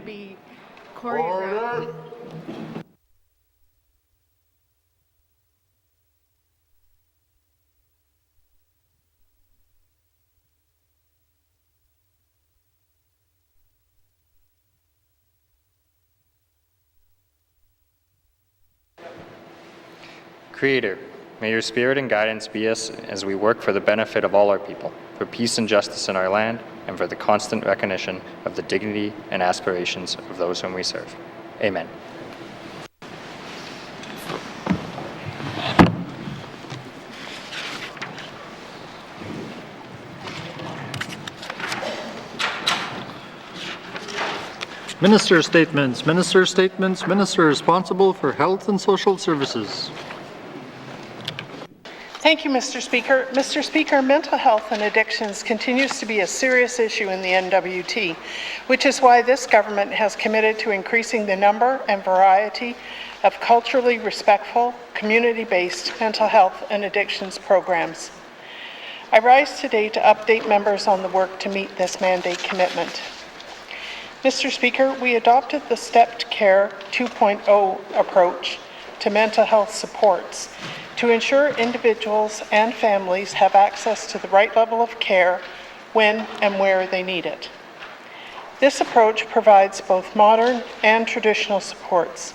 be choreographed. Creator, may your spirit and guidance be us as we work for the benefit of all our people, for peace and justice in our land, and for the constant recognition of the dignity and aspirations of those whom we serve. Amen. Minister statements. Minister statements. Minister responsible for Health and Social Services. Thank you, Mr. Speaker. Mr. Speaker, mental health and addictions continues to be a serious issue in the N.W.T, which is why this government has committed to increasing the number and variety of culturally respectful, community-based mental health and addictions programs. I rise today to update members on the work to meet this mandate commitment. Mr. Speaker, we adopted the Stepped Care 2.0 approach to mental health supports to ensure individuals and families have access to the right level of care when and where they need it. This approach provides both modern and traditional supports,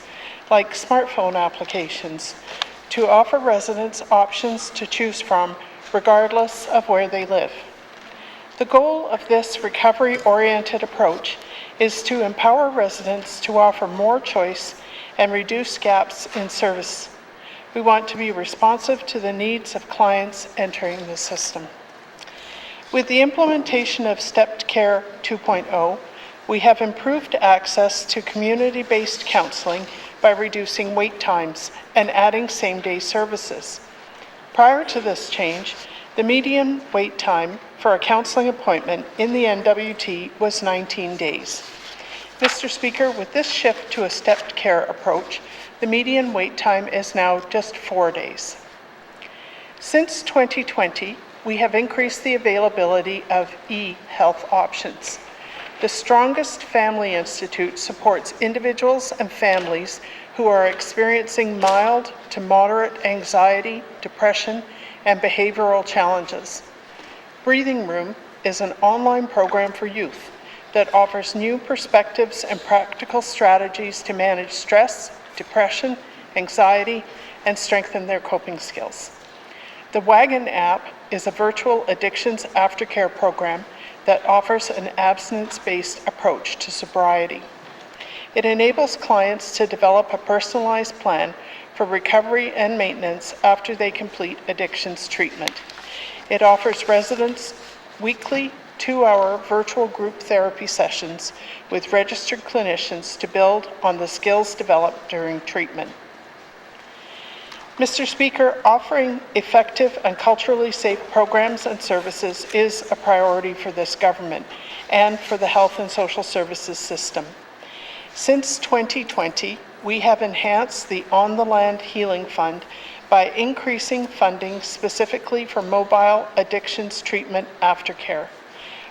like smartphone applications, to offer residents options to choose from regardless of where they live. The goal of this recovery-oriented approach is to empower residents to offer more choice and reduce gaps in service. We want to be responsive to the needs of clients entering the system. With the implementation of Stepped Care 2.0, we have improved access to community-based counseling by reducing wait times and adding same-day services. Prior to this change, the median wait time for a counseling appointment in the N.W.T was 19 days. Mr. Speaker, with this shift to a stepped care approach, the median wait time is now just 4 days. Since 2020, we have increased the availability of e-health options. The Strongest Family Institute supports individuals and families who are experiencing mild to moderate anxiety, depression, and behavioral challenges. Breathing Room is an online program for youth that offers new perspectives and practical strategies to manage stress, depression, anxiety, and strengthen their coping skills. The Wagon app is a virtual addictions aftercare program that offers an abstinence-based approach to sobriety. It enables clients to develop a personalized plan for recovery and maintenance after they complete addictions treatment. It offers residents weekly 2-hour virtual group therapy sessions with registered clinicians to build on the skills developed during treatment. Mr. Speaker, offering effective and culturally safe programs and services is a priority for this government and for the health and social services system. Since 2020, we have enhanced the On the Land Healing Fund by increasing funding specifically for mobile addictions treatment aftercare.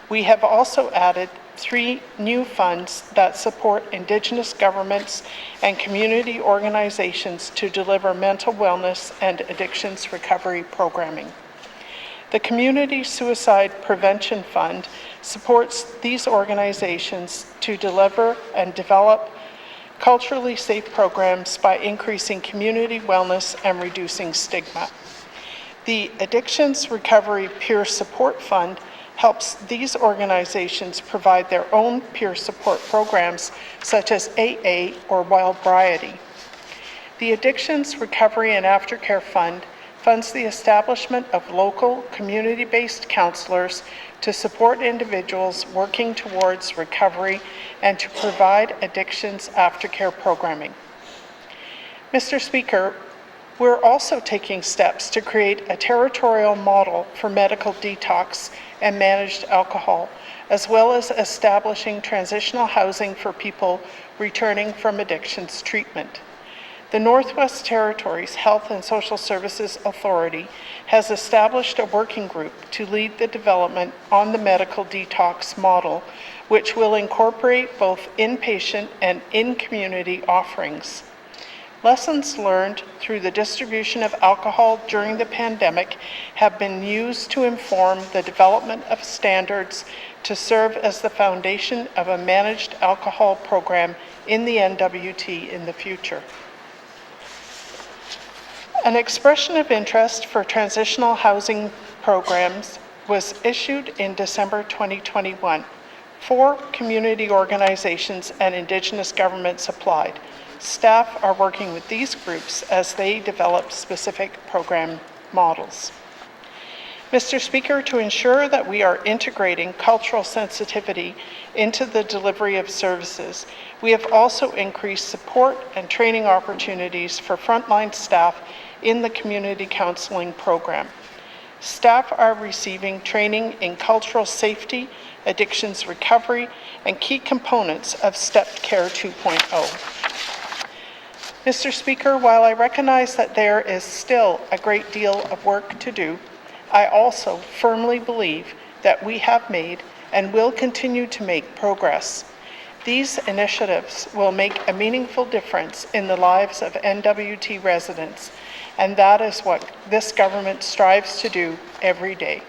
We have also added 3 new funds that support Indigenous governments and community organizations to deliver mental wellness and addictions recovery programming. The Community Suicide Prevention Fund supports these organizations to deliver and develop culturally safe programs by increasing community wellness and reducing stigma. The Addictions Recovery Peer Support Fund helps these organizations provide their own peer support programs such as AA or Wild Variety. The Addictions Recovery and Aftercare Fund funds the establishment of local community-based counselors to support individuals working towards recovery and to provide addictions aftercare programming. Mr. Speaker, we're also taking steps to create a territorial model for medical detox and managed alcohol, as well as establishing transitional housing for people returning from addictions treatment. The Northwest Territories Health and Social Services Authority has established a working group to lead the development on the medical detox model which will incorporate both inpatient and in-community offerings. Lessons learned through the distribution of alcohol during the pandemic have been used to inform the development of standards to serve as the foundation of a managed alcohol program in the N.W.T. in the future. An expression of interest for transitional housing programs was issued in December 2021. 4 community organizations and Indigenous governments applied. Staff are working with these groups as they develop specific program models. Mr. Speaker, to ensure that we are integrating cultural sensitivity into the delivery of services, we have also increased support and training opportunities for frontline staff in the community counseling program. Staff are receiving training in cultural safety, addictions recovery, and key components of Stepped Care 2.0. Mr. Speaker, while I recognize that there is still a great deal of work to do, I also firmly believe that we have made and will continue to make progress. These initiatives will make a meaningful difference in the lives of N.W.T. residents, and that is what this government strives to do every day.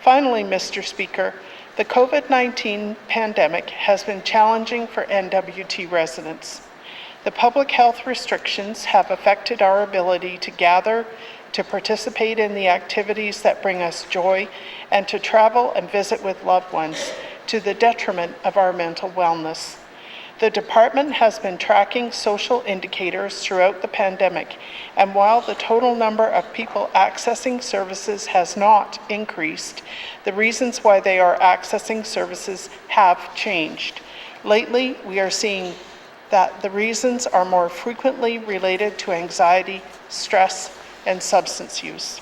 Finally, Mr. Speaker, the COVID-19 pandemic has been challenging for N.W.T. residents. The public health restrictions have affected our ability to gather, to participate in the activities that bring us joy, and to travel and visit with loved ones, to the detriment of our mental wellness. The department has been tracking social indicators throughout the pandemic, and while the total number of people accessing services has not increased, the reasons why they are accessing services have changed. Lately, we are seeing that the reasons are more frequently related to anxiety, stress, and substance use.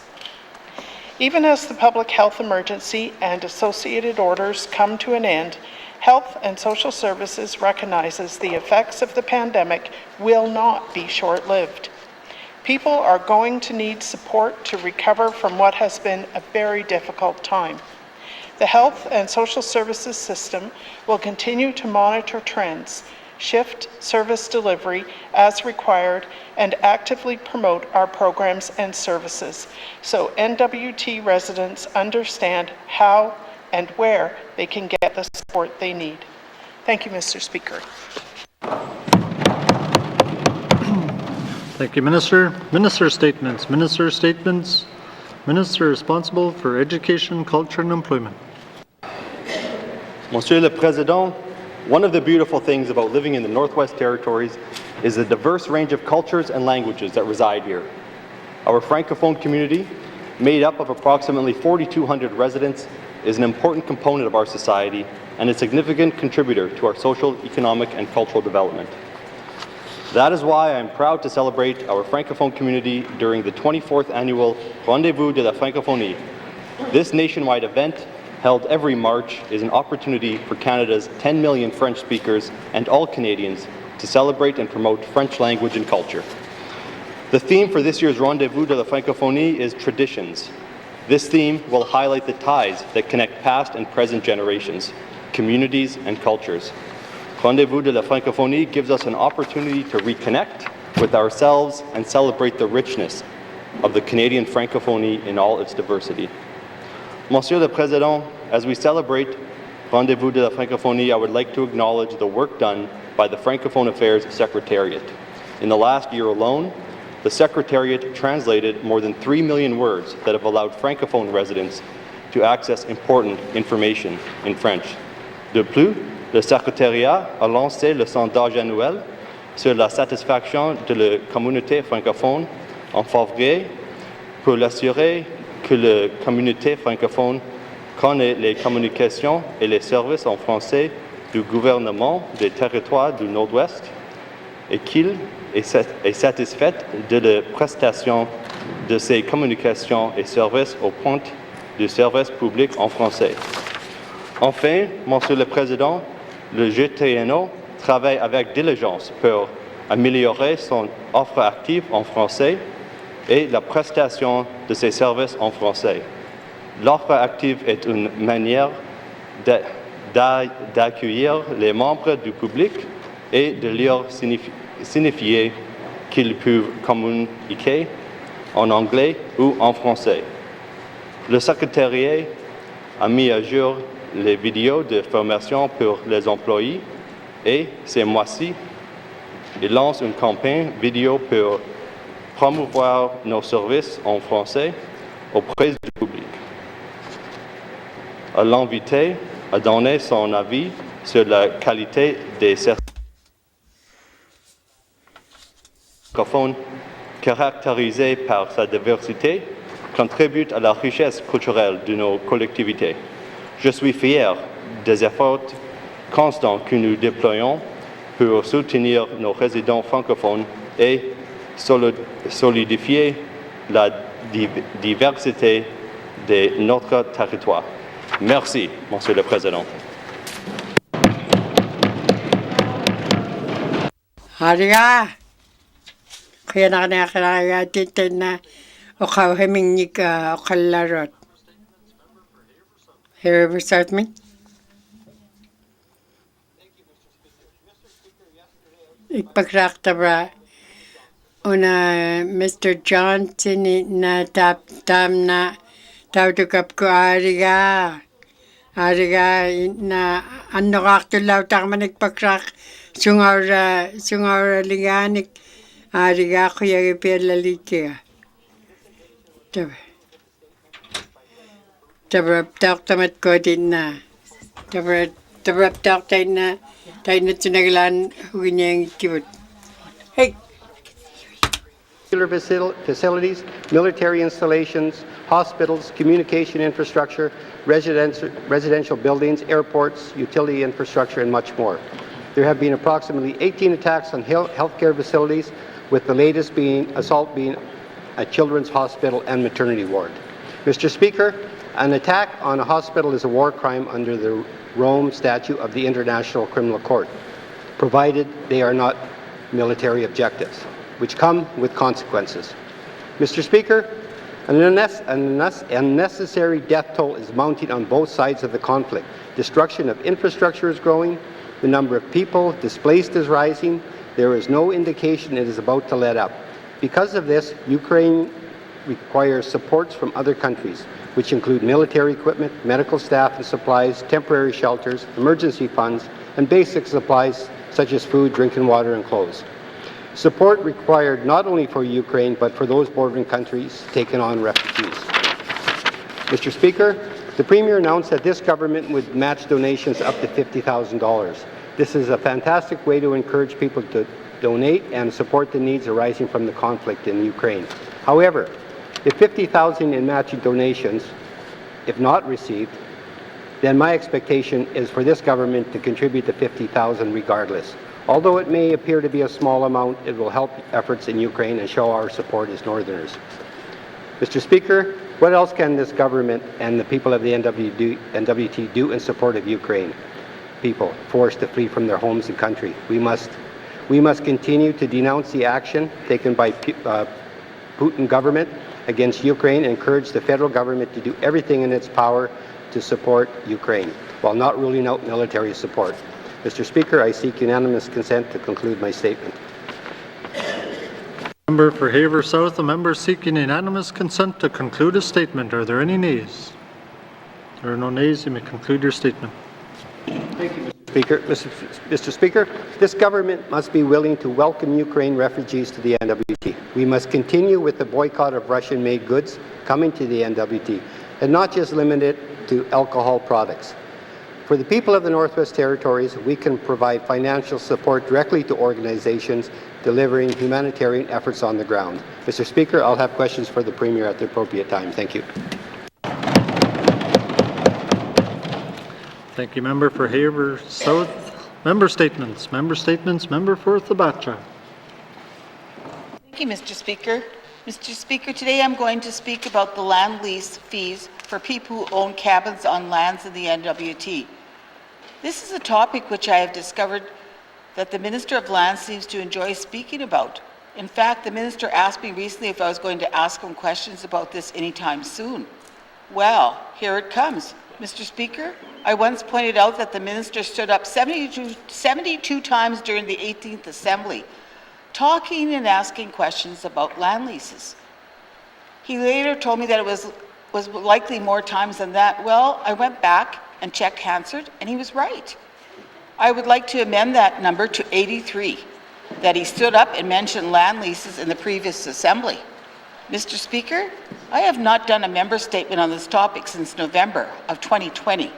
Even as the public health emergency and associated orders come to an end, Health and Social Services recognizes the effects of the pandemic will not be short-lived. People are going to need support to recover from what has been a very difficult time. The Health and Social Services system will continue to monitor trends, shift service delivery as required, and actively promote our programs and services so N.W.T. residents understand how and where they can get the support they need. Thank you, Mr. Speaker. Thank you, Minister. Minister statements. Minister statements. Minister responsible for education, culture, and employment. Monsieur le Président, one of the beautiful things about living in the Northwest Territories is the diverse range of cultures and languages that reside here. Our Francophone community, made up of approximately 4,200 residents, is an important component of our society and a significant contributor to our social, economic, and cultural development. That is why I am proud to celebrate our Francophone community during the 24th annual Rendez-vous de la Francophonie. This nationwide event, held every March, is an opportunity for Canada's 10 million French speakers and all Canadians to celebrate and promote French language and culture. The theme for this year's Rendez-vous de la Francophonie is Traditions. This theme will highlight the ties that connect past and present generations, communities, and cultures. Rendez-vous de la Francophonie gives us an opportunity to reconnect with ourselves and celebrate the richness of the Canadian Francophonie in all its diversity. Monsieur le Président, as we celebrate Rendez-vous de la Francophonie, I would like to acknowledge the work done by the Francophone Affairs Secretariat. In the last year alone, the Secretariat translated more than 3 million words that have allowed Francophone residents to access important information in French. De plus, le Secretariat a lancé le sondage annuel sur la satisfaction de la communauté francophone en février pour l'assurer que la communauté francophone connaît les communications et les services en français du gouvernement des territoires du Nord-Ouest et qu'il est satisfait de la prestation de ces communications et services au point du service public en français. Enfin, Monsieur le Président, le GTNO travaille avec diligence pour améliorer son offre active en français et la prestation de ses services en français. L'offre active est une manière d'accueillir les membres du public et de leur signifier qu'ils peuvent communiquer en anglais ou en français. Le secrétariat a mis à jour les vidéos de formation pour les employés et ce mois-ci, il lance une campagne vidéo pour promouvoir nos services en français auprès du public. À l'invité à donner son avis sur la qualité des services francophones caractérisés par sa diversité contribue à la richesse culturelle de nos collectivités. Je suis fier des efforts constants que nous déployons pour soutenir nos résidents francophones et solidifier la diversité de notre territoire. Merci, Monsieur le Président. Ariga, kaya na titin na okaw hemingnik okalarot. Here we start me. Ipagrakta bra una Mr. Johnson na tam na tawdukap ko ariga na ano kaktulaw takmanik pagrak sungar linganik ariga kuya ipelalikia tabra taktamat ko din na tabra taktay na tayo na tunaglan huwinyang kibot. Hey! Facilities, military installations, hospitals, communication infrastructure, residential buildings, airports, utility infrastructure, and much more. There have been approximately 18 attacks on healthcare facilities, with the latest assault being a children's hospital and maternity ward. Mr. Speaker, an attack on a hospital is a war crime under the Rome Statute of the International Criminal Court, provided they are not military objectives, which come with consequences. Mr. Speaker, an unnecessary death toll is mounting on both sides of the conflict. Destruction of infrastructure is growing, the number of people displaced is rising, there is no indication it is about to let up. Because of this, Ukraine requires supports from other countries, which include military equipment, medical staff and supplies, temporary shelters, emergency funds, and basic supplies such as food, drinking water, and clothes. Support required not only for Ukraine, but for those bordering countries taking on refugees. Mr. Speaker, the Premier announced that this government would match donations up to $50,000. This is a fantastic way to encourage people to donate and support the needs arising from the conflict in Ukraine. However, if $50,000 in matching donations, if not received, then my expectation is for this government to contribute the $50,000 regardless. Although it may appear to be a small amount, it will help efforts in Ukraine and show our support as Northerners. Mr. Speaker, what else can this government and the people of the N.W.T do in support of Ukraine people forced to flee from their homes and country? We must continue to denounce the action taken by Putin government against Ukraine and encourage the federal government to do everything in its power to support Ukraine, while not ruling out military support. Mr. Speaker, I seek unanimous consent to conclude my statement. Member for Haver South, a member seeking unanimous consent to conclude a statement. Are there any nays? There are no nays. You may conclude your statement. Thank you, Mr. Speaker. Mr. Speaker, this government must be willing to welcome Ukraine refugees to the N.W.T. We must continue with the boycott of Russian-made goods coming to the N.W.T. and not just limit it to alcohol products. For the people of the Northwest Territories, we can provide financial support directly to organizations delivering humanitarian efforts on the ground. Mr. Speaker, I'll have questions for the Premier at the appropriate time. Thank you. Thank you, member for Haver South. Member statements. Member for Thabatcha. Thank you, Mr. Speaker. Mr. Speaker, today I'm going to speak about the land lease fees for people who own cabins on lands in the N.W.T. This is a topic which I have discovered that the Minister of Land seems to enjoy speaking about. In fact, the Minister asked me recently if I was going to ask him questions about this anytime soon. Well, here it comes. Mr. Speaker, I once pointed out that the minister stood up 72 times during the 18th Assembly, talking and asking questions about land leases. He later told me that it was likely more times than that. Well, I went back and checked Hansard, and he was right. I would like to amend that number to 83, that he stood up and mentioned land leases in the previous Assembly. Mr. Speaker, I have not done a member statement on this topic since November of 2020.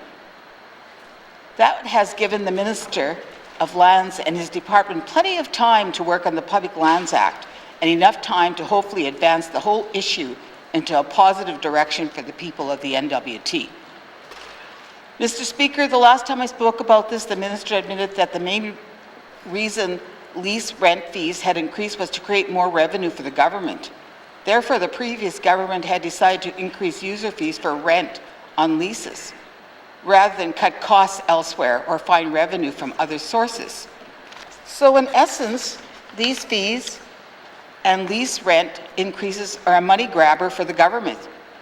That has given the Minister of Lands and his department plenty of time to work on the Public Lands Act and enough time to hopefully advance the whole issue into a positive direction for the people of the N.W.T. Mr. Speaker, the last time I spoke about this, the Minister admitted that the main reason lease rent fees had increased was to create more revenue for the government. Therefore, the previous government had decided to increase user fees for rent on leases, rather than cut costs elsewhere or find revenue from other sources. So in essence, these fees and lease rent increases are a money grabber for the government.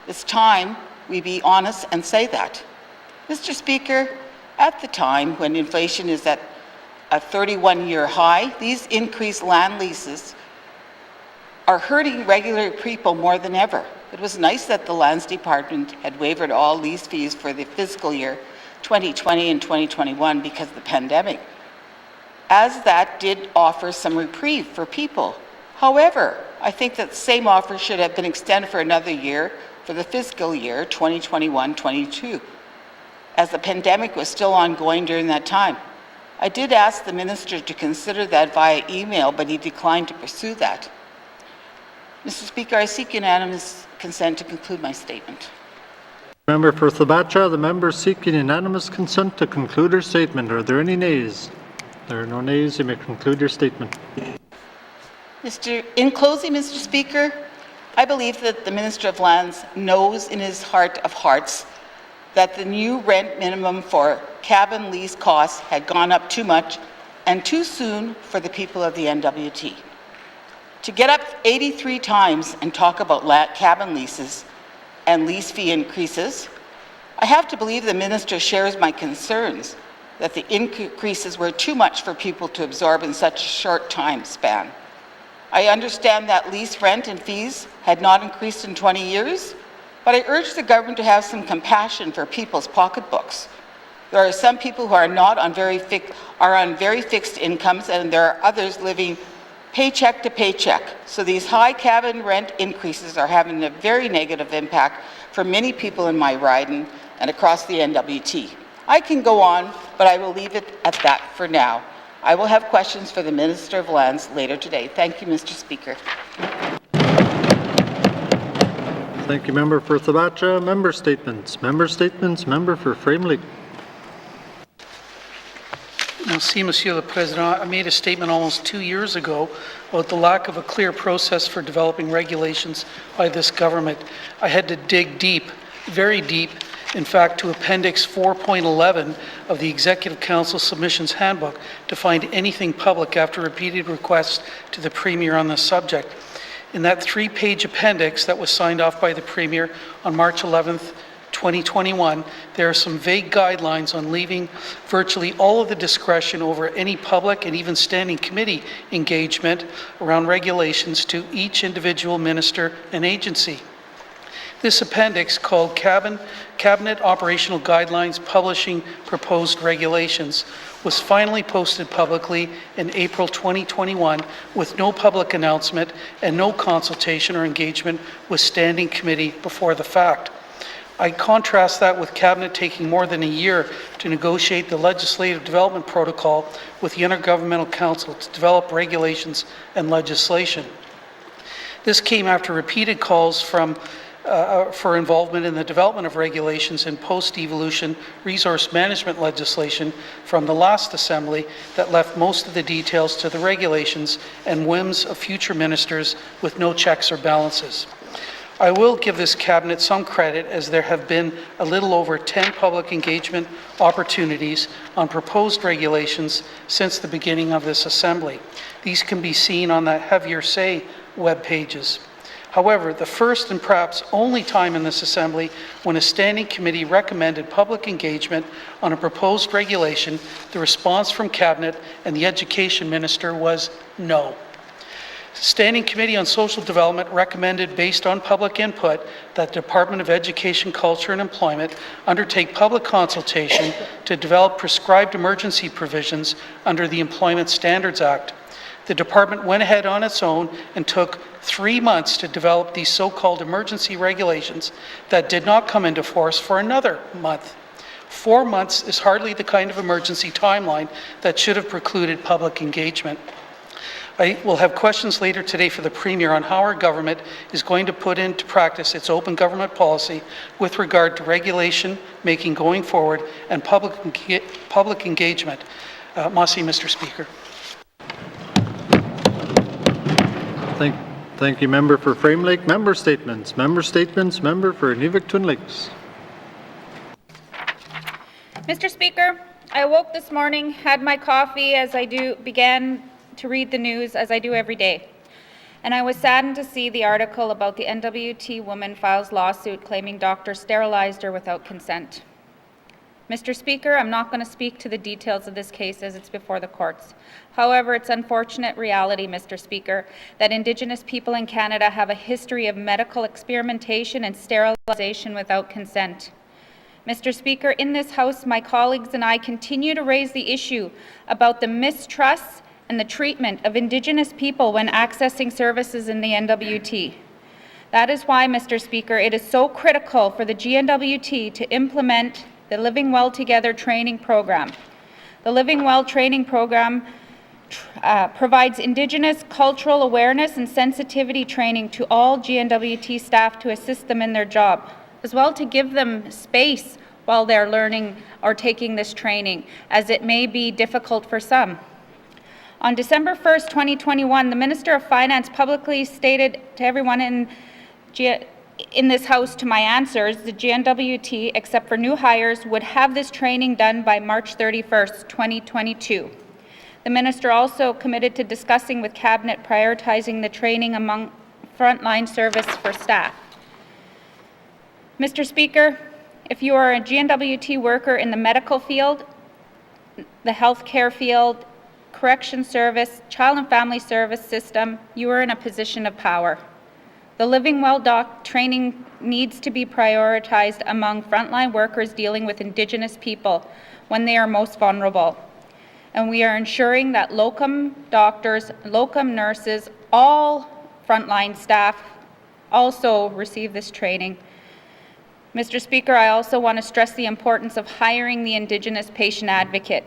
It's time we be honest and say that. Mr. Speaker, at the time when inflation is at a 31-year high, these increased land leases are hurting regular people more than ever. It was nice that the Lands Department had waived all lease fees for the fiscal year 2020 and 2021 because of the pandemic, as that did offer some reprieve for people. However, I think that the same offer should have been extended for another year for the fiscal year 2021-22, as the pandemic was still ongoing during that time. I did ask the Minister to consider that via email, but he declined to pursue that. Mr. Speaker, I seek unanimous consent to conclude my statement. Member for Thabacha, the member seeking unanimous consent to conclude her statement. Are there any nays? There are no nays. You may conclude your statement. In closing, Mr. Speaker, I believe that the Minister of Lands knows in his heart of hearts that the new rent minimum for cabin lease costs had gone up too much and too soon for the people of the N.W.T. To get up 83 times and talk about cabin leases and lease fee increases, I have to believe the Minister shares my concerns that the increases were too much for people to absorb in such a short time span. I understand that lease rent and fees had not increased in 20 years, but I urge the government to have some compassion for people's pocketbooks. There are some people who are on very fixed incomes, and there are others living paycheck to paycheck. So these high cabin rent increases are having a very negative impact for many people in my riding and across the N.W.T. I can go on, but I will leave it at that for now. I will have questions for the Minister of Lands later today. Thank you, Mr. Speaker. Thank you, member for Thabacha. Member statements. Member statements. Member for Framelik. Merci, Monsieur le Président. I made a statement almost 2 years ago about the lack of a clear process for developing regulations by this government. I had to dig deep, very deep, in fact, to Appendix 4.11 of the Executive Council Submissions Handbook to find anything public after repeated requests to the Premier on the subject. In that 3-page appendix that was signed off by the Premier on March 11th, 2021, there are some vague guidelines on leaving virtually all of the discretion over any public and even standing committee engagement around regulations to each individual minister and agency. This appendix, called Cabinet Operational Guidelines Publishing Proposed Regulations, was finally posted publicly in April 2021 with no public announcement and no consultation or engagement with standing committee before the fact. I contrast that with Cabinet taking more than a year to negotiate the legislative development protocol with the Intergovernmental Council to develop regulations and legislation. This came after repeated calls for involvement in the development of regulations and post-devolution resource management legislation from the last Assembly that left most of the details to the regulations and whims of future ministers with no checks or balances. I will give this Cabinet some credit, as there have been a little over 10 public engagement opportunities on proposed regulations since the beginning of this Assembly. These can be seen on the Have Your Say web pages. However, the first and perhaps only time in this Assembly when a standing committee recommended public engagement on a proposed regulation, the response from Cabinet and the Education Minister was no. Standing Committee on Social Development recommended, based on public input, that the Department of Education, Culture and Employment undertake public consultation to develop prescribed emergency provisions under the Employment Standards Act. The department went ahead on its own and took 3 months to develop these so-called emergency regulations that did not come into force for another month. 4 months is hardly the kind of emergency timeline that should have precluded public engagement. I will have questions later today for the Premier on how our government is going to put into practice its open government policy with regard to regulation making going forward and public engagement. Masi, Mr. Speaker. Thank you, member for Frame Lake. Member statements. Member statements. Member for Inuvik Twin Lakes. Mr. Speaker, I awoke this morning, had my coffee as I began to read the news as I do every day. And I was saddened to see the article about the N.W.T woman files lawsuit claiming doctors sterilized her without consent. Mr. Speaker, I'm not going to speak to the details of this case as it's before the courts. However, it's unfortunate reality, Mr. Speaker, that Indigenous people in Canada have a history of medical experimentation and sterilization without consent. Mr. Speaker, in this House, my colleagues and I continue to raise the issue about the mistrust and the treatment of Indigenous people when accessing services in the N.W.T. That is why, Mr. Speaker, it is so critical for the N.W.T to implement the Living Well Together training program. The Living Well training program provides Indigenous cultural awareness and sensitivity training to all GNWT staff to assist them in their job, as well to give them space while they're learning or taking this training, as it may be difficult for some. On December 1st, 2021, the Minister of Finance publicly stated to everyone in this House to my answers, the GNWT, except for new hires, would have this training done by March 31st, 2022. The Minister also committed to discussing with Cabinet prioritizing the training among frontline service for staff. Mr. Speaker, if you are a GNWT worker in the medical field, the healthcare field, correction service, child and family service system, you are in a position of power. The Living Well Doc training needs to be prioritized among frontline workers dealing with Indigenous people when they are most vulnerable. And we are ensuring that locum doctors, locum nurses, all frontline staff also receive this training. Mr. Speaker, I also want to stress the importance of hiring the Indigenous patient advocate.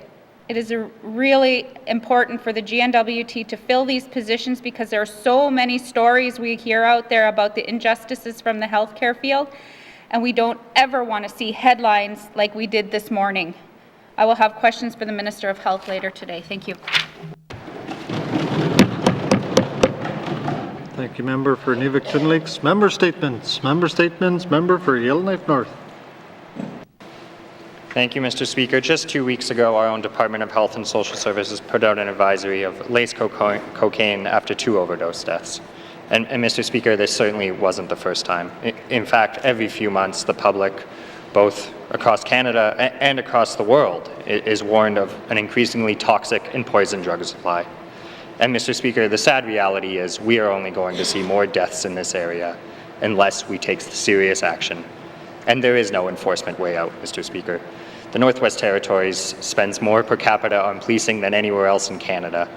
It is really important for the GNWT to fill these positions because there are so many stories we hear out there about the injustices from the healthcare field, and we don't ever want to see headlines like we did this morning. I will have questions for the Minister of Health later today. Thank you. Thank you, member for Inuvik Twin Lakes. Member statements. Member statements. Member for Yellowknife North. Thank you, Mr. Speaker. Just 2 weeks ago, our own Department of Health and Social Services put out an advisory of laced cocaine after 2 overdose deaths. And Mr. Speaker, this certainly wasn't the first time. In fact, every few months, the public, both across Canada and across the world, is warned of an increasingly toxic and poison drug supply. And Mr. Speaker, the sad reality is we are only going to see more deaths in this area unless we take serious action. And there is no enforcement way out, Mr. Speaker. The Northwest Territories spends more per capita on policing than anywhere else in Canada.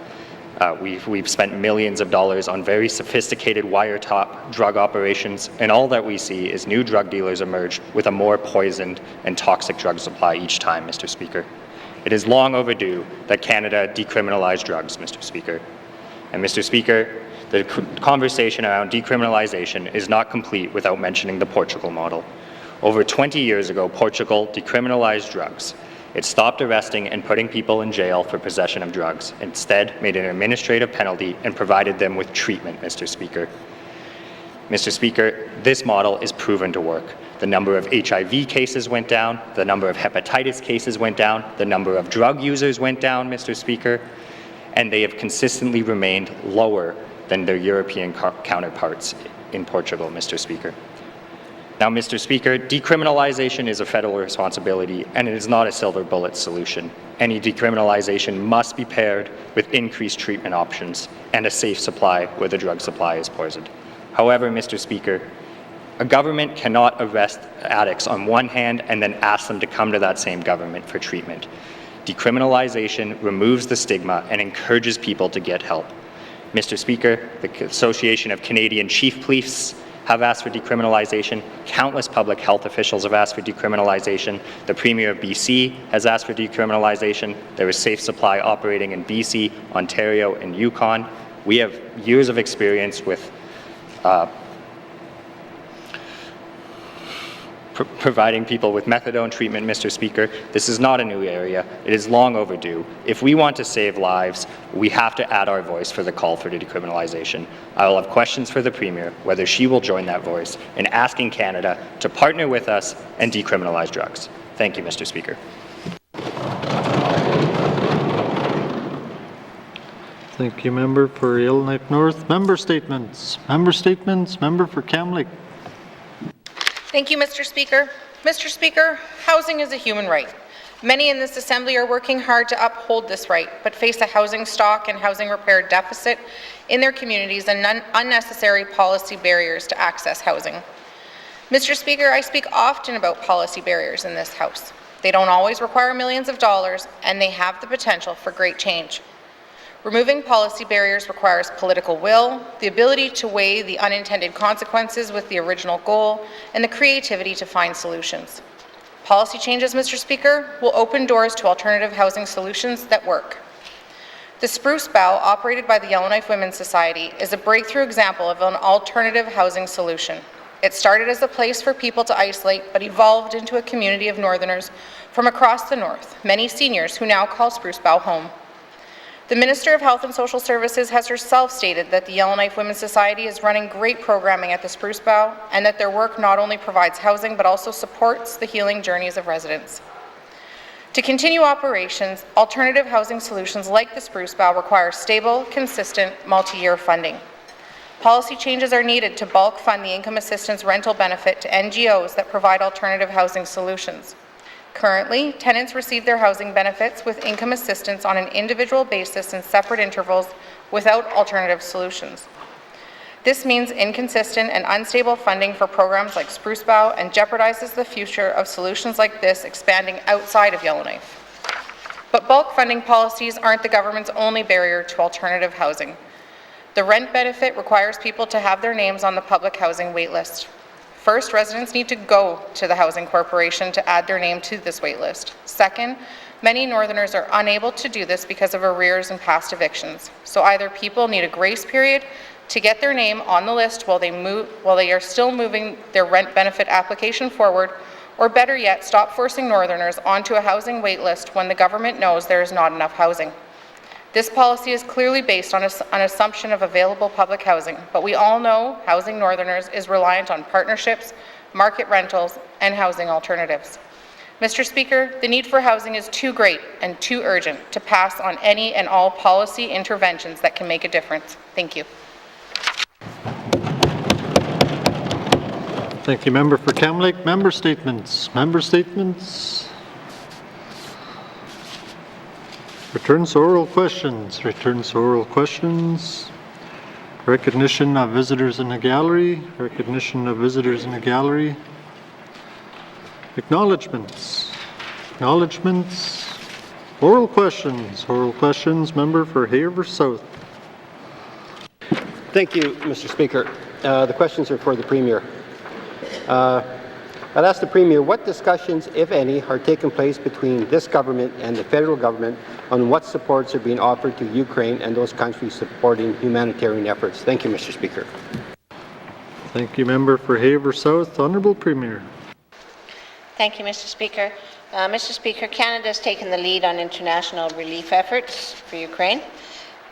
We've spent millions of dollars on very sophisticated wiretap drug operations, and all that we see is new drug dealers emerge with a more poisoned and toxic drug supply each time, Mr. Speaker. It is long overdue that Canada decriminalize drugs, Mr. Speaker. And Mr. Speaker, the conversation around decriminalization is not complete without mentioning the Portugal model. Over 20 years ago, Portugal decriminalized drugs. It stopped arresting and putting people in jail for possession of drugs, instead made an administrative penalty and provided them with treatment, Mr. Speaker. Mr. Speaker, this model is proven to work. The number of HIV cases went down, the number of hepatitis cases went down, the number of drug users went down, Mr. Speaker, and they have consistently remained lower than their European counterparts in Portugal, Mr. Speaker. Now, Mr. Speaker, decriminalization is a federal responsibility, and it is not a silver bullet solution. Any decriminalization must be paired with increased treatment options and a safe supply where the drug supply is poisoned. However, Mr. Speaker, a government cannot arrest addicts on one hand and then ask them to come to that same government for treatment. Decriminalization removes the stigma and encourages people to get help. Mr. Speaker, the Association of Canadian Chief Police have asked for decriminalization. Countless public health officials have asked for decriminalization. The Premier of BC has asked for decriminalization. There is safe supply operating in BC, Ontario, and Yukon. We have years of experience with providing people with methadone treatment, Mr. Speaker. This is not a new area. It is long overdue. If we want to save lives, we have to add our voice for the call for decriminalization. I will have questions for the Premier, whether she will join that voice in asking Canada to partner with us and decriminalize drugs. Thank you, Mr. Speaker. Thank you, member for Yellowknife North. Member statements. Member statements. Member for Kamloops. Thank you, Mr. Speaker. Mr. Speaker, housing is a human right. Many in this Assembly are working hard to uphold this right, but face a housing stock and housing repair deficit in their communities and unnecessary policy barriers to access housing. Mr. Speaker, I speak often about policy barriers in this House. They don't always require millions of dollars, and they have the potential for great change. Removing policy barriers requires political will, the ability to weigh the unintended consequences with the original goal, and the creativity to find solutions. Policy changes, Mr. Speaker, will open doors to alternative housing solutions that work. The Spruce Bough, operated by the Yellowknife Women's Society, is a breakthrough example of an alternative housing solution. It started as a place for people to isolate, but evolved into a community of Northerners from across the North, many seniors who now call Spruce Bough home. The Minister of Health and Social Services has herself stated that the Yellowknife Women's Society is running great programming at the Spruce Bough and that their work not only provides housing but also supports the healing journeys of residents. To continue operations, alternative housing solutions like the Spruce Bough require stable, consistent, multi-year funding. Policy changes are needed to bulk fund the income assistance rental benefit to NGOs that provide alternative housing solutions. Currently, tenants receive their housing benefits with income assistance on an individual basis in separate intervals without alternative solutions. This means inconsistent and unstable funding for programs like Spruce Bough and jeopardizes the future of solutions like this expanding outside of Yellowknife. But bulk funding policies aren't the government's only barrier to alternative housing. The rent benefit requires people to have their names on the public housing waitlist. First, residents need to go to the Housing Corporation to add their name to this waitlist. Second, many Northerners are unable to do this because of arrears and past evictions. So either people need a grace period to get their name on the list while they are still moving their rent benefit application forward, or better yet, stop forcing Northerners onto a housing waitlist when the government knows there is not enough housing. This policy is clearly based on an assumption of available public housing, but we all know Housing Northerners is reliant on partnerships, market rentals, and housing alternatives. Mr. Speaker, the need for housing is too great and too urgent to pass on any and all policy interventions that can make a difference. Thank you. Thank you, member for Kamloops. Member statements. Member statements. Returns to oral questions. Returns to oral questions. Recognition of visitors in the gallery. Recognition of visitors in the gallery. Acknowledgements. Acknowledgements. Oral questions. Oral questions. Member for Haver South. Thank you, Mr. Speaker. The questions are for the Premier. I'd ask the Premier what discussions, if any, are taking place between this government and the federal government on what supports are being offered to Ukraine and those countries supporting humanitarian efforts. Thank you, Mr. Speaker. Thank you, member for Haver South. Honourable Premier. Thank you, Mr. Speaker. Mr. Speaker, Canada has taken the lead on international relief efforts for Ukraine.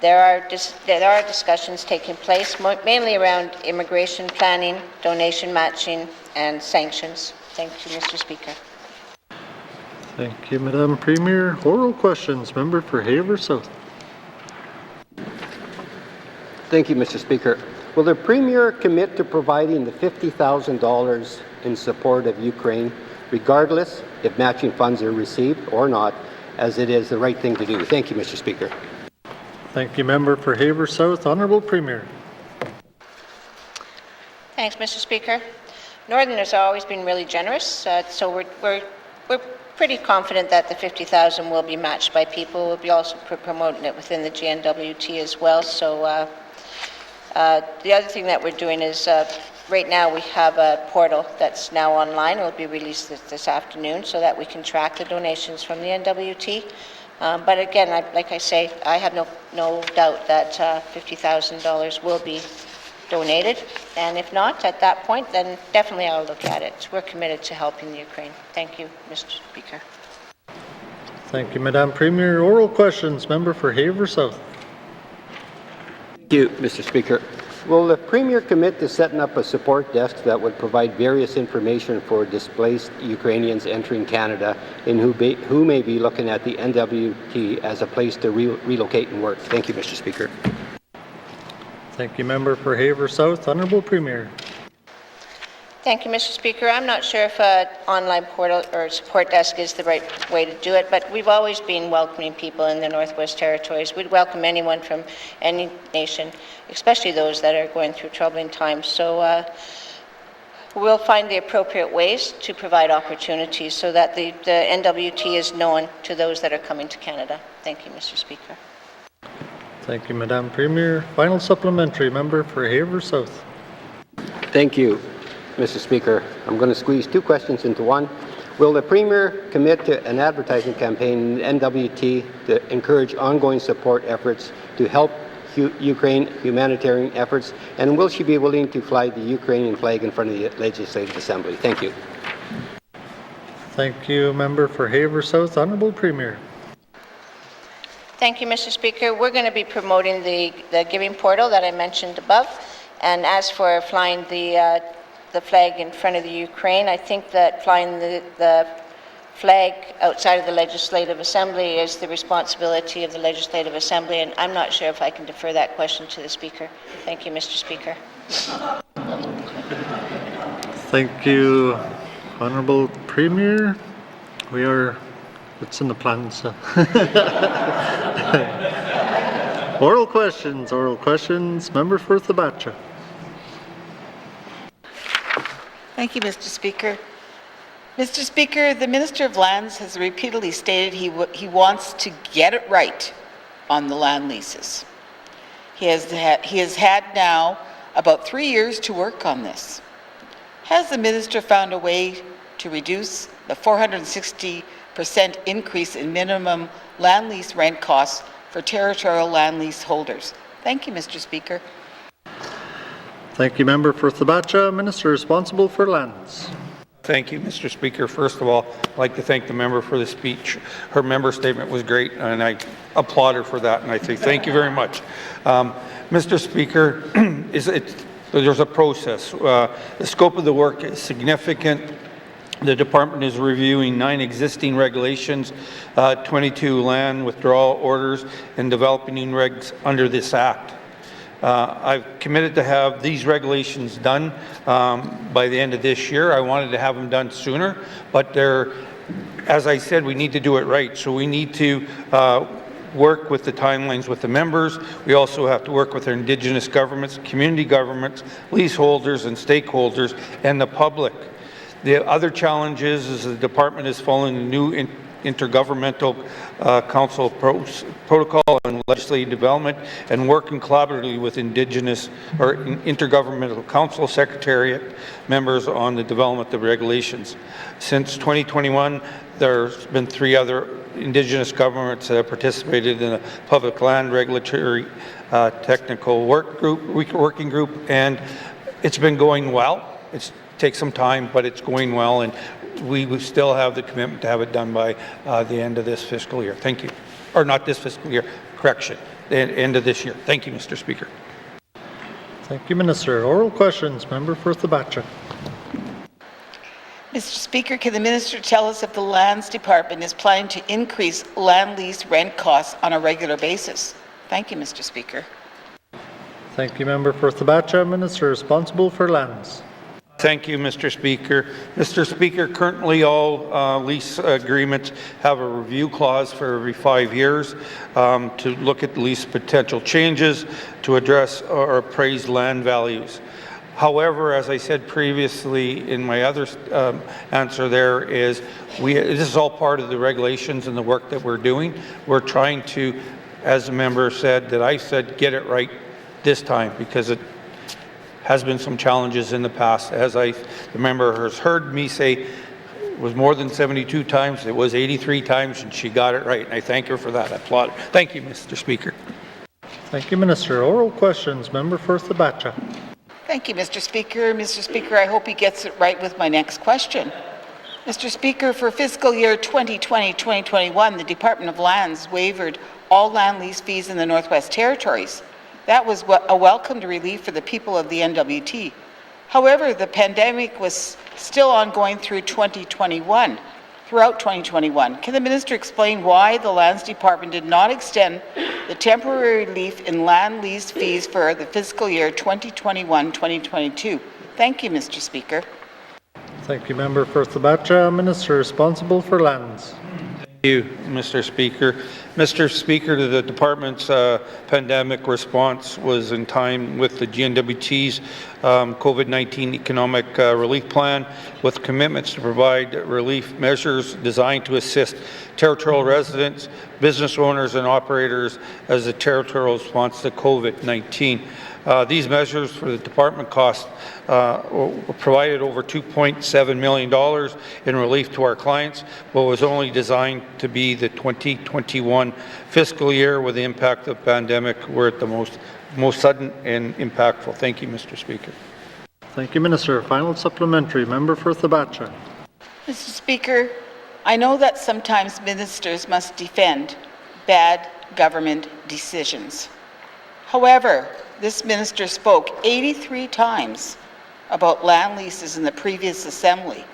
There are discussions taking place, mainly around immigration planning, donation matching, and sanctions. Thank you, Mr. Speaker. Thank you, Madam Premier. Oral questions. Member for Haver South. Thank you, Mr. Speaker. Will the Premier commit to providing the $50,000 in support of Ukraine, regardless if matching funds are received or not, as it is the right thing to do? Thank you, Mr. Speaker. Thank you, Member for Haver South. Honourable Premier. Thanks, Mr. Speaker. Northerners have always been really generous, so we're pretty confident that the $50,000 will be matched by people. We'll be also promoting it within the N.W.T as well. So the other thing that we're doing is right now we have a portal that's now online. It will be released this afternoon so that we can track the donations from the N.W.T. But again, like I say, I have no doubt that $50,000 will be donated, and if not, at that point, then definitely I'll look at it. We're committed to helping the Ukraine. Thank you, Mr. Speaker. Thank you, Madam Premier. Oral questions. Member for Haver South. Thank you, Mr. Speaker. Will the Premier commit to setting up a support desk that would provide various information for displaced Ukrainians entering Canada and who may be looking at the N.W.T as a place to relocate and work? Thank you, Mr. Speaker. Thank you, Member for Haver South. Honourable Premier. Thank you, Mr. Speaker. I'm not sure if an online portal or support desk is the right way to do it, but we've always been welcoming people in the Northwest Territories. We'd welcome anyone from any nation, especially those that are going through troubling times. So we'll find the appropriate ways to provide opportunities so that the N.W.T is known to those that are coming to Canada. Thank you, Mr. Speaker. Thank you, Madam Premier. Final supplementary. Member for Haver South. Thank you, Mr. Speaker. I'm going to squeeze two questions into one. Will the Premier commit to an advertising campaign in N.W.T to encourage ongoing support efforts to help Ukraine humanitarian efforts, and will she be willing to fly the Ukrainian flag in front of the Legislative Assembly? Thank you. Thank you, Member for Haver South. Honourable Premier. Thank you, Mr. Speaker. We're going to be promoting the giving portal that I mentioned above, and as for flying the flag in front of the Ukraine, I think that flying the flag outside of the Legislative Assembly is the responsibility of the Legislative Assembly, and I'm not sure if I can defer that question to the Speaker. Thank you, Mr. Speaker. Thank you, Honourable Premier. It's in the plans. Oral questions. Member for Thabacha. Thank you, Mr. Speaker. Mr. Speaker, the Minister of Lands has repeatedly stated he wants to get it right on the land leases. He has had now about 3 years to work on this. Has the Minister found a way to reduce the 460% increase in minimum land lease rent costs for territorial land lease holders? Thank you, Mr. Speaker. Thank you, Member for Thabacha. Minister responsible for lands. Thank you, Mr. Speaker. First of all, I'd like to thank the member for the speech. Her member statement was great, and I applaud her for that, and I say thank you very much. Mr. Speaker, there's a process. The scope of the work is significant. The department is reviewing 9 existing regulations, 22 land withdrawal orders, and developing new regs under this Act. I've committed to have these regulations done by the end of this year. I wanted to have them done sooner, but as I said, we need to do it right. So we need to work with the timelines with the members. We also have to work with our Indigenous governments, community governments, leaseholders and stakeholders, and the public. The other challenge is the department is following a new intergovernmental council protocol on legislative development and working collaboratively with Indigenous or intergovernmental council secretariat members on the development of regulations. Since 2021, there's been 3 other Indigenous governments that have participated in a public land regulatory technical working group, and it's been going well. It takes some time, but it's going well, and we still have the commitment to have it done by the end of this fiscal year. Thank you. Or not this fiscal year, correction, the end of this year. Thank you, Mr. Speaker. Thank you, Minister. Oral questions. Member for Thabacha. Mr. Speaker, can the Minister tell us if the Lands Department is planning to increase land lease rent costs on a regular basis? Thank you, Mr. Speaker. Thank you, Member for Thabacha. Minister responsible for lands. Thank you, Mr. Speaker. Mr. Speaker, currently all lease agreements have a review clause for every 5 years to look at lease potential changes to address or appraise land values. However, as I said previously in my other answer there is, this is all part of the regulations and the work that we're doing. We're trying to, as the member said, that I said, get it right this time, because it has been some challenges in the past. As the member has heard me say, it was more than 72 times, it was 83 times, and she got it right, and I thank her for that. I applaud her. Thank you, Mr. Speaker. Thank you, Minister. Oral questions. Member for Thabacha. Thank you, Mr. Speaker. Mr. Speaker, I hope he gets it right with my next question. Mr. Speaker, for fiscal year 2020-2021, the Department of Lands waived all land lease fees in the Northwest Territories. That was a welcomed relief for the people of the N.W.T. However, the pandemic was still ongoing throughout 2021. Can the minister explain why the Lands Department did not extend the temporary relief in land lease fees for the fiscal year 2021-2022? Thank you, Mr. Speaker. Thank you, Member for Thabacha. Minister responsible for lands. Thank you, Mr. Speaker. Mr. Speaker, the department's pandemic response was in time with the N.W.T's COVID-19 economic relief plan, with commitments to provide relief measures designed to assist territorial residents, business owners and operators as a territorial response to COVID-19. These measures for the department cost provided over $2.7 million in relief to our clients, but was only designed to be the 2021 fiscal year, where the impact of the pandemic were at the most sudden and impactful. Thank you, Mr. Speaker. Thank you, Minister. Final supplementary. Member for Thabacha. Mr. Speaker, I know that sometimes ministers must defend bad government decisions. However, this minister spoke 83 times about land leases in the previous assembly.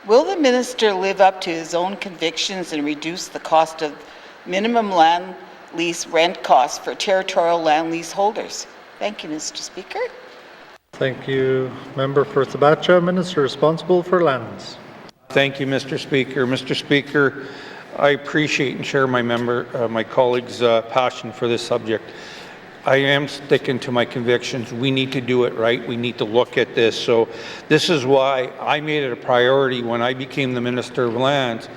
Will the minister live up to his own convictions and reduce the cost of minimum land lease rent costs for territorial land lease holders? Thank you, Mr. Speaker. Thank you, Member for Thabacha. Minister responsible for lands. Thank you, Mr. Speaker. Mr. Speaker, I appreciate and share my colleagues' passion for this subject. I am sticking to my convictions. We need to do it right. We need to look at this. So this is why I made it a priority when I became the Minister of Lands.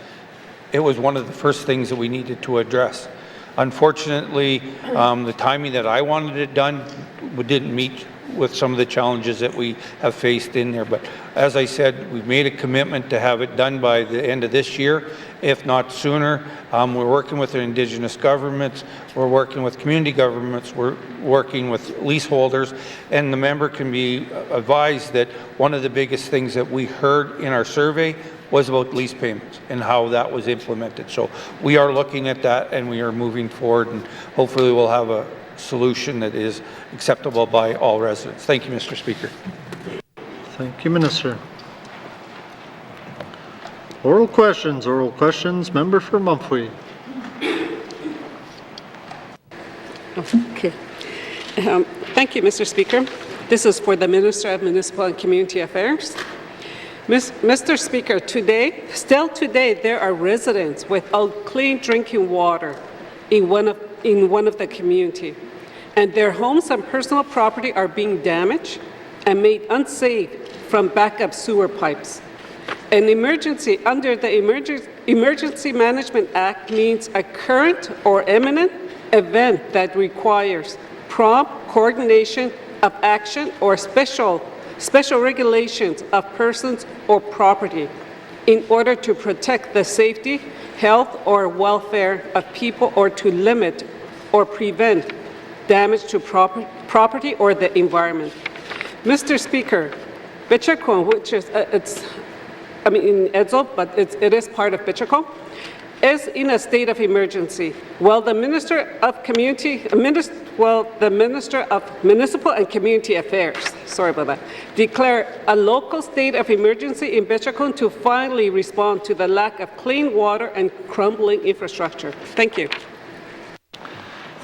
It was one of the first things that we needed to address. Unfortunately, the timing that I wanted it done didn't meet with some of the challenges that we have faced in there. But as I said, we've made a commitment to have it done by the end of this year, if not sooner. We're working with the Indigenous governments, we're working with community governments, we're working with leaseholders, and the member can be advised that one of the biggest things that we heard in our survey was about lease payments and how that was implemented. So we are looking at that and we are moving forward, and hopefully we'll have a solution that is acceptable by all residents. Thank you, Mr. Speaker. Thank you, Minister. Oral questions. Member for Mumphrey. Okay. Thank you, Mr. Speaker. This is for the Minister of Municipal and Community Affairs. Mr. Speaker, still today, there are residents without clean drinking water in one of the community, and their homes and personal property are being damaged and made unsafe from backup sewer pipes. An emergency under the Emergency Management Act means a current or imminent event that requires prompt coordination of action or special regulations of persons or property in order to protect the safety, health, or welfare of people, or to limit or prevent damage to property or the environment. Mr. Speaker, Bichakon, which is in Edzo, but it is part of Bichakon, is in a state of emergency. While the Minister of Municipal and Community Affairs, sorry about that, declare a local state of emergency in Bichakon to finally respond to the lack of clean water and crumbling infrastructure. Thank you.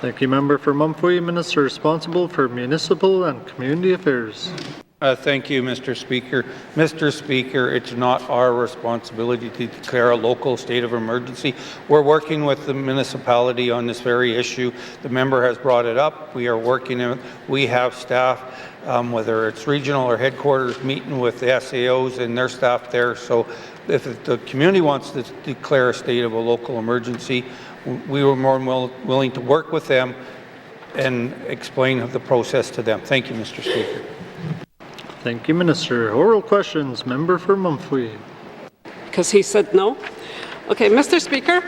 Thank you, Member for Mumfwee, Minister responsible for Municipal and Community Affairs. Thank you, Mr. Speaker. Mr. Speaker, it's not our responsibility to declare a local state of emergency. We're working with the municipality on this very issue. The member has brought it up. We are working. We have staff, whether it's regional or headquarters, meeting with the SAOs and their staff there. So if the community wants to declare a state of a local emergency, we were more than willing to work with them and explain the process to them. Thank you, Mr. Speaker. Thank you, Minister. Oral questions. Member for Mumfwee. Because he said no. Okay, Mr. Speaker,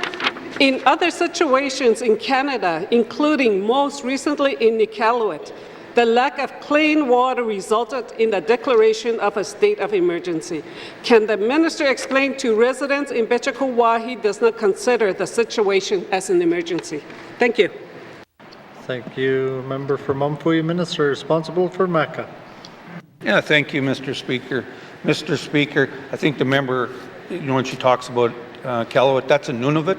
in other situations in Canada, including most recently in Iqaluit, the lack of clean water resulted in the declaration of a state of emergency. Can the minister explain to residents in Betchako why he does not consider the situation as an emergency? Thank you. Thank you, Member for Mumfwee, Minister responsible for Maka. Yeah, thank you, Mr. Speaker. Mr. Speaker, I think the member, when she talks about Iqaluit, that's in Nunavut.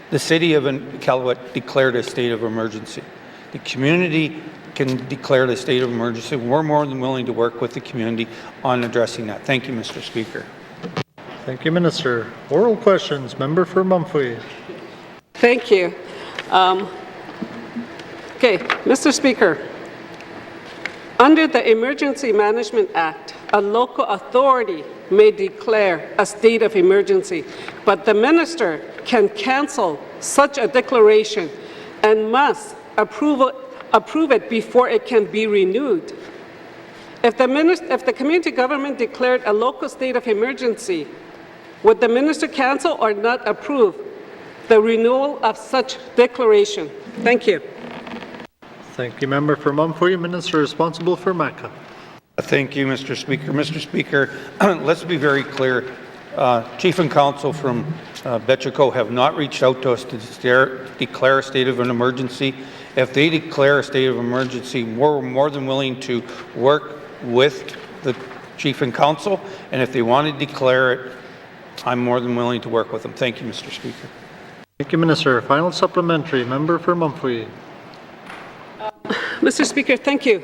The city of Iqaluit declared a state of emergency. The community can declare the state of emergency. We're more than willing to work with the community on addressing that. Thank you, Mr. Speaker. Thank you, Minister. Oral questions. Member for Mumfwee. Thank you. Okay, Mr. Speaker, under the Emergency Management Act, a local authority may declare a state of emergency, but the minister can cancel such a declaration and must approve it before it can be renewed. If the community government declared a local state of emergency, would the minister cancel or not approve the renewal of such declaration? Thank you. Thank you, Member for Mumfwee, Minister responsible for Maka. Thank you, Mr. Speaker. Mr. Speaker, let's be very clear. Chief and Council from Betchako have not reached out to us to declare a state of an emergency. If they declare a state of emergency, we're more than willing to work with the Chief and Council, and if they want to declare it, I'm more than willing to work with them. Thank you, Mr. Speaker. Thank you, Minister. Final supplementary. Member for Mumfwee. Mr. Speaker, thank you.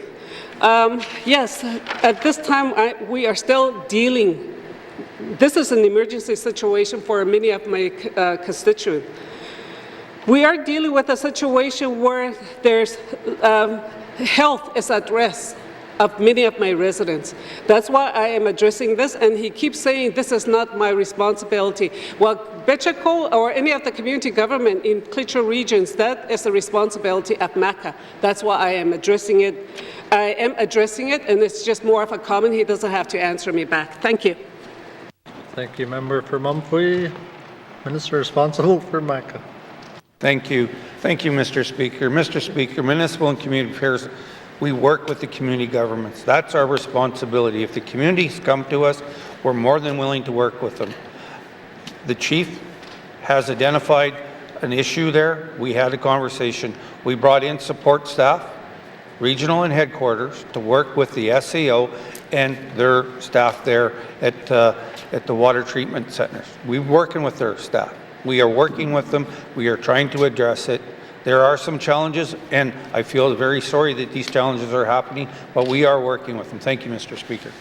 Yes, at this time, we are still dealing. This is an emergency situation for many of my constituents. We are dealing with a situation where there's health is at risk of many of my residents. That's why I am addressing this, and he keeps saying this is not my responsibility. Well, Betchako or any of the community government in Klitschko regions, that is the responsibility of MACA. That's why I am addressing it. I am addressing it, and it's just more of a comment. He doesn't have to answer me back. Thank you. Thank you, Member for Mumfwee. Minister responsible for MACA. Thank you. Thank you, Mr. Speaker. Mr. Speaker, Municipal and Community Affairs, we work with the community governments. That's our responsibility. If the communities come to us, we're more than willing to work with them. The chief has identified an issue there. We had a conversation. We brought in support staff, regional and headquarters, to work with the SAO and their staff there at the water treatment centers. We're working with their staff. We are working with them. We are trying to address it. There are some challenges, and I feel very sorry that these challenges are happening, but we are working with them. Thank you, Mr. Speaker.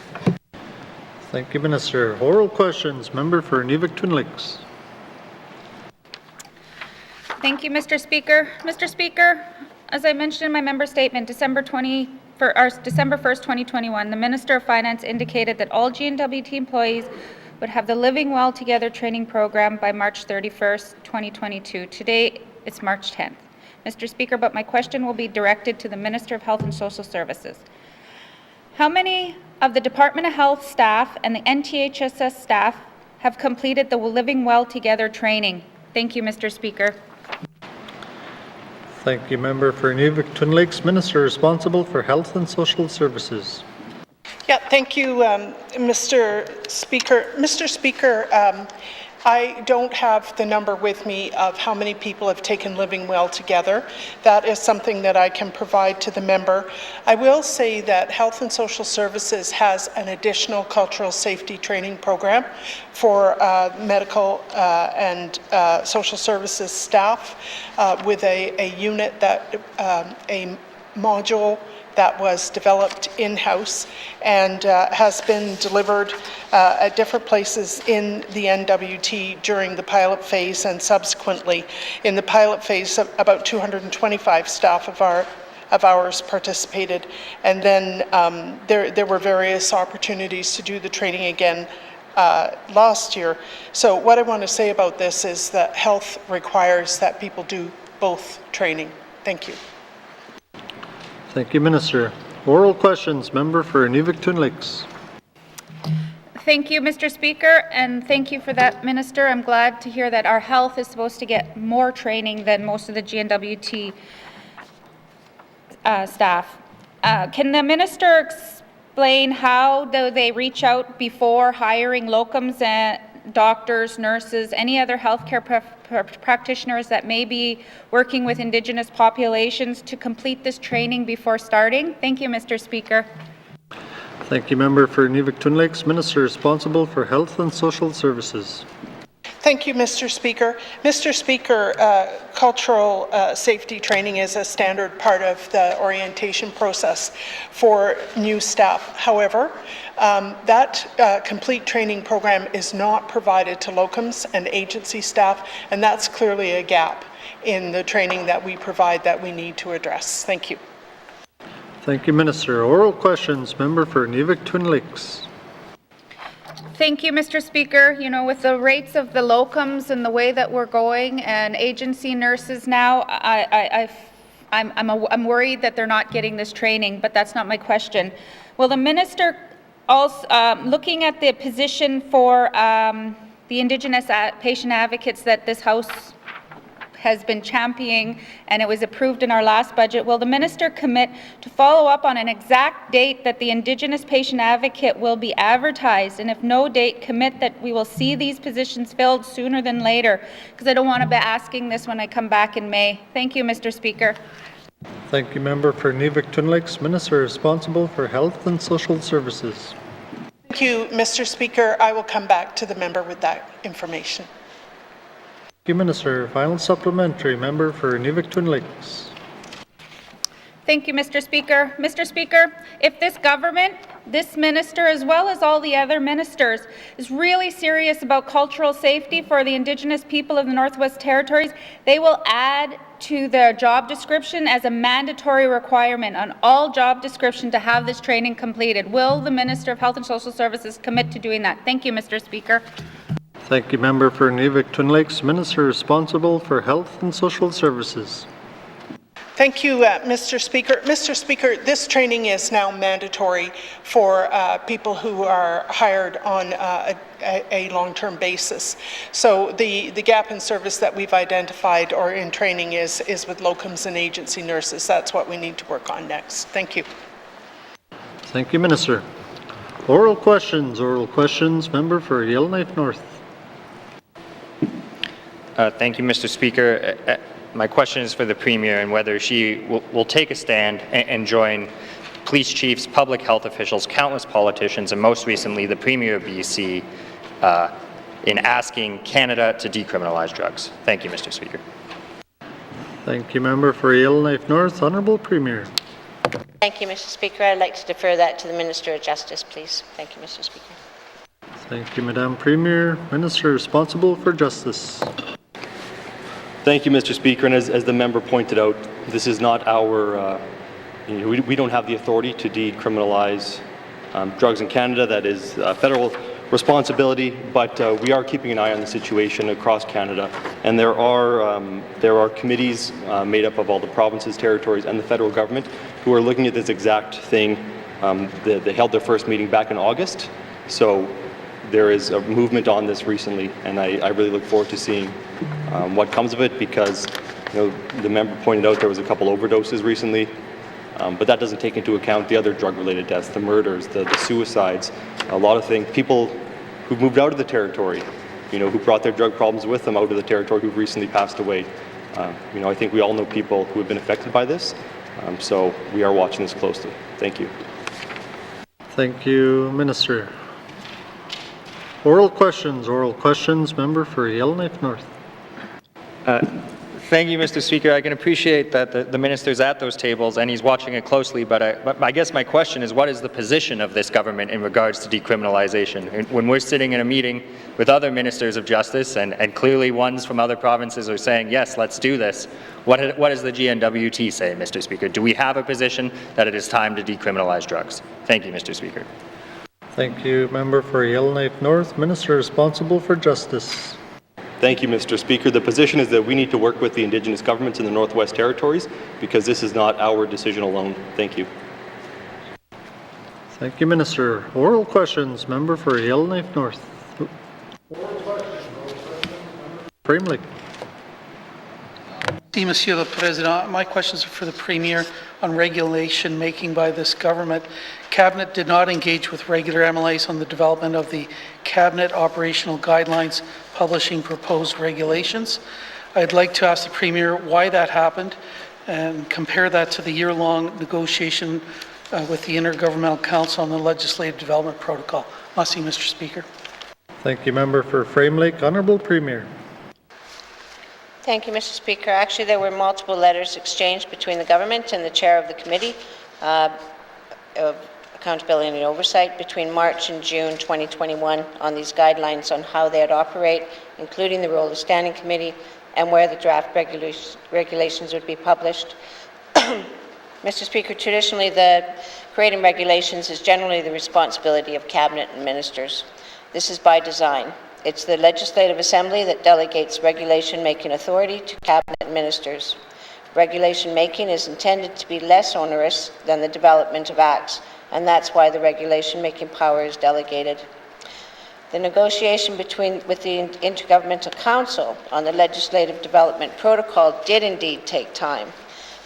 Thank you, Minister. Oral questions. Member for N.W.T. Lakes. Thank you, Mr. Speaker. Mr. Speaker, as I mentioned in my member statement, December 1st, 2021, the Minister of Finance indicated that all N.W.T. employees would have the Living Well Together training program by March 31st, 2022. Today, it's March 10th. Mr. Speaker, but my question will be directed to the Minister of Health and Social Services. How many of the Department of Health staff and the NTHSS staff have completed the Living Well Together training? Thank you, Mr. Speaker. Thank you, Member for N.W.T. Lakes. Minister responsible for Health and Social Services. Yeah, thank you, Mr. Speaker. Mr. Speaker, I don't have the number with me of how many people have taken Living Well Together. That is something that I can provide to the member. I will say that Health and Social Services has an additional cultural safety training program for medical and social services staff with a unit that, a module that was developed in-house and has been delivered at different places in the N.W.T during the pilot phase and subsequently. In the pilot phase, about 225 staff of ours participated, and then there were various opportunities to do the training again last year. So what I want to say about this is that health requires that people do both training. Thank you. Thank you, Minister. Oral questions. Member for Inuvik-Twin Lakes. Thank you, Mr. Speaker, and thank you for that, Minister. I'm glad to hear that our health is supposed to get more training than most of the GNWT staff. Can the Minister explain how do they reach out before hiring locums and doctors, nurses, any other healthcare practitioners that may be working with Indigenous populations to complete this training before starting? Thank you, Mr. Speaker. Thank you, Member for Inuvik-Twin Lakes. Minister responsible for Health and Social Services. Thank you, Mr. Speaker. Mr. Speaker, cultural safety training is a standard part of the orientation process for new staff. However, that complete training program is not provided to locums and agency staff, and that's clearly a gap in the training that we provide that we need to address. Thank you. Thank you, Minister. Oral questions. Member for Inuvik-Twin Lakes. Thank you, Mr. Speaker. You know, with the rates of the locums and the way that we're going and agency nurses now, I'm worried that they're not getting this training, but that's not my question. Will the Minister also, looking at the position for the Indigenous patient advocates that this House has been championing, and it was approved in our last budget, will the Minister commit to follow up on an exact date that the Indigenous patient advocate will be advertised, and if no date, commit that we will see these positions filled sooner than later? Because I don't want to be asking this when I come back in May. Thank you, Mr. Speaker. Thank you, Member for Inuvik-Twin Lakes. Minister responsible for Health and Social Services. Thank you, Mr. Speaker. I will come back to the member with that information. Thank you, Minister. Final supplementary. Member for Inuvik-Twin Lakes. Thank you, Mr. Speaker. Mr. Speaker, if this government, this minister, as well as all the other ministers, is really serious about cultural safety for the Indigenous people of the Northwest Territories, they will add to their job description as a mandatory requirement on all job description to have this training completed. Will the Minister of Health and Social Services commit to doing that? Thank you, Mr. Speaker. Thank you, Member for Inuvik-Twin Lakes. Minister responsible for Health and Social Services. Thank you, Mr. Speaker. Mr. Speaker, this training is now mandatory for people who are hired on a long-term basis. So the gap in service that we've identified or in training is with locums and agency nurses. That's what we need to work on next. Thank you. Thank you, Minister. Oral questions. Oral questions. Member for Yellowknife North. Thank you, Mr. Speaker. My question is for the Premier and whether she will take a stand and join police chiefs, public health officials, countless politicians, and most recently the Premier of BC in asking Canada to decriminalize drugs. Thank you, Mr. Speaker. Thank you, Member for Yellowknife North. Honourable Premier. Thank you, Mr. Speaker. I'd like to defer that to the Minister of Justice, please. Thank you, Mr. Speaker. Thank you, Madam Premier. Minister responsible for Justice. Thank you, Mr. Speaker. And as the member pointed out, this is not our, we don't have the authority to decriminalize drugs in Canada. That is federal responsibility, but we are keeping an eye on the situation across Canada. And there are committees made up of all the provinces, territories, and the federal government who are looking at this exact thing. They held their first meeting back in August. So there is a movement on this recently, and I really look forward to seeing what comes of it, because the member pointed out there was a couple overdoses recently, but that doesn't take into account the other drug-related deaths, the murders, the suicides, a lot of things. People who've moved out of the territory who brought their drug problems with them out of the territory who've recently passed away. I think we all know people who have been affected by this, so we are watching this closely. Thank you. Thank you, Minister. Oral questions, member for Yellowknife North. Thank you, Mr. Speaker. I can appreciate that the minister's at those tables and he's watching it closely, but I guess my question is, what is the position of this government in regards to decriminalization? When we're sitting in a meeting with other ministers of justice and clearly ones from other provinces are saying, yes, let's do this, what does the N.W.T say, Mr. Speaker? Do we have a position that it is time to decriminalize drugs? Thank you, Mr. Speaker. Thank you, member for Yellowknife North, minister responsible for justice. Thank you, Mr. Speaker. The position is that we need to work with the Indigenous governments in the Northwest Territories because this is not our decision alone. Thank you. Thank you, Minister. Oral questions, member for Yellowknife North. Framley. Merci, Monsieur le Président. My questions are for the Premier on regulation making by this government. Cabinet did not engage with regular MLAs on the development of the Cabinet operational guidelines publishing proposed regulations. I'd like to ask the Premier why that happened and compare that to the year-long negotiation with the Intergovernmental Council on the Legislative Development Protocol. Merci, Mr. Speaker. Thank you, member for Framelake. Honourable Premier. Thank you, Mr. Speaker. Actually, there were multiple letters exchanged between the government and the chair of the Committee of Accountability and Oversight between March and June 2021 on these guidelines on how they'd operate, including the role of the Standing Committee and where the draft regulations would be published. Mr. Speaker, traditionally the creating regulations is generally the responsibility of Cabinet and ministers. This is by design. It's the Legislative Assembly that delegates regulation-making authority to Cabinet ministers. Regulation-making is intended to be less onerous than the development of acts, and that's why the regulation-making power is delegated. The negotiation with the Intergovernmental Council on the Legislative Development Protocol did indeed take time.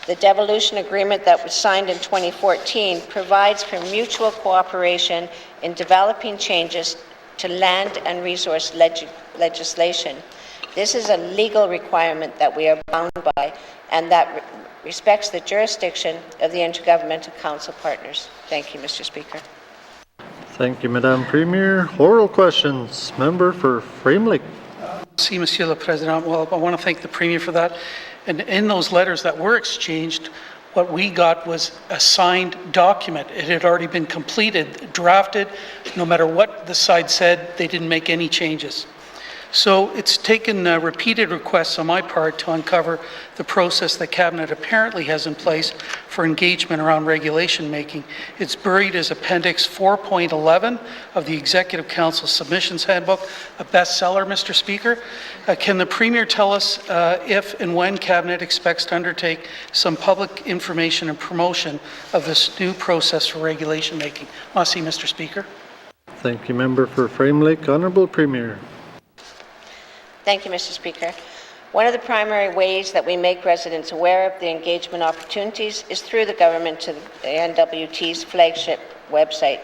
The devolution agreement that was signed in 2014 provides for mutual cooperation in developing changes to land and resource legislation. This is a legal requirement that we are bound by and that respects the jurisdiction of the Intergovernmental Council partners. Thank you, Mr. Speaker. Thank you, Madam Premier. Oral questions. Member for Framelake. Merci, Monsieur le Président. Well, I want to thank the Premier for that. And in those letters that were exchanged, what we got was a signed document. It had already been completed, drafted. No matter what the side said, they didn't make any changes. So it's taken repeated requests on my part to uncover the process that Cabinet apparently has in place for engagement around regulation making. It's buried as Appendix 4.11 of the Executive Council Submissions Handbook, a bestseller, Mr. Speaker. Can the Premier tell us if and when Cabinet expects to undertake some public information and promotion of this new process for regulation making? Merci, Mr. Speaker. Thank you, member for Framelake. Honourable Premier. Thank you, Mr. Speaker. One of the primary ways that we make residents aware of the engagement opportunities is through the government to the N.W.T's flagship website.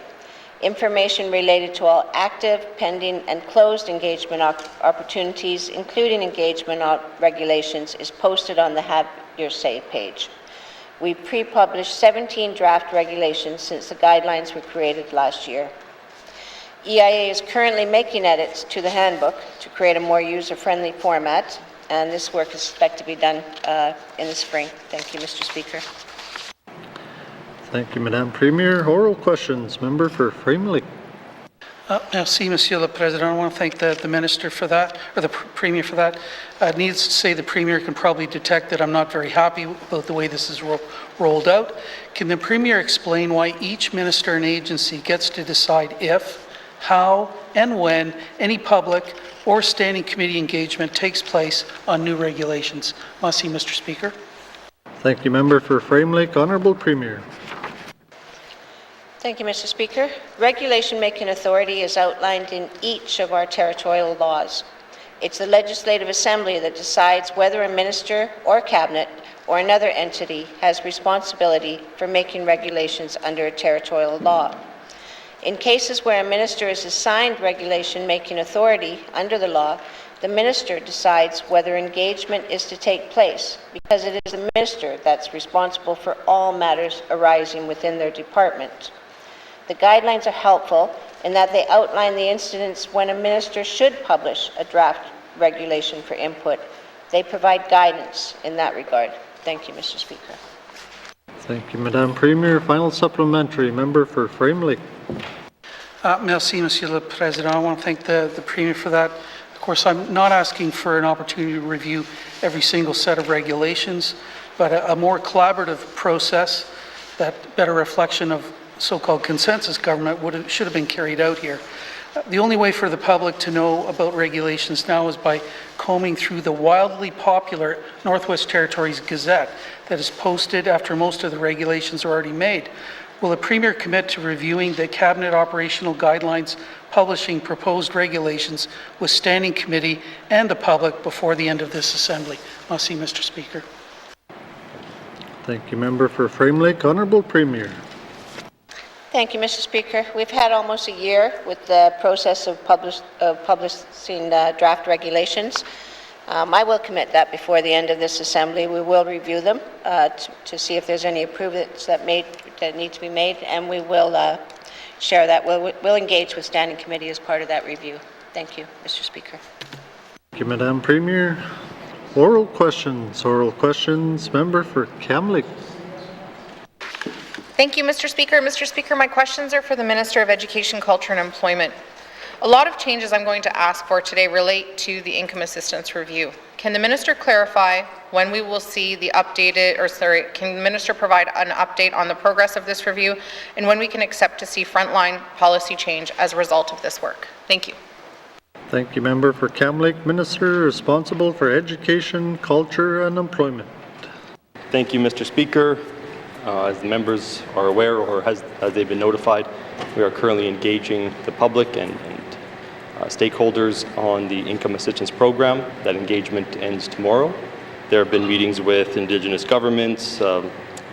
Information related to all active, pending, and closed engagement opportunities, including engagement regulations, is posted on the Have Your Say page. We pre-published 17 draft regulations since the guidelines were created last year. EIA is currently making edits to the handbook to create a more user-friendly format, and this work is expected to be done in the spring. Thank you, Mr. Speaker. Thank you, Madam Premier. Oral questions. Member for Framelake. Merci, Monsieur le Président. I want to thank the Minister for that, or the Premier for that. Needless to say, the Premier can probably detect that I'm not very happy about the way this is rolled out. Can the Premier explain why each minister and agency gets to decide if, how, and when any public or standing committee engagement takes place on new regulations? Merci, Mr. Speaker. Thank you, member for Framelake. Honourable Premier. Thank you, Mr. Speaker. Regulation-making authority is outlined in each of our territorial laws. It's the Legislative Assembly that decides whether a minister or cabinet or another entity has responsibility for making regulations under a territorial law. In cases where a minister is assigned regulation-making authority under the law, the minister decides whether engagement is to take place because it is the minister that's responsible for all matters arising within their department. The guidelines are helpful in that they outline the incidents when a minister should publish a draft regulation for input. They provide guidance in that regard. Thank you, Mr. Speaker. Thank you, Madame Premier. Final supplementary, member for Frame Lake. Merci, Monsieur le Président. I want to thank the Premier for that. Of course, I'm not asking for an opportunity to review every single set of regulations, but a more collaborative process, that better reflection of so-called consensus government should have been carried out here. The only way for the public to know about regulations now is by combing through the wildly popular Northwest Territories Gazette that is posted after most of the regulations are already made. Will the Premier commit to reviewing the Cabinet operational guidelines, publishing proposed regulations with Standing Committee and the public before the end of this Assembly? Merci, Mr. Speaker. Thank you, member for Frame Lake. Honourable Premier. Thank you, Mr. Speaker. We've had almost a year with the process of publishing draft regulations. I will commit that before the end of this Assembly. We will review them to see if there's any improvements that need to be made, and we will share that. We'll engage with Standing Committee as part of that review. Thank you, Mr. Speaker. Thank you, Madame Premier. Oral questions. Oral questions. Member for Kamloops. Thank you, Mr. Speaker. Mr. Speaker, my questions are for the Minister of Education, Culture and Employment. A lot of changes I'm going to ask for today relate to the income assistance review. Can the Minister clarify when we will see the updated, can the Minister provide an update on the progress of this review and when we can expect to see frontline policy change as a result of this work? Thank you. Thank you, member for Kamloops. Minister responsible for Education, Culture and Employment. Thank you, Mr. Speaker. As the members are aware, or has they been notified, we are currently engaging the public and stakeholders on the income assistance program. That engagement ends tomorrow. There have been meetings with Indigenous governments,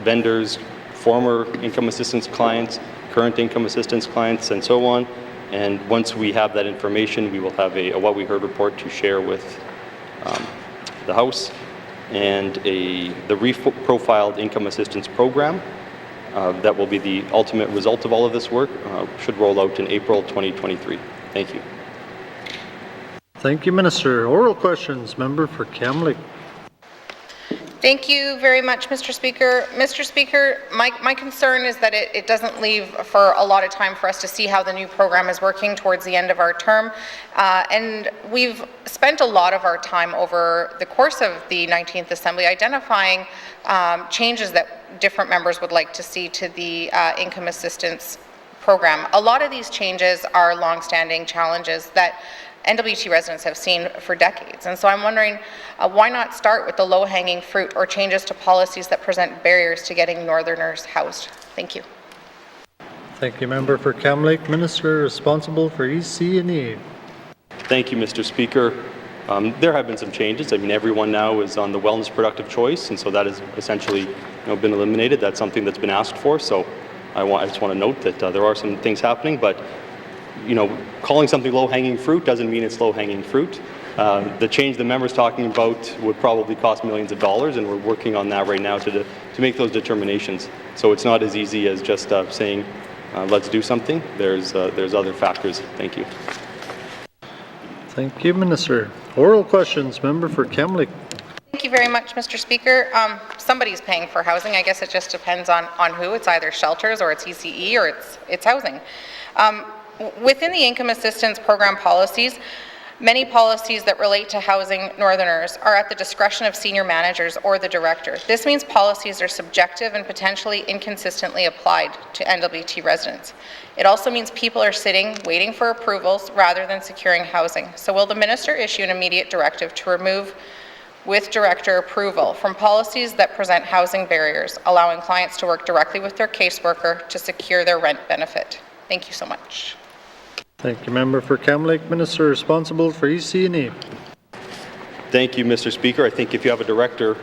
vendors, former income assistance clients, current income assistance clients, and so on. And once we have that information, we will have a What We Heard report to share with the House, and the reprofiled income assistance program that will be the ultimate result of all of this work should roll out in April 2023. Thank you. Thank you, Minister. Oral questions. Member for Kamloops. Thank you very much, Mr. Speaker. Mr. Speaker, my concern is that it doesn't leave for a lot of time for us to see how the new program is working towards the end of our term. And we've spent a lot of our time over the course of the 19th Assembly identifying changes that different members would like to see to the income assistance program. A lot of these changes are long-standing challenges that N.W.T residents have seen for decades. And so I'm wondering, why not start with the low-hanging fruit or changes to policies that present barriers to getting Northerners housed? Thank you. Thank you, member for Kamloops. Minister responsible for EC&E. Thank you, Mr. Speaker. There have been some changes. I mean, everyone now is on the wellness productive choice, and so that has essentially been eliminated. That's something that's been asked for. So I just want to note that there are some things happening, but calling something low-hanging fruit doesn't mean it's low-hanging fruit. The change the member's talking about would probably cost millions of dollars, and we're working on that right now to make those determinations. So it's not as easy as just saying, let's do something. There's other factors. Thank you. Thank you, Minister. Oral questions. Member for Kamloops. Thank you very much, Mr. Speaker. Somebody's paying for housing. I guess it just depends on who. It's either shelters or it's ECE or it's housing. Within the income assistance program policies, many policies that relate to housing Northerners are at the discretion of senior managers or the director. This means policies are subjective and potentially inconsistently applied to N.W.T residents. It also means people are sitting waiting for approvals rather than securing housing. So will the minister issue an immediate directive to remove with director approval from policies that present housing barriers, allowing clients to work directly with their caseworker to secure their rent benefit? Thank you so much. Thank you, member for Kamloops. Minister responsible for EC&E. Thank you, Mr. Speaker. I think if you have a director,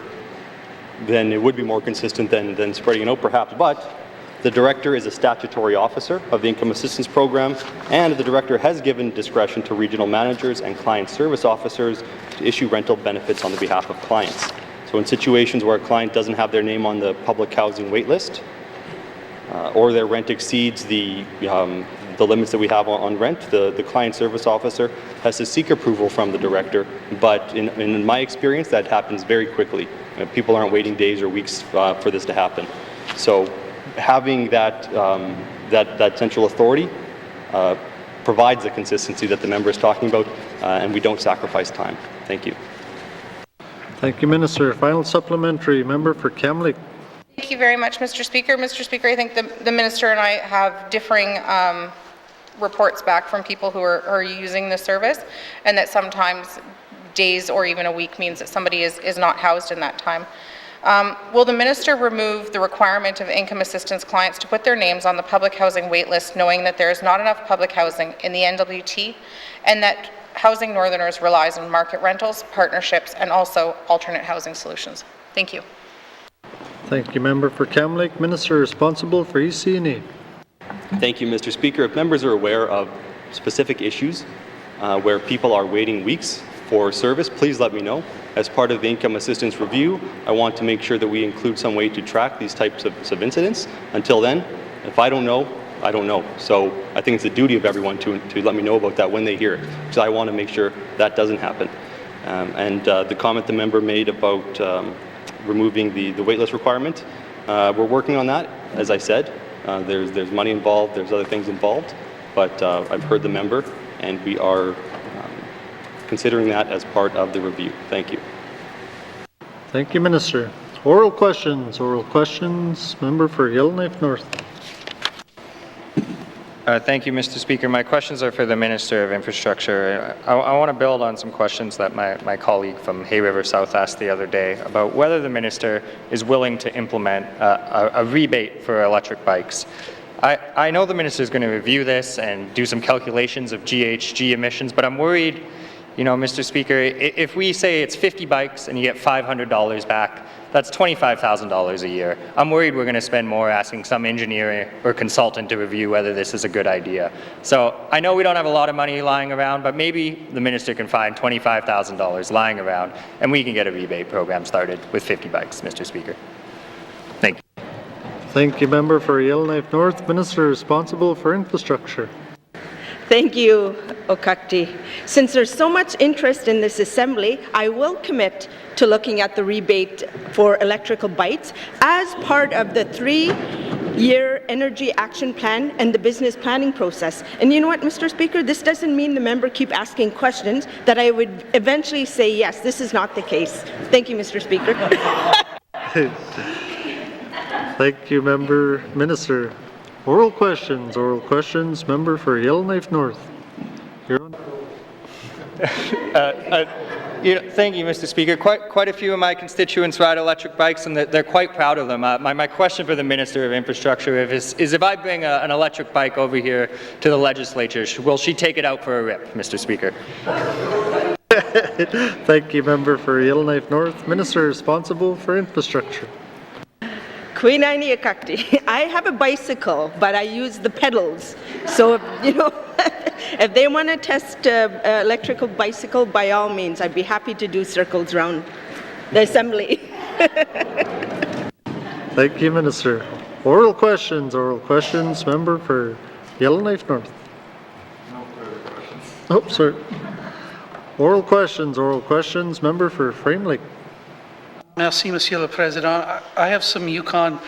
then it would be more consistent than spreading it out, perhaps. But The Director is a statutory officer of the Income Assistance Program, and the Director has given discretion to regional managers and client service officers to issue rental benefits on the behalf of clients. So in situations where a client doesn't have their name on the public housing wait list, or their rent exceeds the limits that we have on rent, the client service officer has to seek approval from the Director, but in my experience that happens very quickly. People aren't waiting days or weeks for this to happen. So having that central authority provides the consistency that the member is talking about, and we don't sacrifice time. Thank you. Thank you, Minister. Final supplementary, member for Kamloops. Thank you very much, Mr. Speaker. Mr. Speaker, I think the Minister and I have differing reports back from people who are using the service, and that sometimes days or even a week means that somebody is not housed in that time. Will the Minister remove the requirement of income assistance clients to put their names on the public housing wait list, knowing that there is not enough public housing in the N.W.T, and that Housing Northerners relies on market rentals, partnerships, and also alternate housing solutions? Thank you. Thank you, member for Kamloops. Minister responsible for EC&E. Thank you, Mr. Speaker. If members are aware of specific issues where people are waiting weeks for service, please let me know. As part of the income assistance review, I want to make sure that we include some way to track these types of incidents. Until then, if I don't know, I don't know. So I think it's the duty of everyone to let me know about that when they hear it, because I want to make sure that doesn't happen. The comment the member made about removing the waitlist requirement, we're working on that. As I said, there's money involved, there's other things involved, but I've heard the member, and we are considering that as part of the review. Thank you. Thank you, Minister. Oral questions, member for Yellowknife North. Thank you, Mr. Speaker. My questions are for the Minister of Infrastructure. I want to build on some questions that my colleague from Hay River South asked the other day about whether the Minister is willing to implement a rebate for electric bikes. I know the Minister is going to review this and do some calculations of GHG emissions, but I'm worried, Mr. Speaker, if we say it's 50 bikes and you get $500 back, that's $25,000 a year. I'm worried we're going to spend more asking some engineer or consultant to review whether this is a good idea. So I know we don't have a lot of money lying around, but maybe the Minister can find $25,000 lying around and we can get a rebate program started with 50 bikes, Mr. Speaker. Thank you. Thank you, member for Yellowknife North. Minister responsible for infrastructure. Thank you, N.W.T. Since there's so much interest in this assembly, I will commit to looking at the rebate for electrical bikes as part of the 3-year energy action plan and the business planning process. And you know what, Mr. Speaker, this doesn't mean the member keep asking questions that I would eventually say, yes, this is not the case. Thank you, Mr. Speaker. Thank you, member. Minister. Oral questions, member for Yellowknife North. You're on. Thank you, Mr. Speaker. Quite a few of my constituents ride electric bikes, and they're quite proud of them. My question for the Minister of Infrastructure is if I bring an electric bike over here to the legislature, will she take it out for a rip, Mr. Speaker? Thank you, member for Yellowknife North. Minister responsible for infrastructure. Queen N.W.T. I have a bicycle, but I use the pedals. So, if they want to test electrical bicycle, by all means, I'd be happy to do circles around the assembly. Thank you, Minister. Oral questions, member for Yellowknife North. No further questions. Oh, sorry. Oral questions, member for Frame Lake. Merci, Monsieur le Président. I have some Ukrainian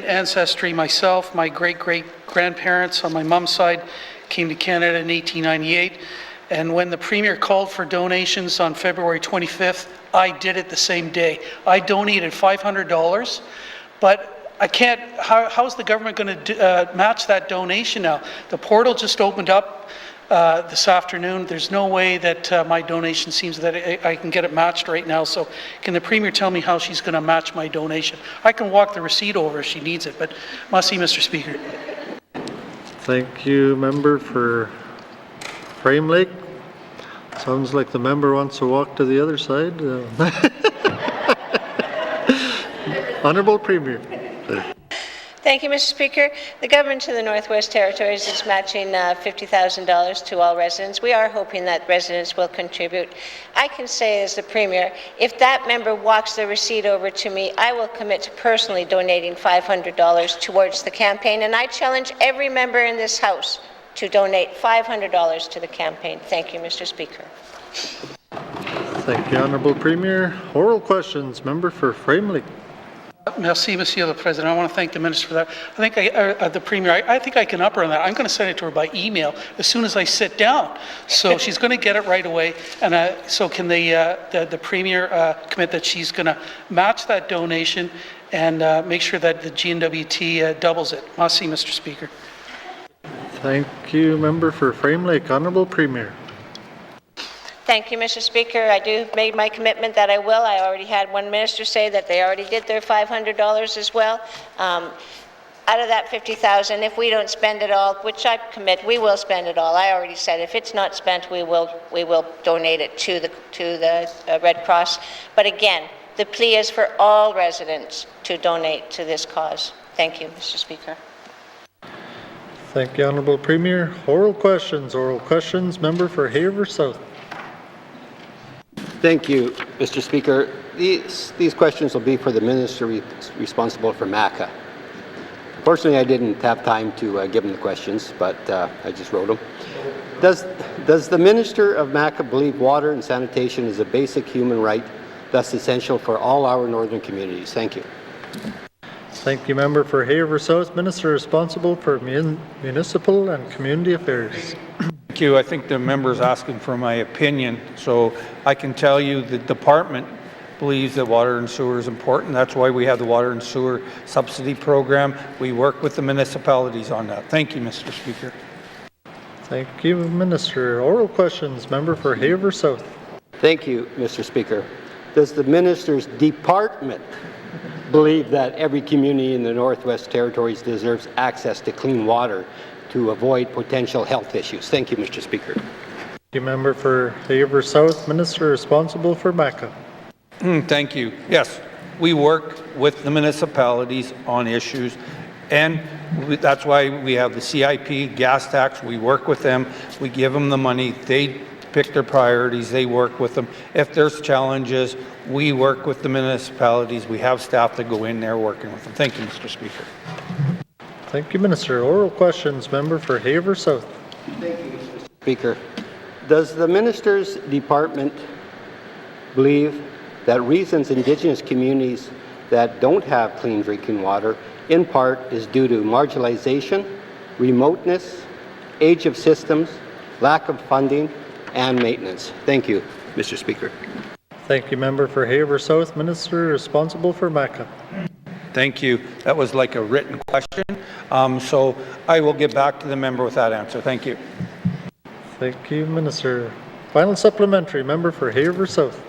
ancestry myself. My great-great-grandparents on my mom's side came to Canada in 1898. And when the Premier called for donations on February 25th, I did it the same day. I donated $500, but I can't, how's the government going to match that donation now? The portal just opened up this afternoon. There's no way that my donation seems that I can get it matched right now. So can the Premier tell me how she's going to match my donation? I can walk the receipt over if she needs it, but must see, Mr. Speaker. Thank you, member for Frame Lake. Sounds like the member wants to walk to the other side. Honourable Premier. Thank you, Mr. Speaker. The government of the Northwest Territories is matching $50,000 to all residents. We are hoping that residents will contribute. I can say as the Premier, if that member walks the receipt over to me, I will commit to personally donating $500 towards the campaign, and I challenge every member in this House to donate $500 to the campaign. Thank you, Mr. Speaker. Thank you, Honourable Premier. Oral questions. Member for Framley. Merci, Monsieur le Président. I want to thank the Minister for that. I think the Premier, I think I can up her on that. I'm going to send it to her by email as soon as I sit down. So she's going to get it right away. And so can the Premier commit that she's going to match that donation and make sure that the N.W.T doubles it. Merci, Mr. Speaker. Thank you, Member for Framlake. Honourable Premier. Thank you, Mr. Speaker. I do made my commitment that I will. I already had one minister say that they already did their $500 as well. Out of that $50,000, if we don't spend it all, which I commit, we will spend it all. I already said if it's not spent, we will donate it to the Red Cross. But again, the plea is for all residents to donate to this cause. Thank you, Mr. Speaker. Thank you, Honourable Premier. Oral questions. Oral questions. Member for Haver South. Thank you, Mr. Speaker. These questions will be for the minister responsible for MACA. Unfortunately, I didn't have time to give him the questions, but I just wrote them. Does the Minister of MACA believe water and sanitation is a basic human right, thus essential for all our northern communities? Thank you. Thank you, Member for Haver South. Minister responsible for municipal and community affairs. Thank you. I think the member is asking for my opinion. So I can tell you the department believes that water and sewer is important. That's why we have the water and sewer subsidy program. We work with the municipalities on that. Thank you, Mr. Speaker. Thank you, Minister. Oral questions. Member for Haver South. Thank you, Mr. Speaker. Does the minister's department believe that every community in the Northwest Territories deserves access to clean water to avoid potential health issues? Thank you, Mr. Speaker. Thank you, Member for Haver South. Minister responsible for MACA. Thank you. Yes, we work with the municipalities on issues, and that's why we have the CIP, gas tax. We work with them. We give them the money. They pick their priorities. They work with them. If there's challenges, we work with the municipalities. We have staff that go in there working with them. Thank you, Mr. Speaker. Thank you, Minister. Oral questions. Member for Haver South. Thank you, Mr. Speaker. Does the minister's department believe that reasons Indigenous communities that don't have clean drinking water, in part, is due to marginalization, remoteness, age of systems, lack of funding, and maintenance? Thank you, Mr. Speaker. Thank you, Member for Haver South. Minister responsible for MACA. Thank you. That was like a written question, so I will get back to the member with that answer. Thank you. Thank you, Minister. Final supplementary. Member for Haver South.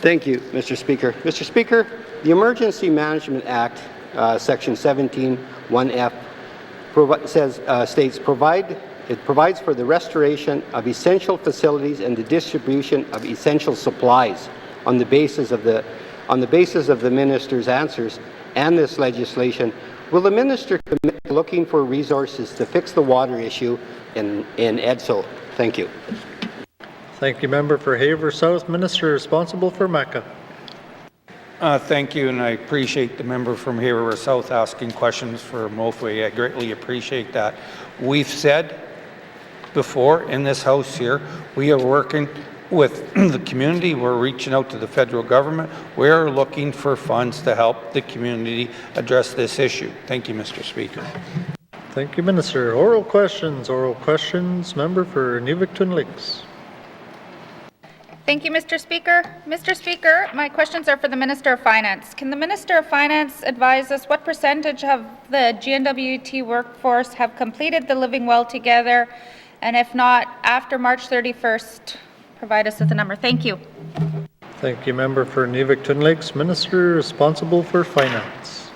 Thank you, Mr. Speaker. Mr. Speaker, the Emergency Management Act, Section 17(1)(f), it provides for the restoration of essential facilities and the distribution of essential supplies. On the basis of the minister's answers and this legislation, will the minister commit to looking for resources to fix the water issue in EDSO? Thank you. Thank you, Member for Haver South. Minister responsible for MACA. Thank you, and I appreciate the member from Haver South asking questions for Mofway. I greatly appreciate that. We've said before in this House here, we are working with the community. We're reaching out to the federal government. We're looking for funds to help the community address this issue. Thank you, Mr. Speaker. Thank you, Minister. Oral questions. Oral questions. Member for N.W.T Lakes. Thank you, Mr. Speaker. Mr. Speaker, my questions are for the Minister of Finance. Can the Minister of Finance advise us what percentage of the N.W.T workforce have completed the Living Well Together, and if not, after March 31st, provide us with a number. Thank you. Thank you, Member for N.W.T Lakes. Minister responsible for Finance.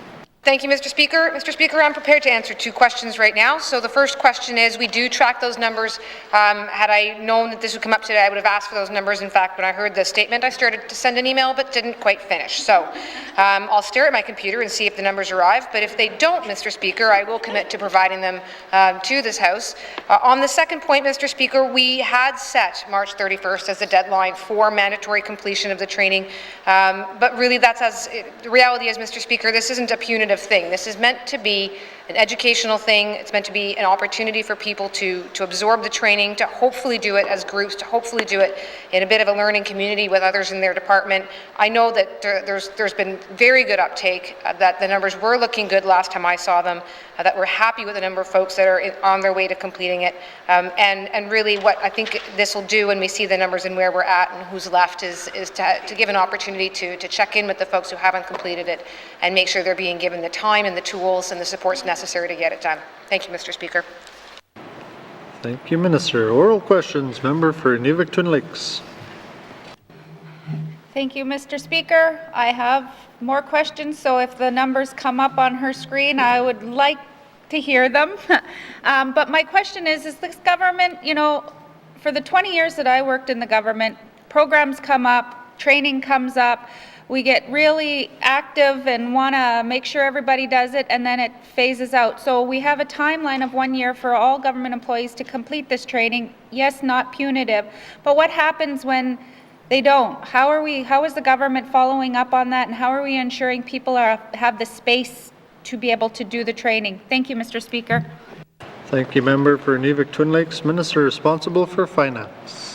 Thank you, Mr. Speaker. Mr. Speaker, I'm prepared to answer 2 questions right now. So the first question is, we do track those numbers. Had I known that this would come up today, I would have asked for those numbers. In fact, when I heard the statement, I started to send an email, but didn't quite finish. So I'll stare at my computer and see if the numbers arrive. But if they don't, Mr. Speaker, I will commit to providing them to this House. On the second point, Mr. Speaker, we had set March 31st as the deadline for mandatory completion of the training. But really, the reality is, Mr. Speaker, this isn't a punitive thing. This is meant to be an educational thing. It's meant to be an opportunity for people to absorb the training, to hopefully do it as groups, to hopefully do it in a bit of a learning community with others in their department. I know that there's been very good uptake, that the numbers were looking good last time I saw them, that we're happy with the number of folks that are on their way to completing it. And really what I think this will do when we see the numbers and where we're at and who's left is to give an opportunity to check in with the folks who haven't completed it and make sure they're being given the time and the tools and the supports necessary to get it done. Thank you, Mr. Speaker. Thank you, Minister. Oral questions. Member for Inuvik Twin Lakes. Thank you, Mr. Speaker. I have more questions, so if the numbers come up on her screen, I would like to hear them. But my question is this government, for the 20 years that I worked in the government, programs come up, training comes up, we get really active and want to make sure everybody does it, and then it phases out. So we have a timeline of 1 year for all government employees to complete this training. Yes, not punitive, but what happens when they don't? How is the government following up on that, and how are we ensuring people have the space to be able to do the training? Thank you, Mr. Speaker. Thank you, Member for Inuvik Twin Lakes. Minister responsible for Finance.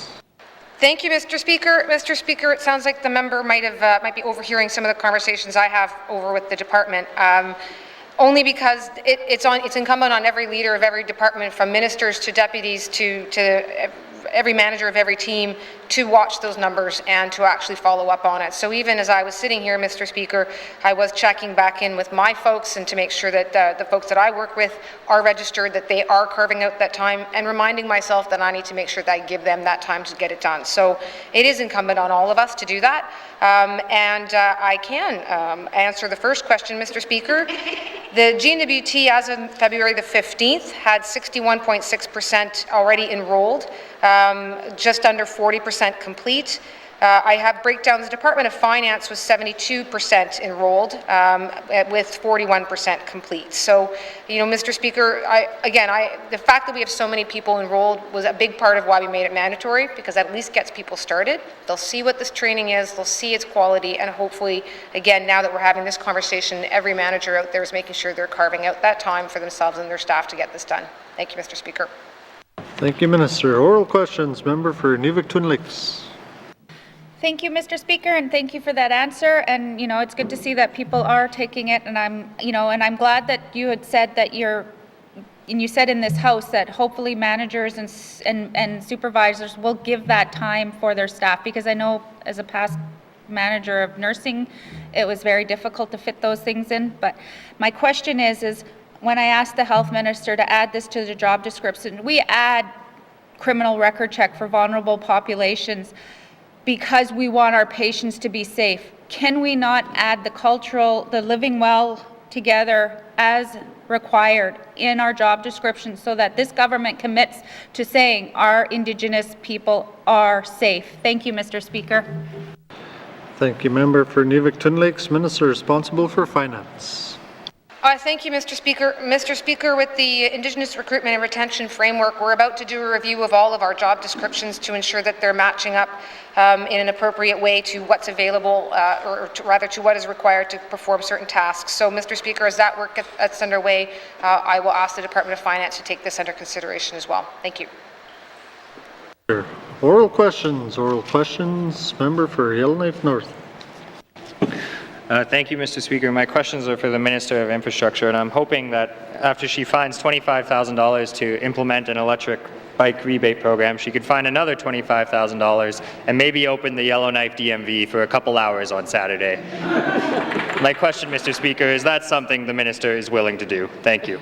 Thank you, Mr. Speaker. Mr. Speaker, it sounds like the member might be overhearing some of the conversations I have over with the department. Only because it's incumbent on every leader of every department, from ministers to deputies to every manager of every team, to watch those numbers and to actually follow up on it. So even as I was sitting here, Mr. Speaker, I was checking back in with my folks and to make sure that the folks that I work with are registered, that they are carving out that time, and reminding myself that I need to make sure that I give them that time to get it done. So it is incumbent on all of us to do that. I can answer the first question, Mr. Speaker. The N.W.T. as of February the 15th had 61.6% already enrolled, just under 40% complete. I have breakdowns. The Department of Finance was 72% enrolled, with 41% complete. So, Mr. Speaker, the fact that we have so many people enrolled was a big part of why we made it mandatory, because that at least gets people started. They'll see what this training is, they'll see its quality, and hopefully, again, now that we're having this conversation, every manager out there is making sure they're carving out that time for themselves and their staff to get this done. Thank you, Mr. Speaker. Thank you, Minister. Oral questions. Member for Inuvik Twin Lakes. Thank you, Mr. Speaker, and thank you for that answer. And it's good to see that people are taking it, and I'm glad that you had said that you said in this House that hopefully managers and supervisors will give that time for their staff, because I know as a past manager of nursing, it was very difficult to fit those things in. But my question is when I asked the health minister to add this to the job description, we add criminal record check for vulnerable populations because we want our patients to be safe. Can we not add the living well together as required in our job description, so that this government commits to saying our Indigenous people are safe? Thank you, Mr. Speaker. Thank you, Member for Inuvik Twin Lakes. Minister responsible for Finance. Thank you, Mr. Speaker. Mr. Speaker, with the Indigenous Recruitment and Retention Framework, we're about to do a review of all of our job descriptions to ensure that they're matching up in an appropriate way to what's available, to what is required to perform certain tasks. So, Mr. Speaker, as that work gets underway, I will ask the Department of Finance to take this under consideration as well. Thank you. Oral questions. Oral questions. Member for Yellowknife North. Thank you, Mr. Speaker. My questions are for the Minister of Infrastructure, and I'm hoping that after she finds $25,000 to implement an electric bike rebate program, she could find another $25,000 and maybe open the Yellowknife DMV for a couple hours on Saturday. My question, Mr. Speaker, is that something the Minister is willing to do? Thank you.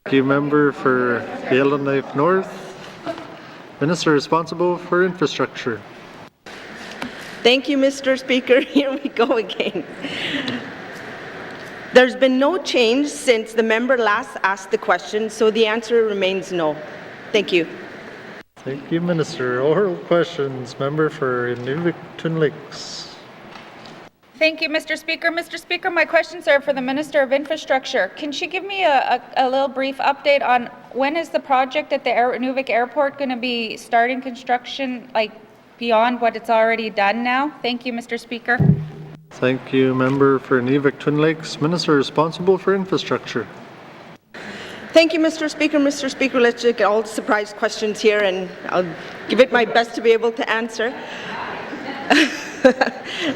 Thank you, Member for Yellowknife North. Minister responsible for Infrastructure. Thank you, Mr. Speaker. Here we go again. There's been no change since the member last asked the question, so the answer remains no. Thank you. Thank you, Minister. Oral questions. Member for N.W.T. Lakes. Thank you, Mr. Speaker. Mr. Speaker, my questions are for the Minister of Infrastructure. Can she give me a little brief update on when is the project at the Nuvik Airport going to be starting construction, like beyond what it's already done now? Thank you, Mr. Speaker. Thank you, Member for Nuvik Twin Lakes. Minister responsible for infrastructure. Thank you, Mr. Speaker. Mr. Speaker, let's get all the surprise questions here, and I'll give it my best to be able to answer.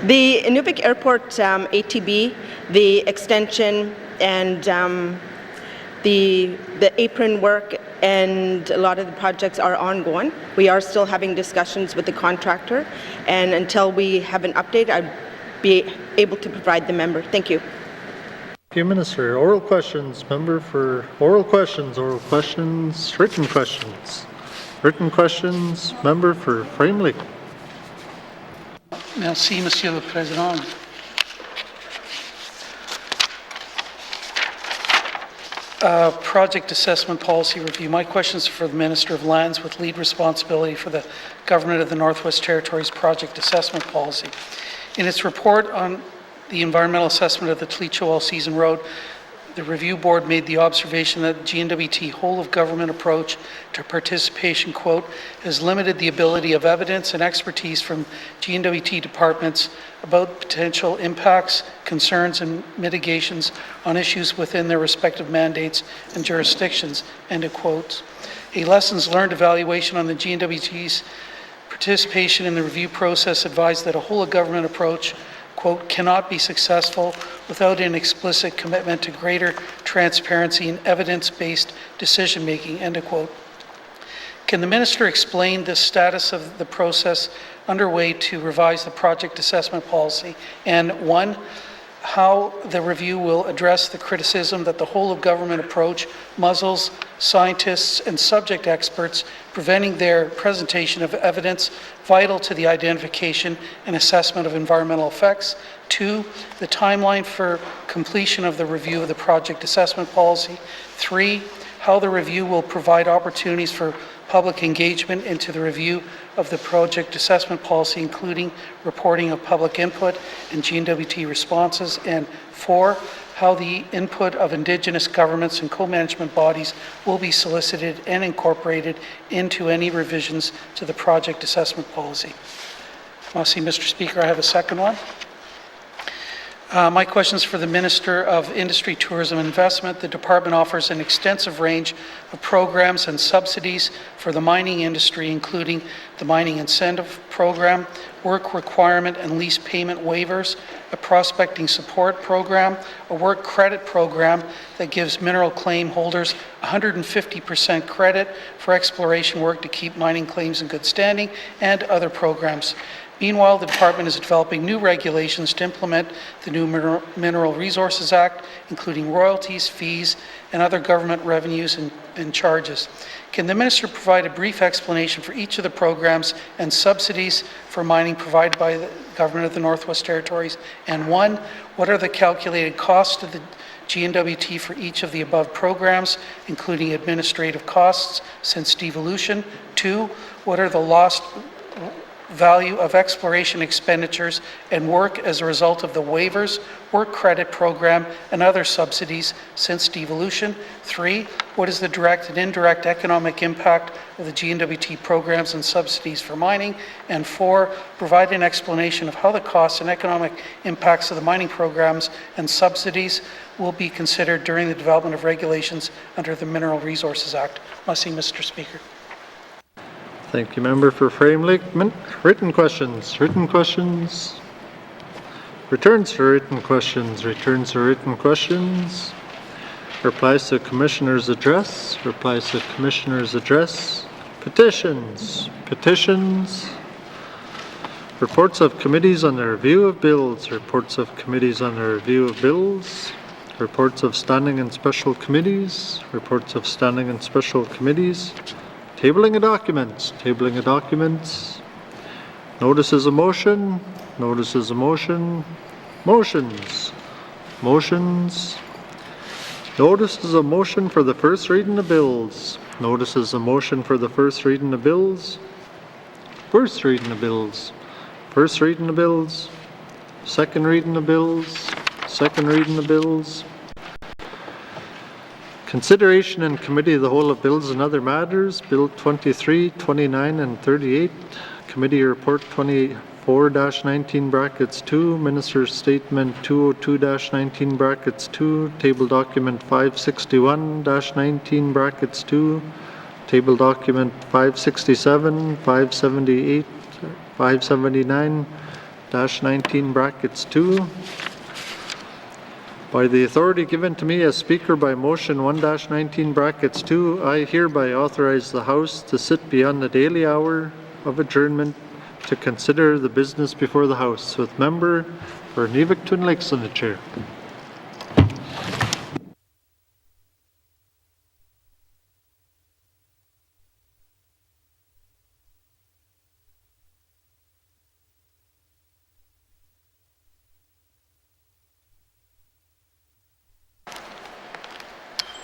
The Nuvik Airport ATB, the extension, and the apron work and a lot of the projects are ongoing. We are still having discussions with the contractor, and until we have an update, I'd be able to provide the member. Thank you. Thank you, Minister. Oral questions. Member for oral questions, written questions. Written questions. Member for Frame Lake. Merci, Monsieur le Président. Project assessment policy review. My questions are for the Minister of Lands with lead responsibility for the Government of the Northwest Territories project assessment policy. In its report on the environmental assessment of the Tlicho All-Season Road, the review board made the observation that N.W.T whole of government approach to participation, quote, has limited the ability of evidence and expertise from N.W.T departments about potential impacts, concerns, and mitigations on issues within their respective mandates and jurisdictions, end of quotes. A lessons learned evaluation on the N.W.T's participation in the review process advised that a whole of government approach, quote, cannot be successful without an explicit commitment to greater transparency and evidence-based decision-making, end of quote. Can the Minister explain the status of the process underway to revise the project assessment policy? And one, how the review will address the criticism that the whole of government approach muzzles scientists and subject experts, preventing their presentation of evidence vital to the identification and assessment of environmental effects. Two, the timeline for completion of the review of the project assessment policy. Three, how the review will provide opportunities for public engagement into the review of the project assessment policy, including reporting of public input and N.W.T responses. And four, how the input of Indigenous governments and co-management bodies will be solicited and incorporated into any revisions to the project assessment policy. Merci, Mr. Speaker. I have a second one. My question is for the Minister of Industry, Tourism and Investment. The department offers an extensive range of programs and subsidies for the mining industry, including the Mining Incentive Program, work requirement and lease payment waivers, a prospecting support program, a work credit program that gives mineral claim holders 150% credit for exploration work to keep mining claims in good standing, and other programs. Meanwhile, the department is developing new regulations to implement the new Mineral Resources Act, including royalties, fees, and other government revenues and charges. Can the Minister provide a brief explanation for each of the programs and subsidies for mining provided by the Government of the Northwest Territories? And one, what are the calculated costs to the N.W.T for each of the above programs, including administrative costs since devolution? Two, what are the lost value of exploration expenditures and work as a result of the waivers, work credit program, and other subsidies since devolution? Three, what is the direct and indirect economic impact of the N.W.T programs and subsidies for mining? And four, provide an explanation of how the costs and economic impacts of the mining programs and subsidies will be considered during the development of regulations under the Mineral Resources Act. Merci, Mr. Speaker. Thank you, Member for Frame Lake. Written questions. Written questions. Returns to written questions. Returns to written questions. Replies to Commissioner's address. Replies to Commissioner's address. Petitions. Petitions. Reports of committees on the review of bills. Reports of committees on the review of bills. Reports of standing and special committees. Reports of standing and special committees. Tabling of documents. Tabling of documents. Notices of motion. Notices of motion. Motions. Motions. Notices of motion for the first reading of bills. Notices of motion for the first reading of bills. First reading of bills. First reading of bills. Second reading of bills. Second reading of bills. Consideration in committee of the whole of bills and other matters. Bill 23, 29, and 38. Committee report 24-19 brackets 2. Minister's statement 202-19 brackets 2. Table document 561-19 brackets 2. Table document 567, 578, 579-19 brackets 2. By the authority given to me as Speaker by motion 1-19 brackets 2, I hereby authorize the House to sit beyond the daily hour of adjournment to consider the business before the House, with member for N.W.T Twin Lakes on the chair.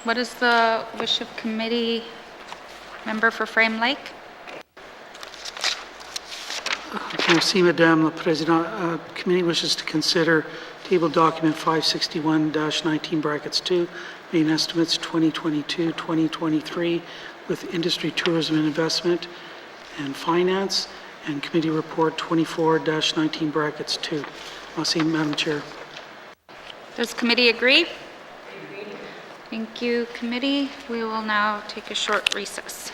What is the wish of committee? Member for Frame Lake? Merci, Madame la Présidente. Committee wishes to consider table document 561-19 brackets 2, main estimates 2022-2023 with industry, tourism and investment and finance, and committee report 24-19 brackets 2. Merci, Madam Chair. Does committee agree? Thank you, committee. We will now take a short recess.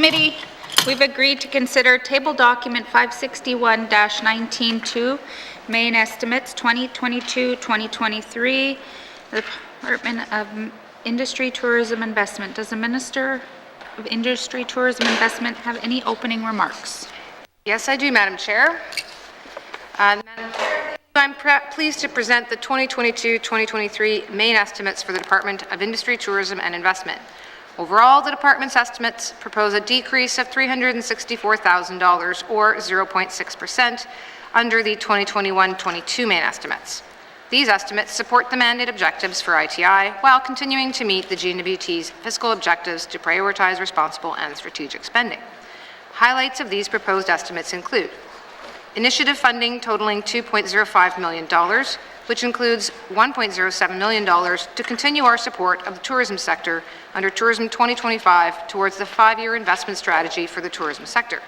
Committee, we've agreed to consider table document 561-19-2, main estimates 2022-2023, the Department of Industry, Tourism, Investment. Does the Minister of Industry, Tourism, Investment have any opening remarks? Yes, I do, Madam Chair. Madam Chair, I'm pleased to present the 2022-2023 main estimates for the Department of Industry, Tourism and Investment. Overall, the department's estimates propose a decrease of $364,000 or 0.6% under the 2021-22 main estimates. These estimates support the mandate objectives for ITI while continuing to meet the N.W.T's fiscal objectives to prioritize responsible and strategic spending. Highlights of these proposed estimates include initiative funding totaling $2.05 million, which includes $1.07 million to continue our support of the tourism sector under Tourism 2025 towards the 5-year investment strategy for the tourism sector.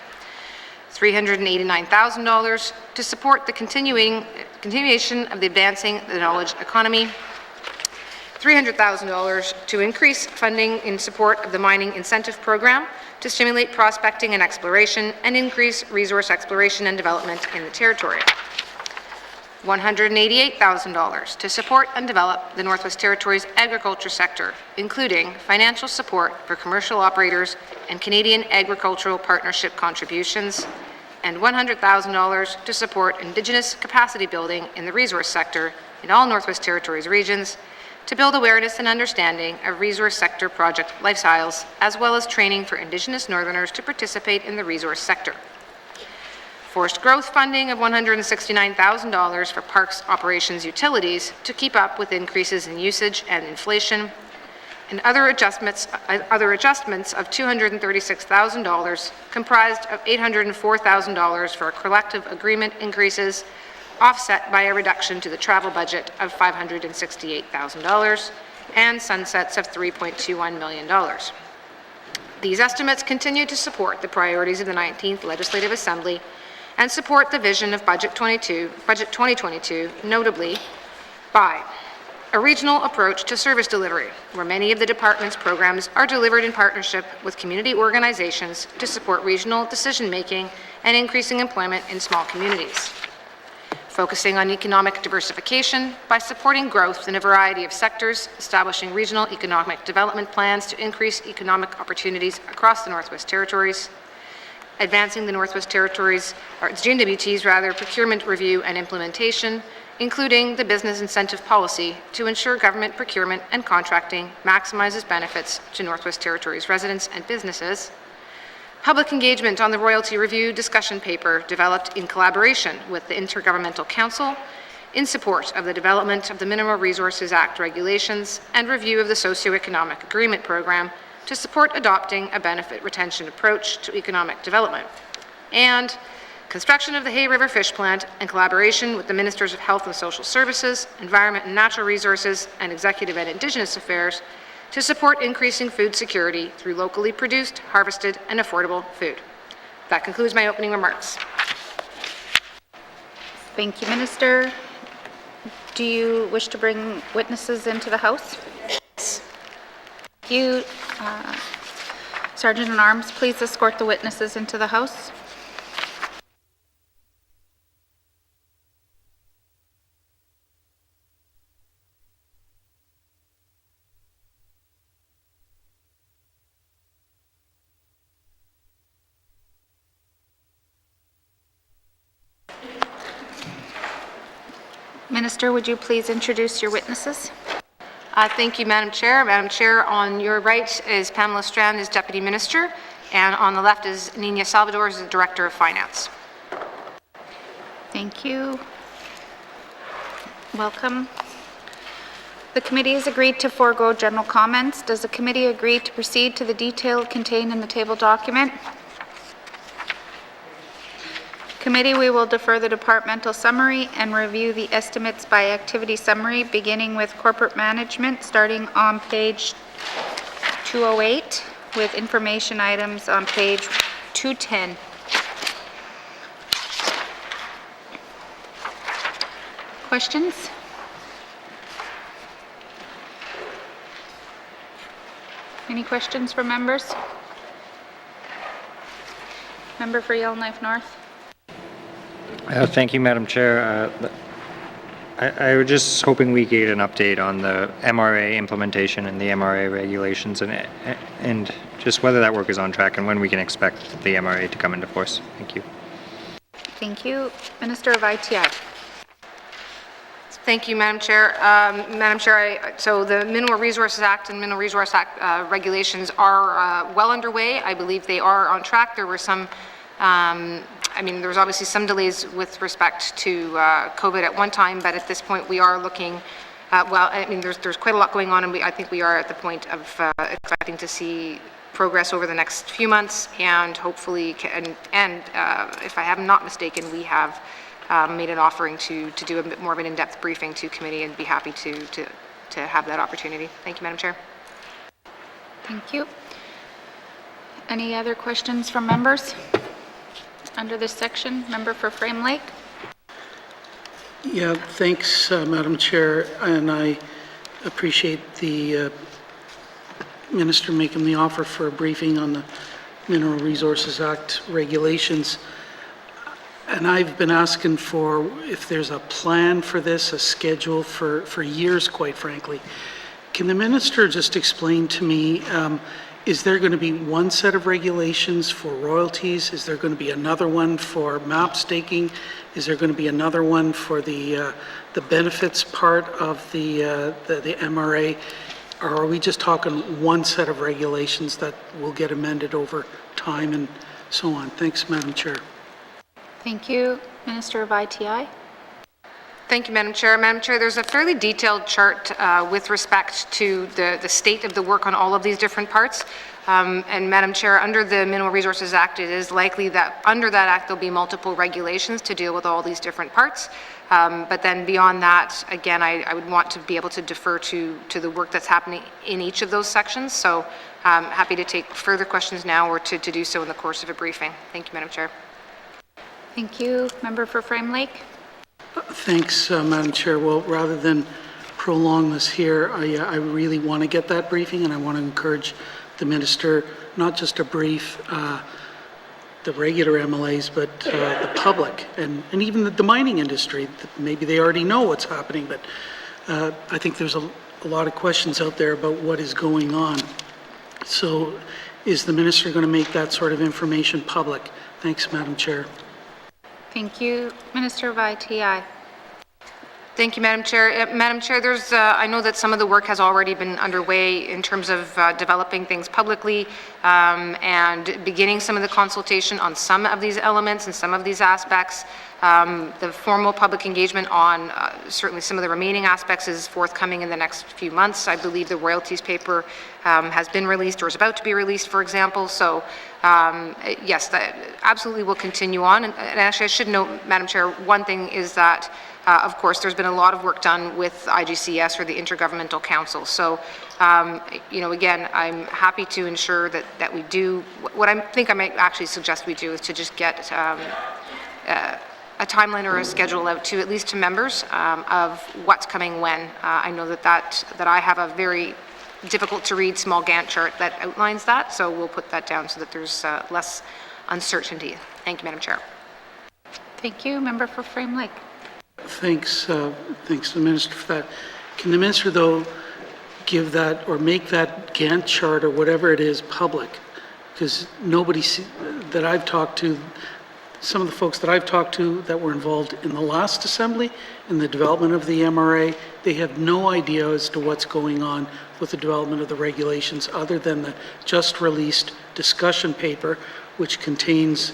$389,000 to support the continuation of the advancing the knowledge economy. $300,000 to increase funding in support of the mining incentive program to stimulate prospecting and exploration and increase resource exploration and development in the territory. $188,000 to support and develop the Northwest Territories agriculture sector, including financial support for commercial operators and Canadian Agricultural Partnership contributions, and $100,000 to support Indigenous capacity building in the resource sector in all Northwest Territories regions to build awareness and understanding of resource sector project lifestyles, as well as training for Indigenous Northerners to participate in the resource sector. Forced growth funding of $169,000 for parks operations utilities to keep up with increases in usage and inflation, and other adjustments of $236,000, comprised of $804,000 for collective agreement increases, offset by a reduction to the travel budget of $568,000, and sunsets of $3.21 million. These estimates continue to support the priorities of the 19th Legislative Assembly and support the vision of Budget 2022, notably by a regional approach to service delivery, where many of the department's programs are delivered in partnership with community organizations to support regional decision-making and increasing employment in small communities. Focusing on economic diversification by supporting growth in a variety of sectors, establishing regional economic development plans to increase economic opportunities across the Northwest Territories, advancing the Northwest Territories, or N.W.T's procurement review and implementation, including the business incentive policy to ensure government procurement and contracting maximizes benefits to Northwest Territories residents and businesses, public engagement on the royalty review discussion paper developed in collaboration with the Intergovernmental Council in support of the development of the Mineral Resources Act regulations and review of the Socioeconomic Agreement Program to support adopting a benefit retention approach to economic development, and construction of the Hay River Fish Plant in collaboration with the Ministers of Health and Social Services, Environment and Natural Resources, and Executive and Indigenous Affairs to support increasing food security through locally produced, harvested, and affordable food. That concludes my opening remarks. Thank you, Minister. Do you wish to bring witnesses into the House? Yes. Thank you. Sergeant-at-Arms, please escort the witnesses into the House. Minister, would you please introduce your witnesses? Thank you, Madam Chair. Madam Chair, on your right is Pamela Strand as Deputy Minister, and on the left is Nina Salvador as the Director of Finance. Thank you. Welcome. The committee has agreed to forego general comments. Does the committee agree to proceed to the detail contained in the table document? Committee, we will defer the departmental summary and review the estimates by activity summary, beginning with corporate management, starting on page 208, with information items on page 210. Questions? Any questions from members? Member for Yellowknife North. Thank you, Madam Chair. I was just hoping we get an update on the MRA implementation and the MRA regulations and just whether that work is on track and when we can expect the MRA to come into force. Thank you. Thank you. Minister of ITI. Thank you, Madam Chair. Madam Chair, so the Mineral Resources Act and Mineral Resource Act regulations are well underway. I believe they are on track. There were some there was obviously some delays with respect to COVID at one time, but at this point we are looking, there's quite a lot going on, and I think we are at the point of expecting to see progress over the next few months, and hopefully, if I am not mistaken, we have made an offering to do a bit more of an in-depth briefing to committee, and be happy to have that opportunity. Thank you, Madam Chair. Thank you. Any other questions from members? Under this section, member for Frame Lake. Yeah, thanks, Madam Chair, and I appreciate the Minister making the offer for a briefing on the Mineral Resources Act regulations. And I've been asking for if there's a plan for this, a schedule for years, quite frankly. Can the Minister just explain to me, is there going to be one set of regulations for royalties? Is there going to be another one for map staking? Is there going to be another one for the benefits part of the MRA? Or are we just talking one set of regulations that will get amended over time and so on? Thanks, Madam Chair. Thank you. Minister of ITI. Thank you, Madam Chair. Madam Chair, there's a fairly detailed chart with respect to the state of the work on all of these different parts. And Madam Chair, under the Mineral Resources Act, it is likely that under that act there'll be multiple regulations to deal with all these different parts. But then beyond that, again, I would want to be able to defer to the work that's happening in each of those sections. So I'm happy to take further questions now or to do so in the course of a briefing. Thank you, Madam Chair. Thank you. Member for Frame Lake. Thanks, Madam Chair. Well, rather than prolong this here, I really want to get that briefing, and I want to encourage the Minister not just to brief the regular MLAs, but the public and even the mining industry. Maybe they already know what's happening, but I think there's a lot of questions out there about what is going on. So is the Minister going to make that sort of information public? Thanks, Madam Chair. Thank you. Minister of ITI. Thank you, Madam Chair. Madam Chair, there's, I know that some of the work has already been underway in terms of developing things publicly and beginning some of the consultation on some of these elements and some of these aspects. The formal public engagement on certainly some of the remaining aspects is forthcoming in the next few months. I believe the royalties paper has been released or is about to be released, for example. So yes, that absolutely will continue on. And actually, I should note, Madam Chair, one thing is that of course, there's been a lot of work done with IGCS or the Intergovernmental Council. So, again, I'm happy to ensure that we do, what I think I might actually suggest we do is to just get a timeline or a schedule out to at least to members of what's coming when. I know that I have a very difficult to read small Gantt chart that outlines that, so we'll put that down so that there's less uncertainty. Thank you, Madam Chair. Thank you. Member for Frame Lake. Thanks to the Minister for that. Can the Minister, though, give that or make that Gantt chart or whatever it is public? Because nobody that I've talked to, some of the folks that I've talked to that were involved in the last assembly in the development of the MRA, they have no idea as to what's going on with the development of the regulations other than the just released discussion paper, which contains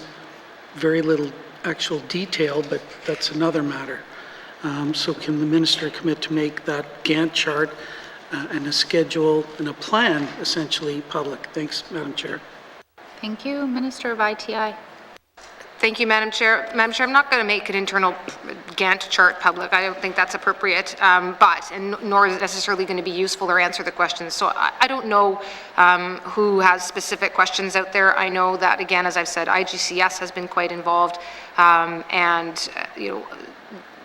very little actual detail, but that's another matter. So can the Minister commit to make that Gantt chart and a schedule and a plan essentially public? Thanks, Madam Chair. Thank you. Minister of ITI. Thank you, Madam Chair. Madam Chair, I'm not going to make an internal Gantt chart public. I don't think that's appropriate, nor is it necessarily going to be useful or answer the questions. So I don't know who has specific questions out there. I know that, again, as I've said, IGCS has been quite involved,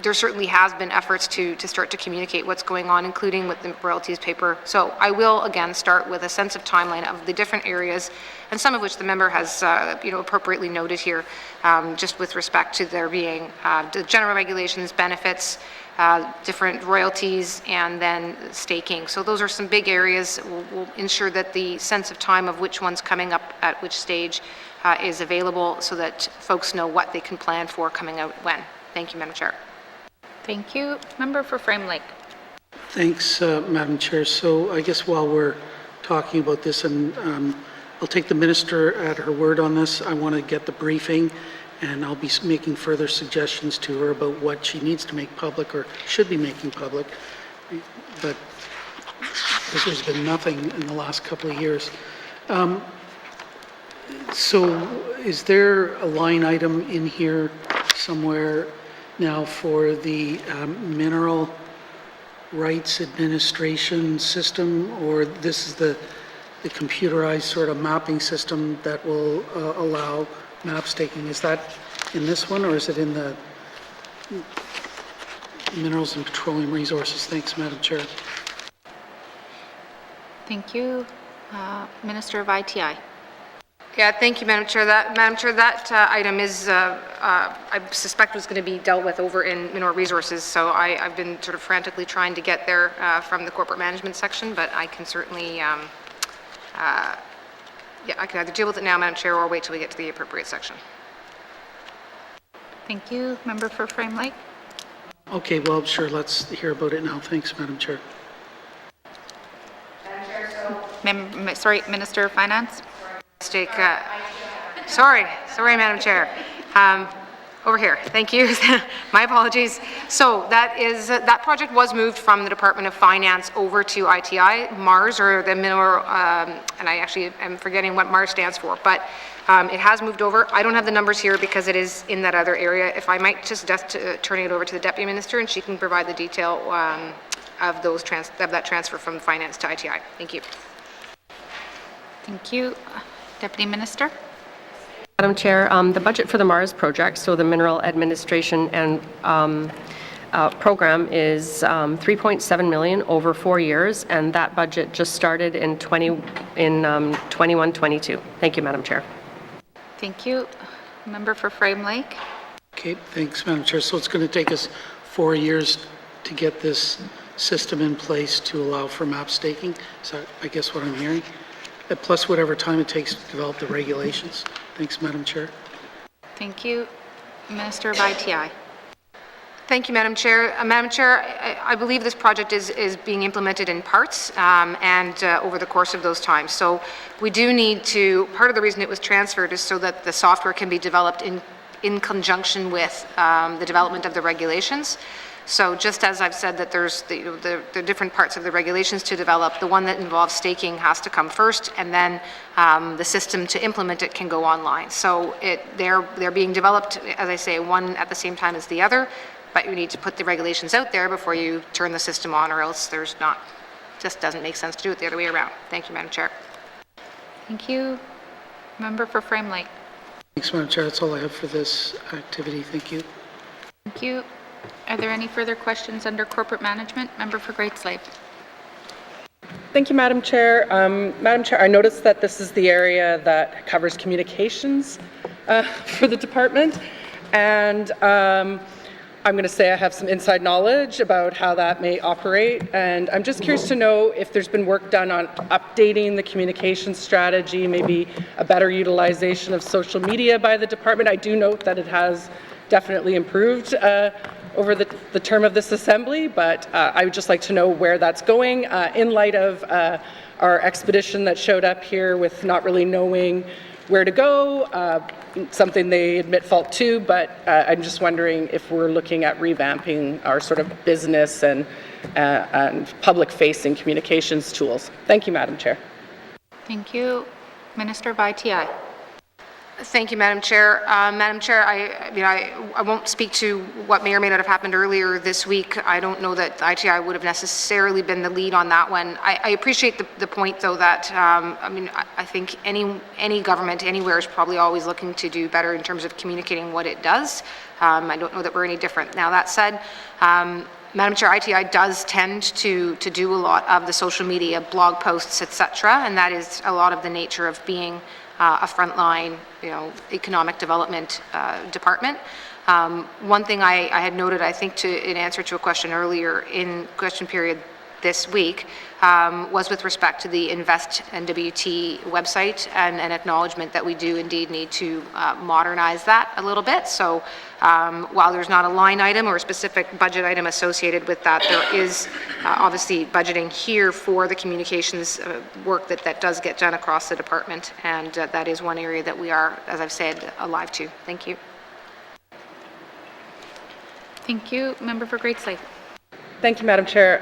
there certainly has been efforts to start to communicate what's going on, including with the royalties paper. So I will, again, start with a sense of timeline of the different areas, and some of which the member has, appropriately noted here, just with respect to there being the general regulations, benefits, different royalties, and then staking. So those are some big areas. We'll ensure that the sense of time of which one's coming up at which stage is available so that folks know what they can plan for coming out when. Thank you, Madam Chair. Thank you. Member for Frame Lake. Thanks, Madam Chair. So I guess while we're talking about this, and I'll take the minister at her word on this, I want to get the briefing, and I'll be making further suggestions to her about what she needs to make public or should be making public. But because there's been nothing in the last couple of years. So is there a line item in here somewhere now for the mineral rights administration system, or this is the computerized sort of mapping system that will allow map staking? Is that in this one, or is it in the Minerals and Petroleum Resources? Thanks, Madam Chair. Thank you. Minister of ITI. Yeah, thank you, Madam Chair. That item is, I suspect, was going to be dealt with over in Mineral Resources. So I've been sort of frantically trying to get there from the corporate management section, but I can certainly, I can either deal with it now, Madam Chair, or wait till we get to the appropriate section. Thank you. Member for Frame Lake. Okay, well, sure. Let's hear about it now. Thanks, Madam Chair. Minister of Finance. Mistake. Sorry, Madam Chair. Over here. Thank you. My apologies. So that project was moved from the Department of Finance over to ITI. MARS, or the Mineral, and I actually am forgetting what MARS stands for, but it has moved over. I don't have the numbers here because it is in that other area. If I might just turn it over to the Deputy Minister, and she can provide the detail of that transfer from Finance to ITI. Thank you. Thank you. Deputy Minister. Madam Chair, the budget for the MARS project, so the Mineral Administration and program, is $3.7 million over 4 years, and that budget just started in 21-22. Thank you, Madam Chair. Thank you. Member for Frame Lake. Okay, thanks, Madam Chair. So it's going to take us 4 years to get this system in place to allow for map staking. Is that, I guess, what I'm hearing? Plus whatever time it takes to develop the regulations. Thanks, Madam Chair. Thank you. Minister of ITI. Thank you, Madam Chair. Madam Chair, I believe this project is being implemented in parts and over the course of those times. So we do need to, part of the reason it was transferred is so that the software can be developed in conjunction with the development of the regulations. So just as I've said that there's the different parts of the regulations to develop, the one that involves staking has to come first, and then the system to implement it can go online. So they're being developed, as I say, one at the same time as the other, but you need to put the regulations out there before you turn the system on, or else just doesn't make sense to do it the other way around. Thank you, Madam Chair. Thank you. Member for Frame Lake. Thanks, Madam Chair. That's all I have for this activity. Thank you. Thank you. Are there any further questions under corporate management? Member for Great Slave. Thank you, Madam Chair. Madam Chair, I noticed that this is the area that covers communications for the department, and I'm going to say I have some inside knowledge about how that may operate, and I'm just curious to know if there's been work done on updating the communications strategy, maybe a better utilization of social media by the department. I do note that it has definitely improved over the term of this assembly, but I would just like to know where that's going in light of our expedition that showed up here with not really knowing where to go, something they admit fault to, but I'm just wondering if we're looking at revamping our sort of business and public-facing communications tools. Thank you, Madam Chair. Thank you. Minister of ITI. Thank you, Madam Chair. Madam Chair, I won't speak to what may or may not have happened earlier this week. I don't know that ITI would have necessarily been the lead on that one. I appreciate the point, though, that I think any government anywhere is probably always looking to do better in terms of communicating what it does. I don't know that we're any different. Now, that said, Madam Chair, ITI does tend to do a lot of the social media, blog posts, etc., and that is a lot of the nature of being a frontline, economic development department. One thing I had noted, I think, in answer to a question earlier in question period this week, was with respect to the Invest N.W.T website and an acknowledgement that we do indeed need to modernize that a little bit. So while there's not a line item or a specific budget item associated with that, there is obviously budgeting here for the communications work that does get done across the department, and that is one area that we are, as I've said, alive to. Thank you. Thank you. Member for Great Slave. Thank you, Madam Chair.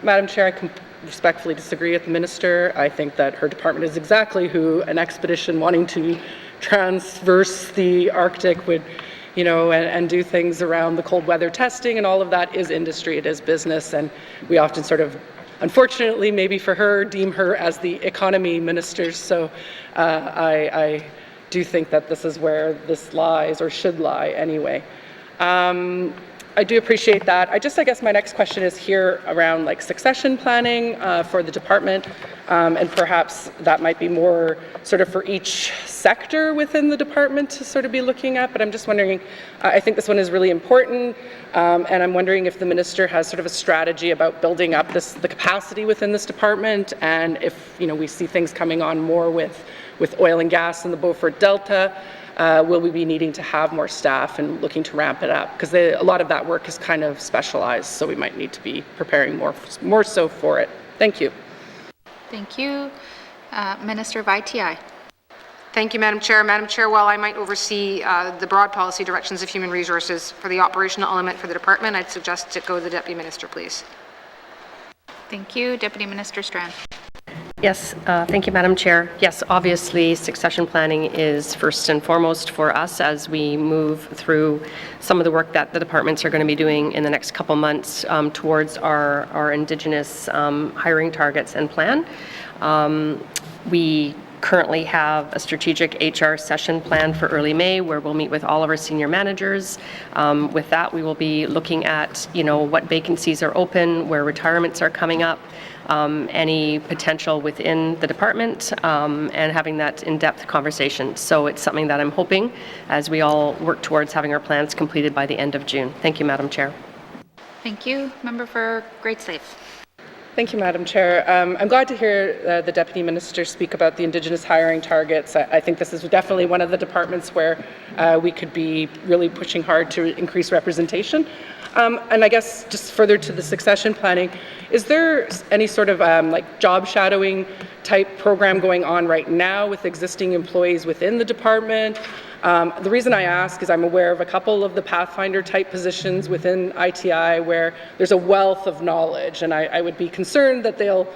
Madam Chair, I respectfully disagree with the Minister. I think that her department is exactly who an expedition wanting to transverse the Arctic would, and do things around the cold weather testing and all of that is industry, it is business, and we often sort of, unfortunately, maybe for her, deem her as the economy minister. So I do think that this is where this lies, or should lie anyway. I do appreciate that. I guess my next question is here around succession planning for the department, and perhaps that might be more sort of for each sector within the department to sort of be looking at, but I'm just wondering, I think this one is really important, and I'm wondering if the minister has sort of a strategy about building up the capacity within this department, and if we see things coming on more with oil and gas in the Beaufort Delta, will we be needing to have more staff and looking to ramp it up? Because a lot of that work is kind of specialized, so we might need to be preparing more so for it. Thank you. Thank you. Minister of ITI. Thank you, Madam Chair. Madam Chair, while I might oversee the broad policy directions of human resources for the operational element for the department, I'd suggest it go to the Deputy Minister, please. Thank you. Deputy Minister Strand. Yes, thank you, Madam Chair. Yes, obviously, succession planning is first and foremost for us as we move through some of the work that the departments are going to be doing in the next couple months towards our Indigenous hiring targets and plan. We currently have a strategic HR session planned for early May where we'll meet with all of our senior managers. With that, we will be looking at, what vacancies are open, where retirements are coming up, any potential within the department, and having that in-depth conversation. So it's something that I'm hoping as we all work towards having our plans completed by the end of June. Thank you, Madam Chair. Thank you. Member for Great Slave. Thank you, Madam Chair. I'm glad to hear the Deputy Minister speak about the Indigenous hiring targets. I think this is definitely one of the departments where we could be really pushing hard to increase representation. And I guess just further to the succession planning, is there any sort of job shadowing type program going on right now with existing employees within the department? The reason I ask is I'm aware of a couple of the Pathfinder type positions within ITI where there's a wealth of knowledge, and I would be concerned that they'll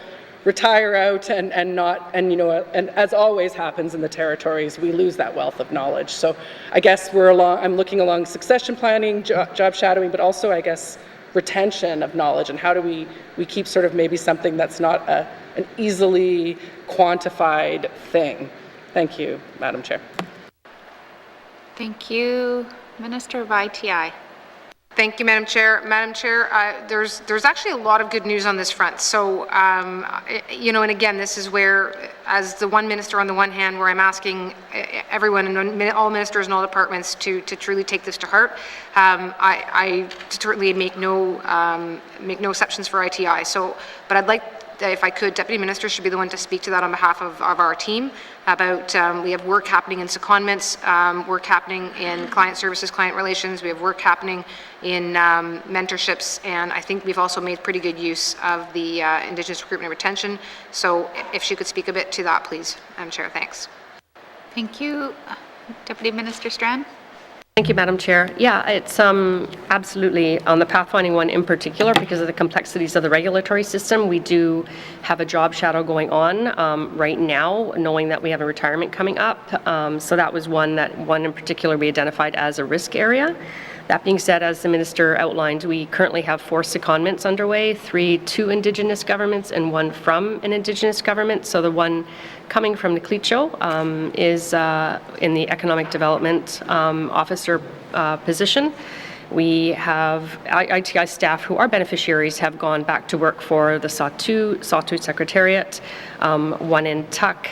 retire out and as always happens in the territories, we lose that wealth of knowledge. So I guess I'm looking along succession planning, job shadowing, but also I guess retention of knowledge, and how do we keep sort of maybe something that's not an easily quantified thing. Thank you, Madam Chair. Thank you. Minister of ITI. Thank you, Madam Chair. Madam Chair, there's actually a lot of good news on this front. So, and again, this is where, as the one minister on the one hand, where I'm asking everyone and all ministers and all departments to truly take this to heart. I certainly make no exceptions for ITI. So, but I'd like, if I could, Deputy Minister should be the one to speak to that on behalf of our team about, we have work happening in secondments, work happening in client services, client relations, we have work happening in mentorships, and I think we've also made pretty good use of the Indigenous recruitment and retention. So if she could speak a bit to that, please, Madam Chair, thanks. Thank you. Deputy Minister Strand. Thank you, Madam Chair. Yeah, it's absolutely on the pathfinding one in particular because of the complexities of the regulatory system. We do have a job shadow going on right now, knowing that we have a retirement coming up. So that was one in particular we identified as a risk area. That being said, as the Minister outlined, we currently have 4 secondments underway, 3 to Indigenous governments and 1 from an Indigenous government. So the one coming from the Clecho is in the Economic Development Officer position. We have ITI staff who are beneficiaries have gone back to work for the Sawtooth Secretariat, 1 in Tuck,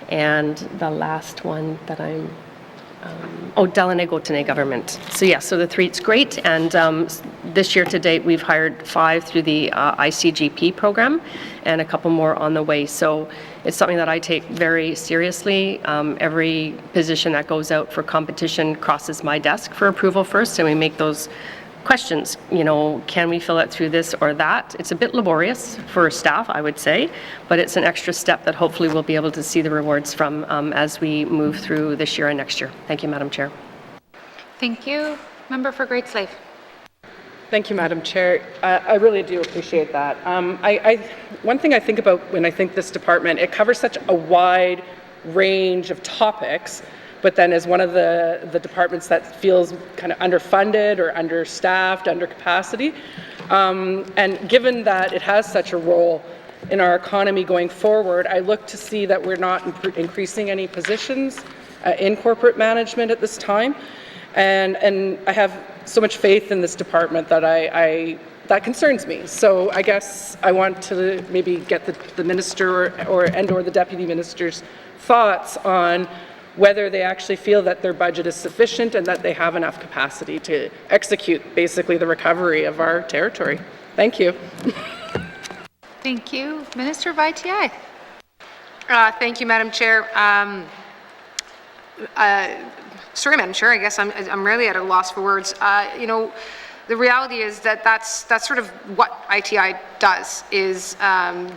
and the last one that I'm Delanego government. So yeah, so the 3, it's great. And this year to date, we've hired 5 through the ICGP program and a couple more on the way. So it's something that I take very seriously. Every position that goes out for competition crosses my desk for approval first, and we make those questions, can we fill it through this or that? It's a bit laborious for staff, I would say, but it's an extra step that hopefully we'll be able to see the rewards from as we move through this year and next year. Thank you, Madam Chair. Thank you. Member for Great Slave. Thank you, Madam Chair. I really do appreciate that. One thing I think about when I think this department, it covers such a wide range of topics, but then as one of the departments that feels kind of underfunded or understaffed, under capacity, and given that it has such a role in our economy going forward, I look to see that we're not increasing any positions in corporate management at this time, and I have so much faith in this department that that concerns me. So I guess I want to maybe get the minister or the deputy minister's thoughts on whether they actually feel that their budget is sufficient and that they have enough capacity to execute basically the recovery of our territory. Thank you. Thank you. Minister of ITI. Thank you, Madam Chair. Sorry, Madam Chair, I guess I'm really at a loss for words. The reality is that that's sort of what ITI does, is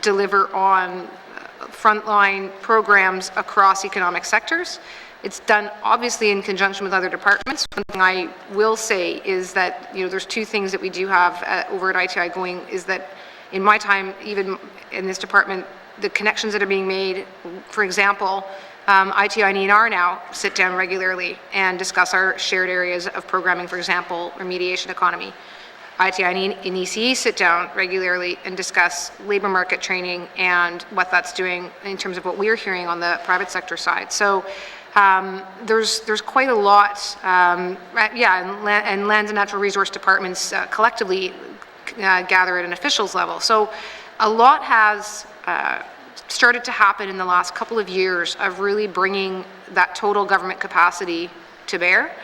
deliver on frontline programs across economic sectors. It's done obviously in conjunction with other departments. One thing I will say is that there's 2 things that we do have over at ITI going, is that in my time, even in this department, the connections that are being made, for example, ITI and ENR now sit down regularly and discuss our shared areas of programming, for example, remediation economy. ITI and ECE sit down regularly and discuss labor market training and what that's doing in terms of what we're hearing on the private sector side. So there's quite a lot, and lands and natural resource departments collectively gather at an officials level. So a lot has started to happen in the last couple of years of really bringing that total government capacity to bear,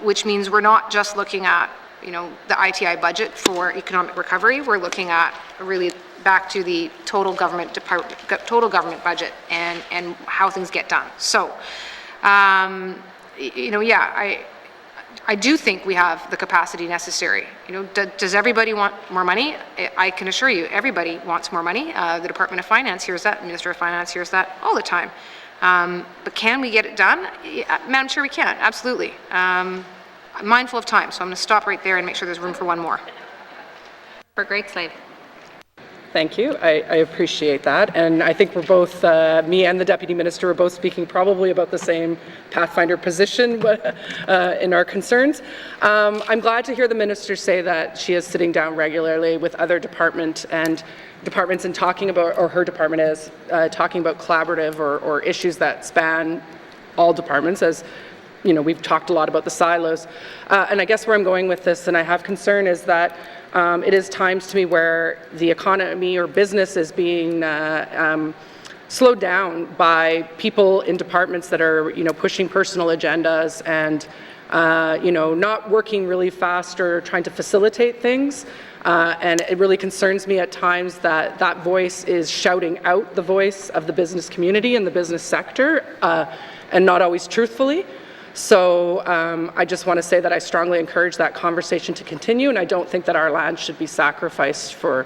which means we're not just looking at the ITI budget for economic recovery. We're looking at really back to the total government budget and how things get done. So, I do think we have the capacity necessary. Does everybody want more money? I can assure you, everybody wants more money. The Department of Finance hears that. The Minister of Finance hears that all the time. But can we get it done? Madam Chair, we can, absolutely. I'm mindful of time, so I'm going to stop right there and make sure there's room for one more. For Great Slave. Thank you. I appreciate that. And I think we're both, me and the Deputy Minister, are both speaking probably about the same Pathfinder position in our concerns. I'm glad to hear the Minister say that she is sitting down regularly with other departments and talking about, or her department is, talking about collaborative or issues that span all departments, as we've talked a lot about the silos. And I guess where I'm going with this, and I have concern, is that it is times to me where the economy or business is being slowed down by people in departments that are, pushing personal agendas and, not working really fast or trying to facilitate things. And it really concerns me at times that that voice is shouting out the voice of the business community and the business sector, and not always truthfully. So I just want to say that I strongly encourage that conversation to continue, and I don't think that our land should be sacrificed for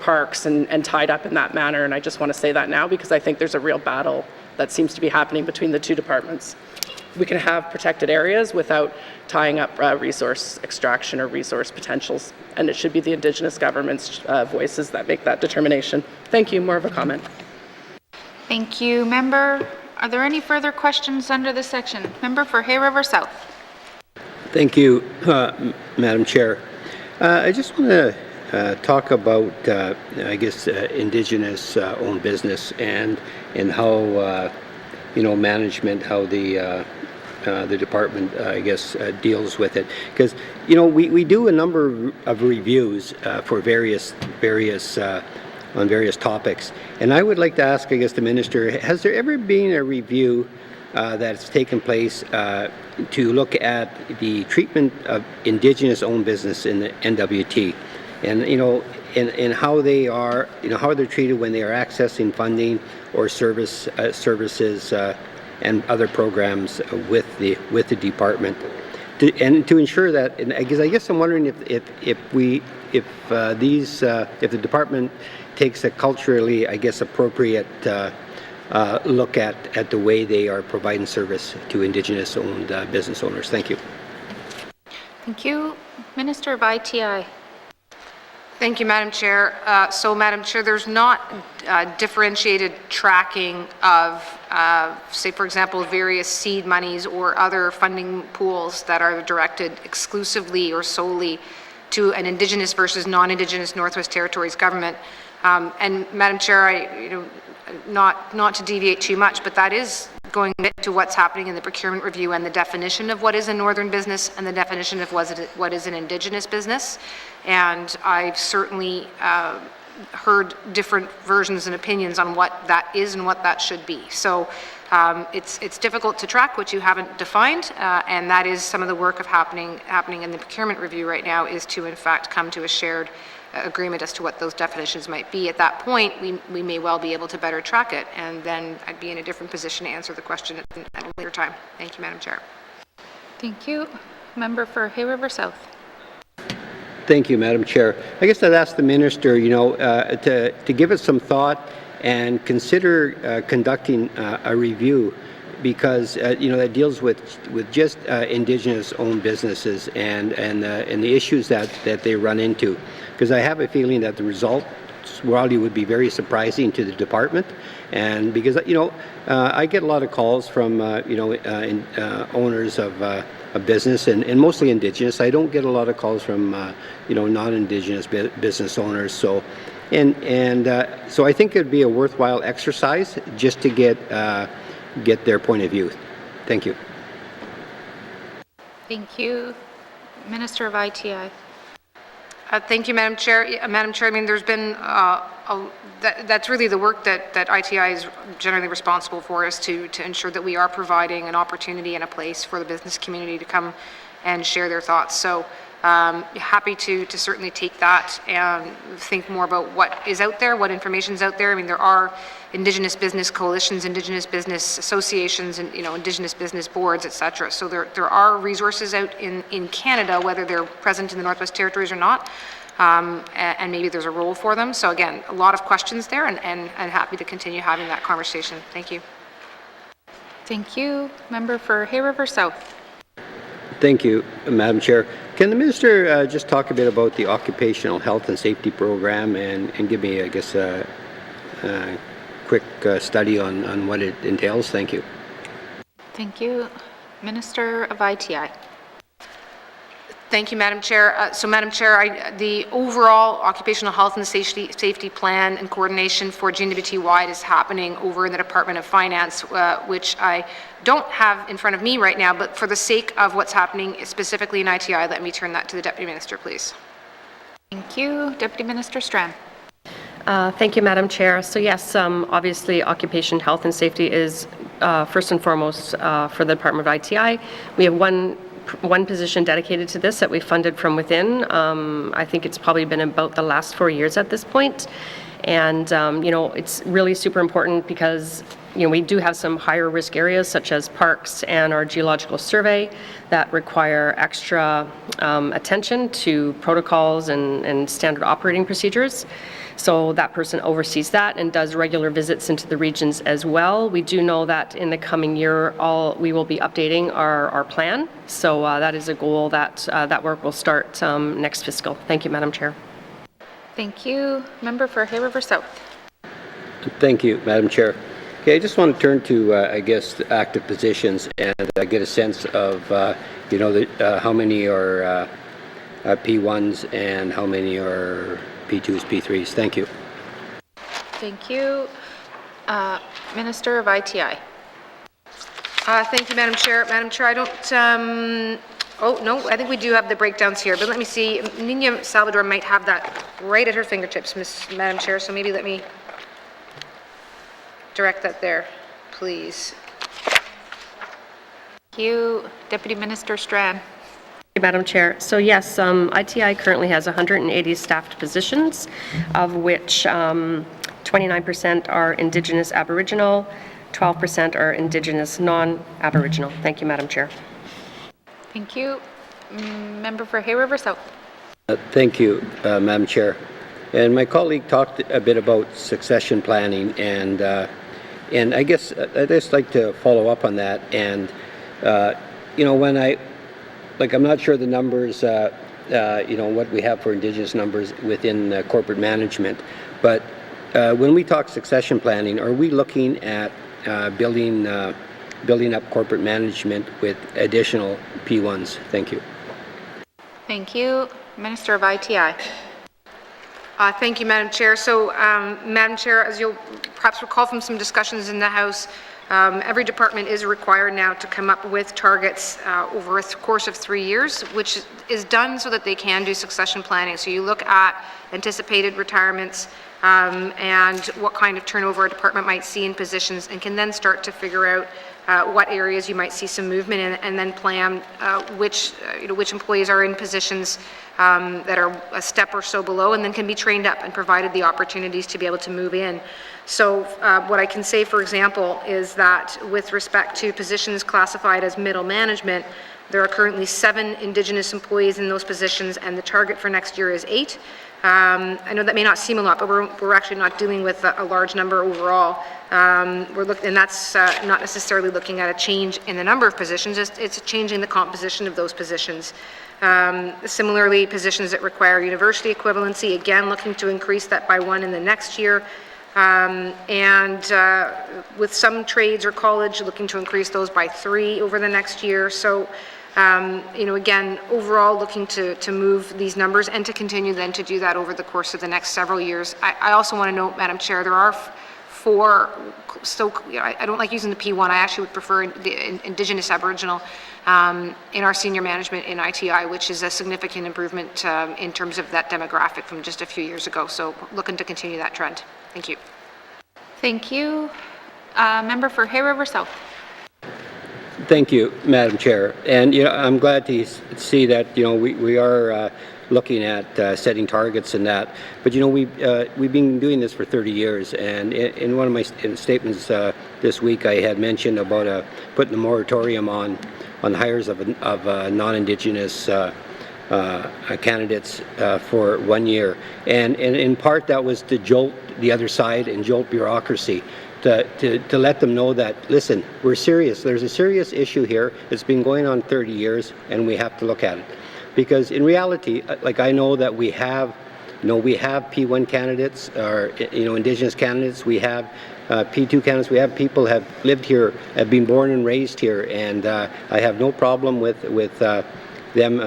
parks and tied up in that manner. And I just want to say that now because I think there's a real battle that seems to be happening between the 2 departments. we can have protected areas without tying up resource extraction or resource potentials. And it should be the Indigenous government's voices that make that determination. Thank you. More of a comment. Thank you, member. Are there any further questions under this section? Member for Hay River South. Thank you, Madam Chair. I just want to talk about, I guess, Indigenous owned business and how, management, how the department, I guess, deals with it. Because, we do a number of reviews for various on various topics. And I would like to ask, I guess, the Minister, has there ever been a review that's taken place to look at the treatment of Indigenous owned business in the N.W.T. and, and how they are, how they're treated when they are accessing funding or services and other programs with the department, to ensure that. And I guess I'm wondering if the department takes a culturally, I guess, appropriate look at the way they are providing service to Indigenous owned business owners. Thank you. Thank you. Minister of ITI. Thank you, Madam Chair. So, Madam Chair, there's not differentiated tracking of, say, for example, various seed monies or other funding pools that are directed exclusively or solely to an Indigenous versus non-Indigenous Northwest Territories government. And, Madam Chair, not to deviate too much, but that is going to what's happening in the procurement review and the definition of what is a northern business and the definition of what is an Indigenous business. And I've certainly heard different versions and opinions on what that is and what that should be. So it's difficult to track what you haven't defined, and that is some of the work of happening in the procurement review right now, is to in fact come to a shared agreement as to what those definitions might be. At that point, we may well be able to better track it, and then I'd be in a different position to answer the question at a later time. Thank you, Madam Chair. Thank you. Member for Hay River South. Thank you, Madam Chair. I guess I'd ask the Minister, to give it some thought and consider conducting a review, because that deals with just Indigenous-owned businesses and the issues that they run into. Because I have a feeling that the results probably would be very surprising to the department, and because I get a lot of calls from owners of a business and mostly Indigenous. I don't get a lot of calls from non-Indigenous business owners. So, so I think it'd be a worthwhile exercise just to get their point of view. Thank you. Thank you. Minister of ITI. Thank you, Madam Chair. Madam Chair, I mean, there's been that's really the work that ITI is generally responsible for, is to ensure that we are providing an opportunity and a place for the business community to come and share their thoughts. So happy to certainly take that and think more about what is out there, what information is out there. I mean, there are Indigenous business coalitions, Indigenous business associations, and Indigenous business boards, etc. So there are resources out in Canada, whether they're present in the Northwest Territories or not, and maybe there's a role for them. So again, a lot of questions there, and happy to continue having that conversation. Thank you. Thank you. Member for Hay River South. Thank you, Madam Chair. Can the Minister just talk a bit about the occupational health and safety program and give me, I guess, a quick study on what it entails? Thank you. Thank you. Minister of ITI. Thank you, Madam Chair. So, Madam Chair, the overall occupational health and safety plan and coordination for N.W.T. wide is happening over in the Department of Finance, which I don't have in front of me right now, but for the sake of what's happening specifically in ITI, let me turn that to the Deputy Minister, please. Thank you. Deputy Minister Strand. Thank you, Madam Chair. So yes, obviously occupation health and safety is first and foremost for the Department of ITI. We have one position dedicated to this that we funded from within. I think it's probably been about the last 4 years at this point. And, it's really super important because we do have some higher risk areas such as parks and our geological survey that require extra attention to protocols and standard operating procedures. So that person oversees that and does regular visits into the regions as well. We do know that in the coming year, we will be updating our plan. So that is a goal that that work will start next fiscal. Thank you, Madam Chair. Thank you. Member for Hay River South. Thank you, Madam Chair. Okay, I just want to turn to, I guess, the active positions and get a sense of, how many are P1s and how many are P2s, P3s. Thank you. Thank you. Minister of ITI. Thank you, Madam Chair. Madam Chair, I don't, oh, no, I think we do have the breakdowns here, but let me see. Nina Salvador might have that right at her fingertips, Madam Chair, so maybe let me direct that there, please. Thank you. Deputy Minister Strand. Madam Chair. So yes, ITI currently has 180 staffed positions, of which 29% are Indigenous Aboriginal, 12% are Indigenous non-Aboriginal. Thank you, Madam Chair. Thank you. Member for Hay River South. Thank you, Madam Chair. And my colleague talked a bit about succession planning, and I guess I'd just like to follow up on that. And when I'm not sure the numbers, what we have for Indigenous numbers within corporate management, but when we talk succession planning, are we looking at building up corporate management with additional P1s? Thank you. Thank you. Minister of ITI. Thank you, Madam Chair. So, Madam Chair, as you'll perhaps recall from some discussions in the House, every department is required now to come up with targets over a course of 3 years, which is done so that they can do succession planning. So you look at anticipated retirements and what kind of turnover a department might see in positions, and can then start to figure out what areas you might see some movement in, and then plan which employees are in positions that are a step or so below, and then can be trained up and provided the opportunities to be able to move in. So what I can say, for example, is that with respect to positions classified as middle management, there are currently 7 Indigenous employees in those positions, and the target for next year is 8. I know that may not seem a lot, but we're actually not dealing with a large number overall. And that's not necessarily looking at a change in the number of positions, it's changing the composition of those positions. Similarly, positions that require university equivalency, again, looking to increase that by 1 in the next year. With some trades or college, looking to increase those by 3 over the next year. So, again, overall looking to move these numbers and to continue then to do that over the course of the next several years. I also want to note, Madam Chair, there are 4, so I don't like using the P1, I actually would prefer the Indigenous Aboriginal in our senior management in ITI, which is a significant improvement in terms of that demographic from just a few years ago. So looking to continue that trend. Thank you. Thank you. Member for Hay River South. Thank you, Madam Chair. And I'm glad to see that we are looking at setting targets and that. But we've been doing this for 30 years. And in one of my statements this week, I had mentioned about putting a moratorium on hires of non-Indigenous candidates for 1 year. And in part that was to jolt the other side and jolt bureaucracy. To let them know that, listen, we're serious. There's a serious issue here. It's been going on 30 years, and we have to look at it. Because in reality, I know that we have P1 candidates, or Indigenous candidates. We have P2 candidates. We have people have lived here, have been born and raised here, and I have no problem with them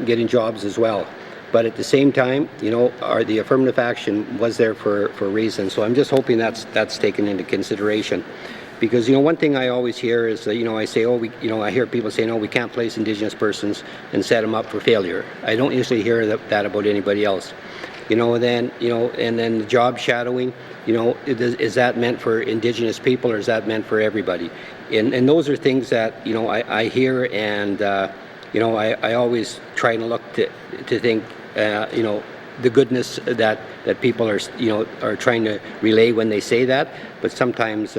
getting jobs as well. But at the same time, the affirmative action was there for a reason. So I'm just hoping that's taken into consideration. Because, one thing I always hear is that, I say, I hear people saying, we can't place Indigenous persons and set them up for failure. I don't usually hear that about anybody else. And then the job shadowing, is that meant for Indigenous people, or is that meant for everybody? And those are things that, I hear, and, I always try and look to think, the goodness that people are trying to relay when they say that, but sometimes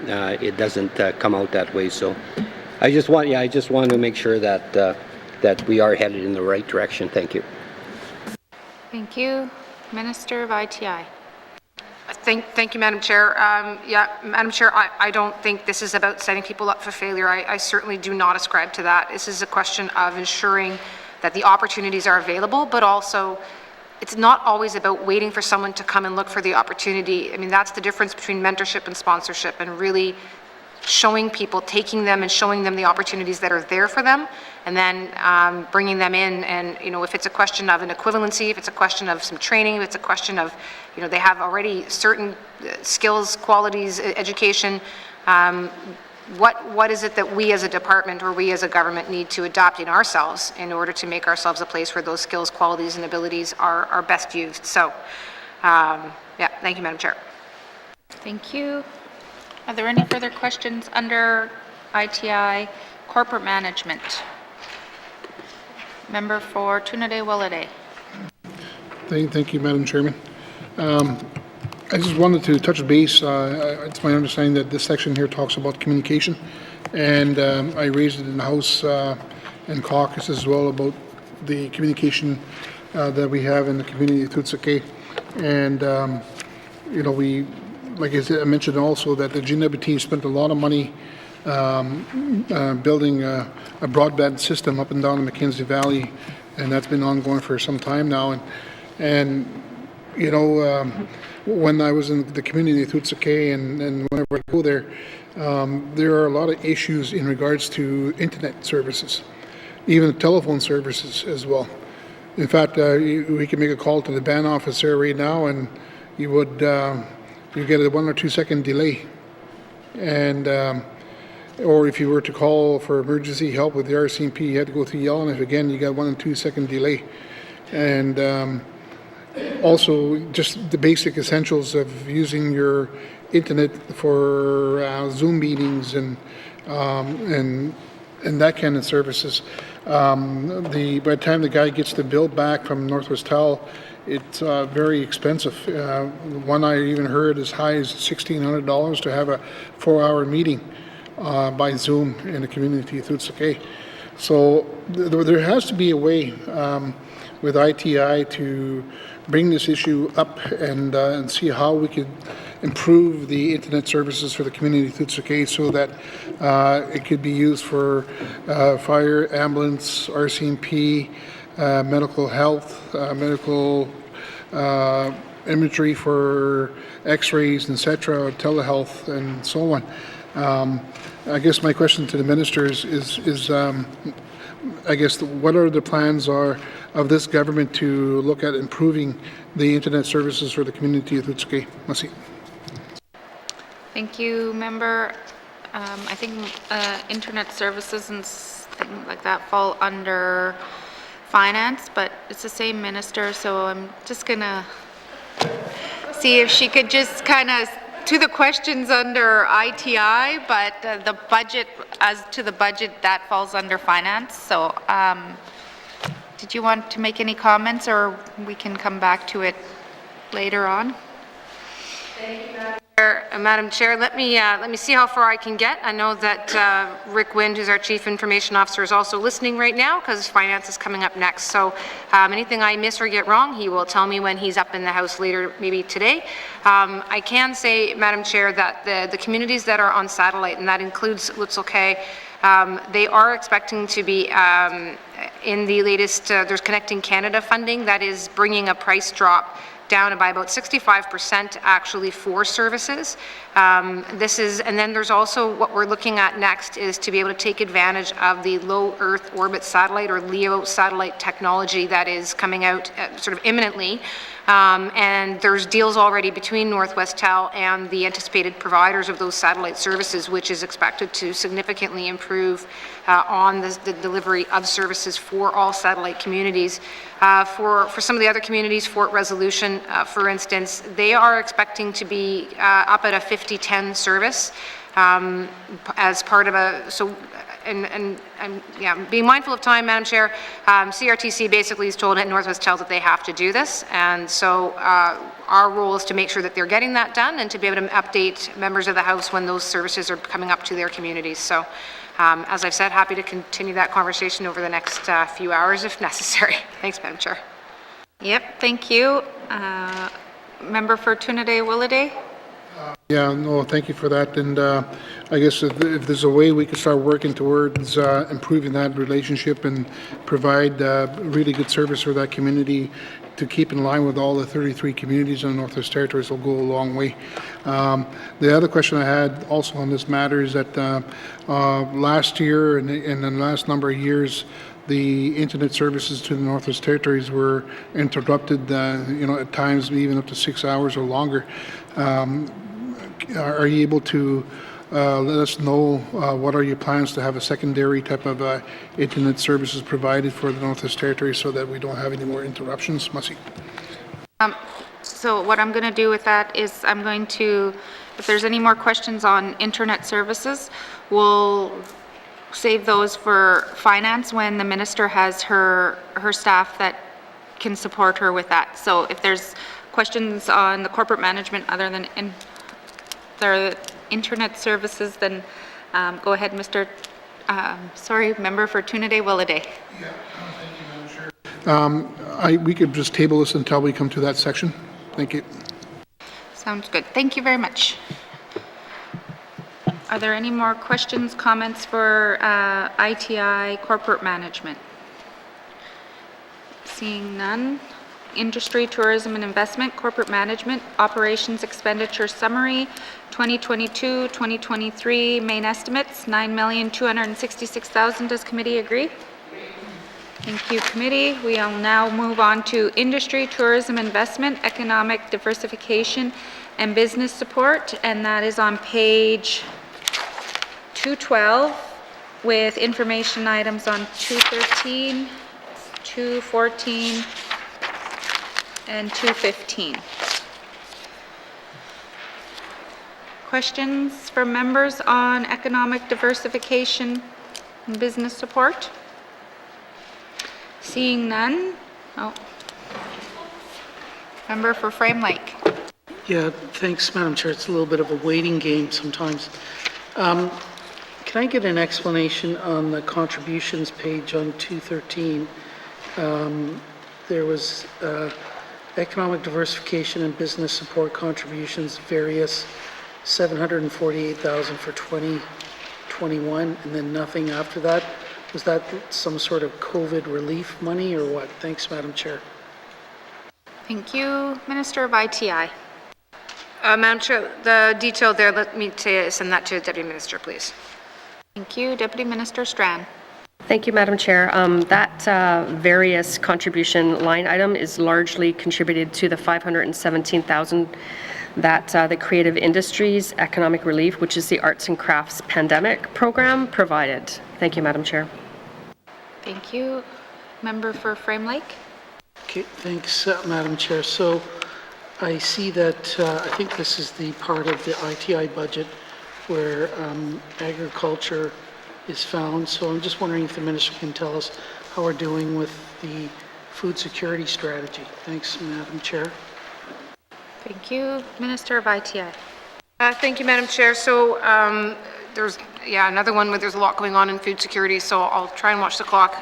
it doesn't come out that way. So I just want to make sure that that we are headed in the right direction. Thank you. Thank you. Minister of ITI. Thank you, Madam Chair. Madam Chair, I don't think this is about setting people up for failure. I certainly do not ascribe to that. This is a question of ensuring that the opportunities are available, but also it's not always about waiting for someone to come and look for the opportunity. I mean, that's the difference between mentorship and sponsorship, and really showing people, taking them and showing them the opportunities that are there for them, and then bringing them in. And, you know, if it's a question of an equivalency, if it's a question of some training, if it's a question of, you know, they have already certain skills, qualities, education, what is it that we as a department or we as a government need to adopt in ourselves in order to make ourselves a place where those skills, qualities, and abilities are best used? So, yeah, thank you, Madam Chair. Thank you. Are there any further questions under ITI corporate management? Member for Tunade-Willowday. Thank you, Madam Chairman. I just wanted to touch base. It's my understanding that this section here talks about communication, and I raised it in the House and caucus as well about the communication that we have in the community of N.W.T. And you know, we, like I mentioned also, that the N.W.T spent a lot of money building a broadband system up and down the Mackenzie Valley, and that's been ongoing for some time now. And you know, when I was in the community of N.W.T and whenever I go there, there are a lot of issues in regards to internet services, even telephone services as well. In fact, we can make a call to the band office there right now, and you would you get a 1 or 2 second delay. And or if you were to call for emergency help with the RCMP, you had to go through YELLOWKNIFE again. You got 1 and 2 second delay. And also just the basic essentials of using your internet for Zoom meetings and that kind of services. By the time the guy gets the bill back from Northwest Tel, it's very expensive. One I even heard as high as $1,600 to have a 4-hour meeting by Zoom in the community of N.W.T. So there has to be a way with ITI to bring this issue up and see how we could improve the internet services for the community of N.W.T. so that it could be used for fire, ambulance, RCMP, medical health, medical imagery for x-rays, etc., telehealth, and so on. I guess my question to the minister is I guess what are the plans of this government to look at improving the internet services for the community of N.W.T. Merci. Thank you, member. I think internet services and things like that fall under finance, but it's the same minister, so I'm just gonna see if she could just kind of to the questions under ITI, but the budget, as to the budget, that falls under finance. So did you want to make any comments, or we can come back to it later on? Thank you, Madam Chair. Let me see how far I can get. I know that Rick Wind, who's our Chief Information Officer, is also listening right now because finance is coming up next. So anything I miss or get wrong, he will tell me when he's up in the House later, maybe today. I can say, Madam Chair, that the communities that are on satellite, and that includes Lutzelkay, they are expecting to be in the latest, there's Connecting Canada funding that is bringing a price drop down by about 65% actually for services. And then there's also what we're looking at next is to be able to take advantage of the low Earth orbit satellite or LEO satellite technology that is coming out sort of imminently. And there's deals already between Northwest Tel and the anticipated providers of those satellite services, which is expected to significantly improve on the delivery of services for all satellite communities. For some of the other communities, Fort Resolution, for instance, they are expecting to be up at a 50-10 service as part of a, so being mindful of time, Madam Chair, CRTC basically has told Northwest Health that they have to do this, and so our role is to make sure that they're getting that done and to be able to update members of the House when those services are coming up to their communities. So, as I've said, happy to continue that conversation over the next few hours if necessary. Thanks, Madam Chair. Yep, thank you. Member for Trinidad-Willowday? Yeah, no, thank you for that. And I guess if there's a way we could start working towards improving that relationship and provide really good service for that community to keep in line with all the 33 communities in the Northwest Territories will go a long way. The other question I had also on this matter is that last year and in the last number of years, the internet services to the Northwest Territories were interrupted, at times even up to 6 hours or longer. Are you able to let us know what are your plans to have a secondary type of internet services provided for the Northwest Territories so that we don't have any more interruptions? Masi. So what I'm going to do with that is I'm going to, if there's any more questions on internet services, we'll save those for finance when the minister has her staff that can support her with that. So if there's questions on the corporate management other than the internet services, then go ahead, member for Trinidad-Willowday. Yeah, thank you, Madam Chair. We could just table this until we come to that section. Thank you. Sounds good. Thank you very much. Are there any more questions, comments for ITI corporate management? Seeing none. Industry, tourism and investment, corporate management, operations expenditure summary, 2022-2023 main estimates, $9,266,000. Does committee agree? Thank you, committee. We will now move on to industry, tourism, investment, economic diversification, and business support, and that is on page 212 with information items on 213, 214, and 215. Questions from members on economic diversification and business support? Seeing none. Oh. Member for Frame Lake. Yeah, thanks, Madam Chair. It's a little bit of a waiting game sometimes. Can I get an explanation on the contributions page on 213? There was economic diversification and business support contributions, various 748,000 for 2021, and then nothing after that. Was that some sort of COVID relief money or what? Thanks, Madam Chair. Thank you. Minister of ITI. Madam Chair, the detail there, let me send that to the Deputy Minister, please. Thank you. Deputy Minister Strand. Thank you, Madam Chair. That various contribution line item is largely contributed to the $517,000 that the Creative Industries Economic Relief, which is the Arts and Crafts Pandemic Program, provided. Thank you, Madam Chair. Thank you. Member for Frame Lake. Okay, thanks, Madam Chair. So I see that I think this is the part of the ITI budget where agriculture is found. So I'm just wondering if the minister can tell us how we're doing with the food security strategy. Thanks, Madam Chair. Thank you. Minister of ITI. Thank you, Madam Chair. So there's another one where there's a lot going on in food security, so I'll try and watch the clock.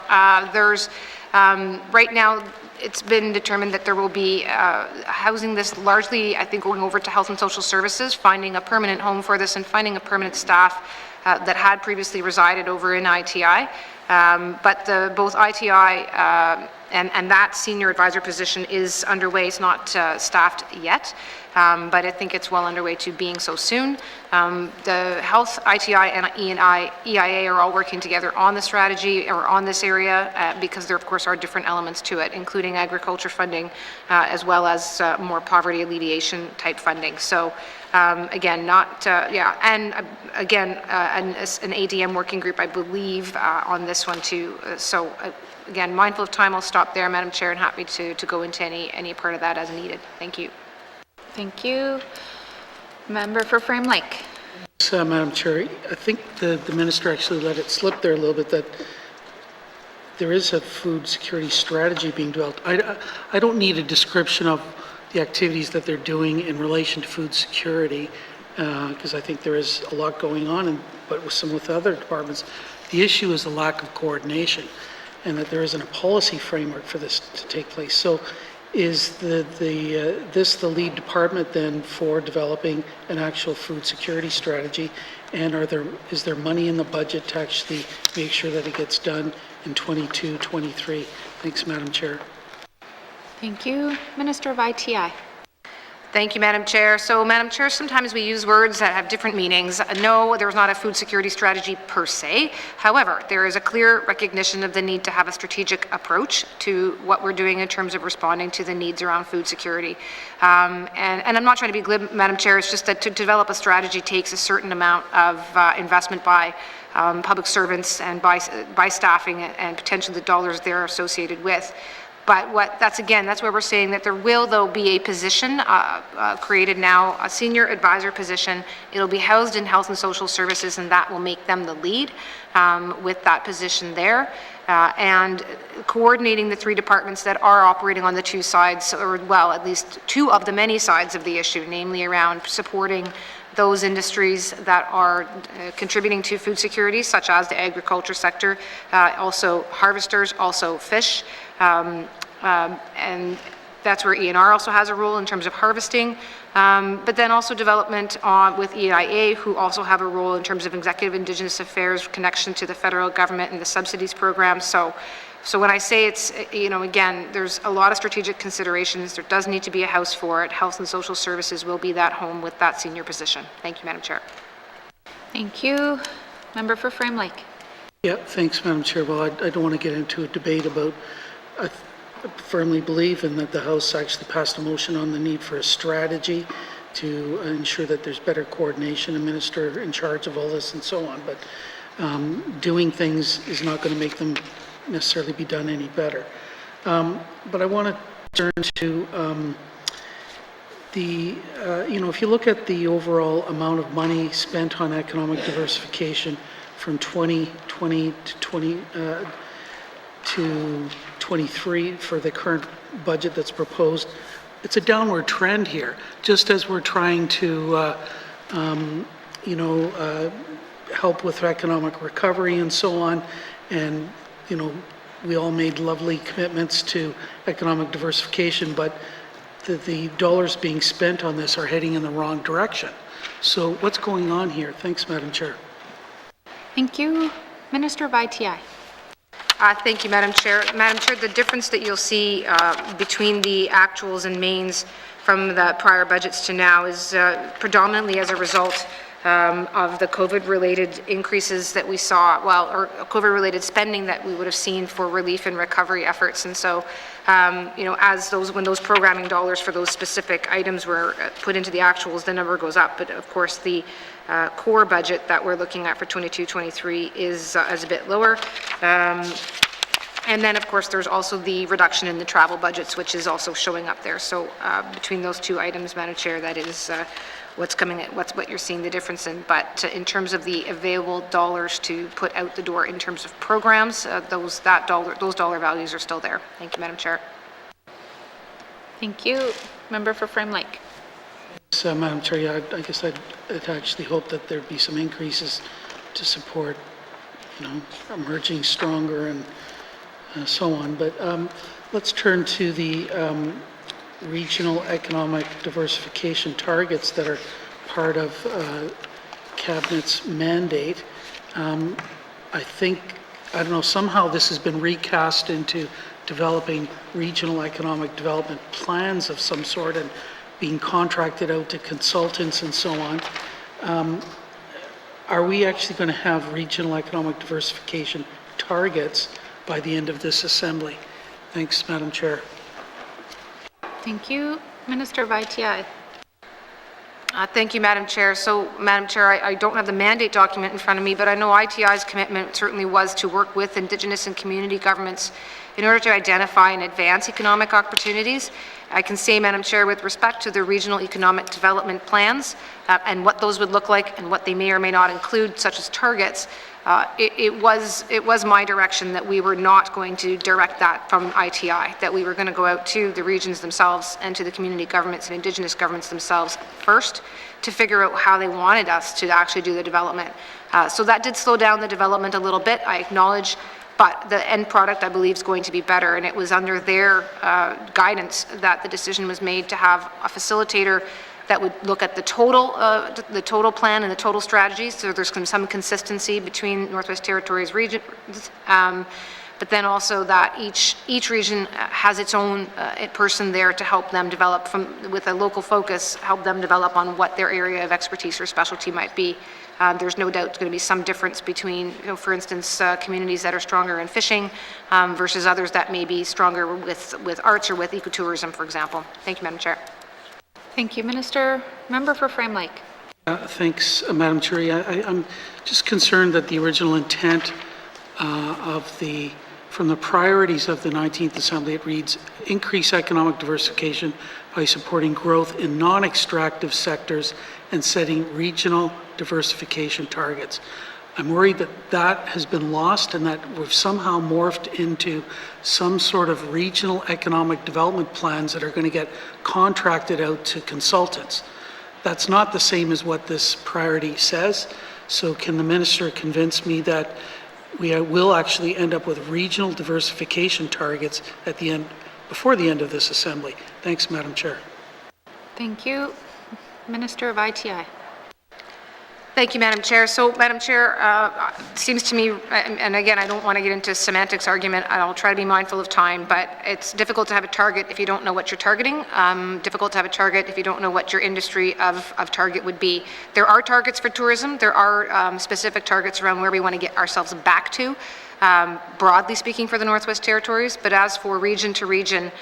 There's right now it's been determined that there will be housing this largely, I think, going over to Health and Social Services, finding a permanent home for this and finding a permanent staff that had previously resided over in ITI. But both ITI and that senior advisor position is underway. It's not staffed yet, but I think it's well underway to being so soon. The Health, ITI, and EIA are all working together on the strategy or on this area because there, of course, are different elements to it, including agriculture funding as well as more poverty alleviation type funding. So again, and again, an ADM working group, I believe, on this one too. So again, mindful of time, I'll stop there, Madam Chair, and happy to go into any part of that as needed. Thank you. Thank you. Member for Frame Lake. Thanks, Madam Chair. I think the minister actually let it slip there a little bit that there is a food security strategy being developed. I don't need a description of the activities that they're doing in relation to food security, because I think there is a lot going on, but with other departments. The issue is the lack of coordination, and that there isn't a policy framework for this to take place. So is this the lead department then for developing an actual food security strategy? And is there money in the budget to actually make sure that it gets done in 22, 23? Thanks, Madam Chair. Thank you. Minister of ITI. Thank you, Madam Chair. So, Madam Chair, sometimes we use words that have different meanings. No, there's not a food security strategy per se. However, there is a clear recognition of the need to have a strategic approach to what we're doing in terms of responding to the needs around food security. And I'm not trying to be glib, Madam Chair, it's just that to develop a strategy takes a certain amount of investment by public servants and by staffing and potentially the dollars they're associated with. But that's where we're saying that there will, though, be a position created now, a senior advisor position. It'll be housed in Health and Social Services, and that will make them the lead with that position there. And coordinating the three departments that are operating on the two sides, or well, at least two of the many sides of the issue, namely around supporting those industries that are contributing to food security, such as the agriculture sector, also harvesters, also fish. And that's where ENR also has a role in terms of harvesting, but then also development with EIA, who also have a role in terms of executive Indigenous affairs, connection to the federal government and the subsidies program. So when I say it's, again, there's a lot of strategic considerations. There does need to be a house for it. Health and Social Services will be that home with that senior position. Thank you, Madam Chair. Thank you. Member for Frame Lake. Yeah, thanks, Madam Chair. Well, I don't want to get into a debate about, I firmly believe in that the House actually passed a motion on the need for a strategy to ensure that there's better coordination, a minister in charge of all this and so on. But doing things is not going to make them necessarily be done any better. But I want to turn to if you look at the overall amount of money spent on economic diversification from 2020 to 23 for the current budget that's proposed, it's a downward trend here, just as we're trying to help with economic recovery and so on. And we all made lovely commitments to economic diversification, but the dollars being spent on this are heading in the wrong direction. So what's going on here? Thanks, Madam Chair. Thank you. Minister of ITI. Thank you, Madam Chair. Madam Chair, the difference that you'll see between the actuals and mains from the prior budgets to now is predominantly as a result of the COVID-related increases that we saw, or COVID-related spending that we would have seen for relief and recovery efforts. And so, when those programming dollars for those specific items were put into the actuals, the number goes up. But of course, the core budget that we're looking at for 22-23 is a bit lower. And then, of course, there's also the reduction in the travel budgets, which is also showing up there. So between those two items, Madam Chair, that is what you're seeing the difference in. But in terms of the available dollars to put out the door in terms of programs, those dollar values are still there. Thank you, Madam Chair. Thank you. Member for Frame Lake. So, Madam Chair, yeah, I guess I'd actually hope that there'd be some increases to support, emerging stronger and so on. But let's turn to the regional economic diversification targets that are part of Cabinet's mandate. I don't know, somehow this has been recast into developing regional economic development plans of some sort and being contracted out to consultants and so on. Are we actually going to have regional economic diversification targets by the end of this assembly? Thanks, Madam Chair. Thank you. Minister of ITI. Thank you, Madam Chair. So, Madam Chair, I don't have the mandate document in front of me, but I know ITI's commitment certainly was to work with Indigenous and community governments in order to identify and advance economic opportunities. I can say, Madam Chair, with respect to the regional economic development plans and what those would look like and what they may or may not include, such as targets, it was my direction that we were not going to direct that from ITI, that we were going to go out to the regions themselves and to the community governments and Indigenous governments themselves first to figure out how they wanted us to actually do the development. So that did slow down the development a little bit, I acknowledge, but the end product, I believe, is going to be better, and it was under their guidance that the decision was made to have a facilitator that would look at the total plan and the total strategy, so there's some consistency between Northwest Territories regions, but then also that each region has its own person there to help them develop with a local focus, help them develop on what their area of expertise or specialty might be. There's no doubt there's going to be some difference between, for instance, communities that are stronger in fishing versus others that may be stronger with arts or with ecotourism, for example. Thank you, Madam Chair. Thank you, Minister. Member for Frame Lake. Thanks, Madam Chair. I'm just concerned that the original intent from the priorities of the 19th Assembly, it reads, increase economic diversification by supporting growth in non-extractive sectors and setting regional diversification targets. I'm worried that that has been lost and that we've somehow morphed into some sort of regional economic development plans that are going to get contracted out to consultants. That's not the same as what this priority says. So can the minister convince me that we will actually end up with regional diversification targets at the end, before the end of this Assembly? Thanks, Madam Chair. Thank you. Minister of ITI. Thank you, Madam Chair. So, Madam Chair, it seems to me, and again, I don't want to get into semantics argument, I'll try to be mindful of time, but it's difficult to have a target if you don't know what you're targeting, difficult to have a target if you don't know what your industry of target would be. There are targets for tourism, there are specific targets around where we want to get ourselves back to, broadly speaking for the Northwest Territories, but as for region to region,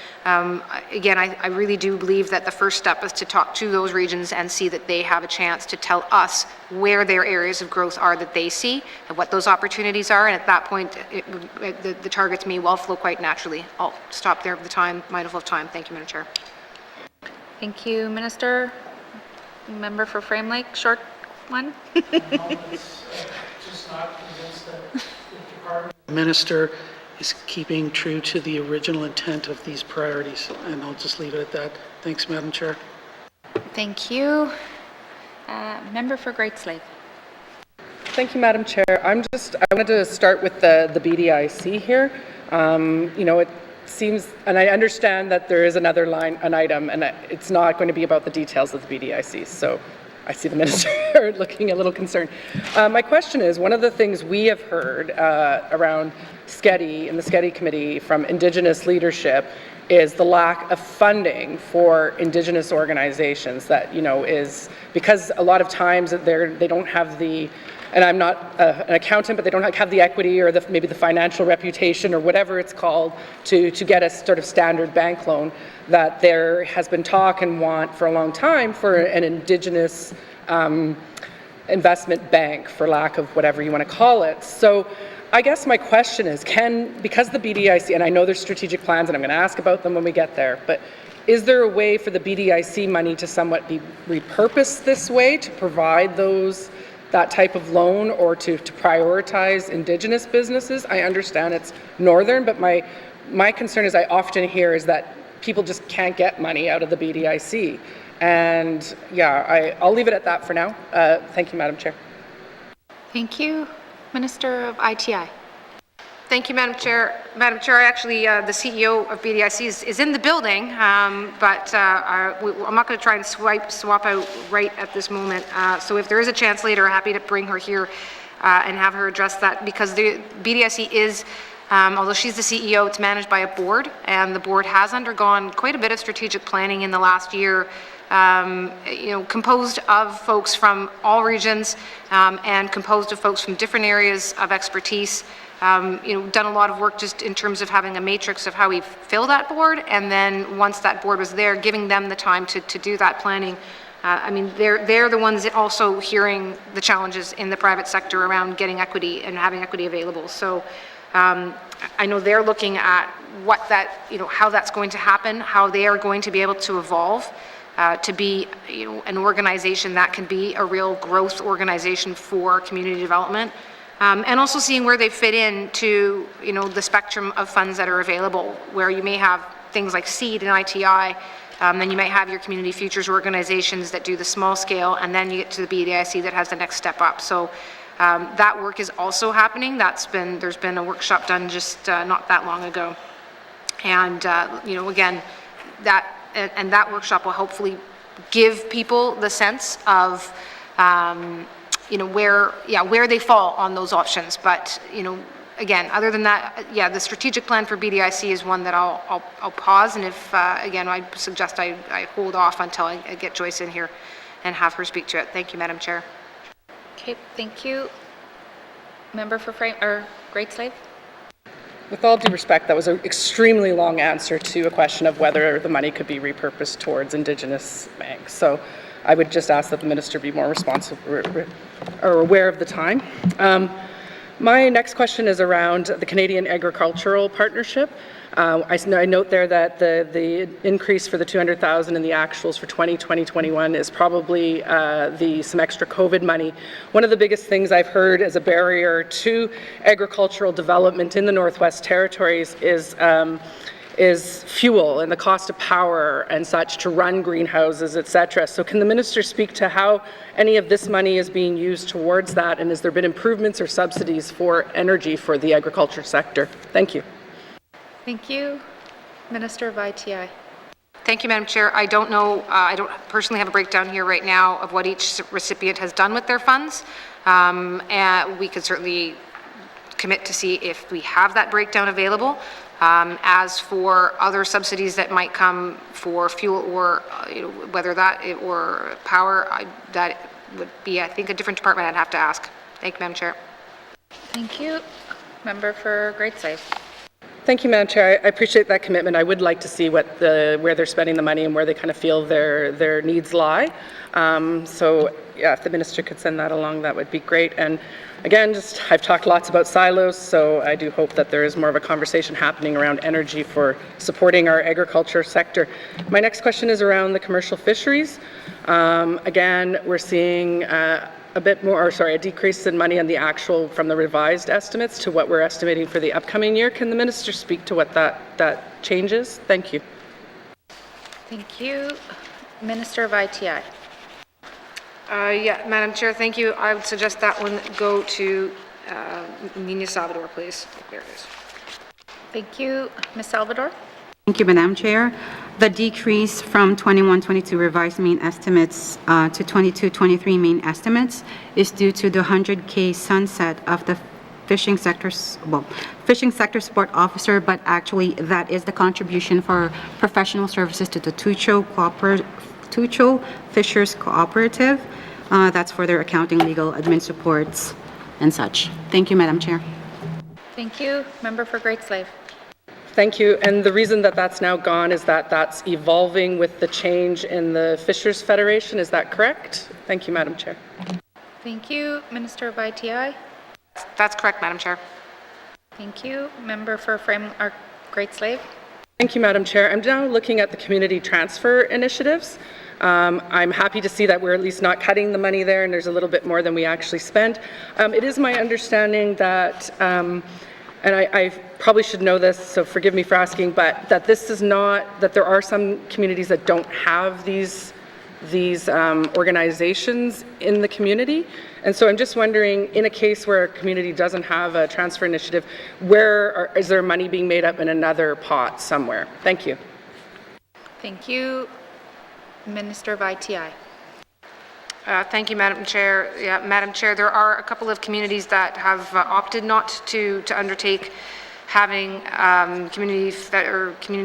again, I really do believe that the first step is to talk to those regions and see that they have a chance to tell us where their areas of growth are that they see and what those opportunities are, and at that point, the targets may well flow quite naturally. I'll stop there with the time, mindful of time. Thank you, Madam Chair. Thank you, Minister. Member for Frame Lake, short one. The minister is keeping true to the original intent of these priorities, and I'll just leave it at that. Thanks, Madam Chair. Thank you. Member for Great Slave. Thank you, Madam Chair. I wanted to start with the BDIC here. You know, it seems, and I understand that there is another an item, and it's not going to be about the details of the BDIC. So I see the minister looking a little concerned. My question is, one of the things we have heard around SCEDI and the SCEDI committee from Indigenous leadership is the lack of funding for Indigenous organizations that, you know, is because a lot of times they don't have the, and I'm not an accountant, but they don't have the equity or maybe the financial reputation or whatever it's called to get a sort of standard bank loan, that there has been talk and want for a long time for an Indigenous investment bank, for lack of whatever you want to call it. So I guess my question is, because the BDIC, and I know there's strategic plans and I'm going to ask about them when we get there, but is there a way for the BDIC money to somewhat be repurposed this way to provide that type of loan or to prioritize Indigenous businesses? I understand it's northern, but my concern is I often hear is that people just can't get money out of the BDIC. And yeah, I'll leave it at that for now. Thank you, Madam Chair. Thank you. Minister of ITI. Thank you, Madam Chair. Madam Chair, actually, the CEO of BDIC is in the building, but I'm not going to try and swap out right at this moment. So if there is a chance later, I'm happy to bring her here and have her address that, because the BDIC is, although she's the CEO, it's managed by a board, and the board has undergone quite a bit of strategic planning in the last year, you know, composed of folks from all regions and composed of folks from different areas of expertise. You know, done a lot of work just in terms of having a matrix of how we fill that board, and then once that board was there, giving them the time to do that planning. I mean, they're the ones that also hearing the challenges in the private sector around getting equity and having equity available. So I know they're looking at what that, how that's going to happen, how they are going to be able to evolve to be, an organization that can be a real growth organization for community development. And also seeing where they fit into, the spectrum of funds that are available, where you may have things like SEED and ITI, then you might have your community futures organizations that do the small scale, and then you get to the BDIC that has the next step up. So that work is also happening. There's been a workshop done just not that long ago. And, again, that workshop will hopefully give people the sense of, where they fall on those options. But, again, other than that, the strategic plan for BDIC is one that I'll pause. And if, again, I suggest I hold off until I get Joyce in here and have her speak to it. Thank you, Madam Chair. Okay, thank you. Member for Great Slave? With all due respect, that was an extremely long answer to a question of whether the money could be repurposed towards Indigenous banks. So I would just ask that the minister be more responsive or aware of the time. My next question is around the Canadian Agricultural Partnership. I note there that the increase for the 200,000 and the actuals for 2020-21 is probably some extra COVID money. One of the biggest things I've heard as a barrier to agricultural development in the Northwest Territories is fuel and the cost of power and such to run greenhouses, etc. So can the minister speak to how any of this money is being used towards that, and has there been improvements or subsidies for energy for the agriculture sector? Thank you. Thank you. Minister of ITI. Thank you, Madam Chair. I don't know, I don't personally have a breakdown here right now of what each recipient has done with their funds. And we could certainly commit to see if we have that breakdown available. As for other subsidies that might come for fuel or whether that or power, that would be, I think, a different department I'd have to ask. Thank you, Madam Chair. Thank you. Member for Great Slave. Thank you, Madam Chair. I appreciate that commitment. I would like to see where they're spending the money and where they kind of feel their needs lie. So, yeah, if the minister could send that along, that would be great. And again, I've talked lots about silos, so I do hope that there is more of a conversation happening around energy for supporting our agriculture sector. My next question is around the commercial fisheries. Again, we're seeing a decrease in money on the actual from the revised estimates to what we're estimating for the upcoming year. Can the minister speak to what that change is? Thank you. Thank you. Minister of ITI. Madam Chair, thank you. I would suggest that one go to Nina Salvador, please. There it is. Thank you. Ms. Salvador. Thank you, Madam Chair. The decrease from 21-22 revised mean estimates to 22-23 mean estimates is due to the 100K sunset of the fishing sector support officer, but actually that is the contribution for professional services to the Tucho Fishers Cooperative. That's for their accounting, legal, admin supports, and such. Thank you, Madam Chair. Thank you. Member for Great Slave. Thank you. And the reason that that's now gone is that that's evolving with the change in the Fishers Federation. Is that correct? Thank you, Madam Chair. Thank you. Minister of ITI. That's correct, Madam Chair. Thank you. Member for Great Slave. Thank you, Madam Chair. I'm now looking at the community transfer initiatives. I'm happy to see that we're at least not cutting the money there and there's a little bit more than we actually spend. It is my understanding that, and I probably should know this, so forgive me for asking, but that this is not, that there are some communities that don't have these organizations in the community. And so I'm just wondering, in a case where a community doesn't have a transfer initiative, is there money being made up in another pot somewhere? Thank you. Thank you. Minister of ITI. Thank you, Madam Chair. Yeah, Madam Chair, there are a couple of communities that have opted not to undertake having community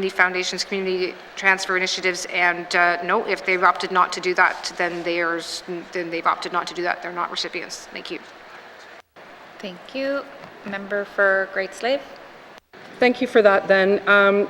foundations, community transfer initiatives, and no, if they've opted not to do that, then they've opted not to do that. They're not recipients. Thank you. Thank you. Member for Great Slave. Thank you for that then.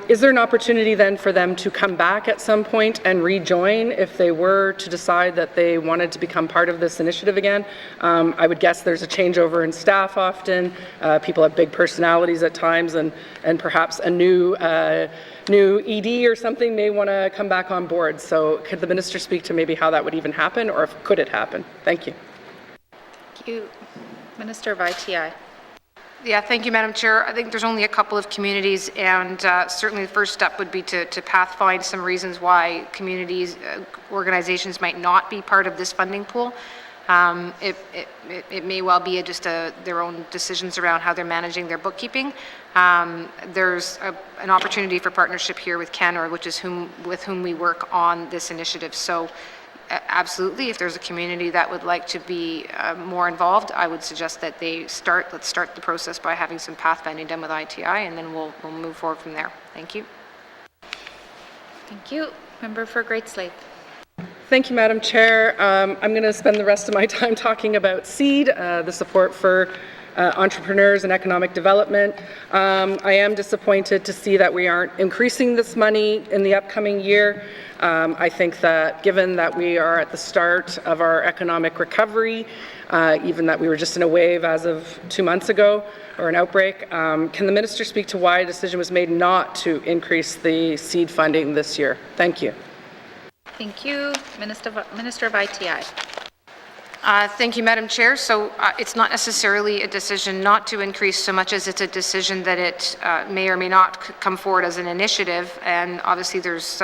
Is there an opportunity then for them to come back at some point and rejoin if they were to decide that they wanted to become part of this initiative again? I would guess there's a changeover in staff often. People have big personalities at times, and perhaps a new ED or something may want to come back on board. So could the minister speak to maybe how that would even happen, or could it happen? Thank you. Thank you. Minister of ITI. Yeah, thank you, Madam Chair. I think there's only a couple of communities, and certainly the first step would be to pathfind some reasons why communities, organizations might not be part of this funding pool. It may well be just their own decisions around how they're managing their bookkeeping. There's an opportunity for partnership here with Ken, with whom we work on this initiative. So absolutely, if there's a community that would like to be more involved, I would suggest that let's start the process by having some pathfinding done with ITI, and then we'll move forward from there. Thank you. Thank you. Member for Great Slave. Thank you, Madam Chair. I'm going to spend the rest of my time talking about SEED, the support for entrepreneurs and economic development. I am disappointed to see that we aren't increasing this money in the upcoming year. I think that given that we are at the start of our economic recovery, even that we were just in a wave as of 2 months ago, or an outbreak, can the minister speak to why a decision was made not to increase the SEED funding this year? Thank you. Thank you. Minister of ITI. Thank you, Madam Chair. So it's not necessarily a decision not to increase so much as it's a decision that it may or may not come forward as an initiative. And obviously there's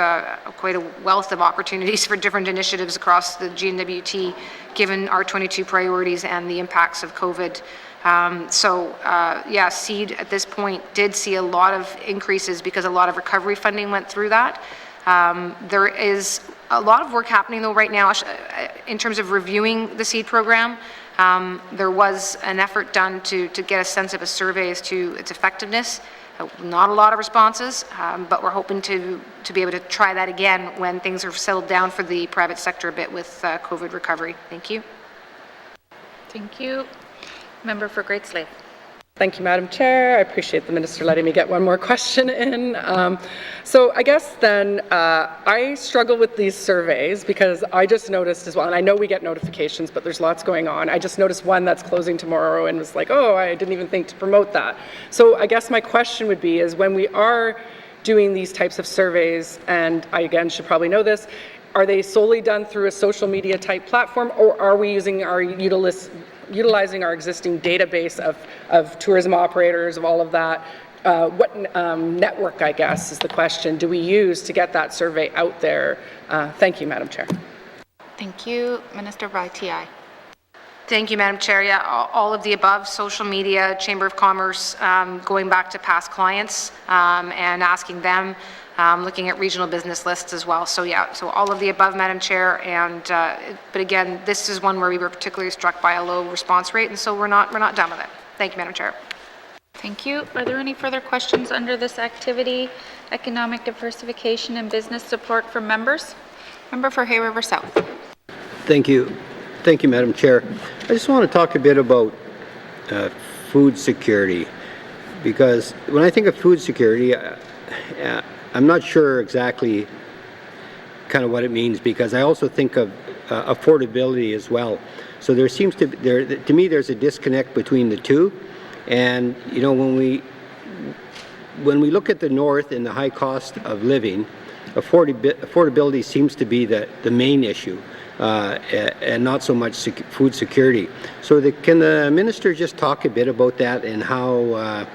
quite a wealth of opportunities for different initiatives across the N.W.T, given our 22 priorities and the impacts of COVID. Yeah, SEED at this point did see a lot of increases because a lot of recovery funding went through that. There is a lot of work happening though right now in terms of reviewing the SEED program. There was an effort done to get a sense of a survey as to its effectiveness. Not a lot of responses, but we're hoping to be able to try that again when things are settled down for the private sector a bit with COVID recovery. Thank you. Thank you. Member for Great Slave. Thank you, Madam Chair. I appreciate the minister letting me get one more question in. So I guess then I struggle with these surveys because I just noticed as well, and I know we get notifications, but there's lots going on. I just noticed one that's closing tomorrow and was like, oh, I didn't even think to promote that. So I guess my question would be is when we are doing these types of surveys, and I again should probably know this, are they solely done through a social media type platform, or are we using our utilizing our existing database of tourism operators, of all of that? What network, I guess, is the question, do we use to get that survey out there? Thank you, Madam Chair. Thank you. Minister of ITI. Thank you, Madam Chair. Yeah, all of the above, social media, Chamber of Commerce, going back to past clients and asking them, looking at regional business lists as well. So yeah, so all of the above, Madam Chair. And but again, this is one where we were particularly struck by a low response rate, and so we're not done with it. Thank you, Madam Chair. Thank you. Are there any further questions under this activity, economic diversification and business support from members? Member for Hay River South. Thank you. Thank you, Madam Chair. I just want to talk a bit about food security, because when I think of food security, I'm not sure exactly kind of what it means, because I also think of affordability as well. So there seems to me there's a disconnect between the two. And you know, when we look at the north and the high cost of living, affordability seems to be the main issue, and not so much food security. So can the minister just talk a bit about that and how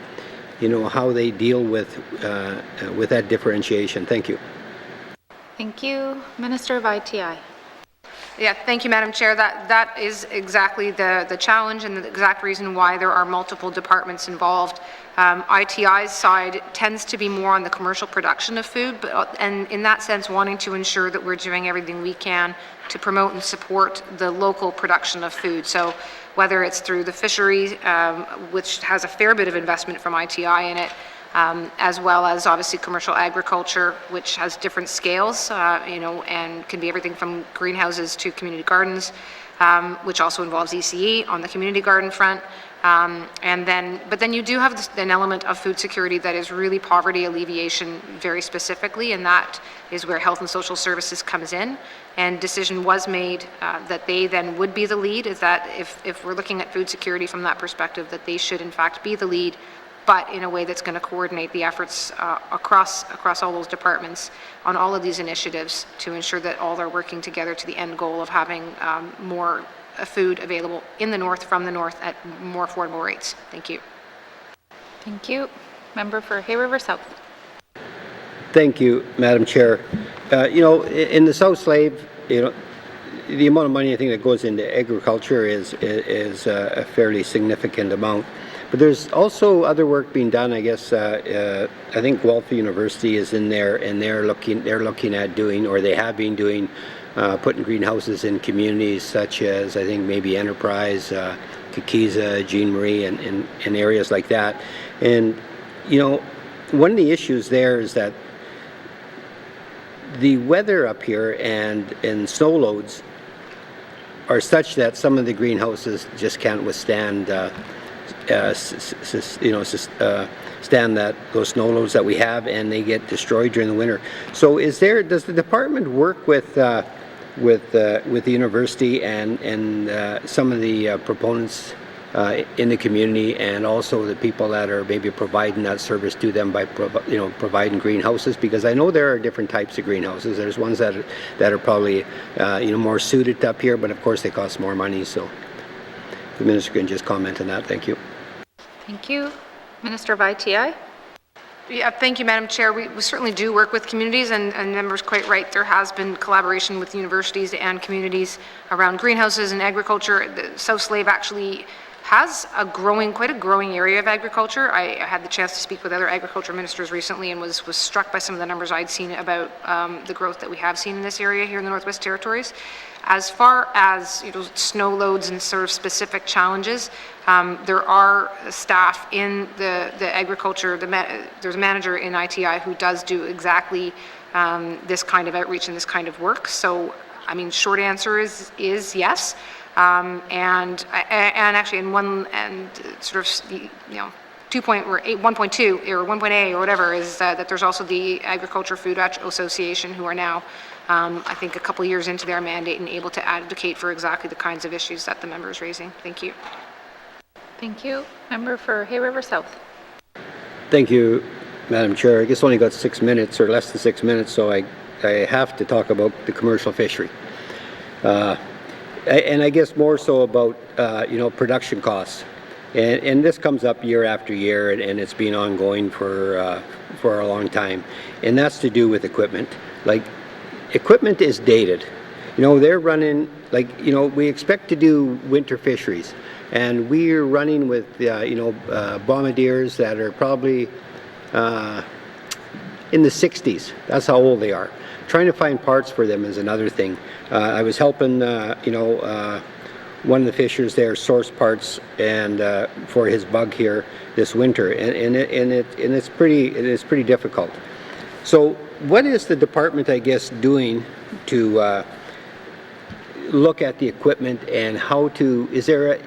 you know, how they deal with that differentiation? Thank you. Thank you. Minister of ITI. Yeah, thank you, Madam Chair. That is exactly the challenge and the exact reason why there are multiple departments involved. ITI's side tends to be more on the commercial production of food, and in that sense wanting to ensure that we're doing everything we can to promote and support the local production of food. So whether it's through the fishery, which has a fair bit of investment from ITI in it, as well as obviously commercial agriculture, which has different scales, you know, and can be everything from greenhouses to community gardens, which also involves ECE on the community garden front. But then you do have an element of food security that is really poverty alleviation very specifically, and that is where Health and Social Services comes in. And decision was made that they then would be the lead, is that if we're looking at food security from that perspective, that they should in fact be the lead, but in a way that's going to coordinate the efforts across all those departments on all of these initiatives to ensure that all are working together to the end goal of having more food available in the north, from the north, at more affordable rates. Thank you. Thank you. Member for Hay River South. Thank you, Madam Chair. In the South Slave, the amount of money I think that goes into agriculture is a fairly significant amount. But there's also other work being done. I guess I think Guelph University is in there, and they're looking at doing, or they have been doing, putting greenhouses in communities such as, I think, maybe Enterprise, Kikiza, Jean Marie, and areas like that. And, one of the issues there is that the weather up here and snow loads are such that some of the greenhouses just can't withstand stand those snow loads that we have, and they get destroyed during the winter. So does the department work with the university and some of the proponents in the community, and also the people that are maybe providing that service to them by providing greenhouses? Because I know there are different types of greenhouses. There's ones that are probably more suited to up here, but of course they cost more money. So the minister can just comment on that. Thank you. Thank you. Minister of ITI. Yeah, thank you, Madam Chair. We certainly do work with communities, and members quite right. There has been collaboration with universities and communities around greenhouses and agriculture. The South Slave actually has quite a growing area of agriculture. I had the chance to speak with other agriculture ministers recently and was struck by some of the numbers I'd seen about the growth that we have seen in this area here in the Northwest Territories. As far as snow loads and sort of specific challenges, there are staff in the agriculture. There's a manager in ITI who does do exactly this kind of outreach and this kind of work. So, I mean, short answer is yes. And actually, in one and sort of 1.2 or 1.A or whatever is that there's also the Agriculture Food Association, who are now I think a couple years into their mandate and able to advocate for exactly the kinds of issues that the member is raising. Thank you. Thank you. Member for Hay River South. Thank you, Madam Chair. I guess I only got 6 minutes or less than 6 minutes, so I have to talk about the commercial fishery. And I guess more so about production costs. And this comes up year after year, and it's been ongoing for a long time. And that's to do with equipment. Like, equipment is dated. They're running, we expect to do winter fisheries, and we're running with, bombardiers that are probably in the 60s. That's how old they are. Trying to find parts for them is another thing. I was helping, one of the fishers there source parts and for his bug here this winter, and it's pretty difficult. So, what is the department, I guess, doing to look at the equipment, and how to? Is there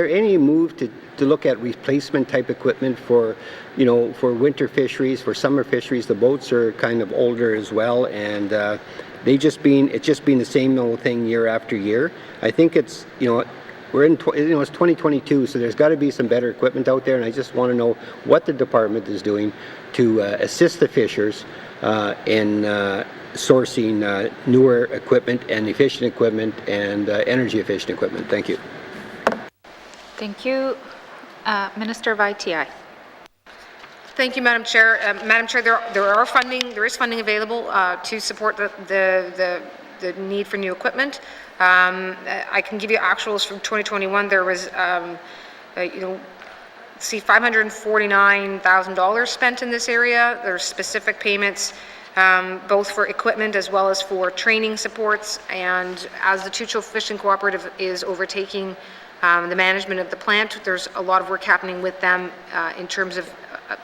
any move to look at replacement type equipment for winter fisheries, for summer fisheries? The boats are kind of older as well, and it's just been the same old thing year after year. I think it's it's 2022, so there's got to be some better equipment out there, and I just want to know what the department is doing to assist the fishers in sourcing newer equipment and efficient equipment and energy efficient equipment. Thank you. Thank you. Minister of ITI. Thank you, Madam Chair. Madam Chair, there is funding available to support the need for new equipment. I can give you actuals from 2021. There was, $549,000 spent in this area. There's specific payments both for equipment as well as for training supports. And as the Tucho Fishing Cooperative is overtaking the management of the plant, there's a lot of work happening with them in terms of,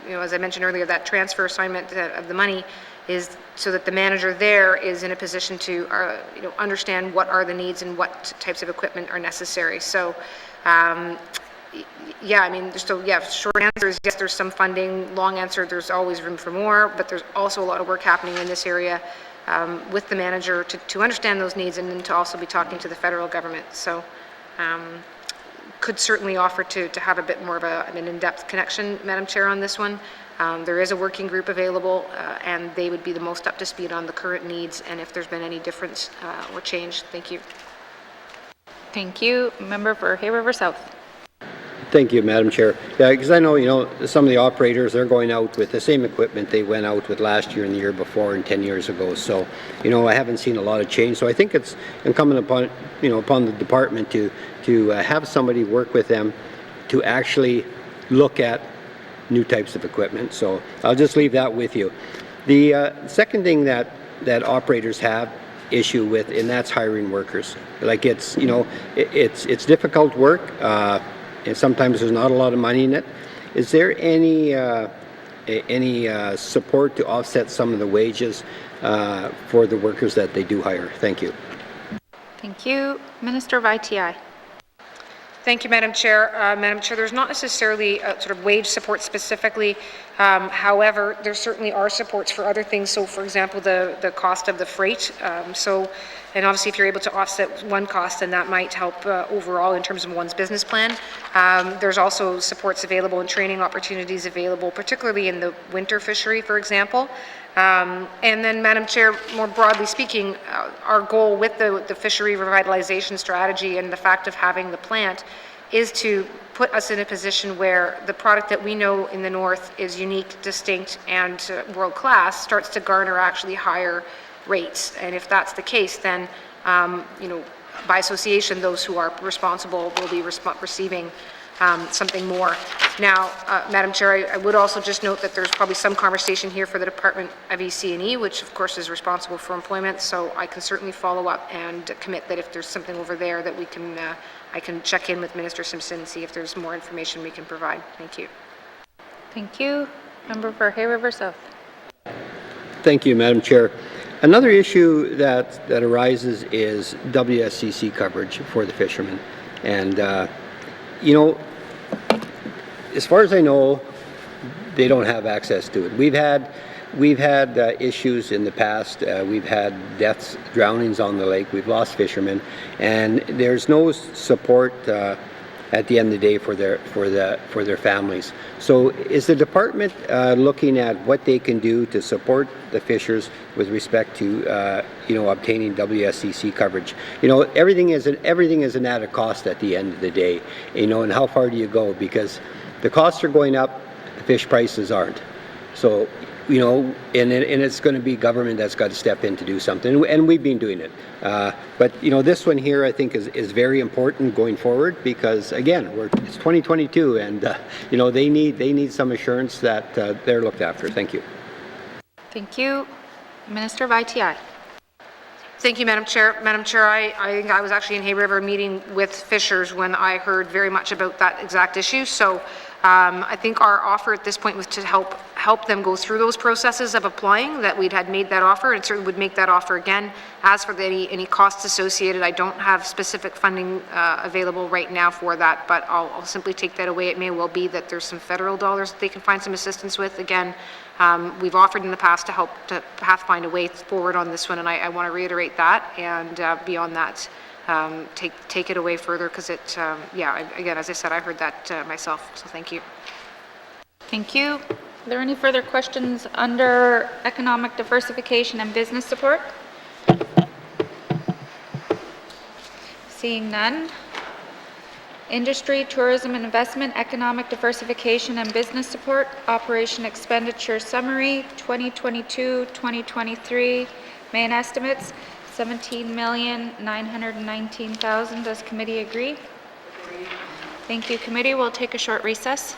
as I mentioned earlier, that transfer assignment of the money is so that the manager there is in a position to understand what are the needs and what types of equipment are necessary. So Yeah, I mean, so yeah, short answer is yes, there's some funding. Long answer, there's always room for more, but there's also a lot of work happening in this area with the manager to understand those needs and then to also be talking to the federal government. So could certainly offer to have a bit more of an in-depth connection, Madam Chair, on this one. There is a working group available, and they would be the most up to speed on the current needs and if there's been any difference or change. Thank you. Thank you. Member for Hay River South. Thank you, Madam Chair. Yeah, because I know, some of the operators, they're going out with the same equipment they went out with last year and the year before and 10 years ago. So, I haven't seen a lot of change. So I think it's incumbent upon, upon the department to have somebody work with them to actually look at new types of equipment. So I'll just leave that with you. The second thing that operators have issue with, and that's hiring workers. Like it's difficult work. And sometimes there's not a lot of money in it. Is there any support to offset some of the wages for the workers that they do hire? Thank you. Thank you. Minister of ITI. Thank you, Madam Chair. Madam Chair, there's not necessarily sort of wage support specifically. However, there certainly are supports for other things. So, for example, the cost of the freight. And obviously, if you're able to offset one cost, then that might help overall in terms of one's business plan. There's also supports available and training opportunities available, particularly in the winter fishery, for example. And then, Madam Chair, more broadly speaking, our goal with the fishery revitalization strategy and the fact of having the plant is to put us in a position where the product that we know in the north is unique, distinct, and world-class starts to garner actually higher rates. And if that's the case, then, by association, those who are responsible will be receiving something more. Now, Madam Chair, I would also just note that there's probably some conversation here for the Department of EC&E, which of course is responsible for employment, so I can certainly follow up and commit that if there's something over there that we can, I can check in with Minister Simpson and see if there's more information we can provide. Thank you. Thank you. Member for Hay River South. Thank you, Madam Chair. Another issue that arises is WSCC coverage for the fishermen. And, as far as I know, they don't have access to it. We've had issues in the past. We've had deaths, drownings on the lake. We've lost fishermen, and there's no support at the end of the day for their families. So, is the department looking at what they can do to support the fishers with respect to obtaining WSCC coverage? Everything is an added cost at the end of the day. And how far do you go? Because the costs are going up, the fish prices aren't. So, and it's going to be government that's got to step in to do something, and we've been doing it. But this one here, I think, is very important going forward because, again, it's 2022, and they need some assurance that they're looked after. Thank you. Thank you. Minister of ITI. Thank you, Madam Chair. Madam Chair, I was actually in Hay River meeting with fishers when I heard very much about that exact issue. So I think our offer at this point was to help them go through those processes of applying, that we'd had made that offer, and certainly would make that offer again. As for any costs associated, I don't have specific funding available right now for that, but I'll simply take that away. It may well be that there's some federal dollars that they can find some assistance with. Again, we've offered in the past to help to find a way forward on this one, and I want to reiterate that. And beyond that, take it away further because again, as I said, I heard that myself. So thank you. Thank you. Are there any further questions under economic diversification and business support? Seeing none. Industry, tourism and investment, economic diversification and business support, operation expenditure summary, 2022-2023, main estimates, $17,919,000. Does committee agree? Thank you, committee. We'll take a short recess.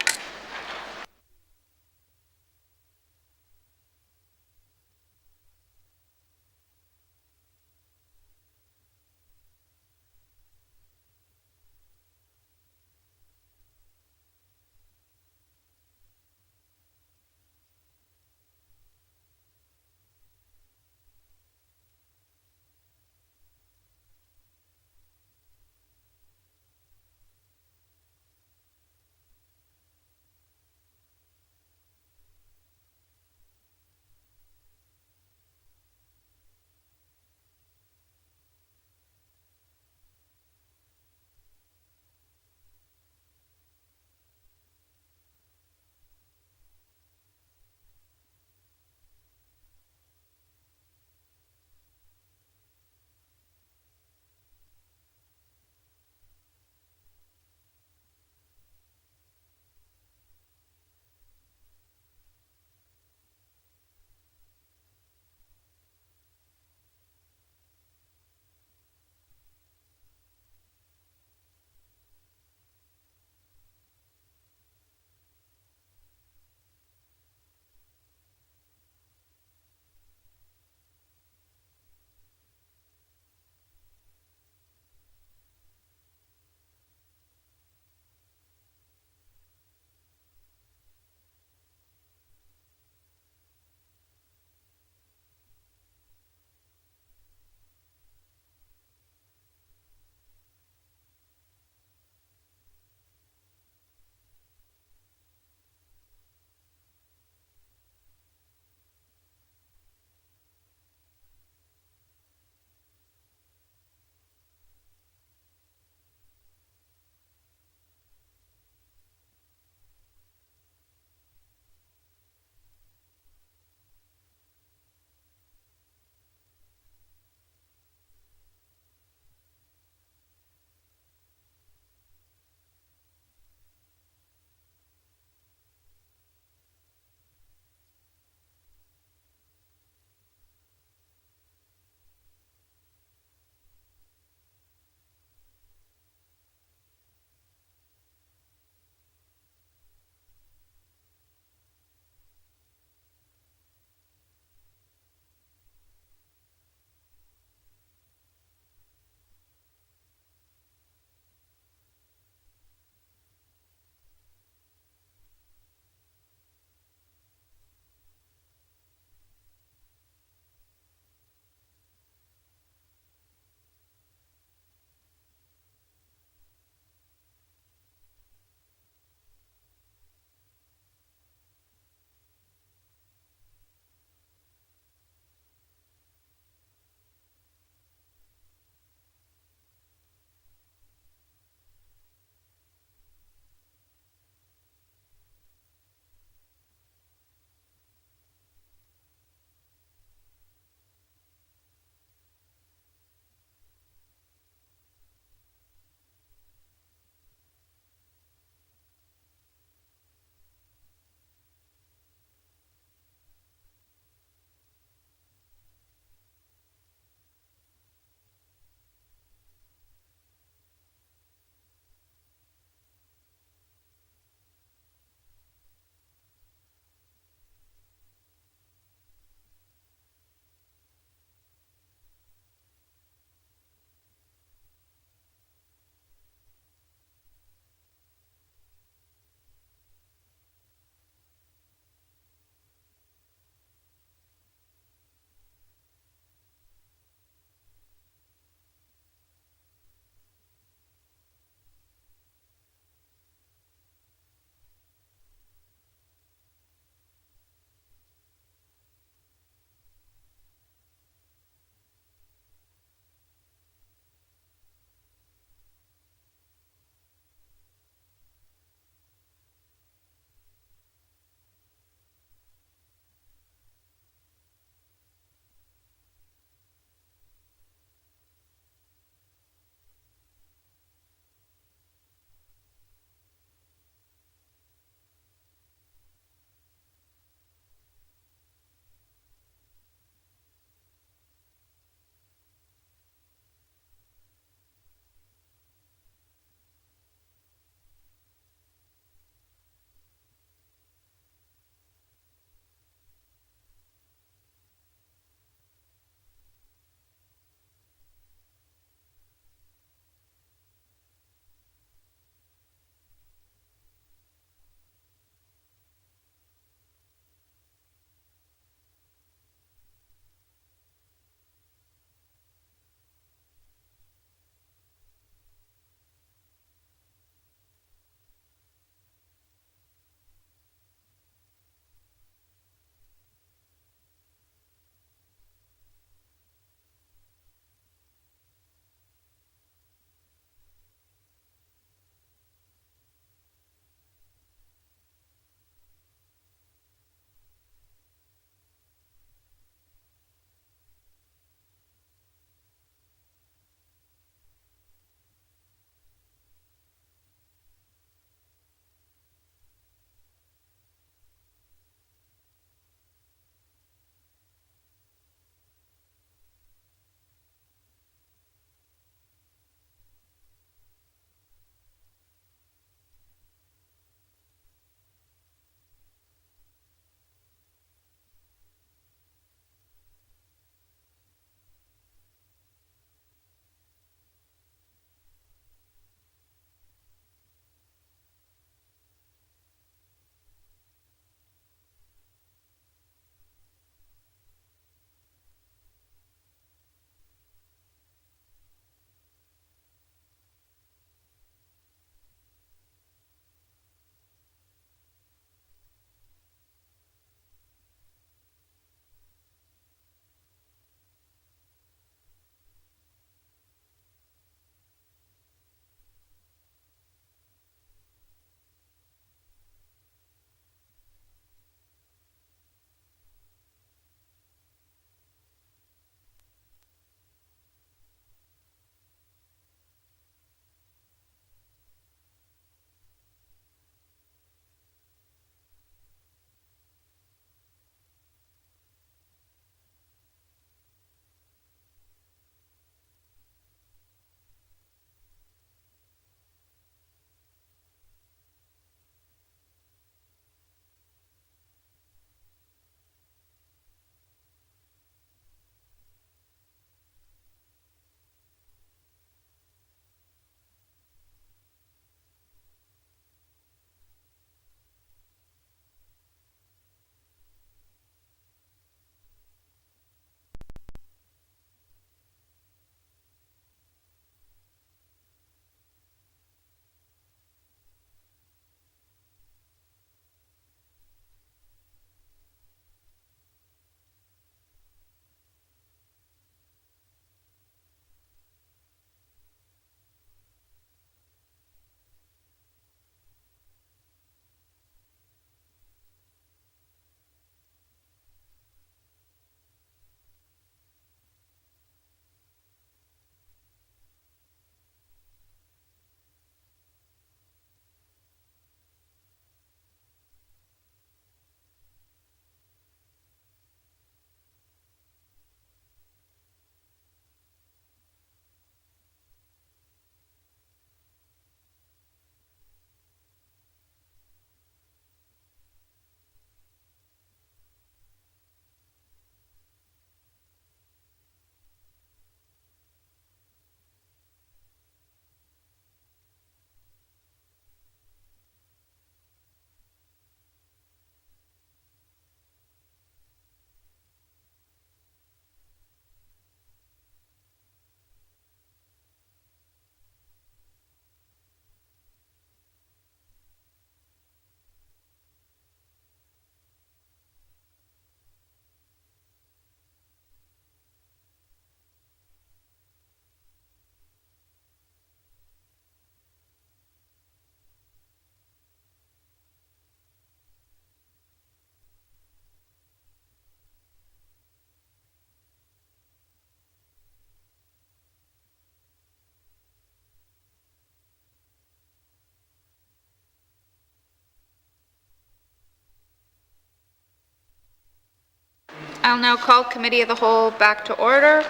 I'll now call Committee of the Whole back to order.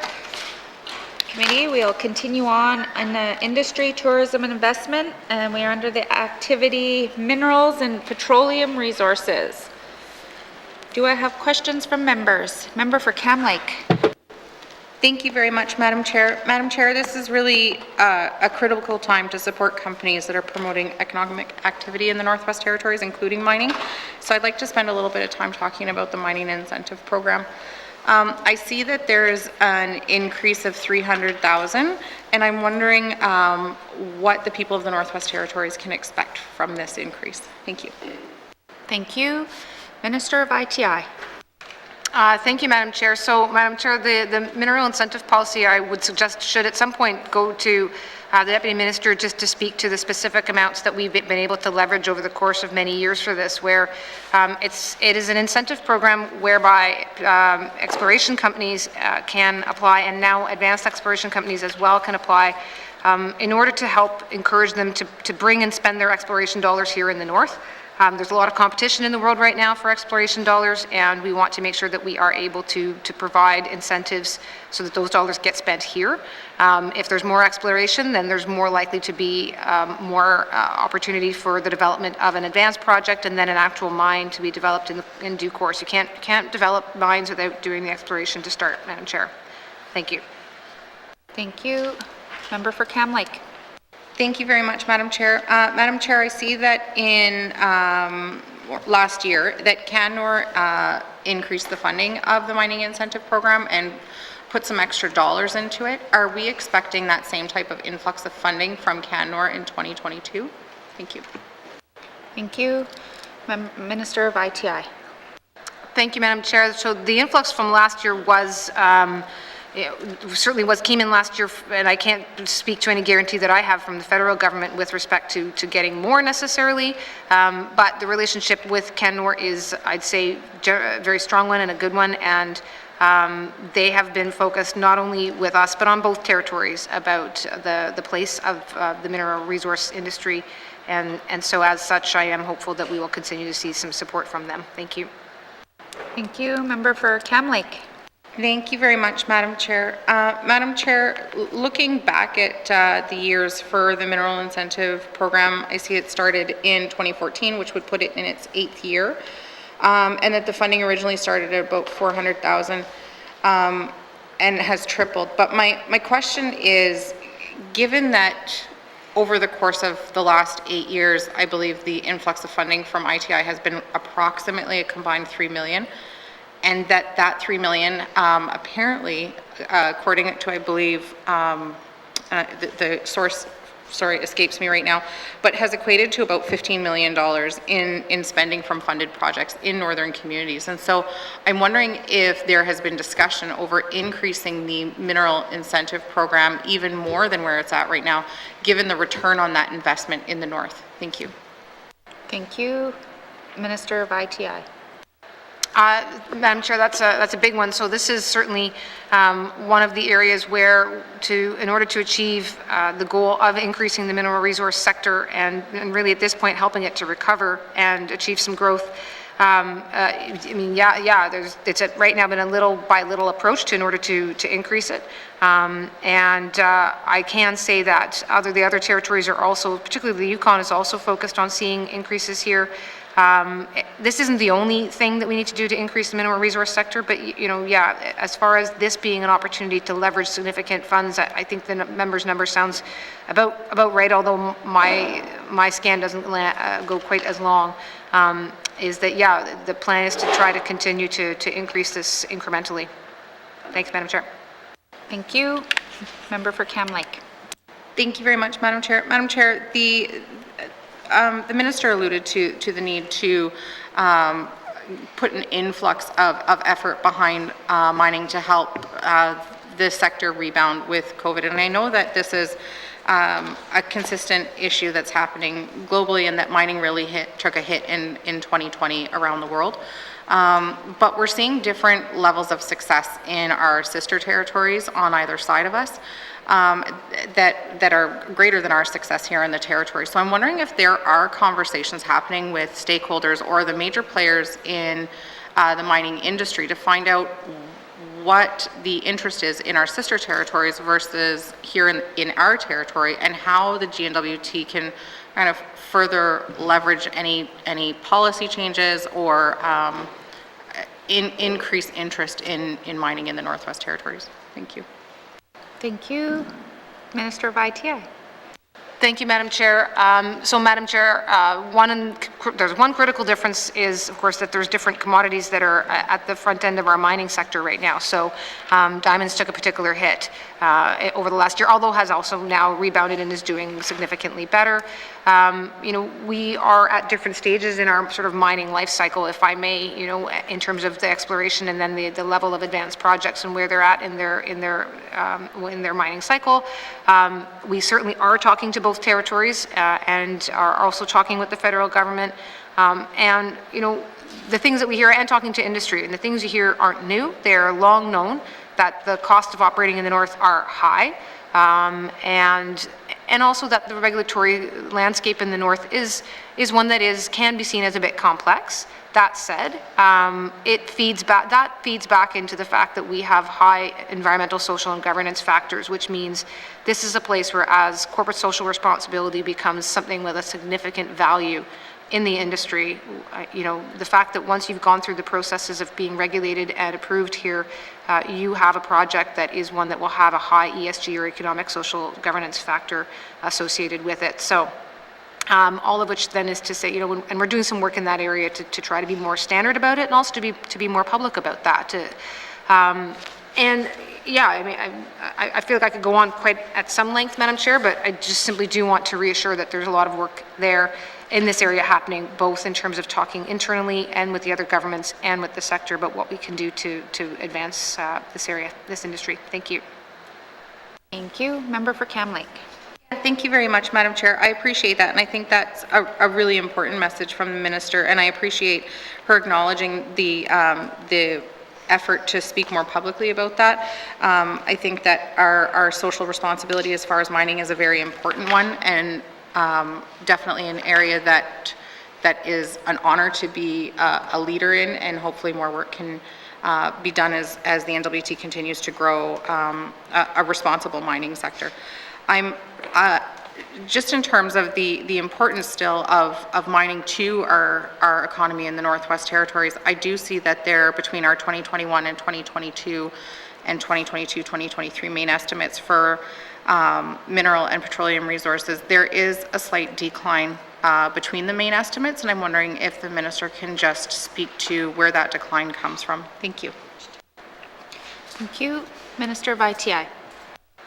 Committee, we'll continue on industry, tourism, and investment, and we are under the activity minerals and petroleum resources. Do I have questions from members? Member for Cam Lake. Thank you very much, Madam Chair. Madam Chair, this is really a critical time to support companies that are promoting economic activity in the Northwest Territories, including mining. So I'd like to spend a little bit of time talking about the mining incentive program. I see that there's an increase of $300,000, and I'm wondering what the people of the Northwest Territories can expect from this increase. Thank you. Thank you. Minister of ITI. Thank you, Madam Chair. So, Madam Chair, the mineral incentive policy, I would suggest, should at some point go to the Deputy Minister just to speak to the specific amounts that we've been able to leverage over the course of many years for this, where it is an incentive program whereby exploration companies can apply, and now advanced exploration companies as well can apply, in order to help encourage them to bring and spend their exploration dollars here in the North. There's a lot of competition in the world right now for exploration dollars, and we want to make sure that we are able to provide incentives so that those dollars get spent here. If there's more exploration, then there's more likely to be more opportunity for the development of an advanced project and then an actual mine to be developed in due course. You can't develop mines without doing the exploration to start, Madam Chair. Thank you. Thank you. Member for Cam Lake. Thank you very much, Madam Chair. Madam Chair, I see that in last year that Canmore increased the funding of the mining incentive program and put some extra dollars into it. Are we expecting that same type of influx of funding from Canmore in 2022? Thank you. Thank you. Minister of ITI. Thank you, Madam Chair. So the influx from last year was came in last year, and I can't speak to any guarantee that I have from the federal government with respect to getting more necessarily, but the relationship with Canmore is, I'd say, a very strong one and a good one, and they have been focused not only with us but on both territories about the place of the mineral resource industry, and so as such I am hopeful that we will continue to see some support from them. Thank you. Thank you. Member for Cam Lake. Thank you very much, Madam Chair. Madam Chair, looking back at the years for the mineral incentive program, I see it started in 2014, which would put it in its 8th year, and that the funding originally started at about $400,000 and has tripled. But my question is, given that over the course of the last 8 years, I believe the influx of funding from ITI has been approximately a combined $3 million, and that $3 million apparently, according to, I believe, the source, sorry, escapes me right now, but has equated to about $15 million in spending from funded projects in northern communities. And so I'm wondering if there has been discussion over increasing the mineral incentive program even more than where it's at right now, given the return on that investment in the north. Thank you. Thank you. Minister of ITI. Madam Chair, that's a big one. So this is certainly one of the areas where, in order to achieve the goal of increasing the mineral resource sector and really at this point helping it to recover and achieve some growth, I mean, it's right now been a little by little approach in order to increase it. I can say that the other territories are also, particularly the Yukon, is also focused on seeing increases here. This isn't the only thing that we need to do to increase the mineral resource sector, but as far as this being an opportunity to leverage significant funds, I think the member's number sounds about right, although my scan doesn't go quite as long. Is that the plan is to try to continue to increase this incrementally. Thanks, Madam Chair. Thank you. Member for Cam Lake. Thank you very much, Madam Chair. Madam Chair, the Minister alluded to the need to put an influx of effort behind mining to help the sector rebound with COVID. And I know that this is a consistent issue that's happening globally, and that mining really took a hit in 2020 around the world. But we're seeing different levels of success in our sister territories on either side of us. That are greater than our success here in the territory. So I'm wondering if there are conversations happening with stakeholders or the major players in the mining industry to find out what the interest is in our sister territories versus here in our territory, and how the GNWT can kind of further leverage any policy changes or increase interest in mining in the Northwest Territories. Thank you. Thank you. Minister of ITI. Thank you, Madam Chair. So, Madam Chair, there's one critical difference is, of course, that there's different commodities that are at the front end of our mining sector right now. So, diamonds took a particular hit over the last year, although has also now rebounded and is doing significantly better. You know, we are at different stages in our sort of mining life cycle, if I may, you know, in terms of the exploration and then the level of advanced projects and where they're at in their mining cycle. We certainly are talking to both territories and are also talking with the federal government. And, you know, the things that we hear, and talking to industry, and the things you hear aren't new. They're long known that the cost of operating in the north are high, and also that the regulatory landscape in the north is one that can be seen as a bit complex. That said, that feeds back into the fact that we have high environmental, social, and governance factors, which means this is a place where, as corporate social responsibility becomes something with a significant value in the industry, you know, the fact that once you've gone through the processes of being regulated and approved here, you have a project that is one that will have a high ESG or economic, social, governance factor associated with it. So. All of which then is to say, you know, and we're doing some work in that area to try to be more standard about it, and also to be more public about that. And yeah, I mean, I feel like I could go on quite at some length, Madam Chair, but I just simply do want to reassure that there's a lot of work there in this area happening, both in terms of talking internally and with the other governments and with the sector about what we can do to advance this area, this industry. Thank you. Thank you. Member for Cam Lake. Thank you very much, Madam Chair. I appreciate that, and I think that's a really important message from the Minister, and I appreciate her acknowledging the effort to speak more publicly about that. I think that our social responsibility as far as mining is a very important one, and definitely an area that is an honor to be a leader in, and hopefully more work can be done as the N.W.T continues to grow a responsible mining sector. I'm just in terms of the importance still of mining to our economy in the Northwest Territories. I do see that there, between our 2021 and 2022 and 2022-2023 main estimates for mineral and petroleum resources, there is a slight decline between the main estimates, and I'm wondering if the Minister can just speak to where that decline comes from. Thank you. Thank you. Minister of ITI.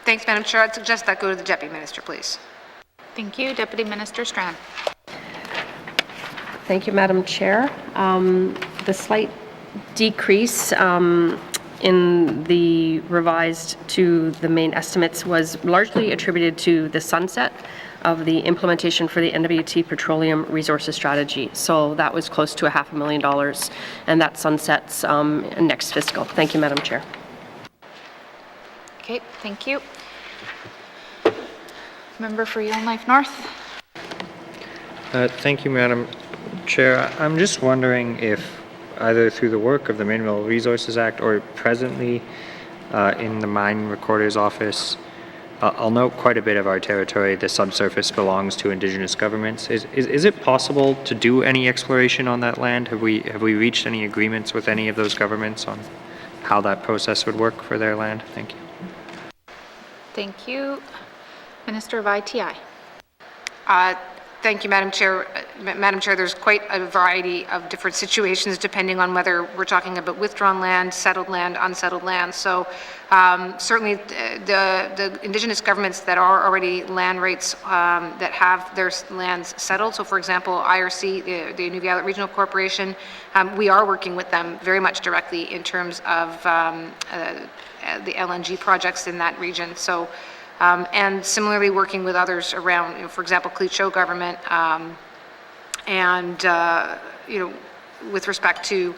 Thanks, Madam Chair. I'd suggest that go to the Deputy Minister, please. Thank you. Deputy Minister Strand. Thank you, Madam Chair. The slight decrease in the revised to the main estimates was largely attributed to the sunset of the implementation for the N.W.T petroleum resources strategy. So that was close to $500,000, and that sunsets next fiscal. Thank you, Madam Chair. Okay, thank you. Member for Yellowknife North. Thank you, Madam Chair. I'm just wondering if either through the work of the Mineral Resources Act or presently in the Mine Recorder's Office, I'll note quite a bit of our territory, the subsurface, belongs to Indigenous governments. Is it possible to do any exploration on that land? Have we reached any agreements with any of those governments on how that process would work for their land? Thank you. Thank you. Minister of ITI. Thank you, Madam Chair. Madam Chair, there's quite a variety of different situations depending on whether we're talking about withdrawn land, settled land, unsettled land. So certainly the Indigenous governments that are already land rights that have their lands settled. So for example, IRC, the Nunavut Regional Corporation, we are working with them very much directly in terms of the LNG projects in that region. So and similarly working with others around, you know, for example, Cleat government, and you know, with respect to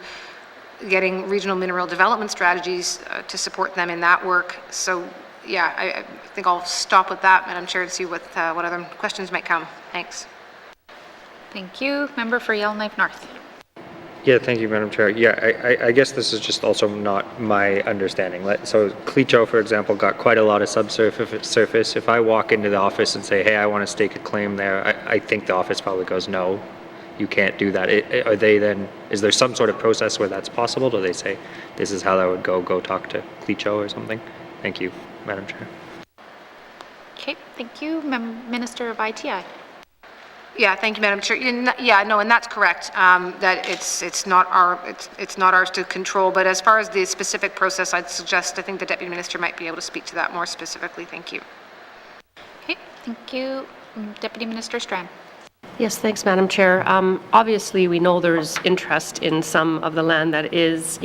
getting regional mineral development strategies to support them in that work. So yeah, I think I'll stop with that, Madam Chair, and see what other questions might come. Thanks. Thank you. Member for Yellowknife North. Yeah, thank you, Madam Chair. Yeah, I guess this is just also not my understanding. So Clecho, for example, got quite a lot of subsurface. If I walk into the office and say, hey, I want to stake a claim there, I think the office probably goes, no, you can't do that. Are they then, is there some sort of process where that's possible? Do they say, this is how that would go talk to Clecho or something? Thank you, Madam Chair. Okay, thank you. Minister of ITI. Yeah, thank you, Madam Chair. Yeah, no, and that's correct. That it's not ours to control. But as far as the specific process, I think the Deputy Minister might be able to speak to that more specifically. Thank you. Okay, thank you, Deputy Minister Strand. Yes, thanks, Madam Chair. Obviously, we know there's interest in some of the land that is,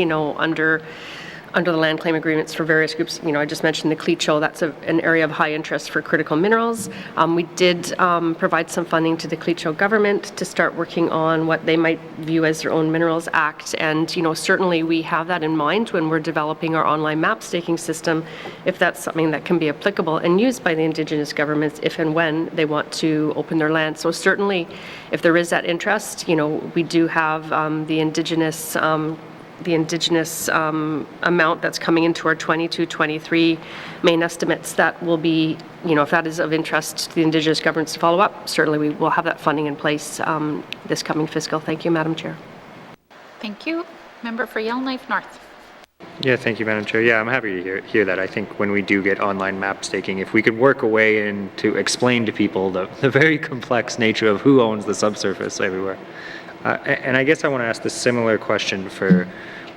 under the land claim agreements for various groups. I just mentioned the Clecho, that's an area of high interest for critical minerals. We did provide some funding to the Clecho government to start working on what they might view as their own Minerals Act. And, certainly we have that in mind when we're developing our online map staking system, if that's something that can be applicable and used by the Indigenous governments if and when they want to open their land. So certainly, if there is that interest, we do have the Indigenous amount that's coming into our 22-23 main estimates that will be, if that is of interest to the Indigenous governments to follow up, certainly we will have that funding in place this coming fiscal. Thank you, Madam Chair. Thank you. Member for Yellowknife North. Yeah, thank you, Madam Chair. Yeah, I'm happy to hear that. I think when we do get online map staking, if we could work a way in to explain to people the very complex nature of who owns the subsurface everywhere. And I guess I want to ask the similar question for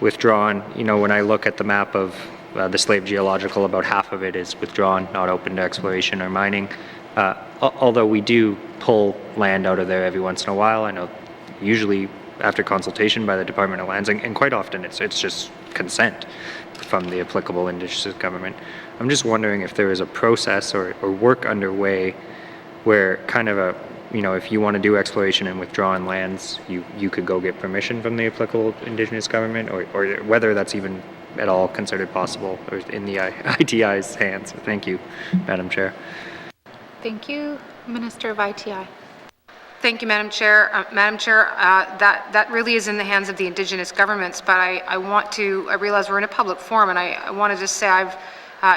withdrawn. When I look at the map of the Slave Geological, about half of it is withdrawn, not open to exploration or mining. Although we do pull land out of there every once in a while. I know usually after consultation by the Department of Lands, and quite often it's just consent from the applicable Indigenous government. I'm just wondering if there is a process or work underway where kind of a if you want to do exploration in withdrawn lands, you could go get permission from the applicable Indigenous government, or whether that's even at all considered possible or in the ITI's hands. Thank you, Madam Chair. Thank you, Minister of ITI. Thank you, Madam Chair. Madam Chair, that really is in the hands of the Indigenous governments, but I realize we're in a public forum, and I want to just say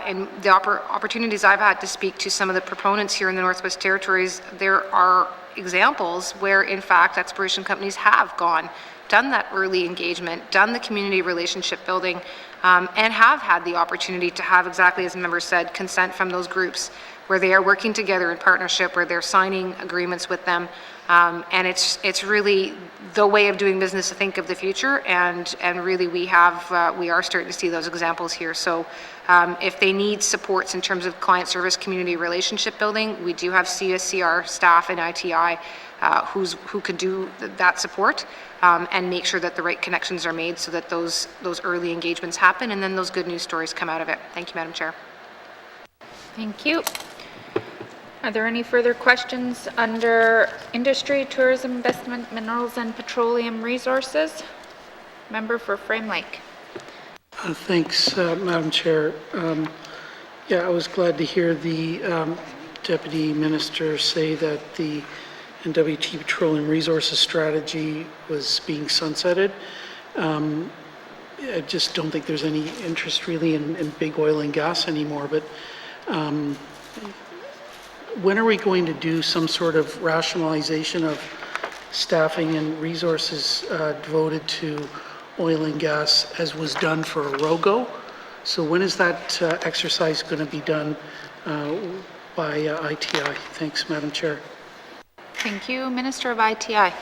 in the opportunities I've had to speak to some of the proponents here in the Northwest Territories, there are examples where, in fact, exploration companies have done that early engagement, done the community relationship building, and have had the opportunity to have, exactly as the member said, consent from those groups, where they are working together in partnership, where they're signing agreements with them. And it's really the way of doing business to think of the future, and really we are starting to see those examples here. So if they need supports in terms of client service community relationship building, we do have CSCR staff in ITI who can do that support and make sure that the right connections are made so that those early engagements happen and then those good news stories come out of it. Thank you, Madam Chair. Thank you. Are there any further questions under Industry, Tourism, Investment, Minerals and Petroleum Resources? Member for Frame Lake. Thanks, Madam Chair. I was glad to hear the Deputy Minister say that the N.W.T Petroleum Resources strategy was being sunsetted. I just don't think there's any interest really in big oil and gas anymore, but when are we going to do some sort of rationalization of staffing and resources devoted to oil and gas as was done for Rogo? So when is that exercise going to be done by ITI? Thanks, Madam Chair. Thank you. Minister of ITI.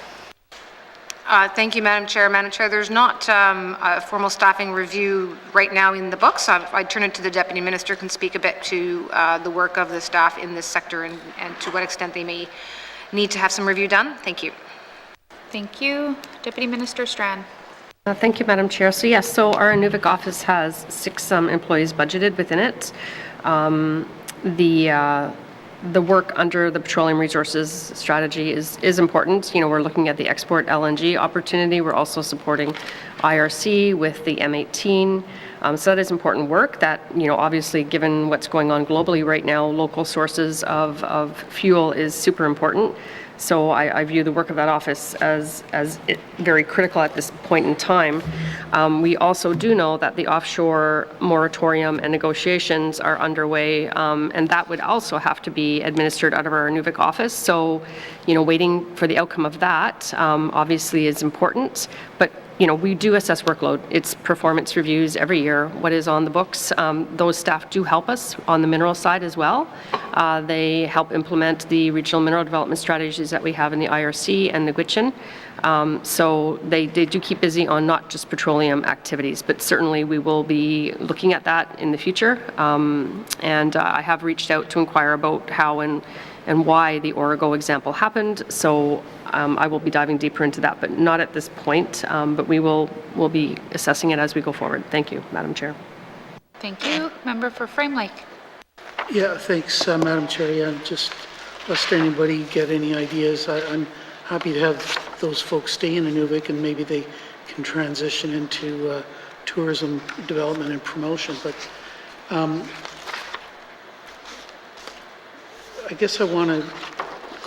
Thank you, Madam Chair. Madam Chair, there's not a formal staffing review right now in the books. I turn it to the Deputy Minister, can speak a bit to the work of the staff in this sector and to what extent they may need to have some review done. Thank you. Thank you. Deputy Minister Strand. Thank you, Madam Chair. So yes, our Inuvik office has 6 employees budgeted within it. The work under the petroleum resources strategy is important. We're looking at the export LNG opportunity. We're also supporting IRC, with the M18. So that is important work that, obviously, given what's going on globally right now, local sources of fuel is super important. So I view the work of that office as very critical at this point in time. We also do know that the offshore moratorium and negotiations are underway, and that would also have to be administered out of our Nuvik office. So, waiting for the outcome of that obviously is important, but we do assess workload. It's performance reviews every year, what is on the books. Those staff do help us on the mineral side as well. They help implement the regional mineral development strategies that we have in the IRC and the N.W.T. So they do keep busy on not just petroleum activities, but certainly we will be looking at that in the future. And I have reached out to inquire about how and why the Origo example happened. So I will be diving deeper into that, but not at this point. But we'll be assessing it as we go forward. Thank you, Madam Chair. Thank you. Member for Frame Lake. Yeah, thanks, Madam Chair. Yeah, just lest anybody get any ideas, I'm happy to have those folks stay in Inuvik, and maybe they can transition into tourism development and promotion. But I guess I want to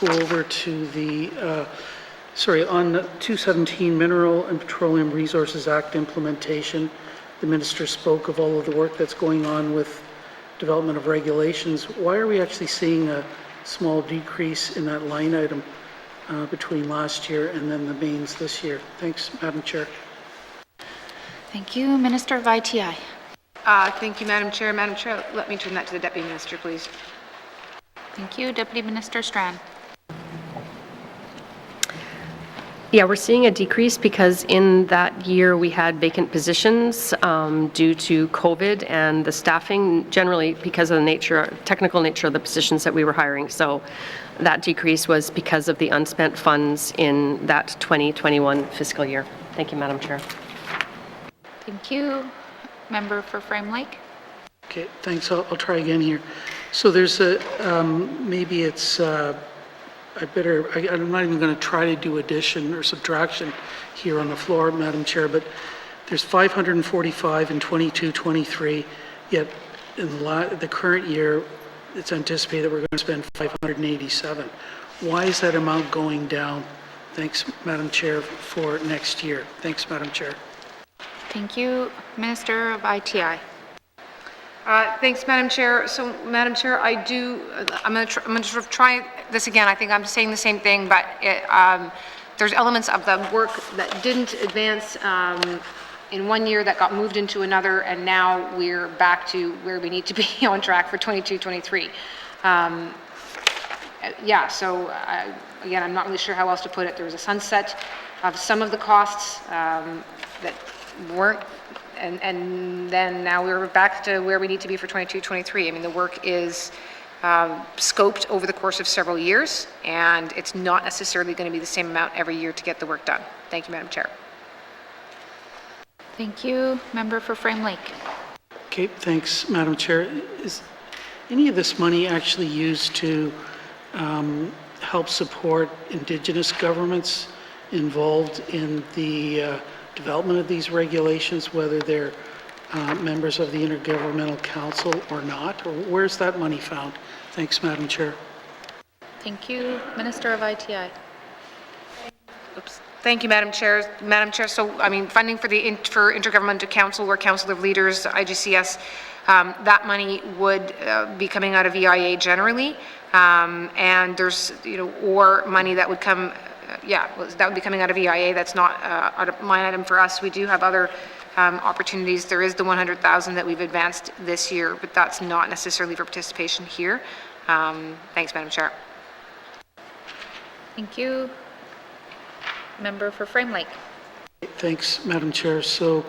go over to the, on the 217 Mineral and Petroleum Resources Act implementation. The minister spoke of all of the work that's going on with development of regulations. Why are we actually seeing a small decrease in that line item between last year and then the mains this year? Thanks, Madam Chair. Thank you. Minister of ITI. Thank you, Madam Chair. Madam Chair, let me turn that to the Deputy Minister, please. Thank you. Deputy Minister Strand. Yeah, we're seeing a decrease because in that year we had vacant positions due to COVID and the staffing, generally because of the technical nature of the positions that we were hiring. So that decrease was because of the unspent funds in that 2021 fiscal year. Thank you, Madam Chair. Thank you. Member for Frame Lake. Okay, thanks. I'll try again here. So there's a, maybe it's, I'm not even going to try to do addition or subtraction here on the floor, Madam Chair, but there's 545 in 22-23, yet in the current year, it's anticipated that we're going to spend 587. Why is that amount going down? Thanks, Madam Chair, for next year. Thanks, Madam Chair. Thank you. Minister of ITI. Thanks, Madam Chair. So, Madam Chair, I'm going to sort of try this again. I think I'm saying the same thing, but there's elements of the work that didn't advance in one year that got moved into another, and now we're back to where we need to be on track for 22-23. Yeah, so again, I'm not really sure how else to put it. There was a sunset of some of the costs that weren't, and then now we're back to where we need to be for 22-23. I mean, the work is scoped over the course of several years, and it's not necessarily going to be the same amount every year to get the work done. Thank you, Madam Chair. Thank you. Member for Frame Lake. Okay, thanks, Madam Chair. Is any of this money actually used to help support Indigenous governments involved in the development of these regulations, whether they're members of the Intergovernmental Council or not? Or where's that money found? Thanks, Madam Chair. Thank you. Minister of ITI. Oops. Thank you, Madam Chair. Madam Chair, so I mean, funding for the Intergovernmental Council or Council of Leaders, IGCS, that money would be coming out of EIA generally, and there's or money that would come. That would be coming out of EIA. That's not a line item for us. We do have other opportunities. There is the 100,000 that we've advanced this year, but that's not necessarily for participation here. Thanks, Madam Chair. Thank you. Member for Frame Lake. Thanks, Madam Chair. So,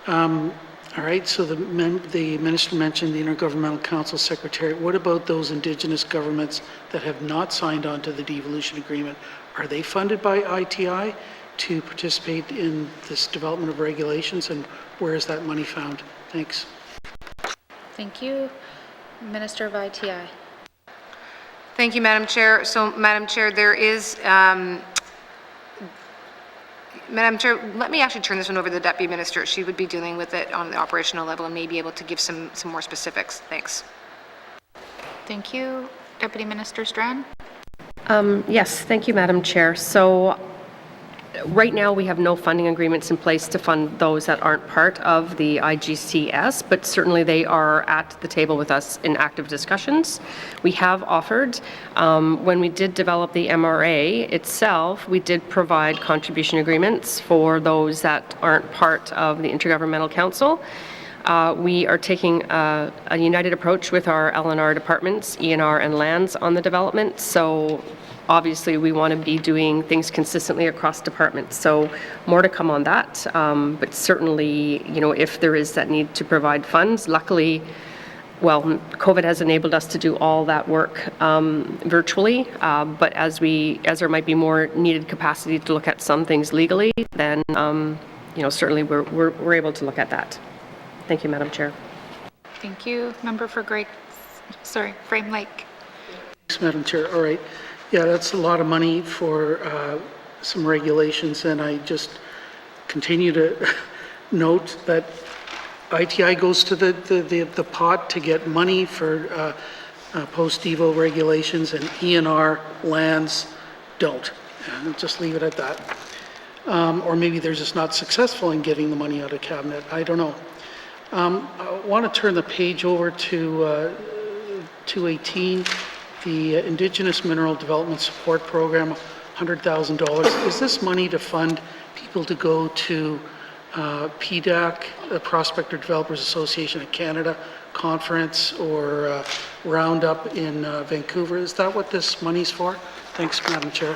all right, so the minister mentioned the Intergovernmental Council Secretariat. What about those Indigenous governments that have not signed on to the devolution agreement? Are they funded by ITI to participate in this development of regulations, and where is that money found? Thanks. Thank you. Minister of ITI. Thank you, Madam Chair. So, Madam Chair, there is Madam Chair, let me actually turn this one over to the Deputy Minister. She would be dealing with it on the operational level and may be able to give some more specifics. Thanks. Thank you. Deputy Minister Strand? Yes, thank you, Madam Chair. So right now, we have no funding agreements in place to fund those that aren't part of the IGCS, but certainly they are at the table with us in active discussions. We have offered, when we did develop the MRA itself, we did provide contribution agreements for those that aren't part of the Intergovernmental Council. We are taking a united approach with our L&R departments, ENR and lands on the development. So obviously we want to be doing things consistently across departments. So more to come on that. But certainly, you know, if there is that need to provide funds, luckily, well, COVID has enabled us to do all that work virtually. But as there might be more needed capacity to look at some things legally, then, you know, certainly we're able to look at that. Thank you, Madam Chair. Thank you. Member for Frame Lake. Thanks, Madam Chair. All right. Yeah, that's a lot of money for some regulations, and I just continue to note that ITI goes to the pot to get money for post-Evo regulations, and ENR lands don't. And I'll just leave it at that. Or maybe they're just not successful in getting the money out of cabinet. I don't know. I want to turn the page over to 218, the Indigenous Mineral Development Support Program, $100,000. Is this money to fund people to go to PDAC, the Prospector Developers Association of Canada conference, or Roundup in Vancouver? Is that what this money's for? Thanks, Madam Chair.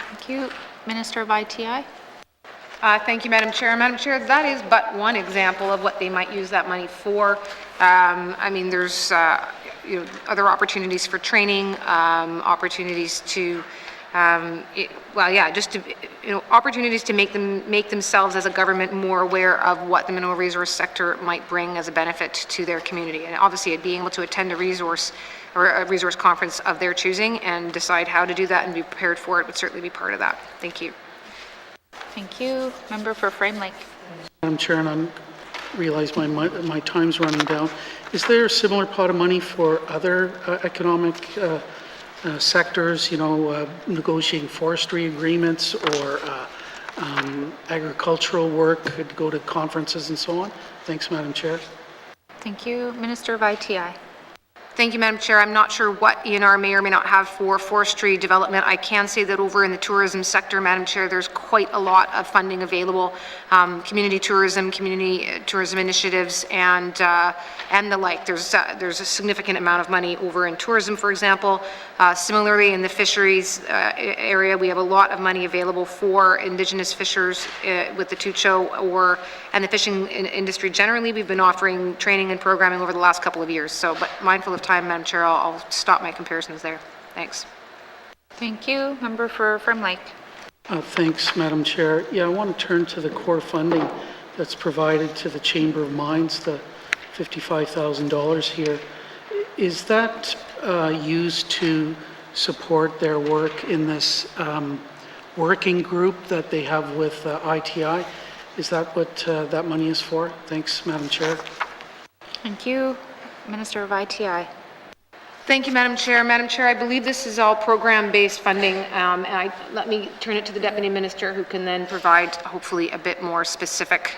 Thank you. Minister of ITI? Thank you, Madam Chair. Madam Chair, that is but one example of what they might use that money for. I mean, there's you know, other opportunities for training, opportunities to, just to, you know, opportunities to make themselves as a government more aware of what the mineral resource sector might bring as a benefit to their community, and obviously being able to attend a resource conference of their choosing and decide how to do that and be prepared for it would certainly be part of that. Thank you. Thank you. Member for Frame Lake. Madam Chair, and I realize my time's running down. Is there a similar pot of money for other economic sectors, you know, negotiating forestry agreements or agricultural work, could go to conferences and so on? Thanks, Madam Chair. Thank you. Minister of ITI. Thank you, Madam Chair. I'm not sure what ENR may or may not have for forestry development. I can say that over in the tourism sector, Madam Chair, there's quite a lot of funding available. Community tourism initiatives, and the like. There's a significant amount of money over in tourism, for example. Similarly, in the fisheries area, we have a lot of money available for Indigenous fishers with the Tucho and the fishing industry generally. We've been offering training and programming over the last couple of years. So, but mindful of time, Madam Chair, I'll stop my comparisons there. Thanks. Thank you. Member for Frame Lake. Thanks, Madam Chair. Yeah, I want to turn to the core funding that's provided to the Chamber of Mines, the $55,000 here. Is that used to support their work in this working group that they have with ITI? Is that what that money is for? Thanks, Madam Chair. Thank you. Minister of ITI. Thank you, Madam Chair. Madam Chair, I believe this is all program-based funding, and let me turn it to the Deputy Minister, who can then provide, hopefully, a bit more specific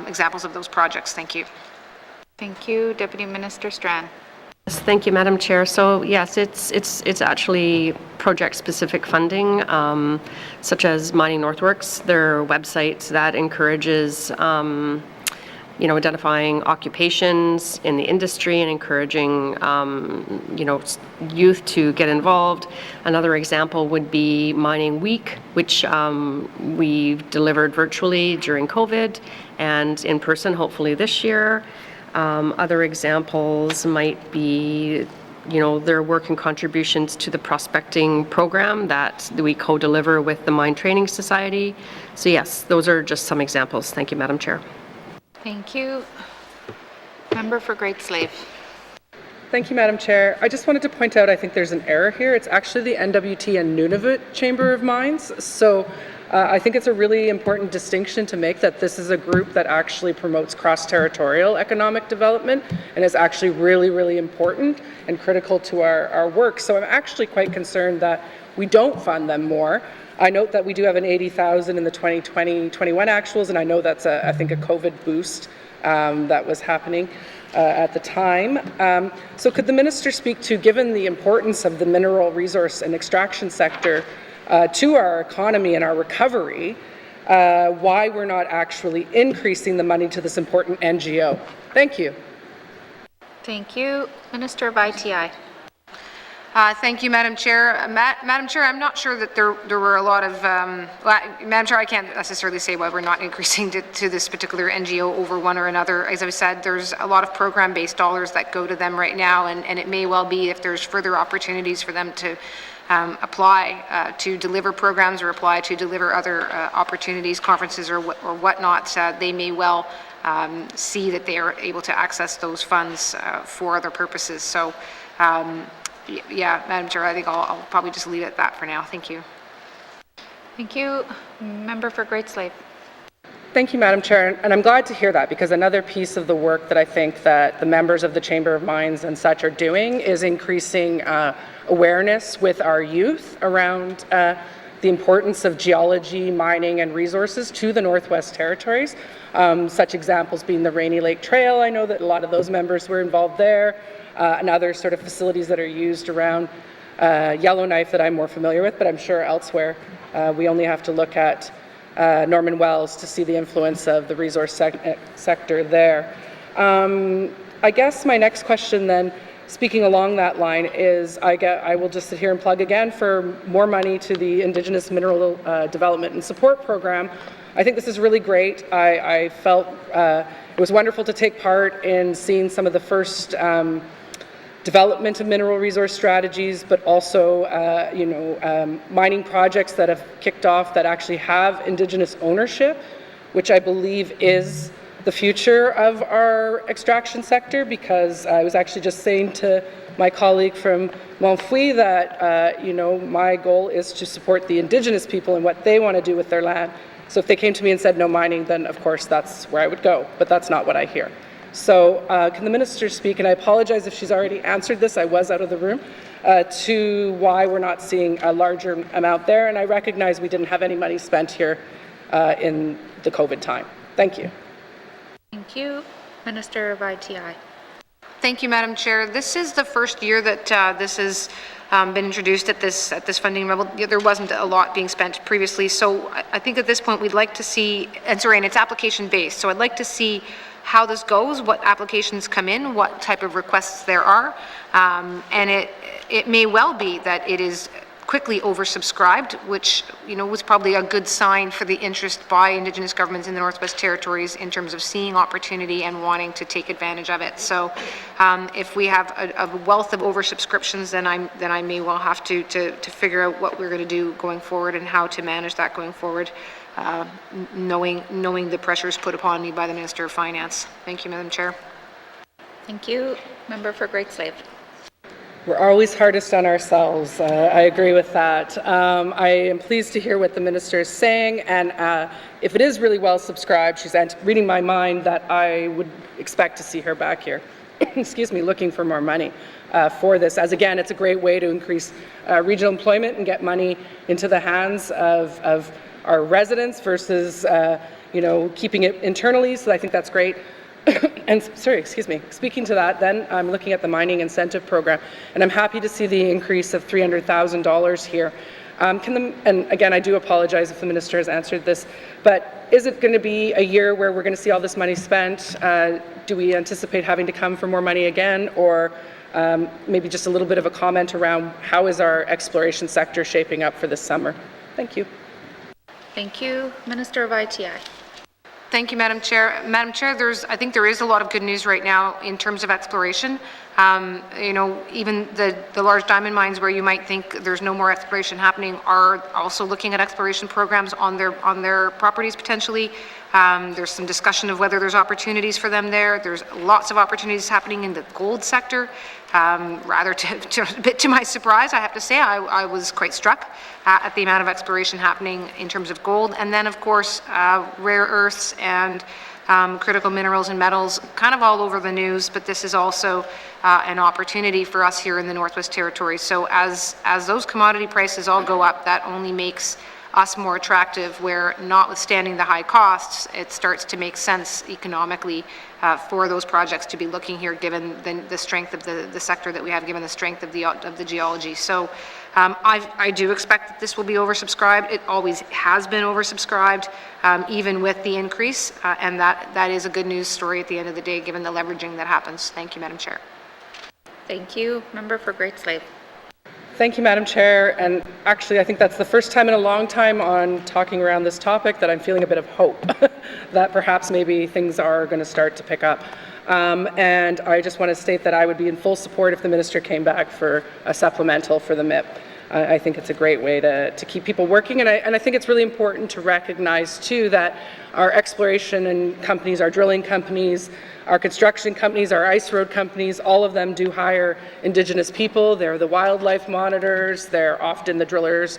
examples of those projects. Thank you. Thank you. Deputy Minister Strand. Yes, thank you, Madam Chair. So yes, it's actually project-specific funding, such as Mining Northworks, their website that encourages you know, identifying occupations in the industry and encouraging, you know, youth to get involved. Another example would be Mining Week, which we've delivered virtually during COVID and in person, hopefully this year. Other examples might be, you know, their work and contributions to the prospecting program that we co-deliver with the Mine Training Society. So yes, those are just some examples. Thank you, Madam Chair. Thank you. Member for Great Slave. Thank you, Madam Chair. I just wanted to point out, I think there's an error here. It's actually the N.W.T and N.W.T Chamber of Mines. So I think it's a really important distinction to make that this is a group that actually promotes cross-territorial economic development and is actually really, really important and critical to our work. So I'm actually quite concerned that we don't fund them more. I note that we do have an 80,000 in the 2020-21 actuals, and I know that's I think a COVID boost that was happening at the time. So could the minister speak to, given the importance of the mineral resource and extraction sector to our economy and our recovery, why we're not actually increasing the money to this important NGO? Thank you. Thank you. Minister of ITI. Thank you, Madam Chair. Madam Chair, I'm not sure that there were a lot of, Madam Chair, I can't necessarily say why we're not increasing to this particular NGO over one or another. As I've said, there's a lot of program-based dollars that go to them right now, and it may well be if there's further opportunities for them to apply to deliver programs or apply to deliver other opportunities, conferences or whatnot, they may well see that they are able to access those funds for other purposes. So, yeah, Madam Chair, I think I'll probably just leave it at that for now. Thank you. Thank you. Member for Great Slave. Thank you, Madam Chair, and I'm glad to hear that, because another piece of the work that I think that the members of the Chamber of Mines and such are doing is increasing awareness with our youth around the importance of geology, mining, and resources to the Northwest Territories. Such examples being the Rainy Lake Trail. I know that a lot of those members were involved there, and other sort of facilities that are used around Yellowknife that I'm more familiar with, but I'm sure elsewhere we only have to look at Norman Wells to see the influence of the resource sector there. I guess my next question then, speaking along that line, is I will just sit here and plug again for more money to the Indigenous Mineral Development and Support Program. I think this is really great. I felt it was wonderful to take part in seeing some of the first development of mineral resource strategies, but also mining projects that have kicked off that actually have Indigenous ownership, which I believe is the future of our extraction sector, because I was actually just saying to my colleague from Montfouille that my goal is to support the Indigenous people and what they want to do with their land. So if they came to me and said no mining, then of course that's where I would go, but that's not what I hear. So can the minister speak, and I apologize if she's already answered this, I was out of the room, to why we're not seeing a larger amount there, and I recognize we didn't have any money spent here in the COVID time. Thank you. Thank you. Minister of ITI. Thank you, Madam Chair. This is the first year that this has been introduced at this funding level. There wasn't a lot being spent previously, so I think at this point we'd like to see, and it's application based, so I'd like to see how this goes, what applications come in, what type of requests there are, and it may well be that it is quickly oversubscribed, which was probably a good sign for the interest by Indigenous governments in the Northwest Territories in terms of seeing opportunity and wanting to take advantage of it. So if we have a wealth of oversubscriptions, then I may well have to figure out what we're going to do going forward and how to manage that going forward, knowing the pressures put upon me by the Minister of Finance. Thank you, Madam Chair. Thank you. Member for Great Slave. We're always hardest on ourselves. I agree with that. I am pleased to hear what the minister is saying, and if it is really well subscribed, she's reading my mind, that I would expect to see her back here, excuse me, looking for more money for this, as again, it's a great way to increase regional employment and get money into the hands of our residents versus keeping it internally, so I think that's great. And speaking to that, then I'm looking at the mining incentive program, and I'm happy to see the increase of $300,000 here. And again, I do apologize if the minister has answered this, but is it going to be a year where we're going to see all this money spent? Do we anticipate having to come for more money again, or maybe just a little bit of a comment around how is our exploration sector shaping up for this summer? Thank you. Thank you. Minister of ITI. Thank you, Madam Chair. Madam Chair, I think there is a lot of good news right now in terms of exploration. Even the large diamond mines where you might think there's no more exploration happening are also looking at exploration programs on their properties potentially. There's some discussion of whether there's opportunities for them there. There's lots of opportunities happening in the gold sector. Rather a bit to my surprise, I have to say, I was quite struck at the amount of exploration happening in terms of gold. And then, of course, rare earths and critical minerals and metals, kind of all over the news, but this is also an opportunity for us here in the Northwest Territories. So as those commodity prices all go up, that only makes us more attractive, where notwithstanding the high costs, it starts to make sense economically for those projects to be looking here, given the strength of the sector that we have, given the strength of the geology. So I do expect that this will be oversubscribed. It always has been oversubscribed, even with the increase, and that is a good news story at the end of the day, given the leveraging that happens. Thank you, Madam Chair. Thank you. Member for Great Slave. Thank you, Madam Chair. And actually, I think that's the first time in a long time on talking around this topic that I'm feeling a bit of hope that perhaps maybe things are going to start to pick up. And I just want to state that I would be in full support if the minister came back for a supplemental for the MIP. I think it's a great way to keep people working, and I think it's really important to recognize too that our exploration and companies, our drilling companies, our construction companies, our ice road companies, all of them do hire Indigenous people. They're the wildlife monitors, they're often the drillers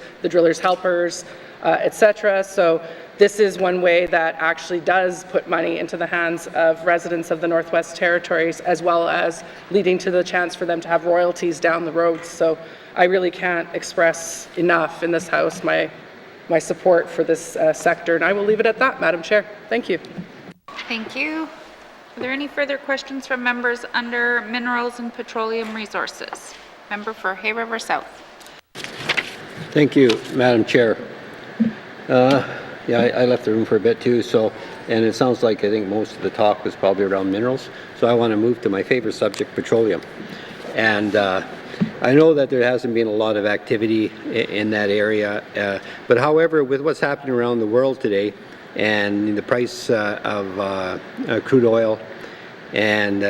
helpers, etc. So this is one way that actually does put money into the hands of residents of the Northwest Territories, as well as leading to the chance for them to have royalties down the road. So I really can't express enough in this House my support for this sector, and I will leave it at that, Madam Chair. Thank you. Thank you. Are there any further questions from members under Minerals and Petroleum Resources? Member for Hay River South. Thank you, Madam Chair. Yeah, I left the room for a bit too, and it sounds like I think most of the talk was probably around minerals, so I want to move to my favorite subject, petroleum. And I know that there hasn't been a lot of activity in that area, but however, with what's happening around the world today, and the price of crude oil, and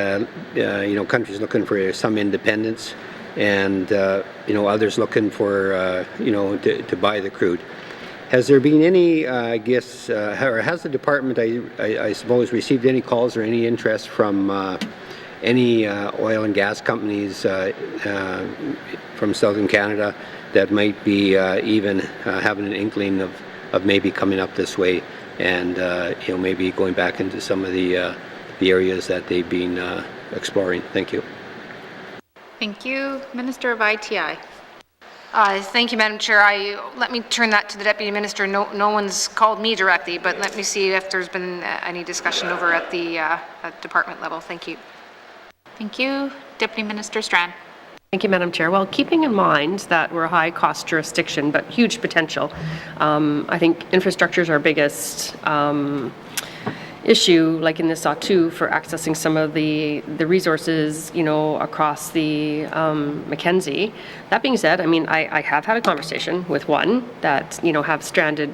countries looking for some independence, and others looking for to buy the crude. Has there been any, or has the department, I suppose, received any calls or any interest from any oil and gas companies from southern Canada that might be even having an inkling of maybe coming up this way, and maybe going back into some of the areas that they've been exploring? Thank you. Thank you. Minister of ITI. Thank you, Madam Chair. Let me turn that to the Deputy Minister. No one's called me directly, but let me see if there's been any discussion over at the department level. Thank you. Thank you. Deputy Minister Strand. Thank you, Madam Chair. Well, keeping in mind that we're a high-cost jurisdiction, but huge potential, I think infrastructure is our biggest issue, like in the N.W.T, for accessing some of the resources, across the Mackenzie. That being said, I mean, I have had a conversation with one that, have stranded,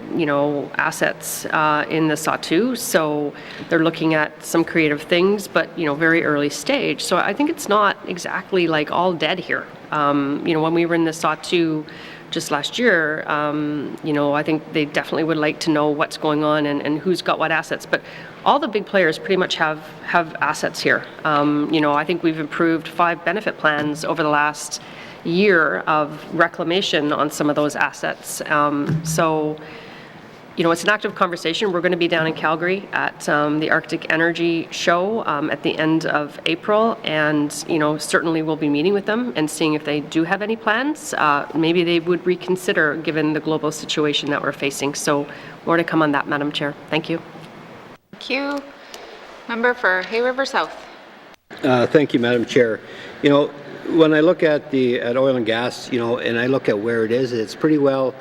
assets in the N.W.T, so they're looking at some creative things, but, very early stage. So I think it's not exactly like all dead here. When we were in the N.W.T just last year, I think they definitely would like to know what's going on and who's got what assets. But all the big players pretty much have assets here. I think we've improved 5 benefit plans over the last year of reclamation on some of those assets. So, it's an active conversation. We're going to be down in Calgary at the Arctic Energy Show at the end of April, and certainly we'll be meeting with them and seeing if they do have any plans. Maybe they would reconsider given the global situation that we're facing. So more to come on that, Madam Chair. Thank you. Thank you. Member for Hay River South. Thank you, Madam Chair. When I look at oil and gas, and I look at where it is, it's pretty well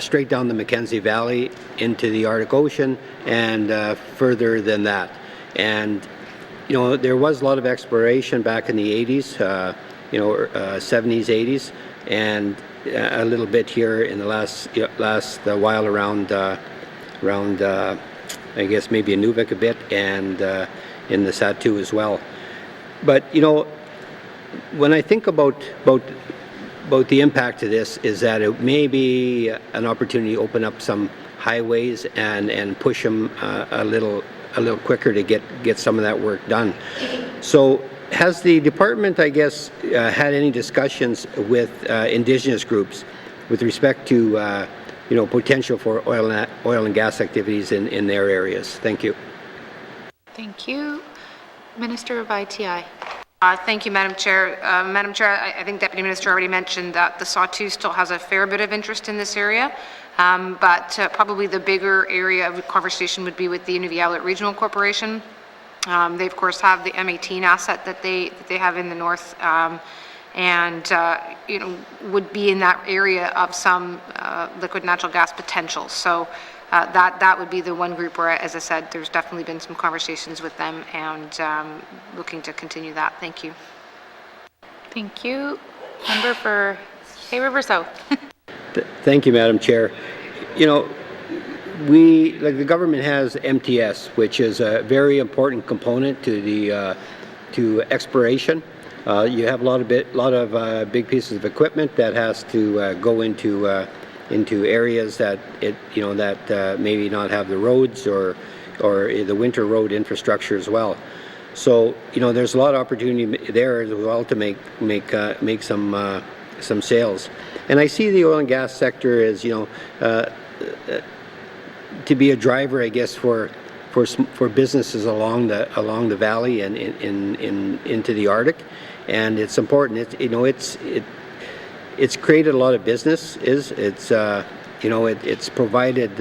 straight down the Mackenzie Valley into the Arctic Ocean and further than that. And, there was a lot of exploration back in the 80s, 70s, 80s, and a little bit here in the last while around I guess maybe Inuvik a bit, and in the Satu as well. But, when I think about the impact of this, is that it may be an opportunity to open up some highways and push them a little quicker to get some of that work done. So has the department, I guess, had any discussions with Indigenous groups with respect to potential for oil and gas activities in their areas? Thank you. Thank you. Minister of ITI. Thank you, Madam Chair. Madam Chair, I think Deputy Minister already mentioned that the Sawtooth still has a fair bit of interest in this area, but probably the bigger area of conversation would be with the N.W.T Regional Corporation. They, of course, have the M18 asset that they have in the north, and would be in that area of some liquid natural gas potential. So that would be the one group where, as I said, there's definitely been some conversations with them, and looking to continue that. Thank you. Thank you. Member for Hay River South. Thank you, Madam Chair. The government has MTS, which is a very important component to the to exploration. You have a lot of big pieces of equipment that has to go into areas that maybe not have the roads or the winter road infrastructure as well. So there's a lot of opportunity there as well to make some sales. And I see the oil and gas sector as to be a driver, I guess, for businesses along the valley and into the Arctic, and it's important. It's created a lot of business. It's provided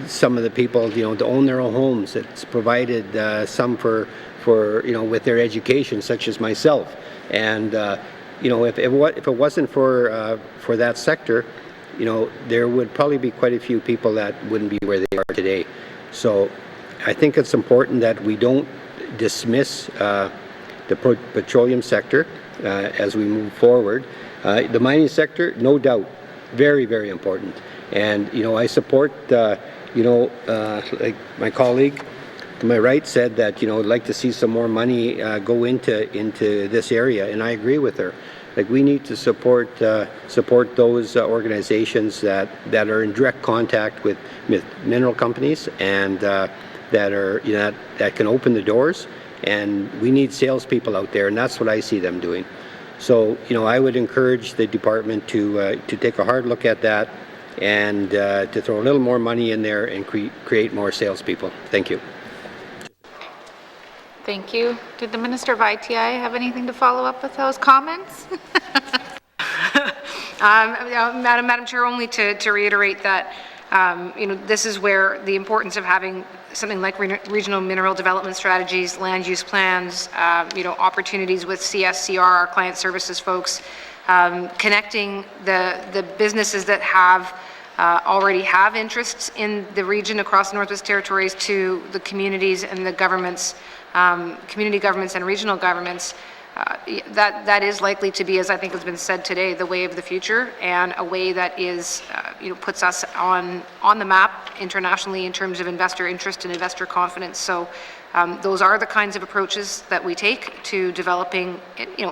some of the people to own their own homes. It's provided some for with their education, such as myself. And if it wasn't for that sector, there would probably be quite a few people that wouldn't be where they are today. So I think it's important that we don't dismiss the petroleum sector as we move forward. The mining sector, no doubt, very, very important. And I support like my colleague to my right said that I'd like to see some more money go into this area, and I agree with her. Like, we need to support those organizations that are in direct contact with mineral companies and that can open the doors. And we need salespeople out there, and that's what I see them doing. So I would encourage the department to take a hard look at that and to throw a little more money in there and create more salespeople. Thank you. Thank you. Did the Minister of ITI have anything to follow up with those comments? Madam Chair, only to reiterate that this is where the importance of having something like regional mineral development strategies, land use plans, opportunities with CSCR, our client services folks, connecting the businesses that already have interests in the region across the Northwest Territories to the communities and the governments, community governments and regional governments. That is likely to be, as I think has been said today, the way of the future, and a way that is, puts us on the map internationally in terms of investor interest and investor confidence. So those are the kinds of approaches that we take to developing,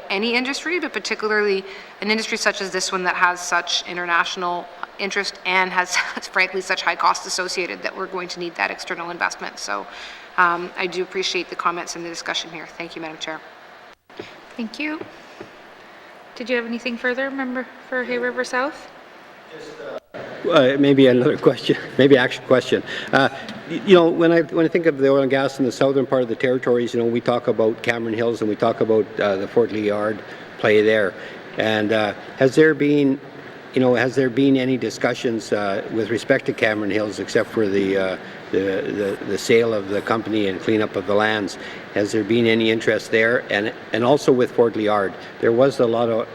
any industry, but particularly an industry such as this one that has such international interest and has, frankly, such high costs associated that we're going to need that external investment. So I do appreciate the comments and the discussion here. Thank you, Madam Chair. Thank you. Did you have anything further, Member for Hay River South? Maybe another question, maybe actual question. When I think of the oil and gas in the southern part of the territories, we talk about Cameron Hills and we talk about the Fort Lee Yard play there. And has there been any discussions with respect to Cameron Hills, except for the sale of the company and cleanup of the lands? Has there been any interest there? And also with Fort Lee Yard, there was a lot of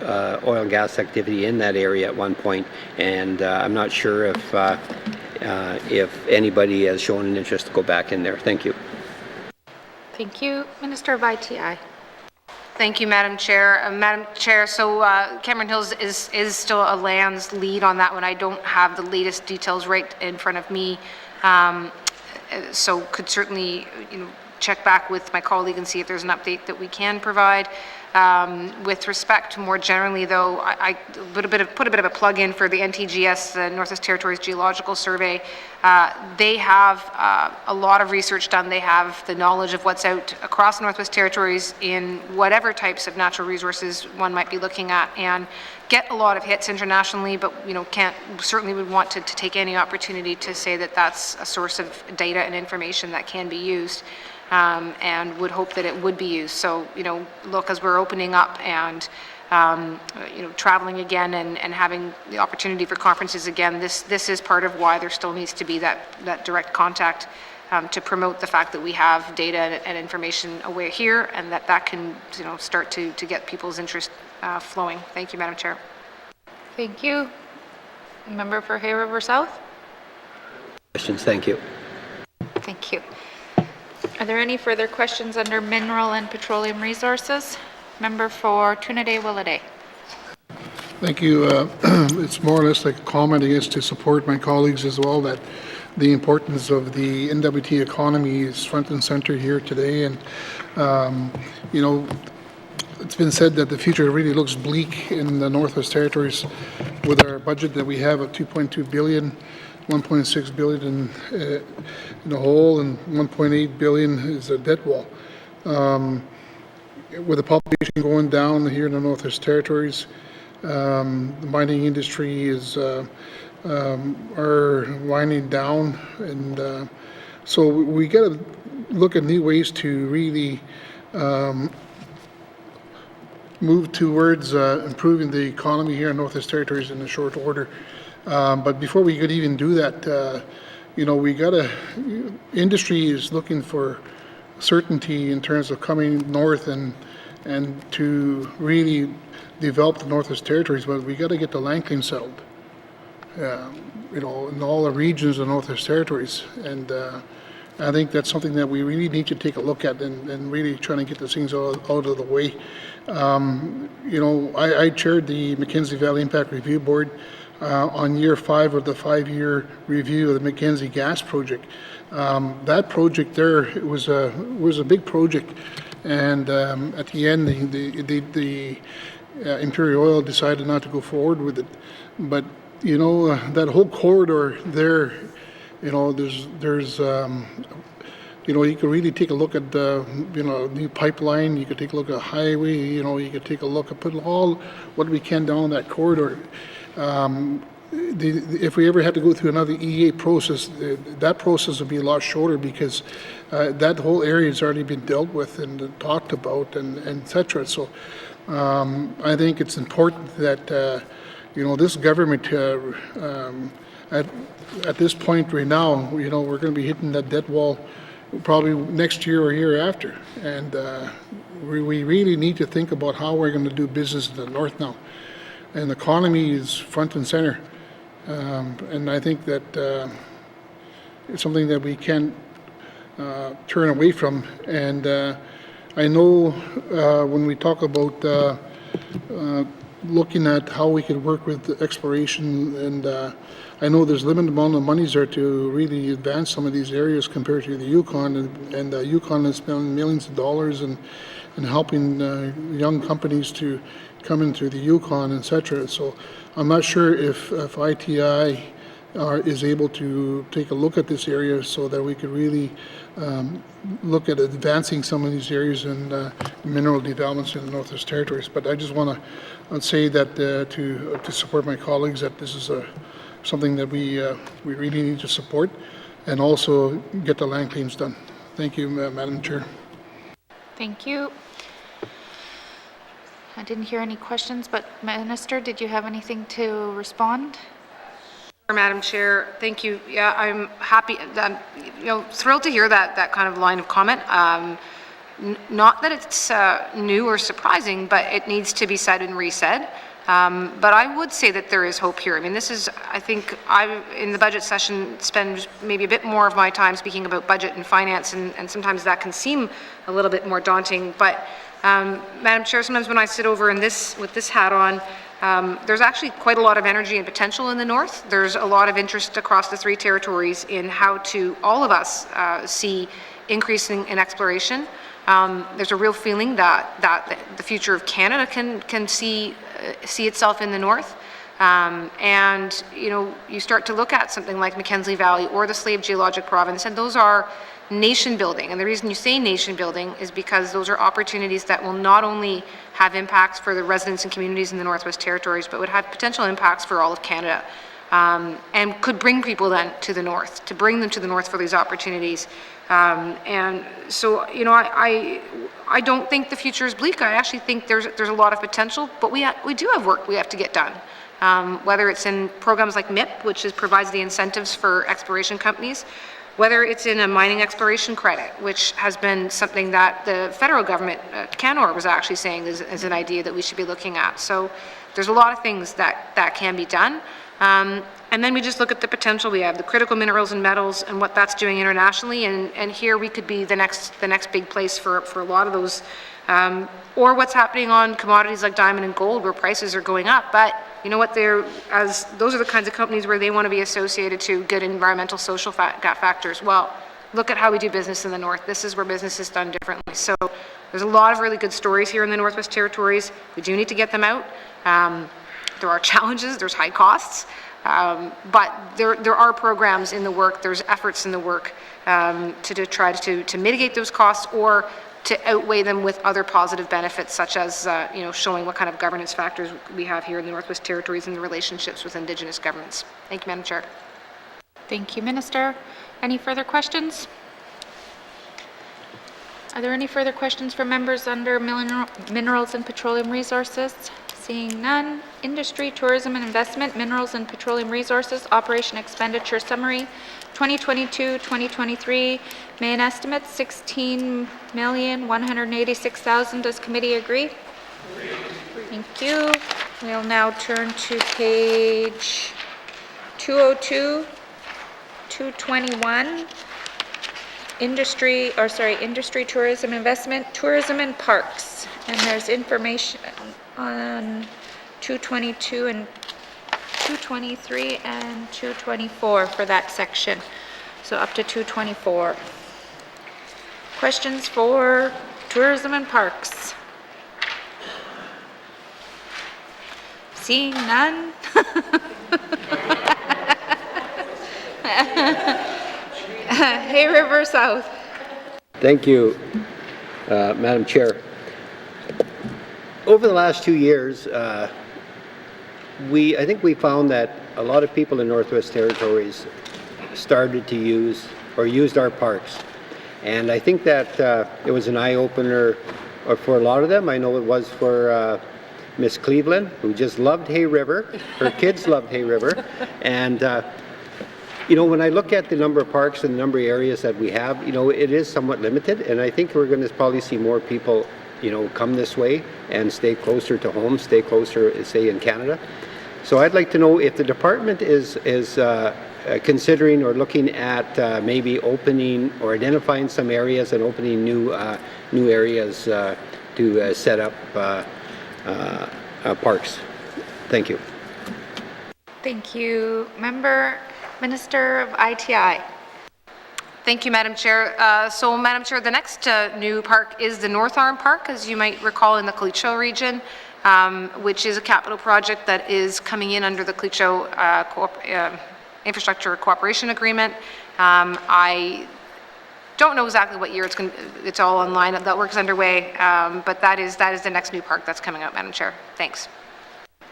oil and gas activity in that area at one point, and I'm not sure if anybody has shown an interest to go back in there. Thank you. Thank you. Minister of ITI. Thank you, Madam Chair. Madam Chair, so Cameron Hills is still a lands lead on that one. I don't have the latest details right in front of me, so could certainly check back with my colleague and see if there's an update that we can provide. With respect to more generally, though, I put a bit of a plug in for the NTGS, the Northwest Territories Geological Survey. They have a lot of research done. They have the knowledge of what's out across the Northwest Territories in whatever types of natural resources one might be looking at, and get a lot of hits internationally, but certainly would want to take any opportunity to say that that's a source of data and information that can be used. And would hope that it would be used. So, look, as we're opening up and, traveling again and having the opportunity for conferences again, this is part of why there still needs to be that direct contact to promote the fact that we have data and information away here, and that can, start to get people's interest flowing. Thank you, Madam Chair. Thank you. Member for Hay River South? Questions, thank you. Thank you. Are there any further questions under Mineral and Petroleum Resources? Member for Trinidad-Willowday. Thank you. It's more or less like a comment, I guess, to support my colleagues as well, that the importance of the N.W.T economy is front and center here today. And, it's been said that the future really looks bleak in the Northwest Territories with our budget that we have of $2.2 billion. 1.6 billion in the hole, and 1.8 billion is a debt wall. With the population going down here in the Northwest Territories, the mining industry is are winding down, and so we got to look at new ways to really move towards improving the economy here in Northwest Territories in a short order. But before we could even do that, industry is looking for certainty in terms of coming north and to really develop the Northwest Territories, but we got to get the land claim settled, in all the regions of the Northwest Territories. And I think that's something that we really need to take a look at and really trying to get those things out of the way. I chaired the Mackenzie Valley Impact Review Board on year 5 of the 5-year review of the Mackenzie Gas Project. That project there was a big project, and at the end, the Imperial Oil decided not to go forward with it. But that whole corridor there, there's you could really take a look at the new pipeline. You could take a look at a highway. You could take a look at put all what we can down that corridor. If we ever had to go through another EA process, that process would be a lot shorter, because that whole area has already been dealt with and talked about, and et cetera. So I think it's important that this government at this point right now, we're going to be hitting that debt wall probably next year or year after, and we really need to think about how we're going to do business in the north now. And the economy is front and center, and I think that it's something that we can't turn away from. And I know when we talk about looking at how we could work with the exploration, and I know there's limited amount of monies there to really advance some of these areas compared to the Yukon, and the Yukon has spent millions of dollars in helping young companies to come into the Yukon, etc. So I'm not sure if ITI is able to take a look at this area so that we could really look at advancing some of these areas in mineral developments in the Northwest Territories. But I just want to say that to support my colleagues, that this is something that we really need to support, and also get the land claims done. Thank you, Madam Chair. Thank you. I didn't hear any questions, but Minister, did you have anything to respond? Madam Chair, thank you. Yeah, I'm happy, thrilled to hear that kind of line of comment. Not that it's new or surprising, but it needs to be said and resaid. But I would say that there is hope here. I mean, this is, I think, in the budget session, spend maybe a bit more of my time speaking about budget and finance, and sometimes that can seem a little bit more daunting. But Madam Chair, sometimes when I sit over with this hat on, there's actually quite a lot of energy and potential in the north. There's a lot of interest across the 3 territories in how to, all of us, see increasing in exploration. There's a real feeling that the future of Canada can see itself in the north. And, you know, you start to look at something like Mackenzie Valley or the Slave Geologic Province, and those are nation building. And the reason you say nation building is because those are opportunities that will not only have impacts for the residents and communities in the Northwest Territories, but would have potential impacts for all of Canada. And could bring people then to the north, to bring them to the north for these opportunities. And so, you know, I don't think the future is bleak. I actually think there's a lot of potential, but we do have work we have to get done. Whether it's in programs like MIP, which provides the incentives for exploration companies, whether it's in a mining exploration credit, which has been something that the federal government, Canor, was actually saying is an idea that we should be looking at. So there's a lot of things that can be done. And then we just look at the potential. We have the critical minerals and metals and what that's doing internationally, and here we could be the next big place for a lot of those, or what's happening on commodities like diamond and gold, where prices are going up. But you know what? Those are the kinds of companies where they want to be associated to good environmental, social factors. Well, look at how we do business in the north. This is where business is done differently. So there's a lot of really good stories here in the Northwest Territories. We do need to get them out. There are challenges, there's high costs, but there are programs in the work, there's efforts in the work to try to mitigate those costs or to outweigh them with other positive benefits, such as you know, showing what kind of governance factors we have here in the Northwest Territories and the relationships with Indigenous governments. Thank you, Madam Chair. Thank you, Minister. Any further questions? Are there any further questions from members under Minerals and Petroleum Resources? Seeing none. Industry, Tourism and Investment, Minerals and Petroleum Resources, Operation Expenditure Summary, 2022-2023, main estimate $16,186,000. Does committee agree? Thank you. We'll now turn to page 202, 221. Industry, Tourism, Investment, Tourism and Parks. And there's information on 222 and 223 and 224 for that section. So up to 224. Questions for Tourism and Parks? Seeing none? Hay River South. Thank you, Madam Chair. Over the last 2 years, I think we found that a lot of people in Northwest Territories started to use or used our parks. And I think that it was an eye-opener for a lot of them. I know it was for Miss Cleveland, who just loved Hay River. Her kids loved Hay River. And you know, when I look at the number of parks and the number of areas that we have, you know, it is somewhat limited. And I think we're going to probably see more people, you know, come this way and stay closer to home, stay closer, say, in Canada. So I'd like to know if the department is considering or looking at maybe opening or identifying some areas and opening new areas to set up parks. Thank you. Thank you. Minister of ITI. Thank you, Madam Chair. So, Madam Chair, the next new park is the North Arm Park, as you might recall, in the Clecho region, which is a capital project that is coming in under the Clecho Infrastructure Cooperation Agreement. I don't know exactly what year it's all online. That work is underway, but that is the next new park that's coming out, Madam Chair. Thanks.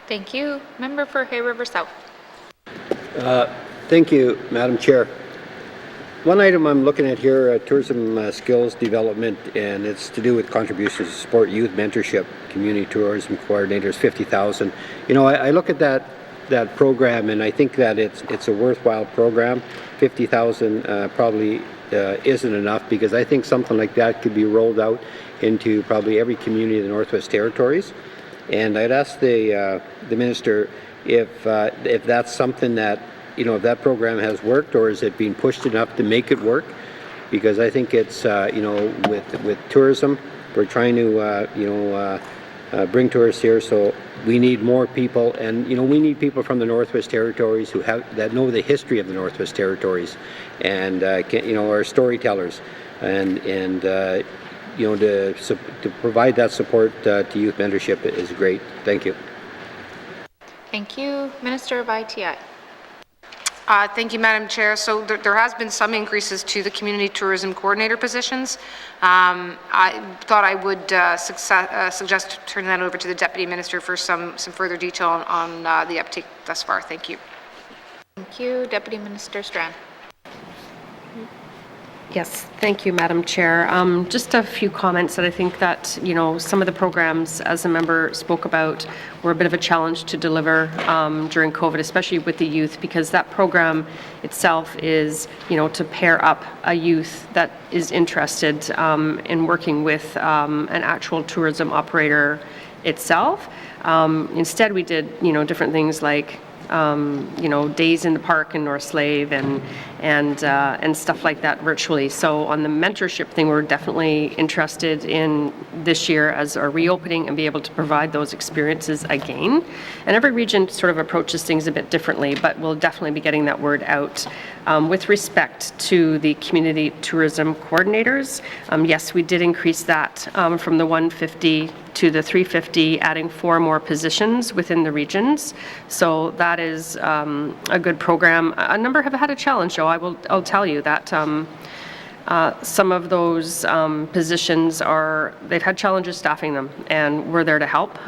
Thank you. Member for Hay River South. Thank you, Madam Chair. One item I'm looking at here, tourism skills development, and it's to do with contributions to support youth mentorship, community tourism coordinators, 50,000. You know, I look at that program, and I think that it's a worthwhile program. 50,000 probably isn't enough, because I think something like that could be rolled out into probably every community in the Northwest Territories. And I'd ask the minister if that's something that, you know, if that program has worked, or is it being pushed enough to make it work? Because I think it's, you know, with tourism, we're trying to, you know, bring tourists here, so we need more people, and, you know, we need people from the Northwest Territories that know the history of the Northwest Territories, and, you know, are storytellers, and to provide that support to youth mentorship is great. Thank you. Thank you. Minister of ITI. Thank you, Madam Chair. So there has been some increases to the community tourism coordinator positions. I thought I would suggest turning that over to the Deputy Minister for some further detail on the uptake thus far. Thank you. Thank you. Deputy Minister Strand. Yes, thank you, Madam Chair. Just a few comments that I think that, some of the programs, as the member spoke about, were a bit of a challenge to deliver during COVID, especially with the youth, because that program itself is, to pair up a youth that is interested in working with an actual tourism operator itself. Instead, we did, different things like days in the park in North Slave and stuff like that virtually. So on the mentorship thing, we're definitely interested in this year as our reopening and be able to provide those experiences again. And every region sort of approaches things a bit differently, but we'll definitely be getting that word out. With respect to the community tourism coordinators, yes, we did increase that from the 150 to the 350, adding 4 more positions within the regions. So that is a good program. A number have had a challenge, though. I'll tell you that some of those positions they've had challenges staffing them, and we're there to help.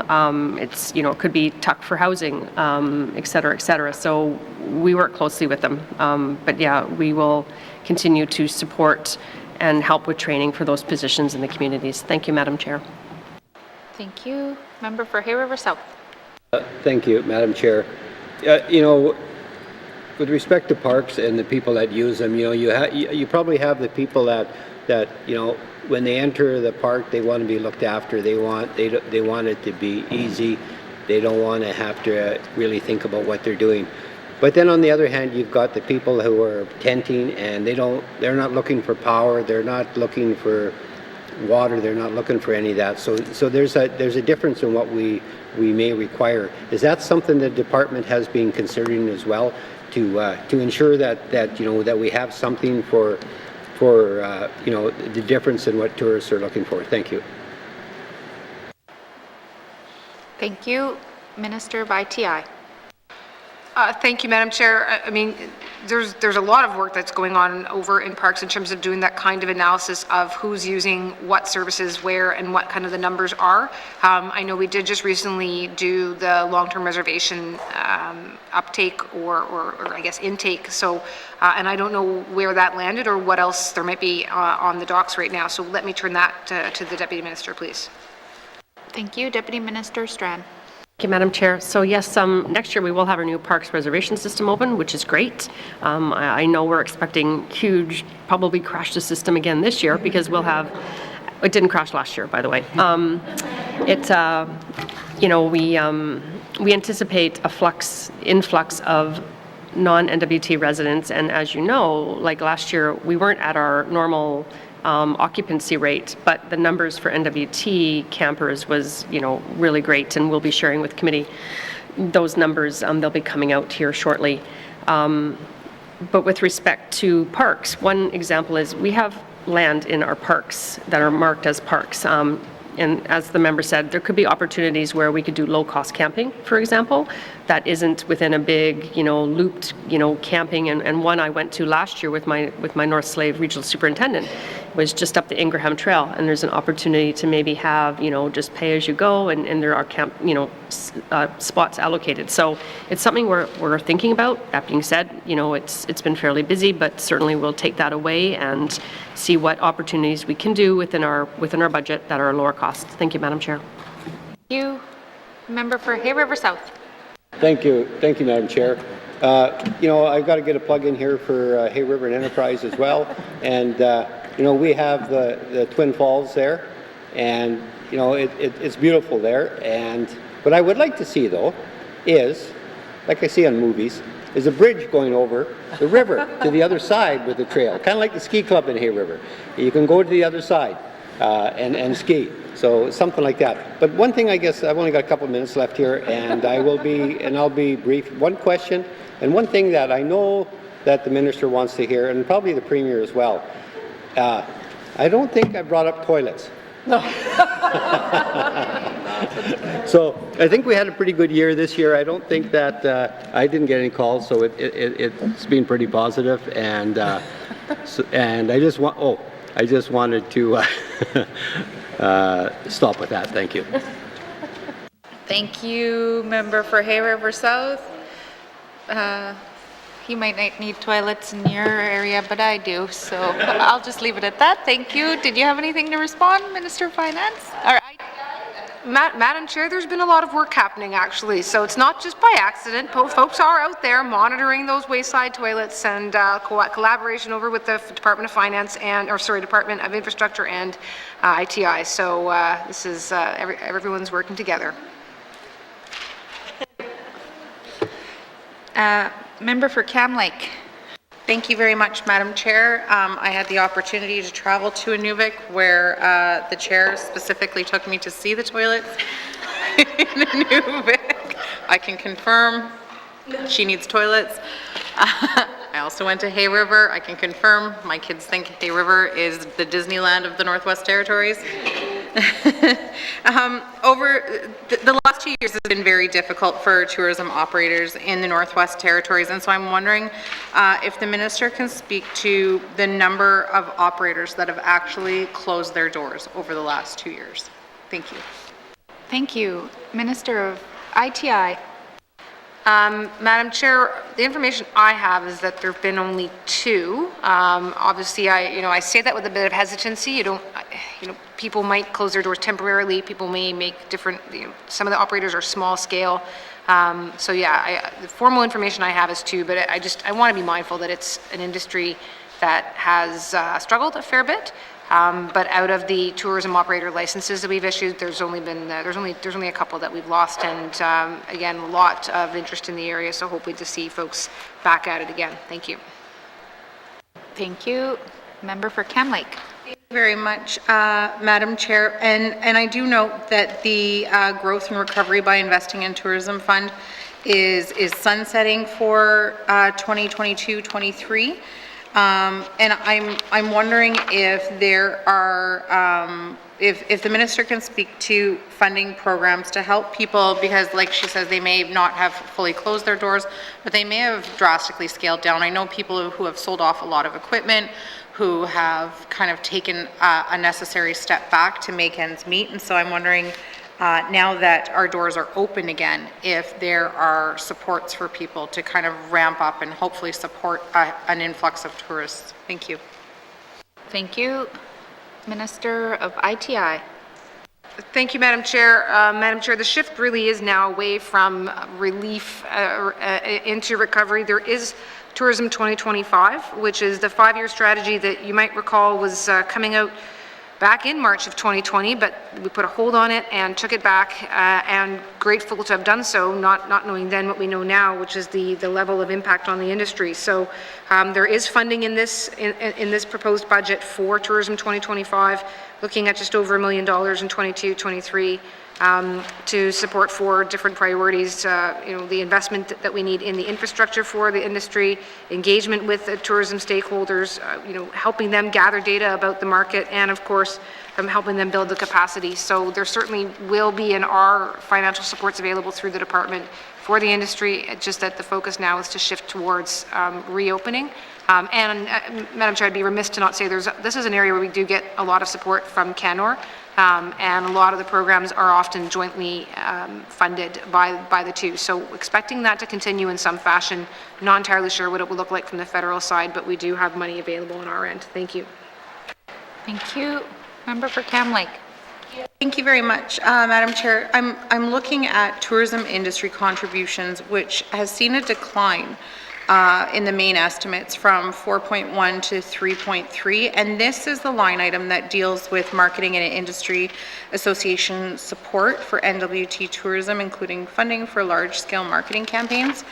It's, it could be tuck for housing, et cetera, et cetera. So we work closely with them. But yeah, we will continue to support and help with training for those positions in the communities. Thank you, Madam Chair. Thank you. Member for Hay River South. Thank you, Madam Chair. With respect to parks and the people that use them, you probably have the people that when they enter the park, they want to be looked after. They want it to be easy. They don't want to have to really think about what they're doing. But then on the other hand, you've got the people who are tenting, and they're not looking for power. They're not looking for water. They're not looking for any of that. So there's a difference in what we may require. Is that something the department has been considering as well, to ensure that we have something for the difference in what tourists are looking for? Thank you. Thank you. Minister of ITI. Thank you, Madam Chair. I mean, there's a lot of work that's going on over in parks in terms of doing that kind of analysis of who's using what services where and what kind of the numbers are. I know we did just recently do the long-term reservation uptake or I guess intake. So, and I don't know where that landed or what else there might be on the docks right now. So let me turn that to the Deputy Minister, please. Thank you. Deputy Minister Strand. Thank you, Madam Chair. So yes, next year we will have our new parks reservation system open, which is great. I know we're expecting huge, probably crash the system again this year because it didn't crash last year, by the way. We anticipate influx of non-N.W.T residents, and as you know, like last year, we weren't at our normal occupancy rate, but the numbers for N.W.T campers was, really great, and we'll be sharing with committee those numbers. They'll be coming out here shortly. But with respect to parks, one example is we have land in our parks that are marked as parks. And as the member said, there could be opportunities where we could do low-cost camping, for example, that isn't within a big, looped, camping. And one I went to last year with my North Slave Regional Superintendent was just up the Ingraham Trail, and there's an opportunity to maybe have, just pay as you go, and there are spots allocated. So it's something we're thinking about. That being said, it's been fairly busy, but certainly we'll take that away and see what opportunities we can do within our budget that are lower cost. Thank you, Madam Chair. Thank you. Member for Hay River South. Thank you, Madam Chair. I've got to get a plug in here for Hay River and Enterprise as well, and we have the Twin Falls there, and it's beautiful there. And what I would like to see, though, is, like I see on movies, is a bridge going over the river to the other side with the trail, kind of like the ski club in Hay River. You can go to the other side and ski. So something like that. But one thing, I guess, I've only got a couple of minutes left here, and I'll be brief. One question, and one thing that I know that the minister wants to hear, and probably the premier as well. I don't think I brought up toilets. No. So I think we had a pretty good year this year. I don't think that I didn't get any calls, so it's been pretty positive. And and I just wanted to stop with that. Thank you. Thank you, member for Hay River South. You might not need toilets in your area, but I do, so I'll just leave it at that. Thank you. Did you have anything to respond, Minister of Finance? All right. Madam Chair, there's been a lot of work happening actually, so it's not just by accident. Folks are out there monitoring those wayside toilets, and collaboration over with the Department of Finance and, Department of Infrastructure and ITI. So this is everyone's working together. Member for Cam Lake. Thank you very much, Madam Chair. I had the opportunity to travel to Inuvik, where the chair specifically took me to see the toilets in Inuvik. I can confirm she needs toilets. I also went to Hay River. I can confirm my kids think Hay River is the Disneyland of the Northwest Territories. Over the last 2 years has been very difficult for tourism operators in the Northwest Territories, and so I'm wondering if the minister can speak to the number of operators that have actually closed their doors over the last 2 years. Thank you. Thank you. Minister of ITI. Madam Chair, the information I have is that there have been only 2. Obviously, I say that with a bit of hesitancy. People might close their doors temporarily. People may make different. Some of the operators are small scale. So yeah, the formal information I have is 2. But I want to be mindful that it's an industry that has struggled a fair bit. But out of the tourism operator licenses that we've issued, there's only a couple that we've lost, and again, a lot of interest in the area. So hopefully to see folks back at it again. Thank you. Thank you. Member for Cam Lake. Thank you very much, Madam Chair. And I do note that the Growth and Recovery by Investing in Tourism Fund is sunsetting for 2022-23. And I'm wondering if there are, if the minister can speak to funding programs to help people, because like she says, they may not have fully closed their doors, but they may have drastically scaled down. I know people who have sold off a lot of equipment, who have kind of taken a necessary step back to make ends meet. And so I'm wondering, now that our doors are open again, if there are supports for people to kind of ramp up and hopefully support an influx of tourists. Thank you. Thank you. Minister of ITI. Thank you, Madam Chair. Madam Chair, the shift really is now away from relief into recovery. There is Tourism 2025, which is the 5-year strategy that you might recall was coming out back in March of 2020, but we put a hold on it and took it back, and grateful to have done so, not knowing then what we know now, which is the level of impact on the industry. So there is funding in this proposed budget for Tourism 2025, looking at just over $1 million in 22-23 to support 4 different priorities. The investment that we need in the infrastructure for the industry, engagement with the tourism stakeholders, helping them gather data about the market, and of course, helping them build the capacity. So there certainly will be and are financial supports available through the department for the industry. It's just that the focus now is to shift towards reopening. Madam Chair, I'd be remiss to not say this is an area where we do get a lot of support from Canor. And a lot of the programs are often jointly funded by the two. So expecting that to continue in some fashion. Not entirely sure what it will look like from the federal side, but we do have money available on our end. Thank you. Thank you. Member for Cam Lake. Thank you very much, Madam Chair. I'm looking at tourism industry contributions, which has seen a decline in the main estimates from 4.1 to 3.3, and this is the line item that deals with marketing and industry association support for N.W.T tourism, including funding for large-scale marketing campaigns.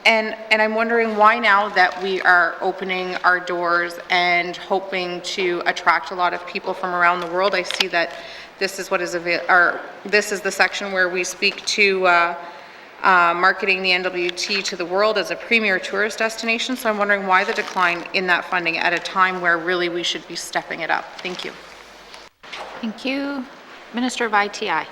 And I'm wondering why now that we are opening our doors and hoping to attract a lot of people from around the world. I see that this is what is this is the section where we speak to marketing the N.W.T to the world as a premier tourist destination. So I'm wondering why the decline in that funding at a time where really we should be stepping it up. Thank you. Thank you. Minister of ITI.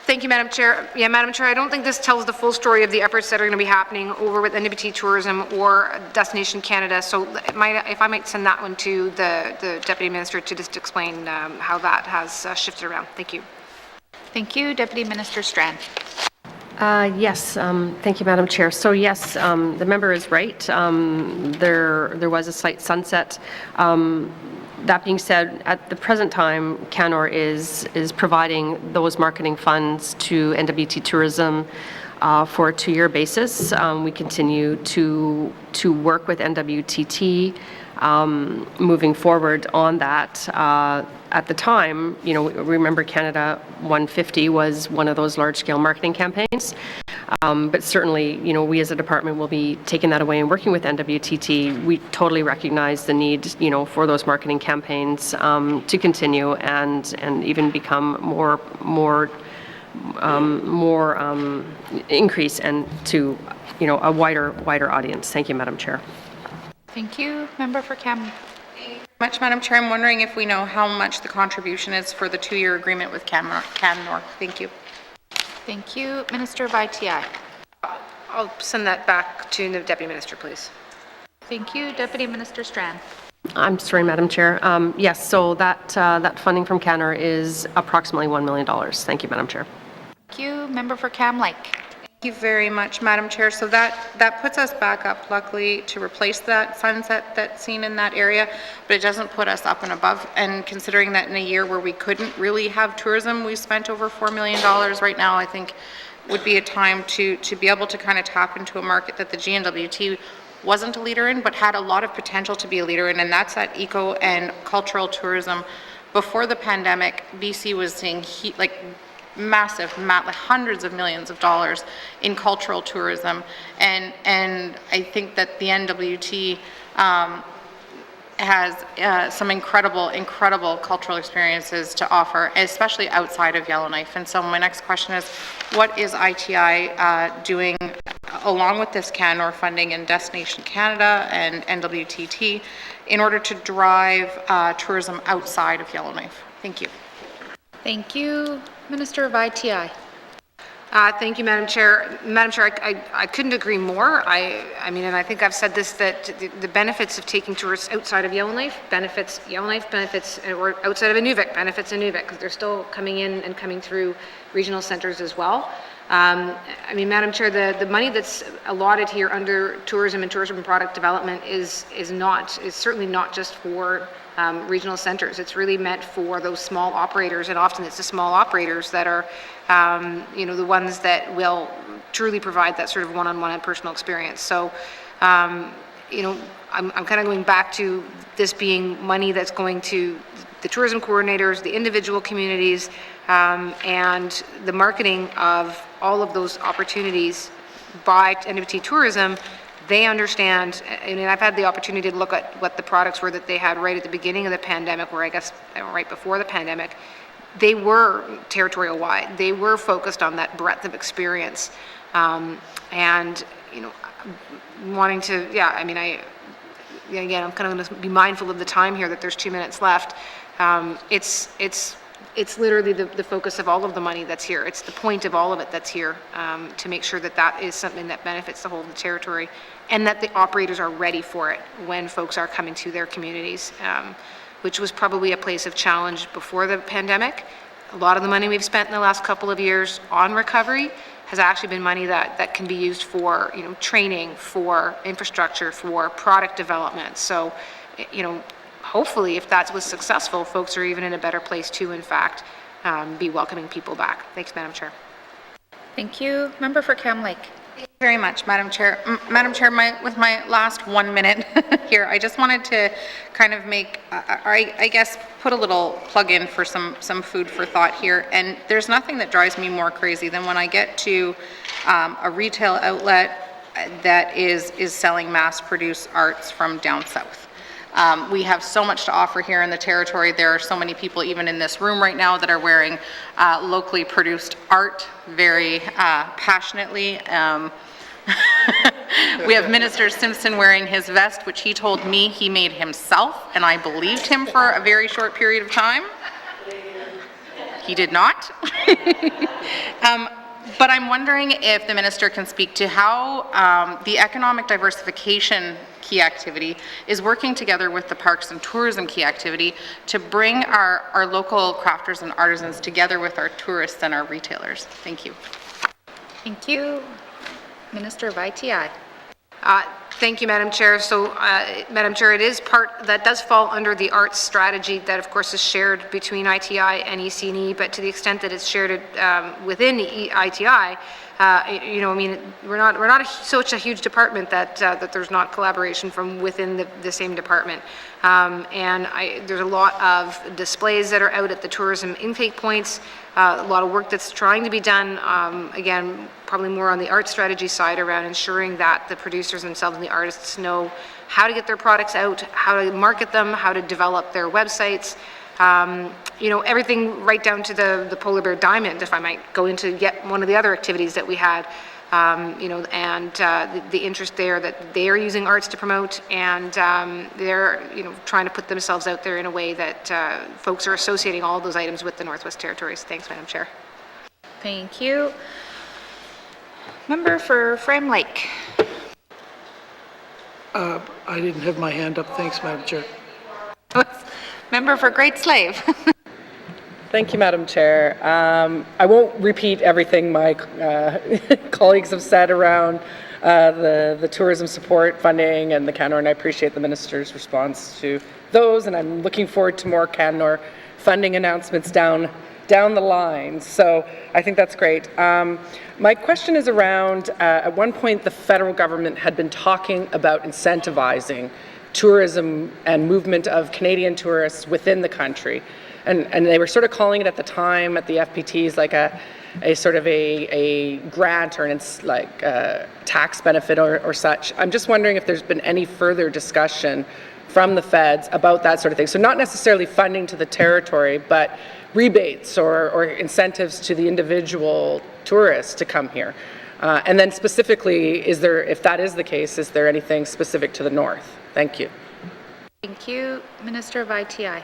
Thank you, Madam Chair. Yeah, Madam Chair, I don't think this tells the full story of the efforts that are going to be happening over with N.W.T Tourism or Destination Canada. So if I might send that one to the Deputy Minister to just explain how that has shifted around. Thank you. Thank you. Deputy Minister Strand. Yes, thank you, Madam Chair. So yes, the member is right. There was a slight sunset. That being said, at the present time, Canor is providing those marketing funds to N.W.T Tourism for a 2-year basis. We continue to work with N.W.T moving forward on that. At the time, you know, remember Canada 150 was one of those large-scale marketing campaigns. But certainly, you know, we as a department will be taking that away and working with N.W.T. We totally recognize the need, you know, for those marketing campaigns to continue and even become more increase and to, you know, a wider audience. Thank you, Madam Chair. Thank you. Member for Cam. Thank you very much, Madam Chair. I'm wondering if we know how much the contribution is for the 2-year agreement with Canmore. Thank you. Thank you. Minister of ITI. I'll send that back to the Deputy Minister, please. Thank you. Deputy Minister Strand. I'm sorry, Madam Chair. Yes, so that funding from Canor is approximately $1 million. Thank you, Madam Chair. Thank you. Member for Cam Lake. Thank you very much, Madam Chair. So that puts us back up, luckily, to replace that sunset that's seen in that area, but it doesn't put us up and above. And considering that in a year where we couldn't really have tourism, we spent over $4 million right now, I think would be a time to be able to kind of tap into a market that the GNWT wasn't a leader in, but had a lot of potential to be a leader in, and that's that eco and cultural tourism. Before the pandemic, BC was seeing massive, like hundreds of millions of dollars in cultural tourism, and I think that the N.W.T has some incredible cultural experiences to offer, especially outside of Yellowknife. And so my next question is, what is ITI doing along with this Canor funding and Destination Canada and N.W.T in order to drive tourism outside of Yellowknife? Thank you. Thank you. Minister of ITI. Thank you, Madam Chair. Madam Chair, I couldn't agree more. I mean, and I think I've said this, that the benefits of taking tourists outside of Yellowknife benefits Yellowknife, or outside of Inuvik benefits Inuvik, because they're still coming in and coming through regional centres as well. I mean, Madam Chair, the money that's allotted here under tourism and tourism product development is certainly not just for regional centres. It's really meant for those small operators, and often it's the small operators that are, you know, the ones that will truly provide that sort of one-on-one and personal experience. So, you know, I'm kind of going back to this being money that's going to the tourism coordinators, the individual communities, and the marketing of all of those opportunities by N.W.T Tourism. They understand, and I've had the opportunity to look at what the products were that they had right at the beginning of the pandemic, or I guess right before the pandemic. They were territorial wide. They were focused on that breadth of experience, and you know, wanting to, yeah. I mean, again, I'm kind of going to be mindful of the time here, that there's 2 minutes left. It's literally the focus of all of the money that's here. It's the point of all of it that's here, to make sure that that is something that benefits the whole of the territory, and that the operators are ready for it when folks are coming to their communities, which was probably a place of challenge before the pandemic. A lot of the money we've spent in the last couple of years on recovery has actually been money that can be used for, you know, training, for infrastructure, for product development. So, you know, hopefully, if that was successful, folks are even in a better place to, in fact, be welcoming people back. Thanks, Madam Chair. Thank you. Member for Cam Lake. Thank you very much, Madam Chair. Madam Chair, with my last 1 minute here, I just wanted to kind of make, I guess, put a little plug in for some food for thought here. And there's nothing that drives me more crazy than when I get to a retail outlet that is selling mass-produced arts from down south. We have so much to offer here in the territory. There are so many people even in this room right now that are wearing locally produced art very passionately. We have Minister Simpson wearing his vest, which he told me he made himself, and I believed him for a very short period of time. He did not. But I'm wondering if the minister can speak to how the economic diversification key activity is working together with the parks and tourism key activity to bring our local crafters and artisans together with our tourists and our retailers. Thank you. Thank you. Minister of ITI. Thank you, Madam Chair. So, Madam Chair, it is part that does fall under the arts strategy that, of course, is shared between ITI and EC&E, but to the extent that it's shared within ITI, you know, I mean, we're not such a huge department that that there's not collaboration from within the same department. And there's a lot of displays that are out at the tourism intake points, a lot of work that's trying to be done, again, probably more on the art strategy side around ensuring that the producers themselves and the artists know how to get their products out, how to market them, how to develop their websites, you know, everything right down to the polar bear diamond, if I might go into yet one of the other activities that we had, you know, and the interest there that they are using arts to promote, and they're, you know, trying to put themselves out there in a way that folks are associating all of those items with the Northwest Territories. Thanks, Madam Chair. Thank you. Member for Frame Lake. I didn't have my hand up. Thanks, Madam Chair. Member for Great Slave. Thank you, Madam Chair. I won't repeat everything my colleagues have said around the tourism support funding and the Canor, and I appreciate the minister's response to those, and I'm looking forward to more Canor funding announcements down the line. So I think that's great. My question is around, at one point the federal government had been talking about incentivizing tourism and movement of Canadian tourists within the country. And they were sort of calling it at the time at the FPTs like a sort of a grant or like a tax benefit or such. I'm just wondering if there's been any further discussion from the feds about that sort of thing. So not necessarily funding to the territory, but rebates or incentives to the individual tourists to come here. And then specifically, if that is the case, is there anything specific to the north? Thank you. Thank you. Minister of ITI.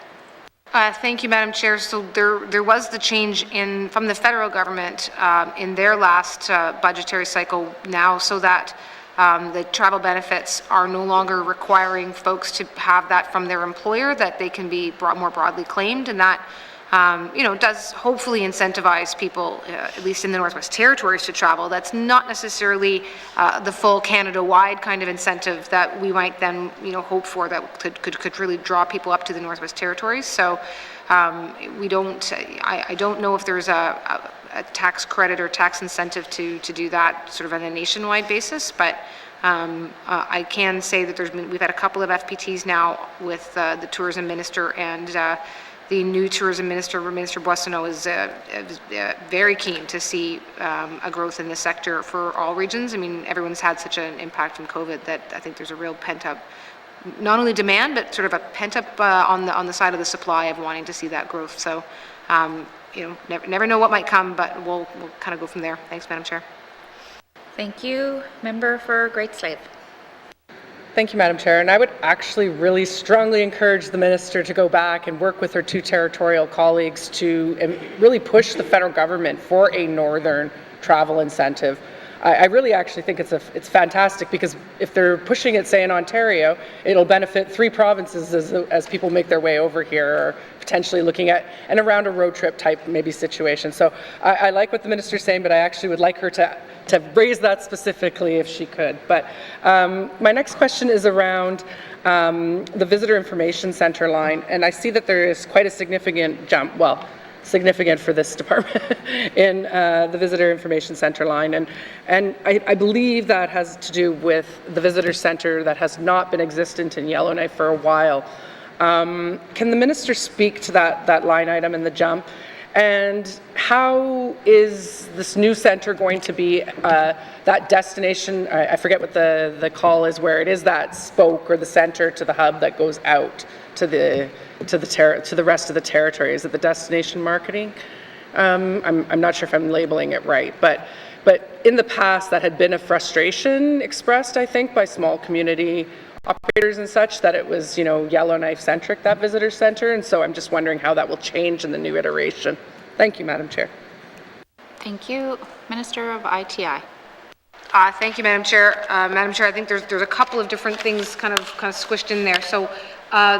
Thank you, Madam Chair. So there was the change from the federal government in their last budgetary cycle now, so that the travel benefits are no longer requiring folks to have that from their employer, that they can be more broadly claimed, and that you know, does hopefully incentivize people, at least in the Northwest Territories, to travel. That's not necessarily the full Canada-wide kind of incentive that we might then, you know, hope for, that could really draw people up to the Northwest Territories. So we don't, I don't know if there's a tax credit or tax incentive to do that sort of on a nationwide basis, but I can say that we've had a couple of FPTs now with the tourism minister, and the new tourism minister, Minister Boissonneau, is very keen to see a growth in this sector for all regions. I mean, everyone's had such an impact from COVID that I think there's a real pent-up, not only demand, but sort of a pent-up on the side of the supply of wanting to see that growth. So, you know, never know what might come, but we'll kind of go from there. Thanks, Madam Chair. Thank you. Member for Great Slave. Thank you, Madam Chair. And I would actually really strongly encourage the minister to go back and work with her two territorial colleagues to really push the federal government for a northern travel incentive. I really actually think it's fantastic, because if they're pushing it, say, in Ontario, it'll benefit 3 provinces as people make their way over here, or potentially looking at and around a road trip type maybe situation. So I like what the minister's saying, but I actually would like her to raise that specifically if she could. But my next question is around the Visitor Information Center line, and I see that there is quite a significant jump, well, significant for this department, in the Visitor Information Center line. And I believe that has to do with the visitor center that has not been existent in Yellowknife for a while. Can the minister speak to that line item and the jump? And how is this new center going to be that destination? I forget what the call is, where it is that spoke or the center to the hub that goes out to the rest of the territory. Is it the destination marketing? I'm not sure if I'm labeling it right, but in the past that had been a frustration expressed, I think, by small community operators and such, that it was, Yellowknife centric, that visitor center, and so I'm just wondering how that will change in the new iteration. Thank you, Madam Chair. Thank you. Minister of ITI. Thank you, Madam Chair. Madam Chair, I think there's a couple of different things kind of squished in there. So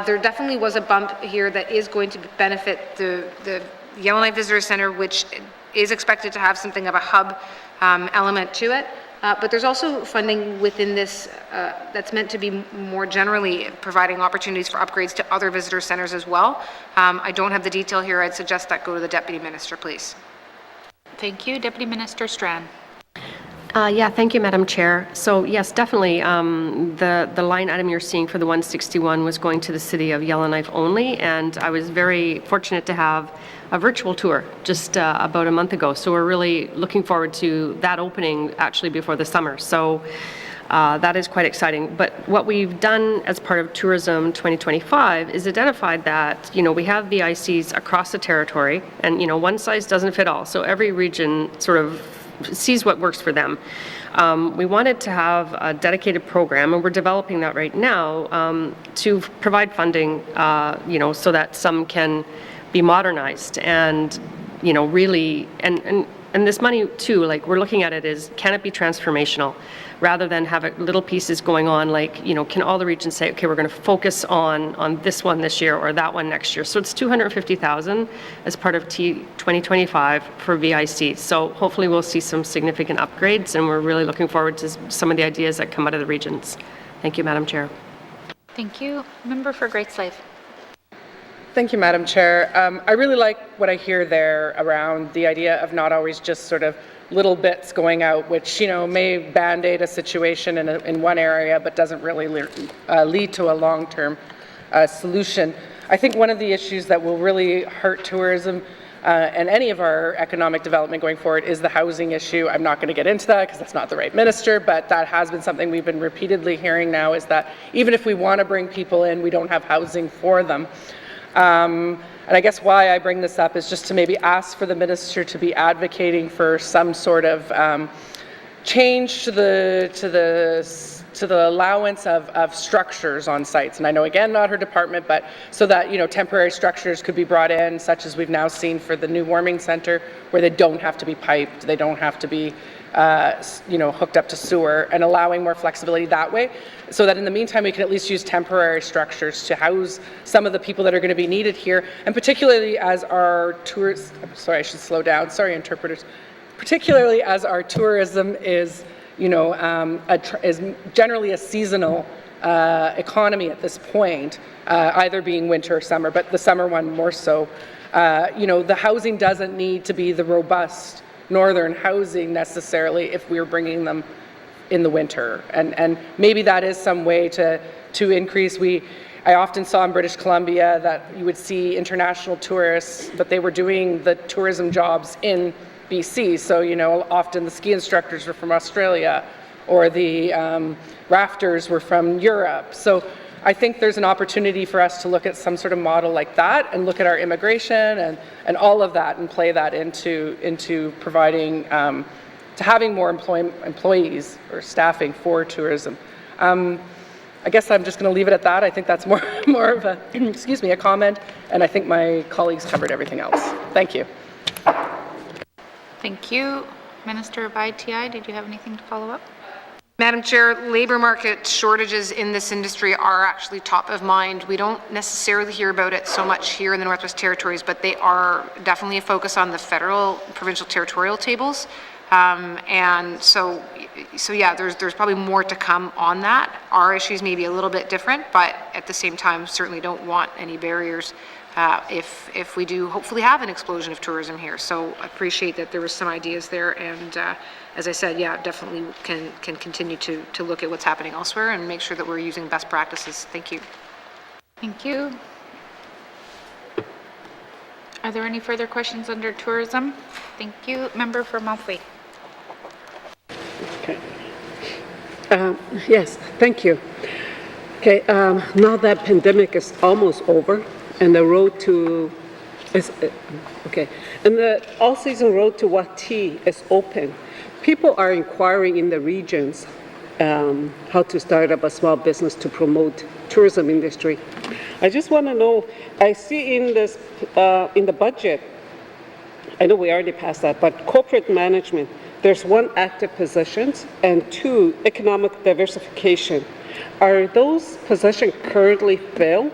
there definitely was a bump here that is going to benefit the Yellowknife Visitor Center, which is expected to have something of a hub element to it. But there's also funding within this that's meant to be more generally providing opportunities for upgrades to other visitor centers as well. I don't have the detail here. I'd suggest that go to the Deputy Minister, please. Thank you. Deputy Minister Strachan. Yeah, thank you, Madam Chair. So yes, definitely, the line item you're seeing for the 161 was going to the city of Yellowknife only, and I was very fortunate to have a virtual tour just about a month ago. So we're really looking forward to that opening actually before the summer. So that is quite exciting. But what we've done as part of Tourism 2025 is identified that, we have VICs across the territory, and, one size doesn't fit all. So every region sort of sees what works for them. We wanted to have a dedicated program, and we're developing that right now, to provide funding, so that some can be modernized and, really, and this money too, like we're looking at it is, can it be transformational rather than have little pieces going on, like, can all the regions say, okay, we're going to focus on this one this year or that one next year. So it's $250,000 as part of 2025 for VIC. So hopefully we'll see some significant upgrades, and we're really looking forward to some of the ideas that come out of the regions. Thank you, Madam Chair. Thank you. Member for Great Slave. Thank you, Madam Chair. I really like what I hear there around the idea of not always just sort of little bits going out, which, may band-aid a situation in one area, but doesn't really lead to a long-term solution. I think one of the issues that will really hurt tourism and any of our economic development going forward is the housing issue. I'm not going to get into that because that's not the right minister, but that has been something we've been repeatedly hearing now, is that even if we want to bring people in, we don't have housing for them. And I guess why I bring this up is just to maybe ask for the minister to be advocating for some sort of change to the allowance of structures on sites. And I know, again, not her department, but so that, temporary structures could be brought in, such as we've now seen for the new warming center, where they don't have to be piped, they don't have to be hooked up to sewer, and allowing more flexibility that way, so that in the meantime we can at least use temporary structures to house some of the people that are going to be needed here, and particularly as our tourists, sorry, I should slow down, sorry interpreters, particularly as our tourism is, is generally a seasonal economy at this point, either being winter or summer, but the summer one more so. The housing doesn't need to be the robust northern housing necessarily if we're bringing them in the winter, and maybe that is some way to increase. I often saw in British Columbia that you would see international tourists, but they were doing the tourism jobs in BC. So often the ski instructors were from Australia, or the rafters were from Europe. So I think there's an opportunity for us to look at some sort of model like that, and look at our immigration and all of that, and play that into providing, to having more employees or staffing for tourism. I guess I'm just going to leave it at that. I think that's more of a, excuse me, a comment, and I think my colleagues covered everything else. Thank you. Thank you. Minister of ITI, did you have anything to follow up? Madam Chair, labour market shortages in this industry are actually top of mind. We don't necessarily hear about it so much here in the Northwest Territories, but they are definitely a focus on the federal, provincial, territorial tables. And so yeah, there's probably more to come on that. Our issues may be a little bit different, but at the same time, certainly don't want any barriers if we do hopefully have an explosion of tourism here. So I appreciate that there was some ideas there, and as I said, yeah, definitely can continue to look at what's happening elsewhere and make sure that we're using best practices. Thank you. Thank you. Are there any further questions under tourism? Thank you. Member for Montfouet. Okay. Yes, thank you. Okay, now that pandemic is almost over and the road to and the all-season road to Y.E.L.L.K.N.I.F.E. is open. People are inquiring in the regions how to start up a small business to promote tourism industry. I just want to know, I see in this in the budget, I know we already passed that, but corporate management, there's 1 active positions and 2 economic diversification. Are those positions currently filled?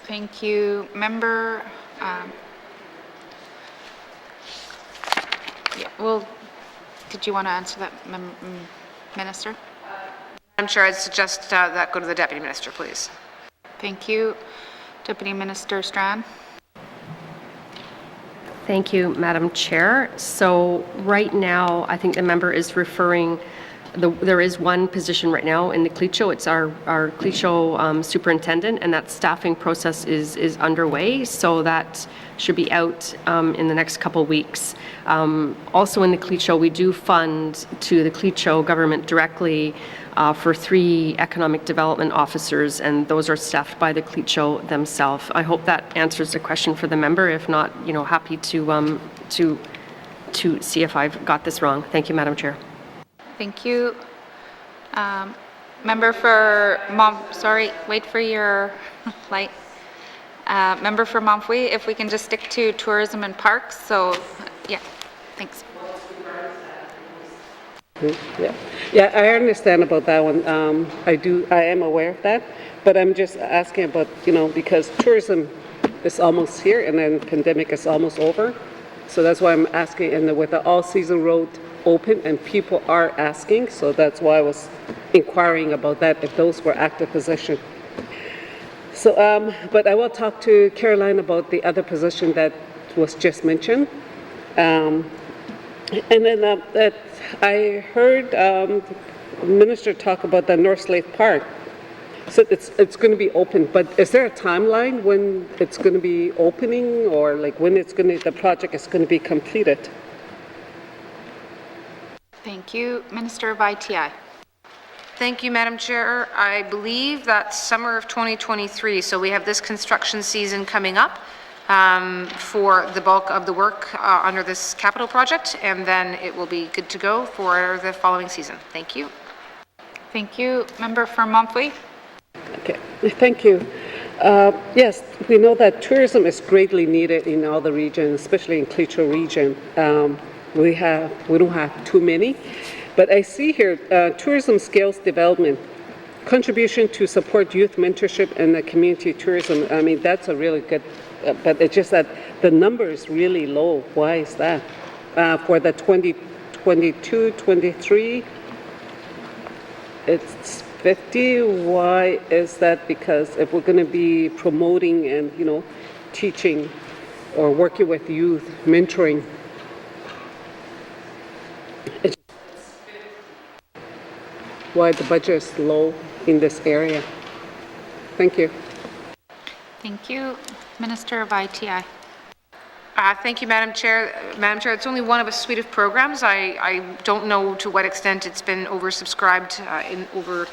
Thank you. Member, did you want to answer that, Minister? Madam Chair, I'd suggest that go to the Deputy Minister, please. Thank you. Deputy Minister Strachan. Thank you, Madam Chair. So right now, I think the member is referring, there is 1 position right now in the CLECHO. It's our CLECHO superintendent, and that staffing process is underway. So that should be out in the next couple weeks. Also in the CLECHO, we do fund to the CLECHO government directly for 3 economic development officers, and those are staffed by the CLECHO themselves. I hope that answers the question for the member. If not, happy to see if I've got this wrong. Thank you, Madam Chair. Thank you. Member for wait for your light. Member for Montfouet, if we can just stick to tourism and parks. So, yeah, thanks. Yeah, I understand about that one. I am aware of that, but I'm just asking about, because tourism is almost here and then pandemic is almost over. So that's why I'm asking, and with the all-season road open and people are asking, so that's why I was inquiring about that, if those were active positions. So, but I will talk to Caroline about the other position that was just mentioned. And then that I heard the minister talk about the North Slave Park. So it's going to be open, but is there a timeline when it's going to be opening, or like when the project is going to be completed? Thank you. Minister of ITI. Thank you, Madam Chair. I believe that's summer of 2023, so we have this construction season coming up for the bulk of the work under this capital project, and then it will be good to go for the following season. Thank you. Thank you. Member for Montfouet. Okay, thank you. Yes, we know that tourism is greatly needed in all the regions, especially in CLECHO region. We don't have too many, but I see here tourism skills development, contribution to support youth mentorship and the community tourism. I mean, that's a really good, but it's just that the number is really low. Why is that? For the 2022-23, it's 50. Why is that? Because if we're going to be promoting and, teaching or working with youth, mentoring, why the budget is low in this area. Thank you. Thank you. Minister of ITI. Thank you, Madam Chair. Madam Chair, it's only one of a suite of programs. I don't know to what extent it's been oversubscribed over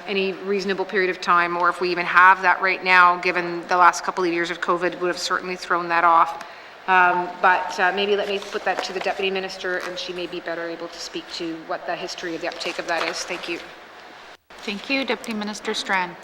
any reasonable period of time, or if we even have that right now, given the last couple of years of COVID, would have certainly thrown that off. But maybe let me put that to the Deputy Minister, and she may be better able to speak to what the history of the uptake of that is. Thank you. Thank you. Deputy Minister Strachan.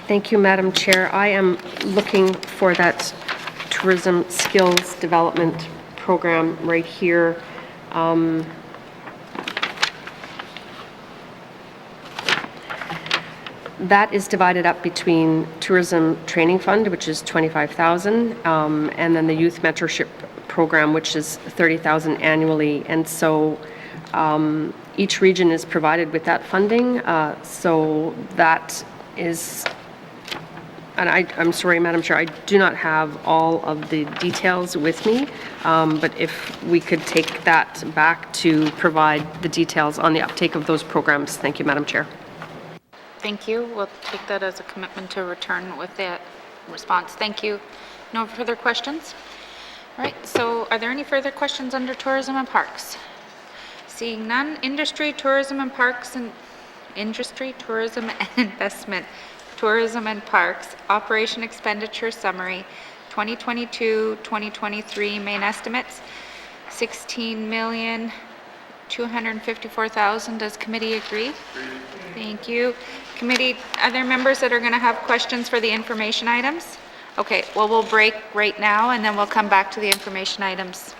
Thank you, Madam Chair. I am looking for that tourism skills development program right here. That is divided up between Tourism Training Fund, which is $25,000, and then the Youth Mentorship Program, which is $30,000 annually. And so each region is provided with that funding. So that is And I'm sorry, Madam Chair, I do not have all of the details with me, but if we could take that back to provide the details on the uptake of those programs. Thank you, Madam Chair. Thank you. We'll take that as a commitment to return with that response. Thank you. No further questions? All right, so are there any further questions under tourism and parks? Seeing none, industry, tourism and parks and industry, tourism and investment, tourism and parks, operation expenditure summary, 2022-2023 main estimates, 16,254,000. Does committee agree? Thank you. Committee, are there members that are going to have questions for the information items? Okay, well, we'll break right now and then we'll come back to the information items.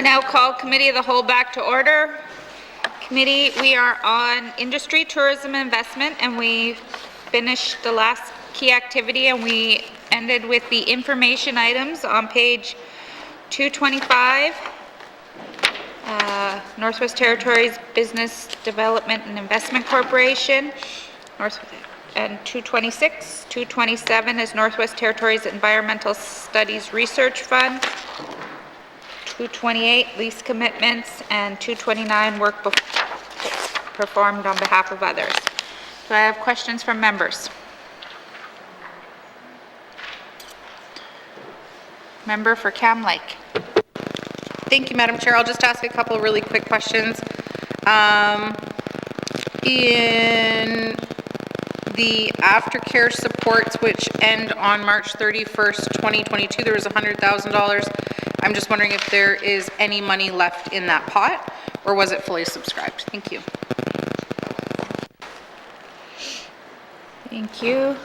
I now call Committee of the Whole back to order. Committee, we are on industry, tourism, investment, and we finished the last key activity, and we ended with the information items on page 225. Northwest Territories Business Development and Investment Corporation, and 226. 227 is Northwest Territories Environmental Studies Research Fund. 228 lease commitments, and 229 work performed on behalf of others. Do I have questions from members? Member for Cam Lake. Thank you, Madam Chair. I'll just ask a couple really quick questions. In the aftercare supports, which end on March 31st, 2022, there was $100,000. I'm just wondering if there is any money left in that pot, or was it fully subscribed? Thank you. Thank you.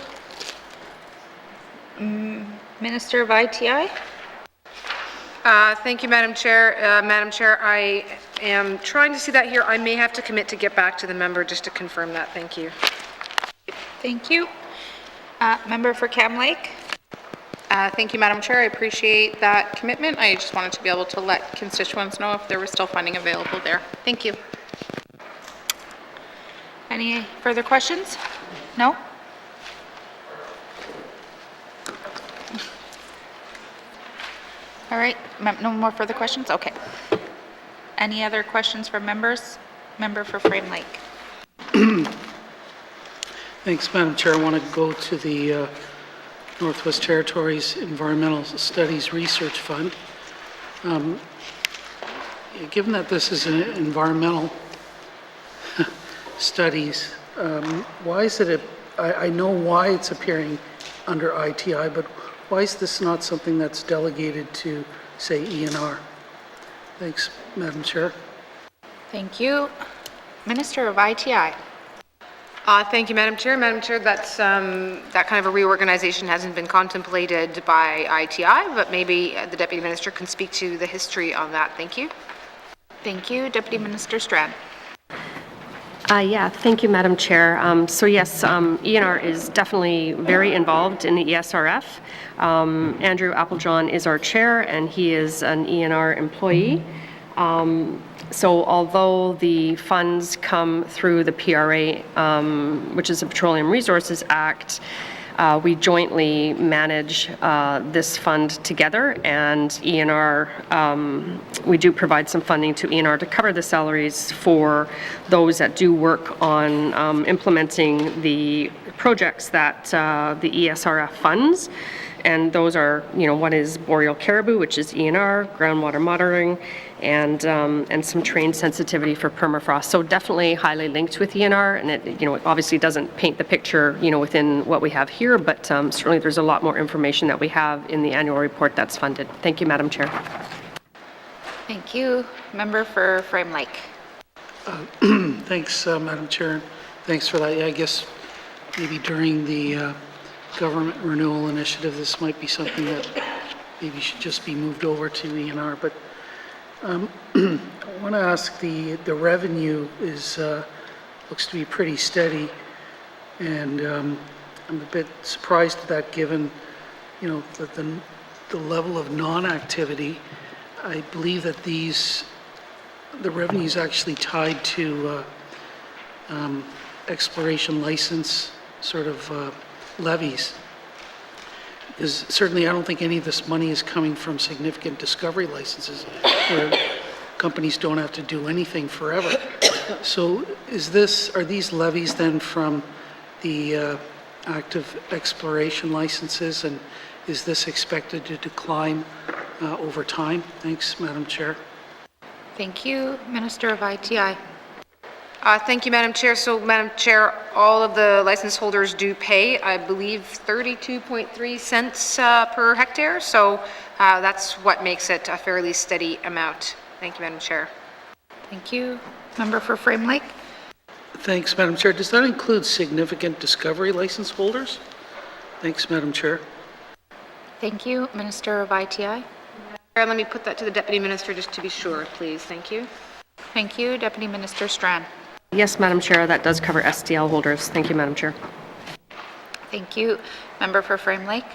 Minister of ITI. Thank you, Madam Chair. Madam Chair, I am trying to see that here. I may have to commit to get back to the member just to confirm that. Thank you. Thank you. Member for Cam Lake. Thank you, Madam Chair. I appreciate that commitment. I just wanted to be able to let constituents know if there was still funding available there. Thank you. Any further questions? No? All right, no more further questions? Okay. Any other questions from members? Member for Frame Lake. Thanks, Madam Chair. I want to go to the Northwest Territories Environmental Studies Research Fund. Given that this is an environmental studies, why is it, I know why it's appearing under ITI, but why is this not something that's delegated to, say, ENR? Thanks, Madam Chair. Thank you. Minister of ITI. Thank you, Madam Chair. Madam Chair, that's, that kind of a reorganization hasn't been contemplated by ITI, but maybe the Deputy Minister can speak to the history on that. Thank you. Thank you. Deputy Minister Strand. Yeah, thank you, Madam Chair. So yes, ENR is definitely very involved in the ESRF. Andrew Applejohn is our chair, and he is an ENR employee. So although the funds come through the PRA, which is the Petroleum Resources Act, we jointly manage this fund together, and ENR, we do provide some funding to ENR to cover the salaries for those that do work on implementing the projects that the ESRF funds. And those are, one is boreal caribou, which is ENR, groundwater monitoring, and some terrain sensitivity for permafrost. So definitely highly linked with ENR, and it, it obviously doesn't paint the picture, within what we have here, but certainly there's a lot more information that we have in the annual report that's funded. Thank you, Madam Chair. Thank you. Member for Frame Lake. Thanks, Madam Chair. Thanks for that. Yeah, I guess maybe during the government renewal initiative, this might be something that maybe should just be moved over to ENR. But I want to ask, the revenue is looks to be pretty steady, and I'm a bit surprised at that, given that the level of non-activity. I believe that the revenue is actually tied to exploration license sort of levies. Because certainly I don't think any of this money is coming from significant discovery licenses where companies don't have to do anything forever. So are these levies then from the active exploration licenses, and is this expected to decline over time? Thanks, Madam Chair. Thank you. Minister of ITI. Thank you, Madam Chair. So, Madam Chair, all of the license holders do pay, I believe, 32.3 cents per hectare. So that's what makes it a fairly steady amount. Thank you, Madam Chair. Thank you. Member for Frame Lake. Thanks, Madam Chair. Does that include significant discovery license holders? Thanks, Madam Chair. Thank you. Minister of ITI. Let me put that to the Deputy Minister just to be sure, please. Thank you. Thank you. Deputy Minister Strand. Yes, Madam Chair, that does cover SDL holders. Thank you, Madam Chair. Thank you. Member for Frame Lake.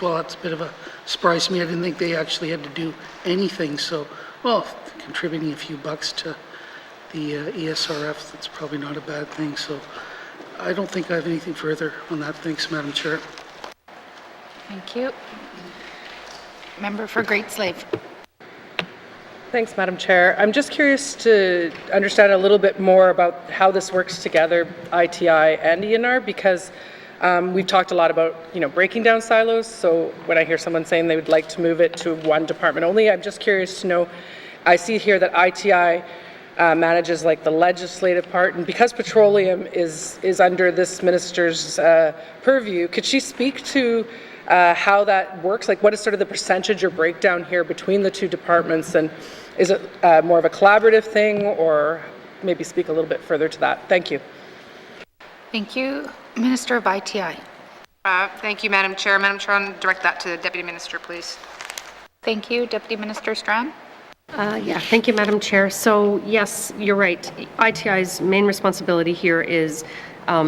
Well, that's a bit of a surprise to me. I didn't think they actually had to do anything. So, well, contributing a few bucks to the ESRF, that's probably not a bad thing. So I don't think I have anything further on that. Thanks, Madam Chair. Thank you. Member for Great Slave. Thanks, Madam Chair. I'm just curious to understand a little bit more about how this works together, ITI and ENR, because we've talked a lot about, breaking down silos. So when I hear someone saying they would like to move it to one department only, I'm just curious to know, I see here that ITI manages like the legislative part, and because petroleum is under this minister's purview, could she speak to how that works? Like, what is sort of the percentage or breakdown here between the two departments, and is it more of a collaborative thing, or maybe speak a little bit further to that? Thank you. Thank you. Minister of ITI. Thank you, Madam Chair. Madam Chair, I'll direct that to the Deputy Minister, please. Thank you. Deputy Minister Strand. Thank you, Madam Chair. So yes, you're right. ITI's main responsibility here is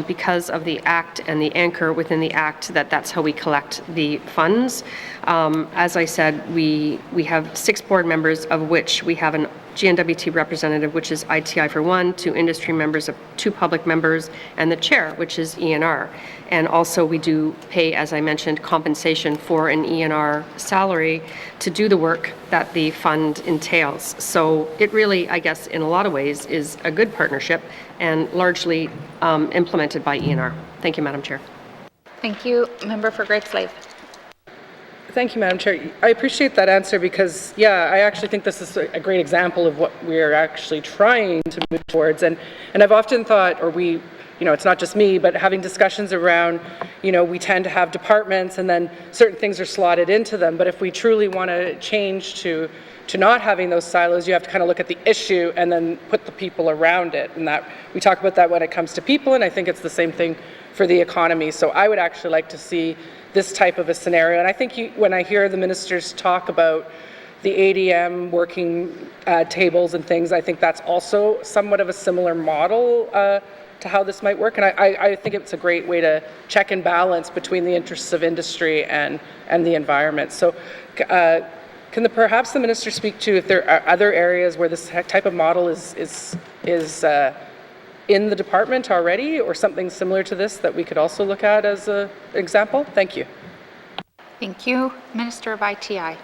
because of the Act and the anchor within the Act, that's how we collect the funds. As I said, we have 6 board members, of which we have an N.W.T representative, which is ITI for 1, 2 industry members, 2 public members, and the chair, which is ENR. And also we do pay, as I mentioned, compensation for an ENR salary to do the work that the fund entails. So it really, I guess, in a lot of ways, is a good partnership and largely implemented by ENR. Thank you, Madam Chair. Thank you. Member for Great Slave. Thank you, Madam Chair. I appreciate that answer because, I actually think this is a great example of what we're actually trying to move towards. And I've often thought, or it's not just me, but having discussions around, we tend to have departments and then certain things are slotted into them. But if we truly want to change to not having those silos, you have to kind of look at the issue and then put the people around it. And that we talk about that when it comes to people, and I think it's the same thing for the economy. So I would actually like to see this type of a scenario. And I think when I hear the ministers talk about the ADM working tables and things, I think that's also somewhat of a similar model to how this might work. And I think it's a great way to check and balance between the interests of industry and the environment. So can perhaps the minister speak to if there are other areas where this type of model is in the department already, or something similar to this that we could also look at as an example? Thank you. Thank you. Minister of ITI.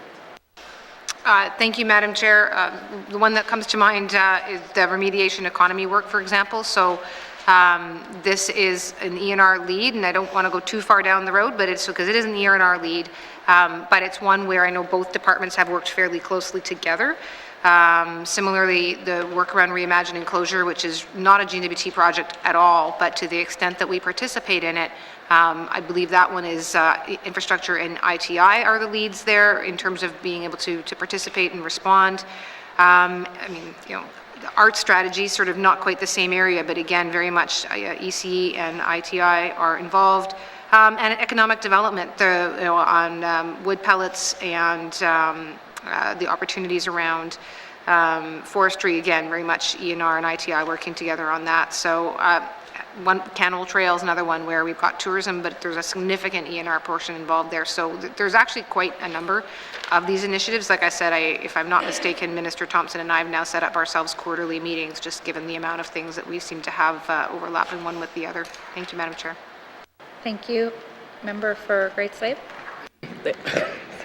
Thank you, Madam Chair. The one that comes to mind is the remediation economy work, for example. So this is an ENR lead, and I don't want to go too far down the road, but it's because it is an ENR lead, but it's one where I know both departments have worked fairly closely together. Similarly, the work around reimagining closure, which is not a N.W.T project at all, but to the extent that we participate in it, I believe that one is infrastructure and ITI are the leads there in terms of being able to participate and respond. The art strategy, sort of not quite the same area, but again, very much ECE and ITI are involved. And economic development on wood pellets and the opportunities around forestry, again, very much ENR and ITI working together on that. So one, Canal Trail is another one where we've got tourism, but there's a significant ENR portion involved there. So there's actually quite a number of these initiatives. Like I said, if I'm not mistaken, Minister Thompson and I have now set up ourselves quarterly meetings, just given the amount of things that we seem to have overlapping one with the other. Thank you, Madam Chair. Thank you. Member for Great Slave.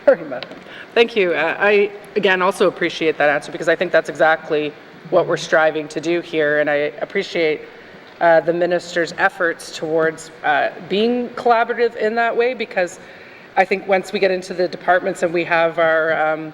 Sorry, Madam. Thank you. I, again, also appreciate that answer because I think that's exactly what we're striving to do here, and I appreciate the minister's efforts towards being collaborative in that way, because I think once we get into the departments and we have our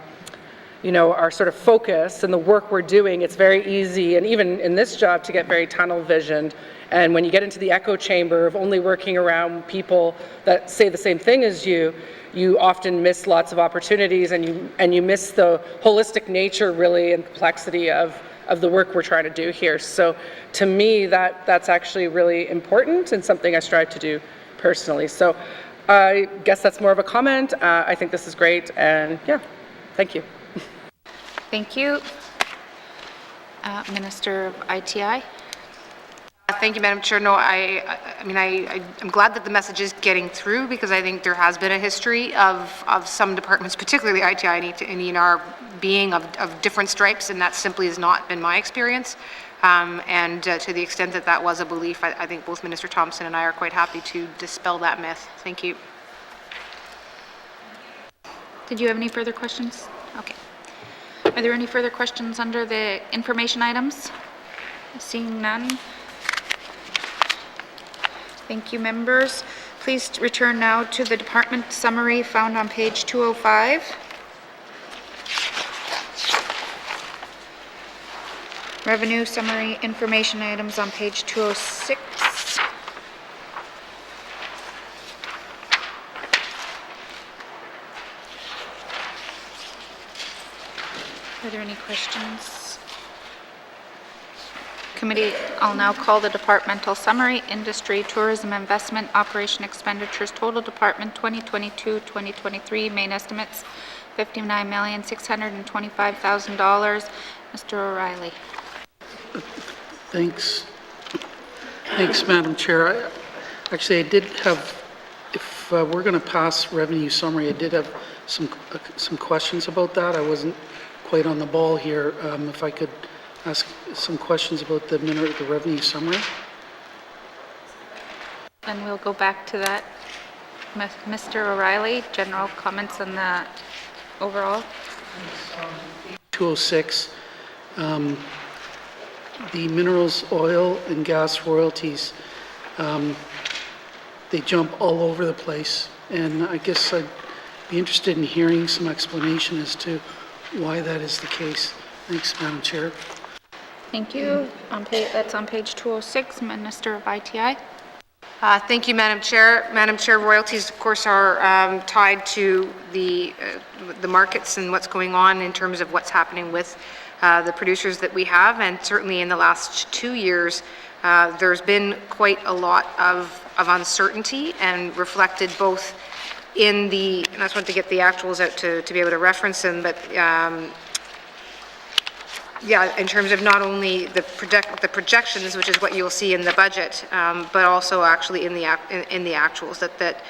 our sort of focus and the work we're doing, it's very easy, and even in this job, to get very tunnel visioned. And when you get into the echo chamber of only working around people that say the same thing as you, you often miss lots of opportunities, and you miss the holistic nature, really, and complexity of the work we're trying to do here. So to me, that's actually really important and something I strive to do personally. So I guess that's more of a comment. I think this is great, and yeah, Thank you. Thank you. Minister of ITI. Thank you, Madam Chair. No, I'm glad that the message is getting through, because I think there has been a history of some departments, particularly ITI and ENR, being of different stripes, and that simply has not been my experience. To the extent that that was a belief, I think both Minister Thompson and I are quite happy to dispel that myth. Thank you. Did you have any further questions? Okay. Are there any further questions under the information items? Seeing none. Thank you, members. Please return now to the department summary found on page 205. Revenue summary information items on page 206. Are there any questions? Committee, I'll now call the departmental summary, industry, tourism, investment, operation expenditures, total department 2022-2023, main estimates $59,625,000. Mr. O'Reilly. Thanks. Thanks, Madam Chair. Actually, I did have, if we're going to pass revenue summary, I did have some questions about that. I wasn't quite on the ball here. If I could ask some questions about the revenue summary. And we'll go back to that. Mr. O'Reilly, general comments on the overall. 206, the minerals, oil, and gas royalties, they jump all over the place. And I guess I'd be interested in hearing some explanation as to why that is the case. Thanks, Madam Chair. Thank you. That's on page 206, Minister of ITI. Thank you, Madam Chair. Madam Chair, royalties, of course, are tied to the markets and what's going on in terms of what's happening with the producers that we have. And certainly in the last 2 years, there's been quite a lot of uncertainty, and reflected both in the, and I just want to get the actuals out to be able to reference them, but yeah, in terms of not only the projections, which is what you'll see in the budget, but also actually in the actuals. That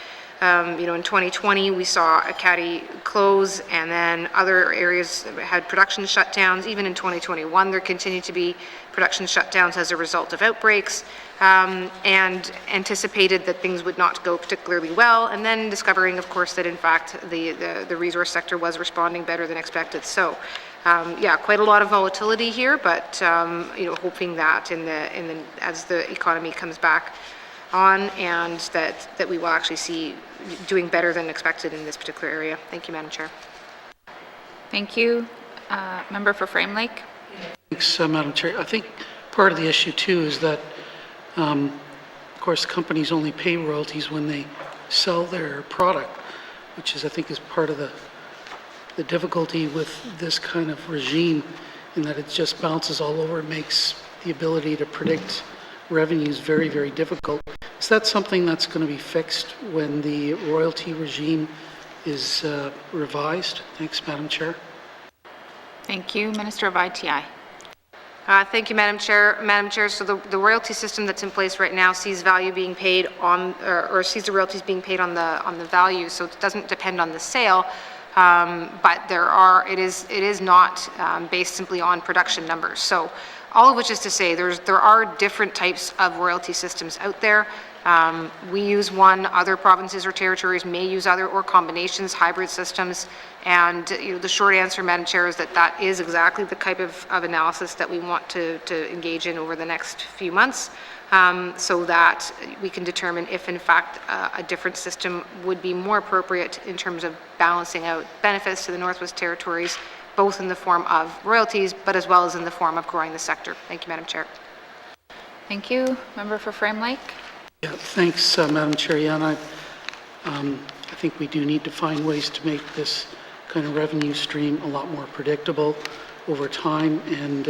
you know, in 2020 we saw Acadie close, and then other areas had production shutdowns. Even in 2021, there continued to be production shutdowns as a result of outbreaks, and anticipated that things would not go particularly well, and then discovering, of course, that in fact the resource sector was responding better than expected. So. Yeah, quite a lot of volatility here, but you know, hoping that as the economy comes back on, and that we will actually see doing better than expected in this particular area. Thank you, Madam Chair. Thank you. Member for Frame Lake. Thanks, Madam Chair. I think part of the issue too is that, of course, companies only pay royalties when they sell their product, which is, I think, is part of the difficulty with this kind of regime, in that it just bounces all over. It makes the ability to predict revenues very, very difficult. Is that something that's going to be fixed when the royalty regime is revised? Thanks, Madam Chair. Thank you. Minister of ITI. Thank you, Madam Chair. Madam Chair, so the royalty system that's in place right now sees value being paid on, or sees the royalties being paid on the value, so it doesn't depend on the sale. But it is not based simply on production numbers. So all of which is to say there are different types of royalty systems out there. We use one, other provinces or territories may use other, or combinations, hybrid systems. And you know, the short answer, Madam Chair, is that is exactly the type of analysis that we want to engage in over the next few months. So that we can determine if, in fact, a different system would be more appropriate in terms of balancing out benefits to the Northwest Territories, both in the form of royalties, but as well as in the form of growing the sector. Thank you, Madam Chair. Thank you. Member for Frame Lake. Yeah, thanks, Madam Chair. Yeah, and I think we do need to find ways to make this kind of revenue stream a lot more predictable over time, and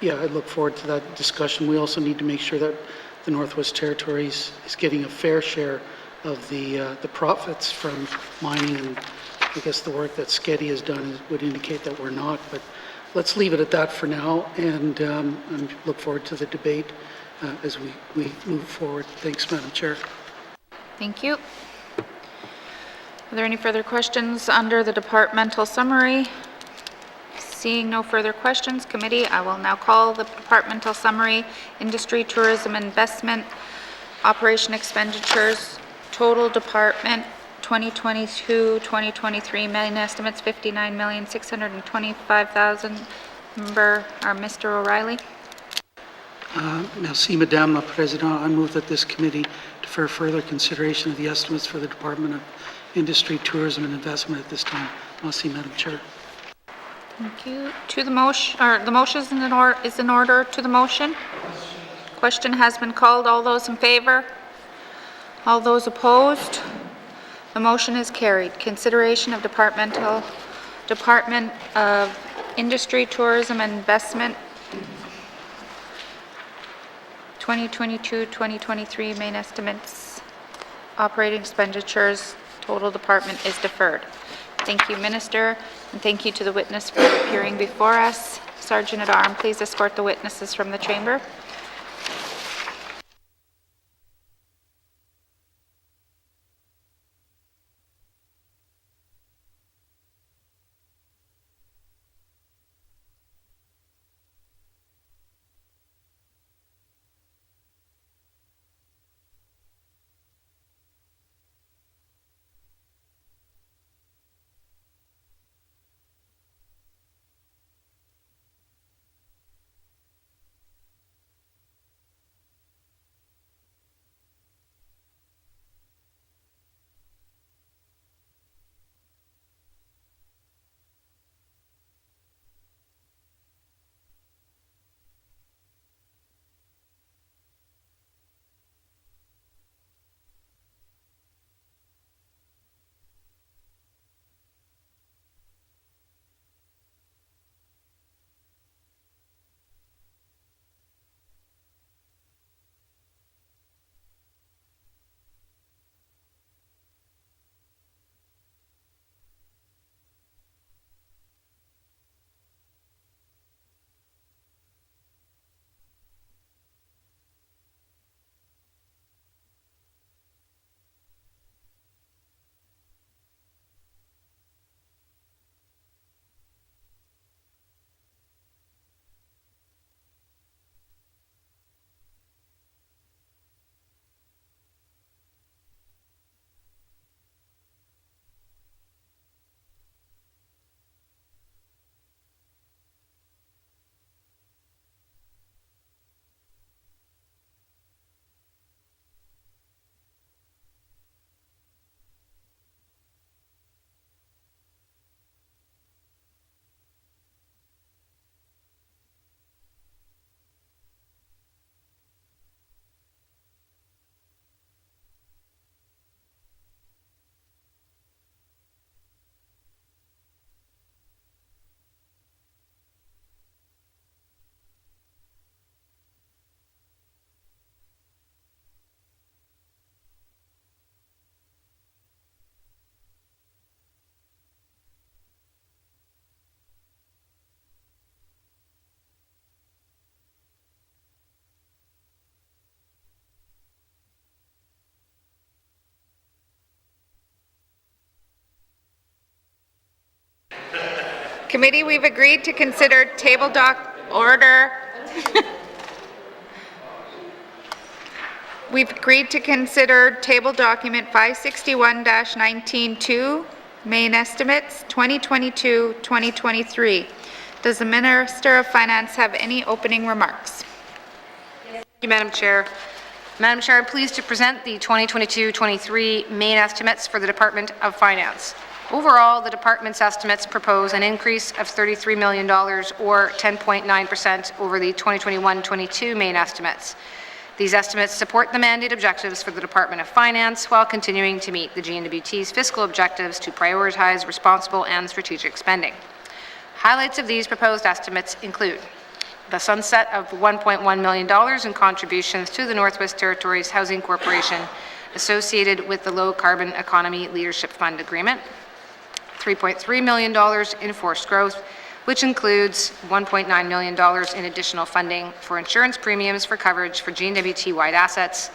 yeah, I look forward to that discussion. We also need to make sure that the Northwest Territories is getting a fair share of the profits from mining and I guess the work that Sketty has done would indicate that we're not, but let's leave it at that for now, and look forward to the debate as we move forward. Thanks, Madam Chair. Thank you. Are there any further questions under the departmental summary? Seeing no further questions, committee, I will now call the departmental summary, industry, tourism, investment, operation expenditures, total department, 2022-2023 main estimates, $59,625,000. Member, Mr. O'Reilly. Merci, Madame la Présidente. I move that this committee defer further consideration of the estimates for the Department of Industry, Tourism and Investment at this time. Merci, Madam Chair. Thank you. To the motion, or the motion is in order to the motion. Question has been called. All those in favor? All those opposed? The motion is carried. Consideration of Department of Industry, Tourism and Investment 2022-2023 main estimates, operating expenditures, total department is deferred. Thank you, Minister, and thank you to the witness for appearing before us. Sergeant at Arms, please escort the witnesses from the chamber. Committee, we've agreed to consider table order. We've agreed to consider table document 561-19-2, main estimates 2022-2023. Does the Minister of Finance have any opening remarks? Thank you, Madam Chair. Madam Chair, I'm pleased to present the 2022-23 main estimates for the Department of Finance. Overall, the department's estimates propose an increase of $33 million or 10.9% over the 2021-22 main estimates. These estimates support the mandate objectives for the Department of Finance while continuing to meet the N.W.T's fiscal objectives to prioritize responsible and strategic spending. Highlights of these proposed estimates include the sunset of $1.1 million in contributions to the Northwest Territories Housing Corporation associated with the Low Carbon Economy Leadership Fund Agreement, $3.3 million in forced growth, which includes $1.9 million in additional funding for insurance premiums for coverage for N.W.T-wide assets,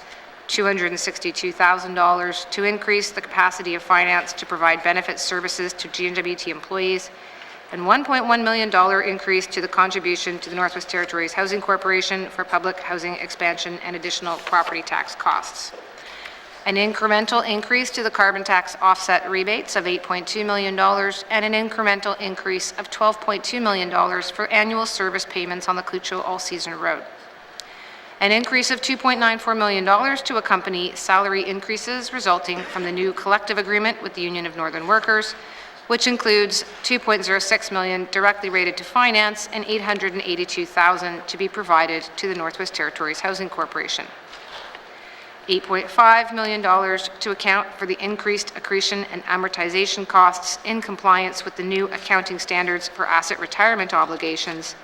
$262,000 to increase the capacity of finance to provide benefit services to N.W.T employees, and $1.1 million increase to the contribution to the Northwest Territories Housing Corporation for public housing expansion and additional property tax costs. An incremental increase to the carbon tax offset rebates of $8.2 million and an incremental increase of $12.2 million for annual service payments on the Clucho All-Season Road. An increase of $2.94 million to accompany salary increases resulting from the new collective agreement with the Union of Northern Workers, which includes $2.06 million directly rated to finance and $882,000 to be provided to the Northwest Territories Housing Corporation. $8.5 million to account for the increased accretion and amortization costs in compliance with the new accounting standards for asset retirement obligations,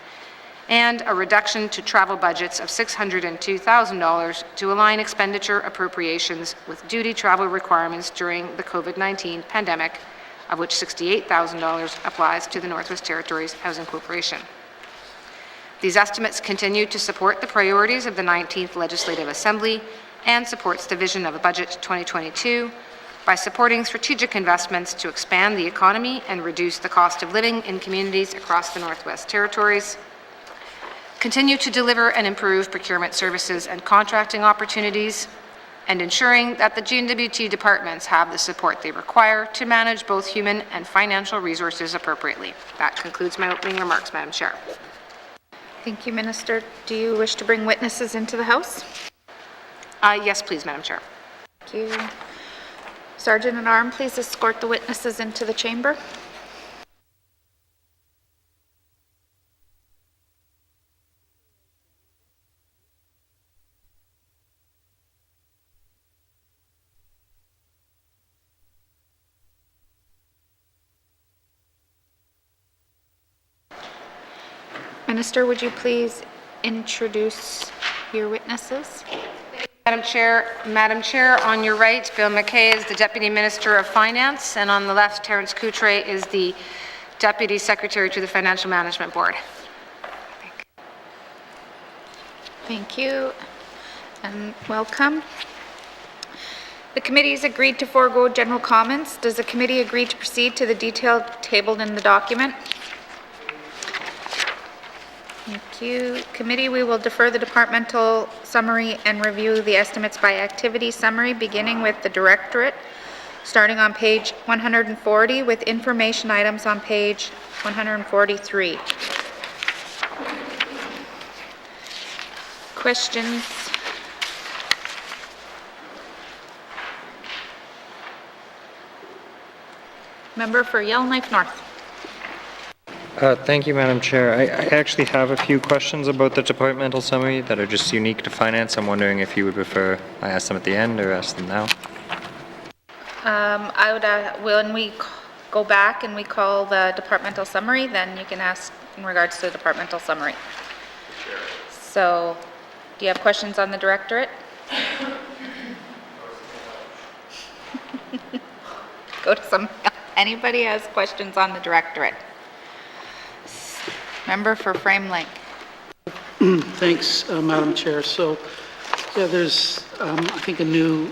and a reduction to travel budgets of $602,000 to align expenditure appropriations with duty travel requirements during the COVID-19 pandemic, of which $68,000 applies to the Northwest Territories Housing Corporation. These estimates continue to support the priorities of the 19th Legislative Assembly and supports the vision of a budget 2022 by supporting strategic investments to expand the economy and reduce the cost of living in communities across the Northwest Territories, continue to deliver and improve procurement services and contracting opportunities, and ensuring that the N.W.T departments have the support they require to manage both human and financial resources appropriately. That concludes my opening remarks, Madam Chair. Thank you, Minister. Do you wish to bring witnesses into the House? Yes, please, Madam Chair. Thank you. Sergeant at Arms, please escort the witnesses into the chamber. Minister, would you please introduce your witnesses? Madam Chair, on your right, Bill McKay is the Deputy Minister of Finance, and on the left, Terence Coutre is the Deputy Secretary to the Financial Management Board. Thank you, and welcome. The committee has agreed to forego general comments. Does the committee agree to proceed to the detail tabled in the document? Thank you. Committee, we will defer the departmental summary and review the estimates by activity summary, beginning with the directorate, starting on page 140 with information items on page 143. Questions? Member for Yellowknife North. Thank you, Madam Chair. I actually have a few questions about the departmental summary that are just unique to finance. I'm wondering if you would prefer I ask them at the end or ask them now. I would, when we go back and we call the departmental summary, then you can ask in regards to the departmental summary. So, do you have questions on the directorate? Go to some, anybody has questions on the directorate? Member for Frame Lake. Thanks, Madam Chair. So, yeah, there's, I think, a new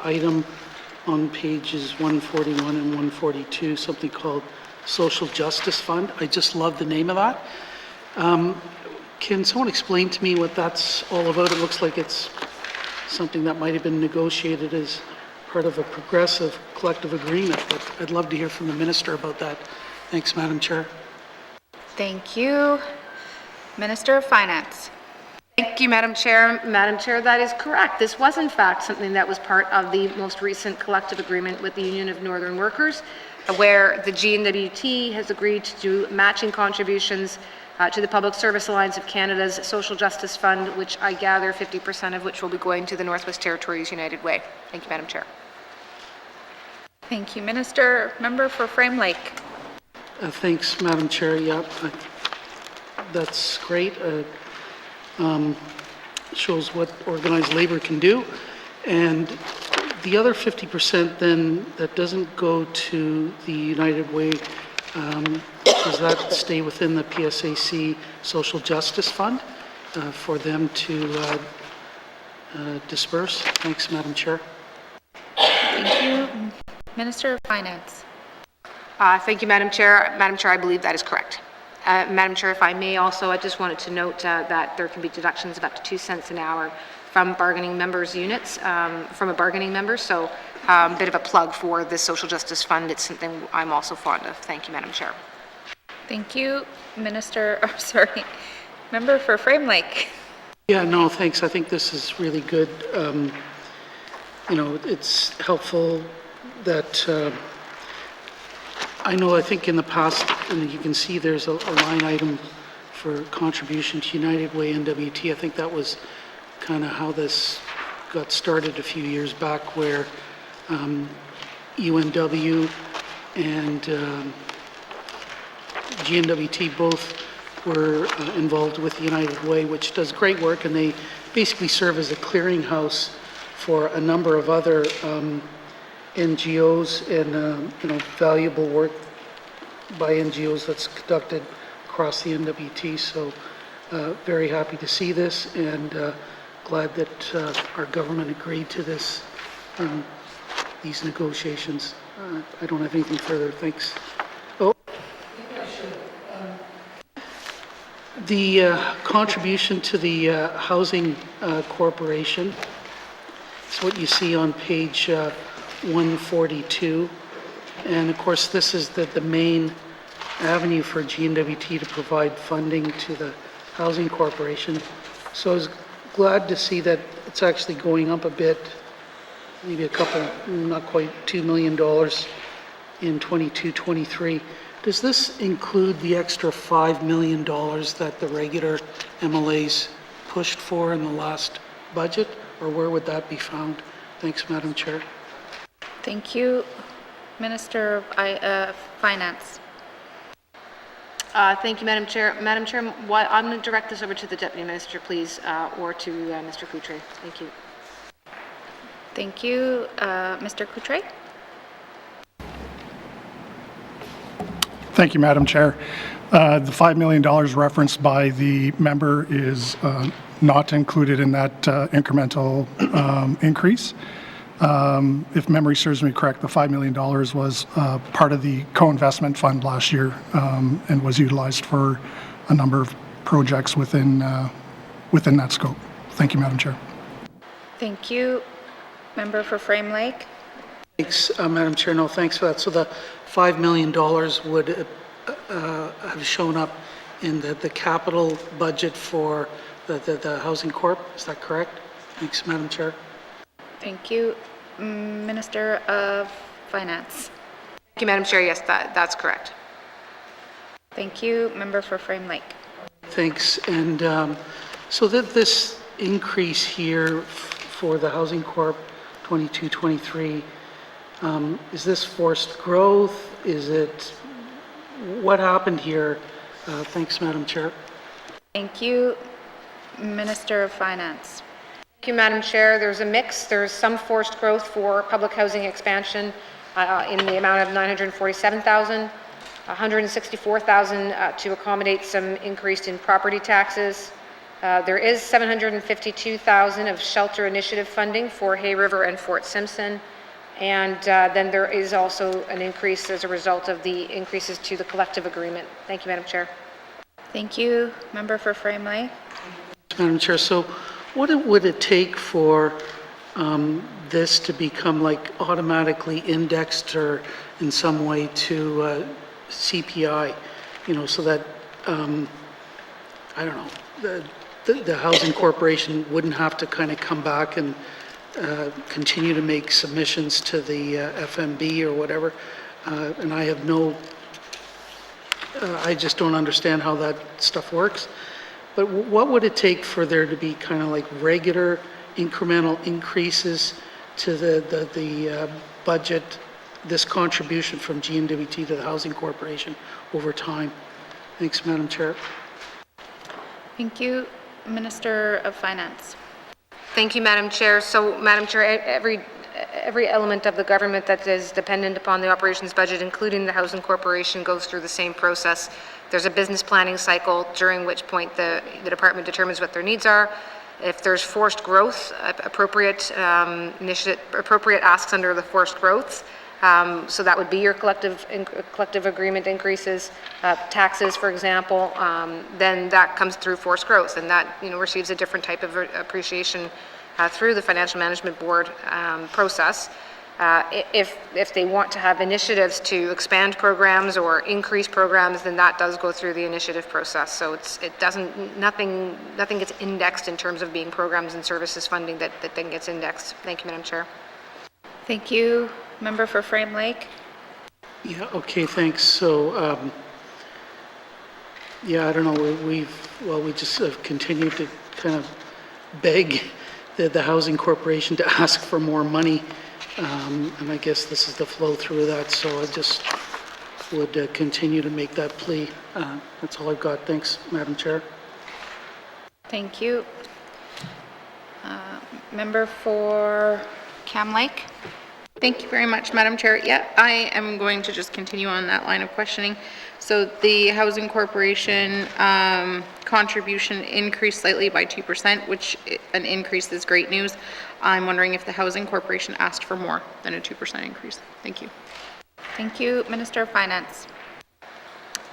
item on pages 141 and 142, something called Social Justice Fund. I just love the name of that. Can someone explain to me what that's all about? It looks like it's something that might have been negotiated as part of a progressive collective agreement, but I'd love to hear from the Minister about that. Thanks, Madam Chair. Thank you. Minister of Finance. Thank you, Madam Chair. Madam Chair, that is correct. This was, in fact, something that was part of the most recent collective agreement with the Union of Northern Workers, where the N.W.T has agreed to do matching contributions to the Public Service Alliance of Canada's Social Justice Fund, which I gather 50% of which will be going to the Northwest Territories United Way. Thank you, Madam Chair. Thank you, Minister. Member for Frame Lake. Thanks, Madam Chair. Yeah, that's great. Shows what organized labor can do. And The other 50% then, that doesn't go to the United Way, does that stay within the PSAC Social Justice Fund for them to disperse? Thanks, Madam Chair. Thank you. Minister of Finance. Thank you, Madam Chair. Madam Chair, I believe that is correct. Madam Chair, if I may also, I just wanted to note that there can be deductions of up to 2 cents an hour from bargaining members' units, from a bargaining member. So a bit of a plug for the Social Justice Fund. It's something I'm also fond of. Thank you, Madam Chair. Thank you, Member for Frame Lake. Yeah, no, thanks. I think this is really good. You know, it's helpful that I think in the past, and you can see there's a line item for contribution to United Way N.W.T. I think that was kind of how this got started a few years back, where UNW and N.W.T. both were involved with United Way, which does great work, and they basically serve as a clearinghouse for a number of other NGOs and you know, valuable work by NGOs that's conducted across the N.W.T. So very happy to see this, and glad that our government agreed to this, these negotiations. I don't have anything further. Thanks. Oh, the contribution to the Housing Corporation is what you see on page 142. And of course, this is the main avenue for N.W.T. to provide funding to the Housing Corporation. So I was glad to see that it's actually going up a bit, maybe a couple, not quite $2 million in 22-23. Does this include the extra $5 million that the regular MLAs pushed for in the last budget, or where would that be found? Thanks, Madam Chair. Thank you, Minister of Finance. Thank you, Madam Chair. Madam Chair, I'm going to direct this over to the Deputy Minister, please, or to Mr. Coutre. Thank you. Thank you. Mr. Coutre? Thank you, Madam Chair. The $5 million referenced by the member is not included in that incremental increase. If memory serves me correct, the $5 million was part of the co-investment fund last year and was utilized for a number of projects within that scope. Thank you, Madam Chair. Thank you. Member for Frame Lake? Thanks, Madam Chair. No, thanks for that. So the $5 million would have shown up in the capital budget for the Housing Corp. Is that correct? Thanks, Madam Chair. Thank you. Minister of Finance. Thank you, Madam Chair. Yes, that's correct. Thank you. Member for Frame Lake. Thanks. And so that this increase here for the Housing Corp 22-23, is this forced growth? Is it, what happened here? Thanks, Madam Chair. Thank you. Minister of Finance. Thank you, Madam Chair. There's a mix. There's some forced growth for public housing expansion in the amount of $947,000, $164,000 to accommodate some increase in property taxes. There is $752,000 of shelter initiative funding for Hay River and Fort Simpson. And then there is also an increase as a result of the increases to the collective agreement. Thank you, Madam Chair. Thank you. Member for Frame Lake. Madam Chair, so what would it take for this to become like automatically indexed or in some way to CPI, you know, so that, I don't know, the Housing Corporation wouldn't have to kind of come back and continue to make submissions to the FMB or whatever. And I have no, I just don't understand how that stuff works. But what would it take for there to be kind of like regular incremental increases to the budget, this contribution from N.W.T to the Housing Corporation over time? Thanks, Madam Chair. Thank you. Minister of Finance. Thank you, Madam Chair. So, Madam Chair, every element of the government that is dependent upon the operations budget, including the Housing Corporation, goes through the same process. There's a business planning cycle, during which point the department determines what their needs are. If there's forced growth, appropriate asks under the forced growth. So that would be your collective agreement increases, taxes, for example. Then that comes through forced growth, and that receives a different type of appreciation through the Financial Management Board process. If they want to have initiatives to expand programs or increase programs, then that does go through the initiative process. So nothing gets indexed in terms of being programs and services funding that then gets indexed. Thank you, Madam Chair. Thank you. Member for Frame Lake. Yeah, okay, thanks. So, yeah, I don't know, we just have continued to kind of beg the Housing Corporation to ask for more money. And I guess this is the flow through that, so I just would continue to make that plea. That's all I've got. Thanks, Madam Chair. Thank you. Member for Cam Lake. Thank you very much, Madam Chair. Yeah, I am going to just continue on that line of questioning. So the Housing Corporation contribution increased slightly by 2%, which an increase is great news. I'm wondering if the Housing Corporation asked for more than a 2% increase. Thank you. Thank you. Minister of Finance.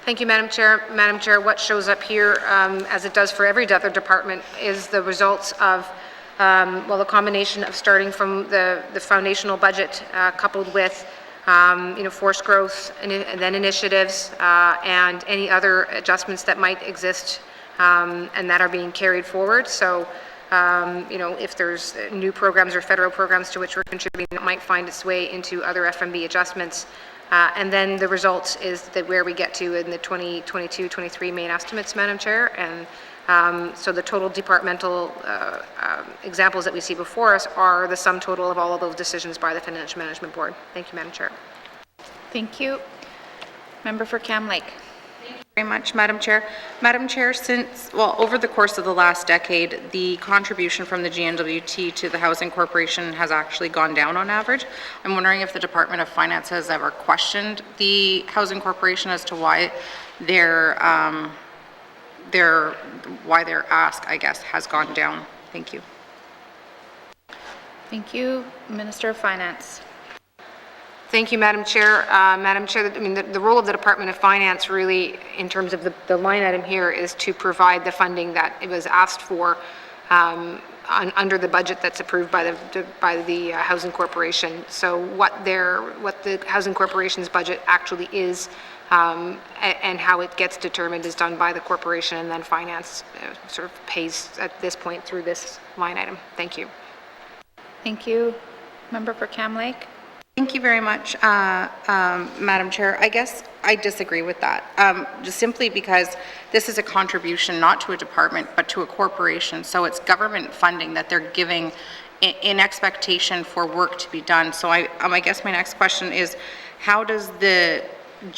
Thank you, Madam Chair. Madam Chair, what shows up here, as it does for every other department, is the results of the combination of starting from the foundational budget coupled with forced growth and then initiatives and any other adjustments that might exist and that are being carried forward. So, if there's new programs or federal programs to which we're contributing, it might find its way into other FMB adjustments. And then the result is that where we get to in the 2022-23 main estimates, Madam Chair. And so the total departmental examples that we see before us are the sum total of all of those decisions by the Financial Management Board. Thank you, Madam Chair. Thank you. Member for Cam Lake. Thank you very much, Madam Chair. Madam Chair, over the course of the last decade, the contribution from the N.W.T to the Housing Corporation has actually gone down on average. I'm wondering if the Department of Finance has ever questioned the Housing Corporation as to why their ask, I guess, has gone down. Thank you. Thank you. Minister of Finance. Thank you, Madam Chair. Madam Chair, the role of the Department of Finance really, in terms of the line item here, is to provide the funding that it was asked for under the budget that's approved by the Housing Corporation. So what the Housing Corporation's budget actually is and how it gets determined is done by the corporation, and then finance sort of pays at this point through this line item. Thank you. Thank you. Member for Cam Lake. Thank you very much, Madam Chair. I guess I disagree with that, just simply because this is a contribution not to a department but to a corporation. So it's government funding that they're giving in expectation for work to be done. So I guess my next question is, how does the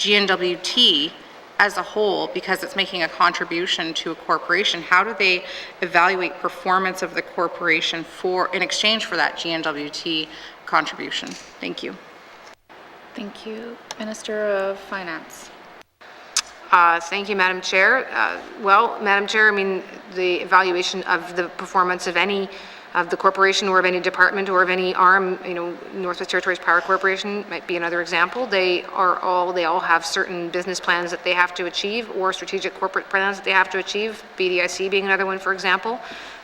N.W.T as a whole, because it's making a contribution to a corporation, how do they evaluate performance of the corporation in exchange for that N.W.T contribution? Thank you. Thank you. Minister of Finance. Thank you, Madam Chair. Madam Chair, the evaluation of the performance of any of the corporation or of any department or of any arm, Northwest Territories Power Corporation might be another example. They all have certain business plans that they have to achieve, or strategic corporate plans that they have to achieve, BDIC being another one, for example.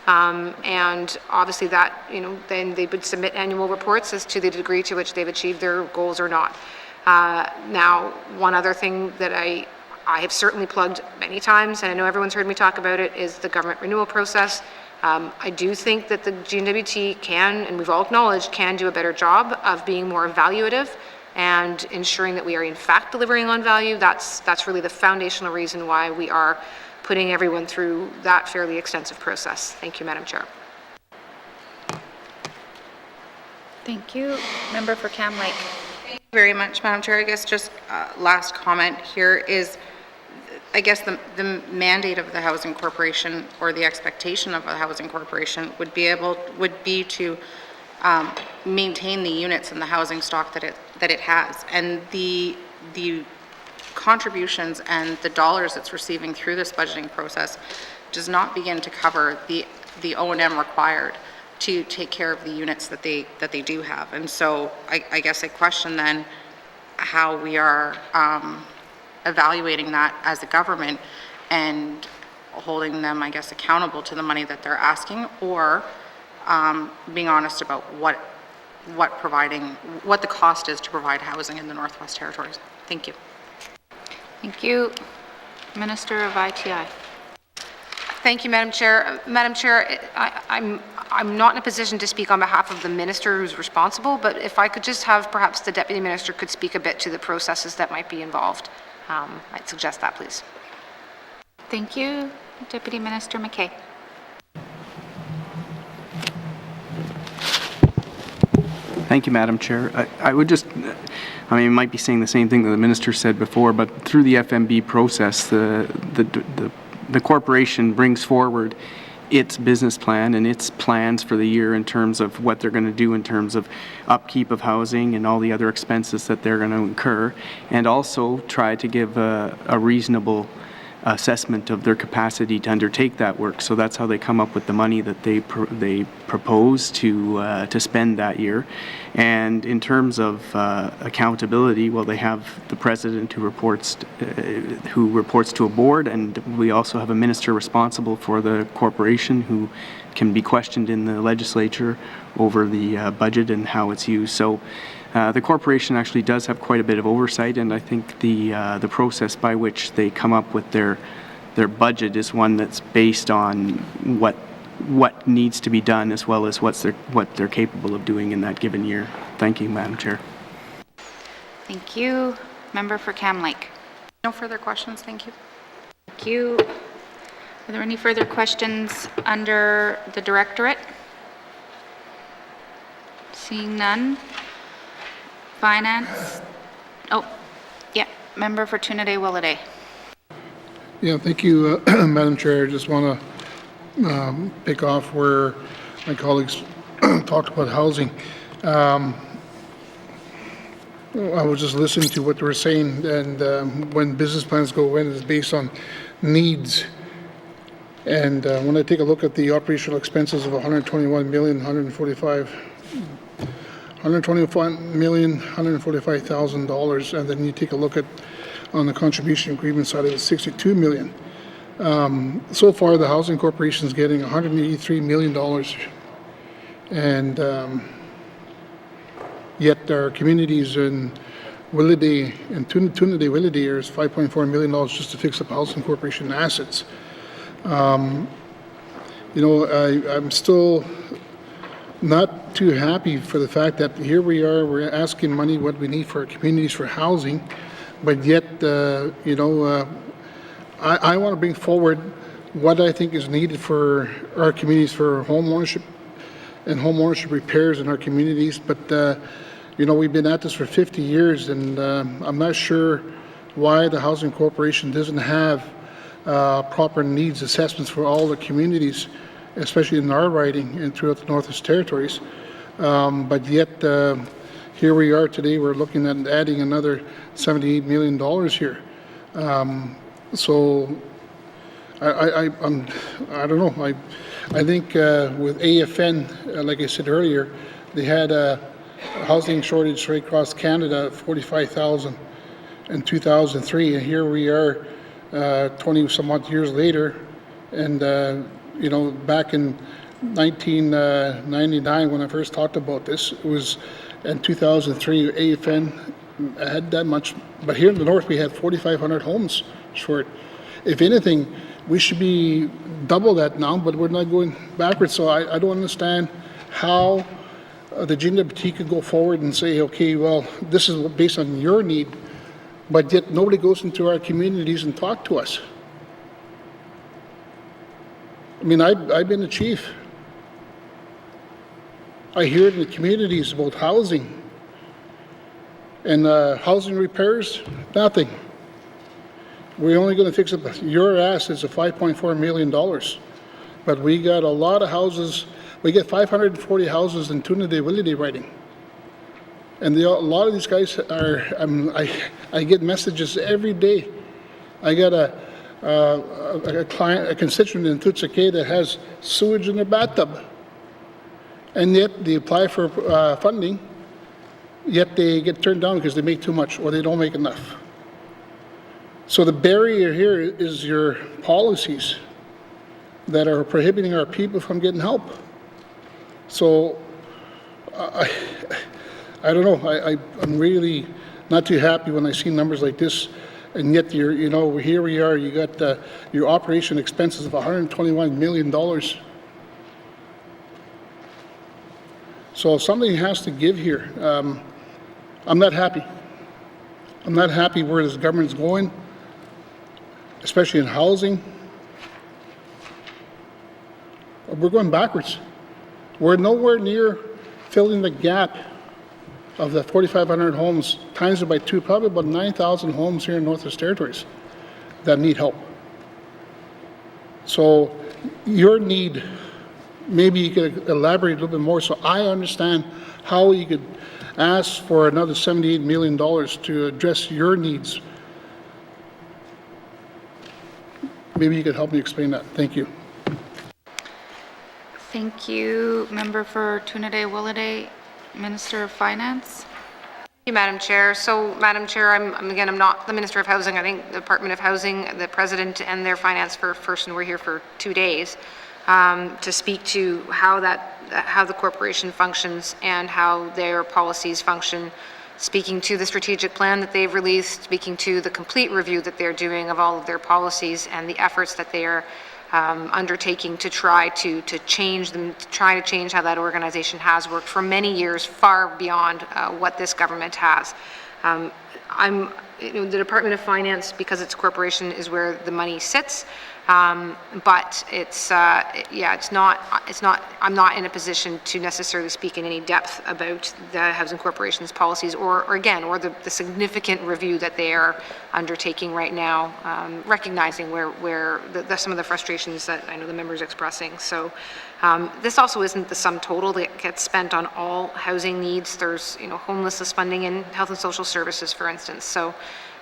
And obviously that, then they would submit annual reports as to the degree to which they've achieved their goals or not. Now, one other thing that I have certainly plugged many times, and I know everyone's heard me talk about it, is the government renewal process. I do think that the N.W.T can, and we've all acknowledged, can do a better job of being more evaluative and ensuring that we are in fact delivering on value. That's really the foundational reason why we are putting everyone through that fairly extensive process. Thank you, Madam Chair. Thank you. Member for Cam Lake. Thank you very much, Madam Chair. I guess just last comment here is, I guess the mandate of the Housing Corporation, or the expectation of the Housing Corporation, would be to maintain the units and the housing stock that it has. And the contributions and the dollars it's receiving through this budgeting process does not begin to cover the O&M required to take care of the units that they do have. And so I guess I question then how we are evaluating that as a government and holding them, I guess, accountable to the money that they're asking, or being honest about what the cost is to provide housing in the Northwest Territories. Thank you. Thank you. Minister of ITI. Thank you, Madam Chair. Madam Chair, I'm not in a position to speak on behalf of the minister who's responsible, but if I could just have perhaps the Deputy Minister could speak a bit to the processes that might be involved. I'd suggest that, please. Thank you. Deputy Minister McKay. Thank you, Madam Chair. I would just, I mean, I might be saying the same thing that the Minister said before, but through the FMB process, the corporation brings forward its business plan and its plans for the year in terms of what they're going to do in terms of upkeep of housing and all the other expenses that they're going to incur, and also try to give a reasonable assessment of their capacity to undertake that work. So that's how they come up with the money that they propose to spend that year. And in terms of accountability, well, they have the president who reports to a board, and we also have a minister responsible for the corporation who can be questioned in the legislature over the budget and how it's used. So the corporation actually does have quite a bit of oversight, and I think the process by which they come up with their budget is one that's based on what needs to be done as well as what they're capable of doing in that given year. Thank you, Madam Chair. Thank you. Member for Cam Lake. No further questions. Thank you. Thank you. Are there any further questions under the Directorate? Seeing none. Finance. Oh, yeah. Member for Trinidad-Willowday. Yeah, thank you, Madam Chair. I just want to pick off where my colleagues talked about housing. I was just listening to what they were saying, and when business plans go in, it's based on needs. And when I take a look at the operational expenses of $121,145,000, and then you take a look at on the contribution agreement side of it, $62 million. So far, the Housing Corporation is getting $183 million, and yet our communities in Willowday and Trinidad-Willowday is $5.4 million just to fix up Housing Corporation assets. I'm still not too happy for the fact that here we are, we're asking money what we need for our communities for housing, but yet, I want to bring forward what I think is needed for our communities for home ownership and home ownership repairs in our communities. But, we've been at this for 50 years, and I'm not sure why the Housing Corporation doesn't have proper needs assessments for all the communities, especially in our riding and throughout the Northwest Territories. But yet, here we are today, we're looking at adding another $78 million here. So I don't know. I think with AFN, like I said earlier, they had a housing shortage right across Canada, 45,000 in 2003, and here we are 20 some odd years later, and back in 1999 when I first talked about this, it was in 2003 AFN had that much, but here in the north we had 4,500 homes short. If anything, we should be double that now, but we're not going backwards. So I don't understand how the N.W.T could go forward and say, okay, well, this is based on your need, but yet nobody goes into our communities and talk to us. I mean, I've been a chief. I hear in the communities about housing and housing repairs, nothing. We're only going to fix up your assets of $5.4 million, but we got a lot of houses We get 540 houses in Tuna-de-Willie writing. And a lot of these guys are, I get messages every day. I got a client, a constituent in Tutsake that has sewage in their bathtub. And yet they apply for funding, yet they get turned down because they make too much or they don't make enough. So the barrier here is your policies that are prohibiting our people from getting help. So I don't know. I'm really not too happy when I see numbers like this, and yet here we are. You got your operation expenses of $121 million. So something has to give here. I'm not happy. I'm not happy where this government's going, especially in housing. We're going backwards. We're nowhere near filling the gap of the 4,500 homes, times it by 2, probably about 9,000 homes here in Northwest Territories that need help. So your need, maybe you could elaborate a little bit more so I understand how you could ask for another $78 million to address your needs. Maybe you could help me explain that. Thank you. Thank you. Member for Tuna-de-Willowday, Minister of Finance. Thank you, Madam Chair. So, Madam Chair, I'm not the Minister of Housing. I think the Department of Housing, the President and their finance person were here for 2 days to speak to how the corporation functions and how their policies function, speaking to the strategic plan that they've released, speaking to the complete review that they're doing of all of their policies and the efforts that they are undertaking to try to change them, to try to change how that organization has worked for many years, far beyond what this government has. The Department of Finance, because it's a corporation, is where the money sits. But it's not. I'm not in a position to necessarily speak in any depth about the Housing Corporation's policies, or the significant review that they are undertaking right now, recognizing where some of the frustrations that I know the members expressing. So this also isn't the sum total that gets spent on all housing needs. There's homelessness funding in health and social services, for instance. So.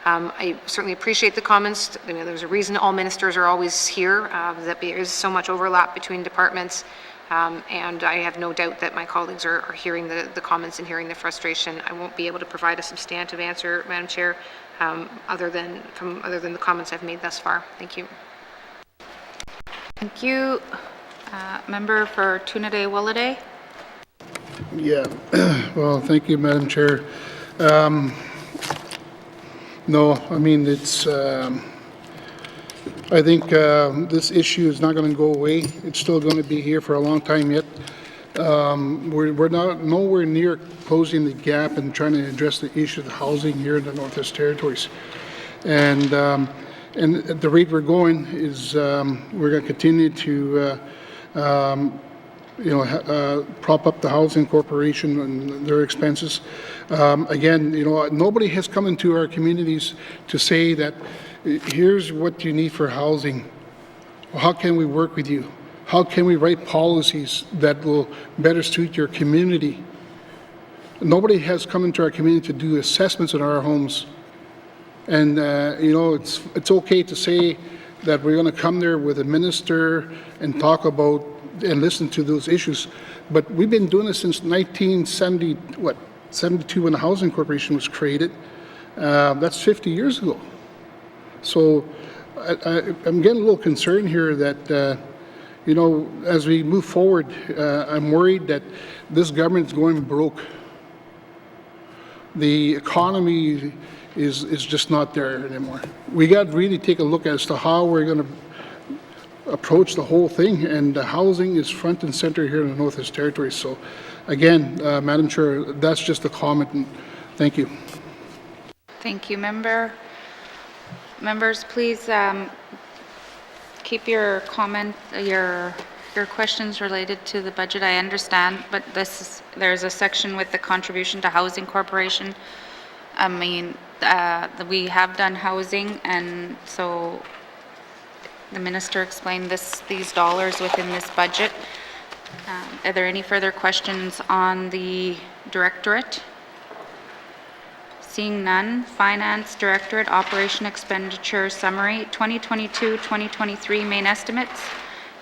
I certainly appreciate the comments. There's a reason all ministers are always here, that there is so much overlap between departments, and I have no doubt that my colleagues are hearing the comments and hearing the frustration. I won't be able to provide a substantive answer, Madam Chair, other than the comments I've made thus far. Thank you. Thank you. Member for Tuna-de-Willowday. Yeah, well, thank you, Madam Chair. No, I mean, it's, I think this issue is not going to go away. It's still going to be here for a long time yet. We're nowhere near closing the gap and trying to address the issue of the housing here in the Northwest Territories. And at the rate we're going is we're going to continue to prop up the Housing Corporation and their expenses. Again, nobody has come into our communities to say that here's what you need for housing. How can we work with you? How can we write policies that will better suit your community? Nobody has come into our community to do assessments in our homes. And, it's okay to say that we're going to come there with a minister and talk about and listen to those issues. But we've been doing this since 1972 when the Housing Corporation was created. That's 50 years ago. So I'm getting a little concerned here that, as we move forward, I'm worried that this government's going broke. The economy is just not there anymore. We got to really take a look as to how we're going to approach the whole thing, and housing is front and center here in the Northwest Territories. So again, Madam Chair, that's just a comment, and thank you. Thank you, Members, please keep your questions related to the budget. I understand, but there's a section with the contribution to Housing Corporation. I mean, we have done housing, and so the minister explained these dollars within this budget. Are there any further questions on the directorate? Seeing none, Finance Directorate Operation Expenditure Summary 2022-2023 main estimates,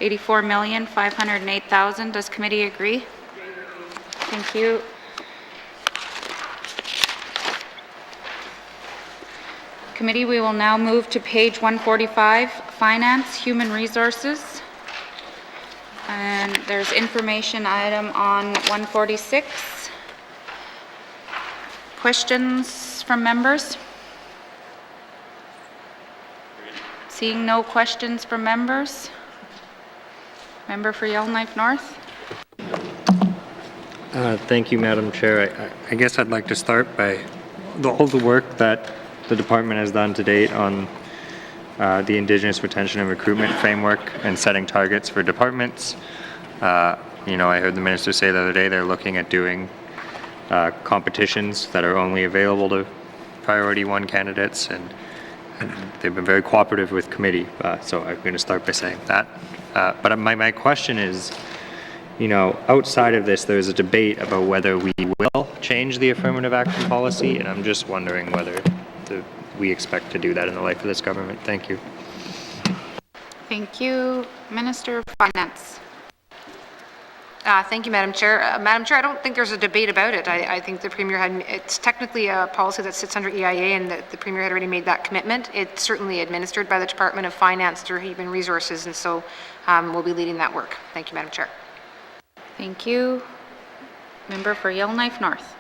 $84,508,000. Does committee agree? Thank you. Committee, we will now move to page 145, Finance, Human Resources. And there's information item on 146. Questions from members? Seeing no questions from members. Member for Yellowknife North. Thank you, Madam Chair. I guess I'd like to start by all the work that the department has done to date on the Indigenous Retention and Recruitment Framework and setting targets for departments. You know, I heard the minister say the other day they're looking at doing competitions that are only available to priority 1 candidates, and they've been very cooperative with committee. So I'm going to start by saying that. But my question is, you know, outside of this, there's a debate about whether we will change the affirmative action policy, and I'm just wondering whether we expect to do that in the life of this government. Thank you. Thank you. Minister of Finance. Thank you, Madam Chair. Madam Chair, I don't think there's a debate about it. I think the Premier it's technically a policy that sits under EIA, and the Premier had already made that commitment. It's certainly administered by the Department of Finance through Human Resources, and so we'll be leading that work. Thank you, Madam Chair. Thank you. Member for Yellowknife North.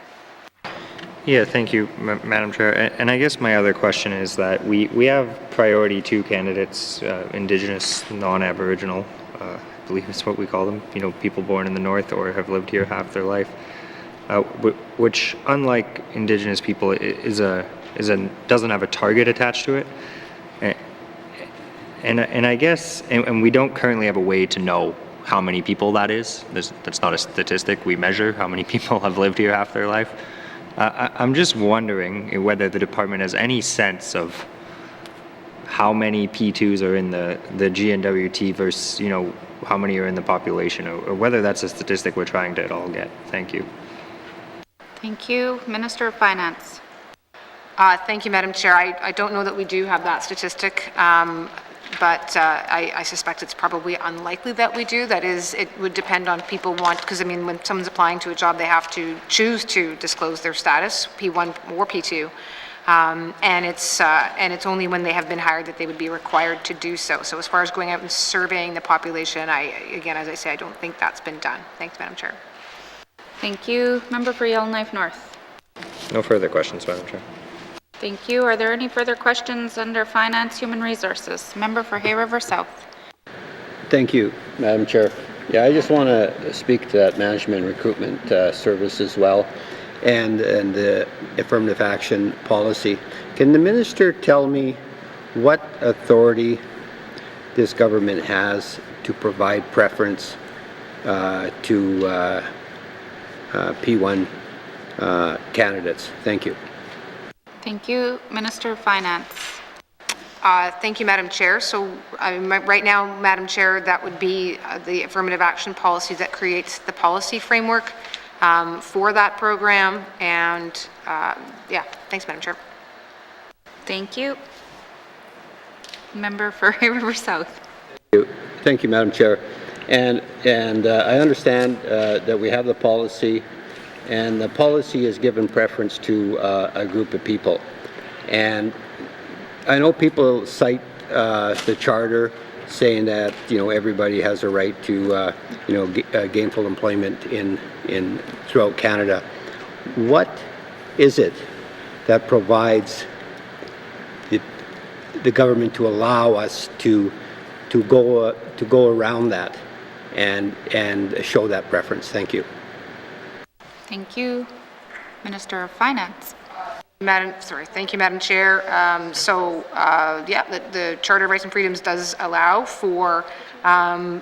Yeah, thank you, Madam Chair. And I guess my other question is that we have priority 2 candidates, Indigenous, non-Aboriginal, I believe is what we call them, you know, people born in the North or have lived here half their life, which, unlike Indigenous people, doesn't have a target attached to it. And I guess, and we don't currently have a way to know how many people that is. That's not a statistic. We measure how many people have lived here half their life. I'm just wondering whether the department has any sense of how many P2s are in the N.W.T versus, you know, how many are in the population, or whether that's a statistic we're trying to at all get. Thank you. Thank you. Minister of Finance. Thank you, Madam Chair. I don't know that we do have that statistic, but I suspect it's probably unlikely that we do. That is, it would depend on people because I mean, when someone's applying to a job, they have to choose to disclose their status, P1 or P2. And it's only when they have been hired that they would be required to do so. So as far as going out and surveying the population, again, as I say, I don't think that's been done. Thanks, Madam Chair. Thank you. Member for Yellowknife North. No further questions, Madam Chair. Thank you. Are there any further questions under Finance, Human Resources? Member for Hay River South. Thank you, Madam Chair. Yeah, I just want to speak to that management recruitment service as well, and the affirmative action policy. Can the minister tell me what authority this government has to provide preference to P1 candidates? Thank you. Thank you. Minister of Finance. Thank you, Madam Chair. So right now, Madam Chair, that would be the affirmative action policy that creates the policy framework for that program. And yeah, thanks, Madam Chair. Thank you. Member for Hay River South. Thank you, Madam Chair. And I understand that we have the policy, and the policy is given preference to a group of people. And I know people cite the charter saying that, you know, everybody has a right to, you know, gainful employment throughout Canada. What is it that provides the government to allow us to go around that and show that preference? Thank you. Thank you. Minister of Finance. Thank you, Madam Chair. Yeah, the Charter of Rights and Freedoms does allow for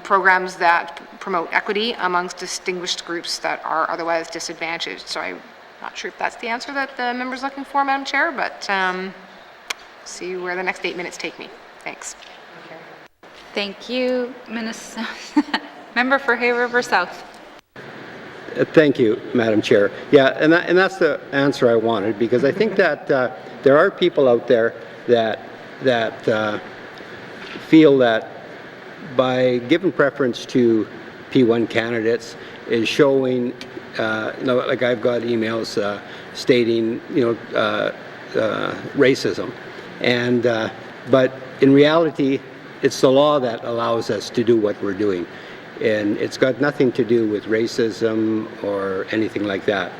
programs that promote equity amongst distinguished groups that are otherwise disadvantaged. So I'm not sure if that's the answer that the member's looking for, Madam Chair, but see where the next 8 minutes take me. Thanks. Thank you, Minister. Member for Hay River South. Thank you, Madam Chair. Yeah, and that's the answer I wanted, because I think that there are people out there that feel that by giving preference to P1 candidates is showing, like I've got emails stating, racism, and but in reality, it's the law that allows us to do what we're doing. And it's got nothing to do with racism or anything like that.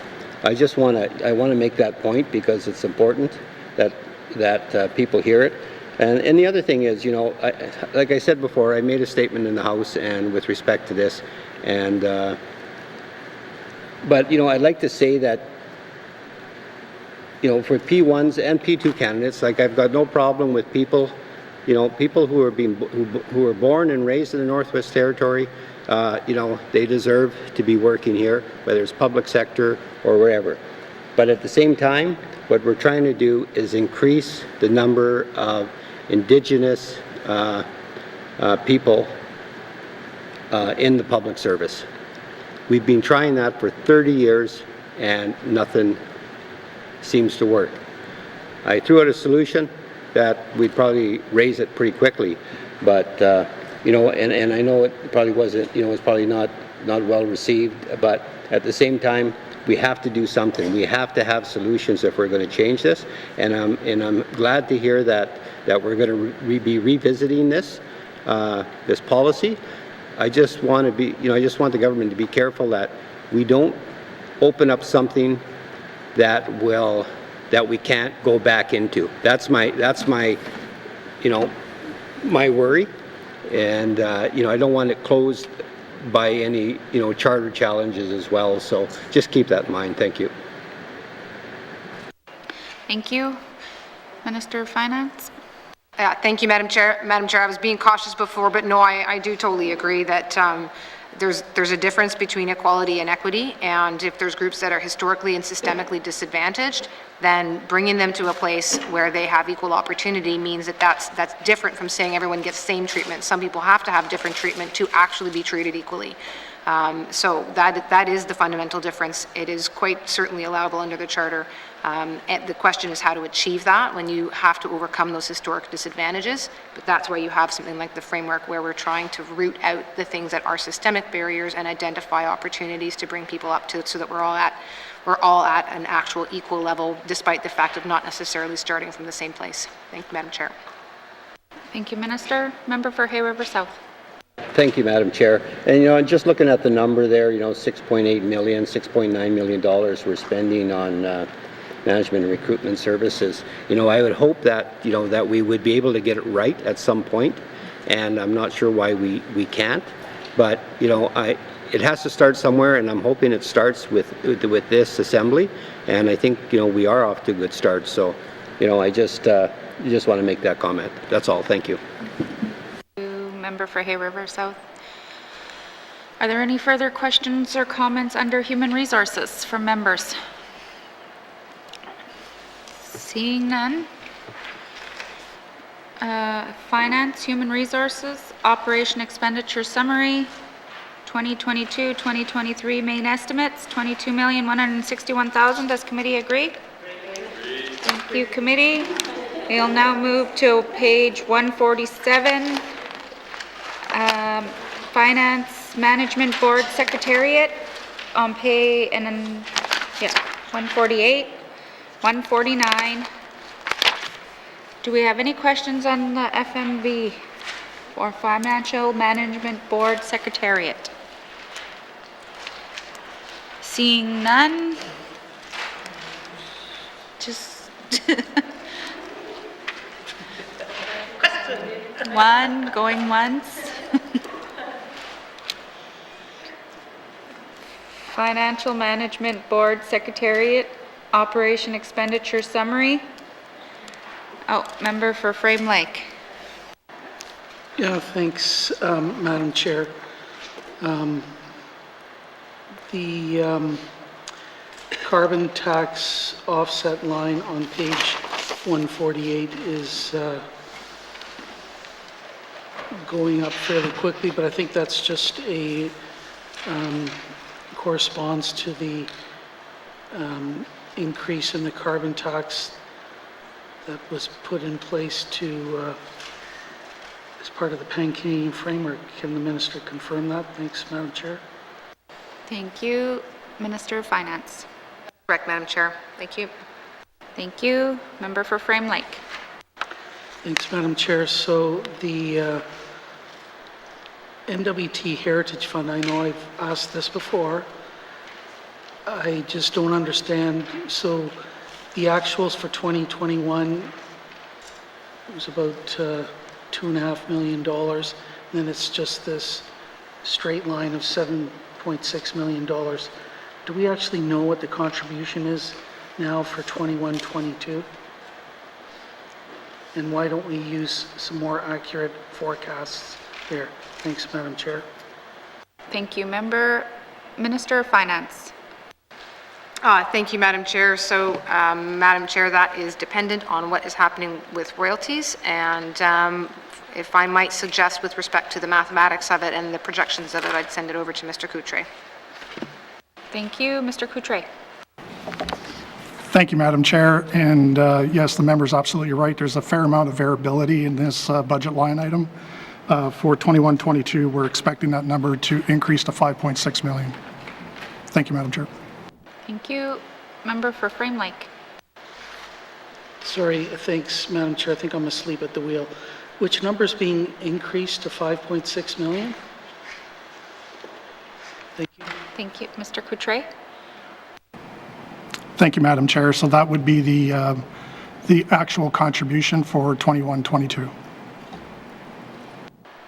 I want to make that point because it's important that people hear it. And the other thing is, like I said before, I made a statement in the House and with respect to this, and but I'd like to say that for P1s and P2 candidates, like I've got no problem with people. People who are born and raised in the Northwest Territory, they deserve to be working here, whether it's public sector or wherever. But at the same time, what we're trying to do is increase the number of Indigenous people in the public service. We've been trying that for 30 years and nothing seems to work. I threw out a solution that we'd probably raise it pretty quickly, but and I know it probably wasn't, it's probably not well received, but at the same time, we have to do something. We have to have solutions if we're going to change this, and I'm glad to hear that we're going to be revisiting this policy. I just want to be, I just want the government to be careful that we don't open up something that we can't go back into. That's my my worry, and I don't want it closed by any charter challenges as well. So just keep that in mind. Thank you. Thank you. Minister of Finance. Thank you, Madam Chair. Madam Chair, I was being cautious before, but no, I do totally agree that there's a difference between equality and equity, and if there's groups that are historically and systemically disadvantaged, then bringing them to a place where they have equal opportunity means that's different from saying everyone gets same treatment. Some people have to have different treatment to actually be treated equally. So that is the fundamental difference. It is quite certainly allowable under the Charter. And the question is how to achieve that when you have to overcome those historic disadvantages. But that's why you have something like the framework where we're trying to root out the things that are systemic barriers and identify opportunities to bring people up to it so that we're all at an actual equal level, despite the fact of not necessarily starting from the same place. Thank you, Madam Chair. Thank you, Minister. Member for Hay River South. Thank you, Madam Chair. And just looking at the number there, $6.8 million, $6.9 million we're spending on management and recruitment services. I would hope that that we would be able to get it right at some point, and I'm not sure why we can't. But it has to start somewhere, and I'm hoping it starts with this assembly. And I think we are off to a good start. So I just want to make that comment. That's all. Thank you. Member for Hay River South. Are there any further questions or comments under Human Resources from members? Seeing none. Finance, Human Resources, Operation Expenditure Summary, 2022-2023 main estimates, $22,161,000. Does committee agree? Thank you, committee. We'll now move to page 147. Finance Management Board Secretariat on pay, and then 148, 149. Do we have any questions on the FMB or Financial Management Board Secretariat? Seeing none. Just one going once. Financial Management Board Secretariat, Operation Expenditure Summary. Oh, member for Frame Lake. Yeah, thanks, Madam Chair. The carbon tax offset line on page 148 is going up fairly quickly, but I think that's just a, corresponds to the increase in the carbon tax that was put in place to, as part of the Pan-Canadian framework. Can the minister confirm that? Thanks, Madam Chair. Thank you. Minister of Finance. Correct, Madam Chair. Thank you. Thank you. Member for Frame Lake. Thanks, Madam Chair. So the N.W.T. Heritage Fund, I know I've asked this before. I just don't understand. So the actuals for 2021 was about $2.5 million. And then it's just this straight line of $7.6 million. Do we actually know what the contribution is now for 21-22? And why don't we use some more accurate forecasts there? Thanks, Madam Chair. Thank you. Minister of Finance. Thank you, Madam Chair. So, Madam Chair, that is dependent on what is happening with royalties, and if I might suggest with respect to the mathematics of it and the projections of it, I'd send it over to Mr. Coutre. Thank you. Mr. Coutre. Thank you, Madam Chair. And yes, the member's absolutely right. There's a fair amount of variability in this budget line item. For 21-22, we're expecting that number to increase to $5.6 million. Thank you, Madam Chair. Thank you. Member for Frame Lake. Sorry, thanks, Madam Chair. I think I'm asleep at the wheel. Which number is being increased to 5.6 million? Thank you. Thank you. Mr. Coutre. Thank you, Madam Chair. So that would be the actual contribution for 21-22.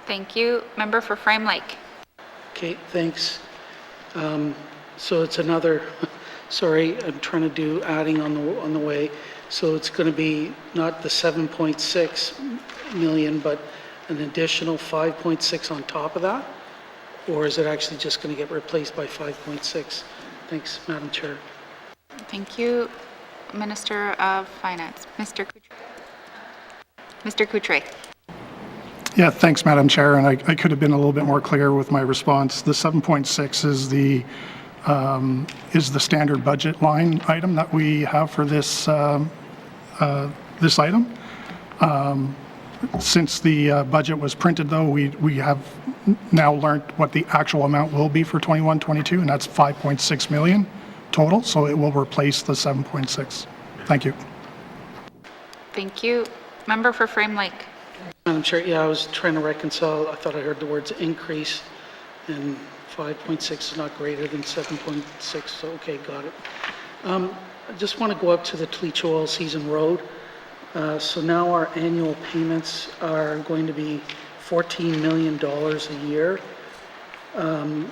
Thank you. Member for Frame Lake. Okay, thanks. So it's another, sorry, I'm trying to do adding on the way. So it's going to be not the 7.6 million, but an additional 5.6 on top of that? Or is it actually just going to get replaced by 5.6? Thanks, Madam Chair. Thank you. Minister of Finance. Mr. Coutre. Mr. Coutre. Yeah, thanks, Madam Chair. And I could have been a little bit more clear with my response. The 7.6 is the standard budget line item that we have for this this item. Since the budget was printed, though, we have now learned what the actual amount will be for 21-22, and that's 5.6 million total. So it will replace the 7.6. Thank you. Thank you. Member for Frame Lake. Madam Chair, yeah, I was trying to reconcile. I thought I heard the words increase, and 5.6 is not greater than 7.6. So okay, got it. I just want to go up to the Tleach Oil Season Road. So now our annual payments are going to be $14 million a year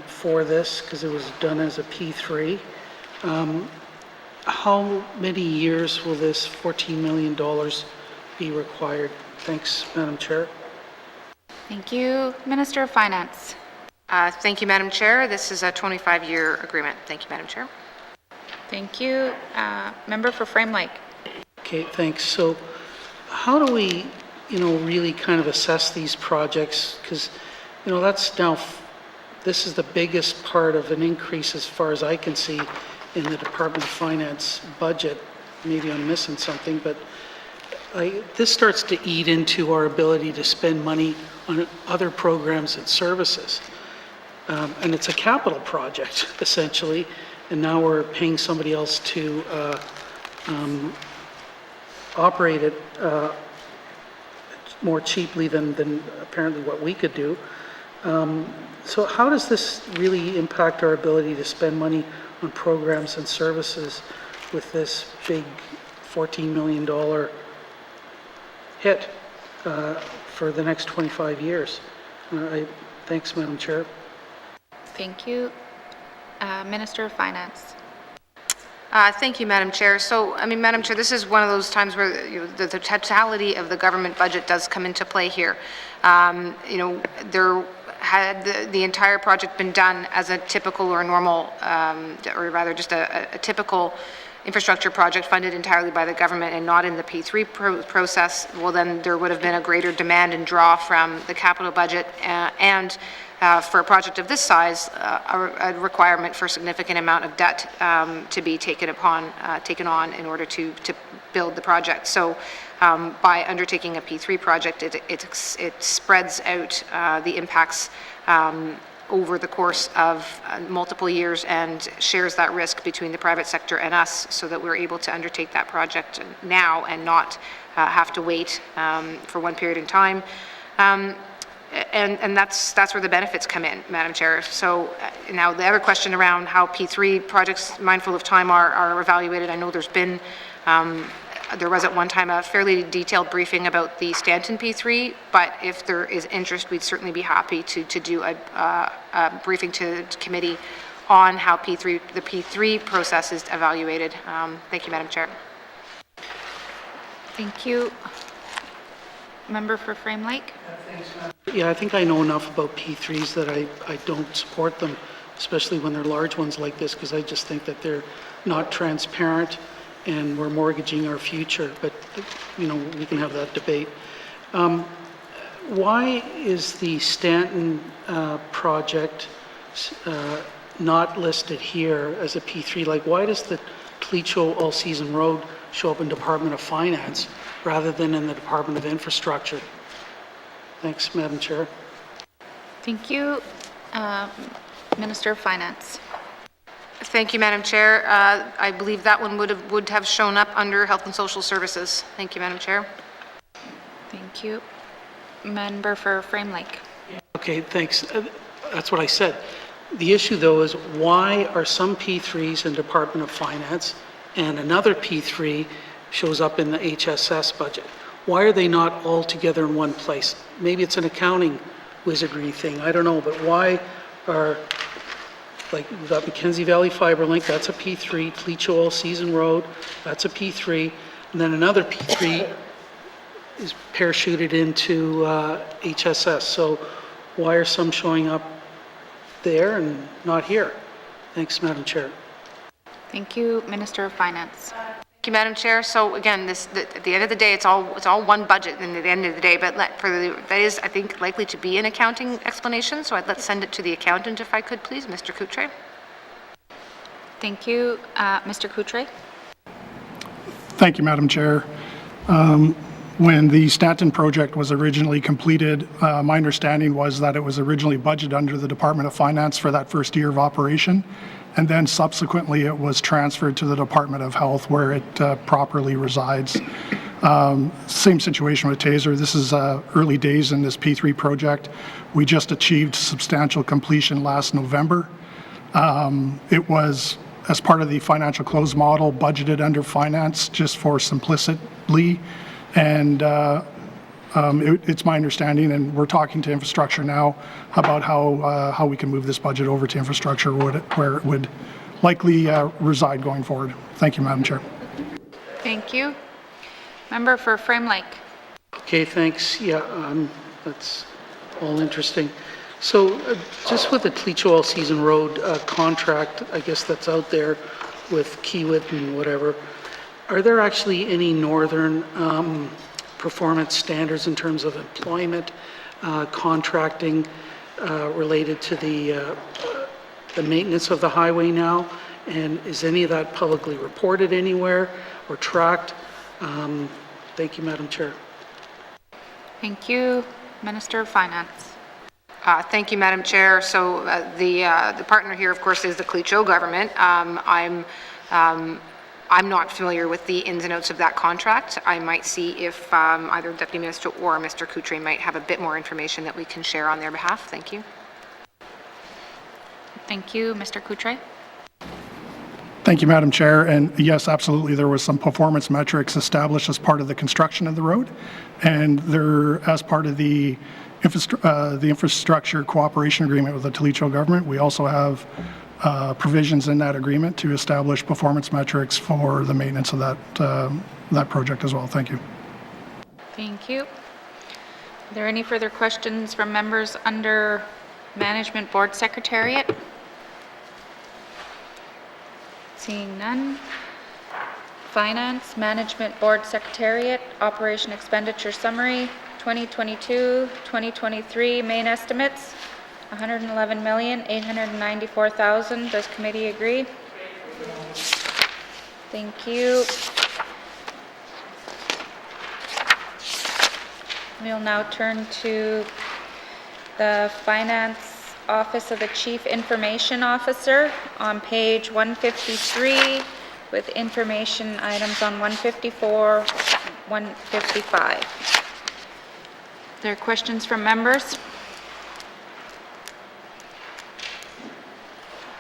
for this, because it was done as a P3. How many years will this $14 million be required? Thanks, Madam Chair. Thank you. Minister of Finance. Thank you, Madam Chair. This is a 25-year agreement. Thank you, Madam Chair. Thank you. Member for Frame Lake. Okay, thanks. So how do we, really kind of assess these projects? Because, that's now, this is the biggest part of an increase as far as I can see in the Department of Finance budget. Maybe I'm missing something, but this starts to eat into our ability to spend money on other programs and services. And it's a capital project, essentially, and now we're paying somebody else to operate it more cheaply than apparently what we could do. So how does this really impact our ability to spend money on programs and services with this big $14 million hit for the next 25 years? Thanks, Madam Chair. Thank you. Minister of Finance. Thank you, Madam Chair. So, Madam Chair, this is one of those times where the totality of the government budget does come into play here. There had the entire project been done as a typical or normal, or rather just a typical infrastructure project funded entirely by the government and not in the P3 process, well, then there would have been a greater demand and draw from the capital budget, and for a project of this size, a requirement for a significant amount of debt to be taken on in order to build the project. So by undertaking a P3 project, it spreads out the impacts over the course of multiple years and shares that risk between the private sector and us, so that we're able to undertake that project now and not have to wait for one period in time. And that's where the benefits come in, Madam Chair. So now the other question around how P3 projects, mindful of time, are evaluated. I know there's been, there was at one time a fairly detailed briefing about the Stanton P3, but if there is interest, we'd certainly be happy to do a briefing to committee on how the P3 process is evaluated. Thank you, Madam Chair. Thank you. Member for Frame Lake? Yeah, I think I know enough about P3s that I don't support them, especially when they're large ones like this, because I just think that they're not transparent and we're mortgaging our future. But, you know, we can have that debate. Why is the Stanton project not listed here as a P3? Like, why does the Clecho All-Season Road show up in Department of Finance rather than in the Department of Infrastructure? Thanks, Madam Chair. Thank you. Minister of Finance. Thank you, Madam Chair. I believe that one would have shown up under Health and Social Services. Thank you, Madam Chair. Thank you. Member for Frame Lake. Okay, thanks. That's what I said. The issue, though, is why are some P3s in Department of Finance and another P3 shows up in the HSS budget? Why are they not all together in one place? Maybe it's an accounting wizardry thing, I don't know, but why are, like, we've got Mackenzie Valley Fiber Link, that's a P3, Clecho All-Season Road, that's a P3, and then another P3 is parachuted into HSS. So why are some showing up there and not here? Thanks, Madam Chair. Thank you. Minister of Finance. Thank you, Madam Chair. So again, at the end of the day, it's all one budget. And at the end of the day, but that is, I think, likely to be an accounting explanation. So let's send it to the accountant, if I could, please, Mr. Coutre. Thank you, Mr. Coutre. Thank you, Madam Chair. When the Stanton project was originally completed, my understanding was that it was originally budgeted under the Department of Finance for that first year of operation, and then subsequently it was transferred to the Department of Health, where it properly resides. Same situation with Taser. This is early days in this P3 project. We just achieved substantial completion last November. It was, as part of the financial close model, budgeted under finance just for simplicity. And it's my understanding, and we're talking to infrastructure now about how we can move this budget over to infrastructure where it would likely reside going forward. Thank you, Madam Chair. Thank you. Member for Frame Lake. Okay, thanks. Yeah, that's all interesting. So just with the Clecho All-Season Road contract, I guess that's out there with Kiewit and whatever, are there actually any northern performance standards in terms of employment, contracting related to the maintenance of the highway now? And is any of that publicly reported anywhere or tracked? Thank you, Madam Chair. Thank you. Minister of Finance. Thank you, Madam Chair. So the partner here, of course, is the Clecho government. I'm not familiar with the ins and outs of that contract. I might see if either Deputy Minister or Mr. Coutre might have a bit more information that we can share on their behalf. Thank you. Thank you. Mr. Coutre. Thank you, Madam Chair. And yes, absolutely, there was some performance metrics established as part of the construction of the road. And there, as part of the infrastructure cooperation agreement with the Clecho government, we also have provisions in that agreement to establish performance metrics for the maintenance of that project as well. Thank you. Thank you. Are there any further questions from members under Management Board Secretariat? Seeing none. Finance, Management Board Secretariat, Operation Expenditure Summary, 2022-2023 main estimates, $111,894,000. Does committee agree? Thank you. We'll now turn to the Finance Office of the Chief Information Officer on page 153 with information items on 154, 155. Are there questions from members?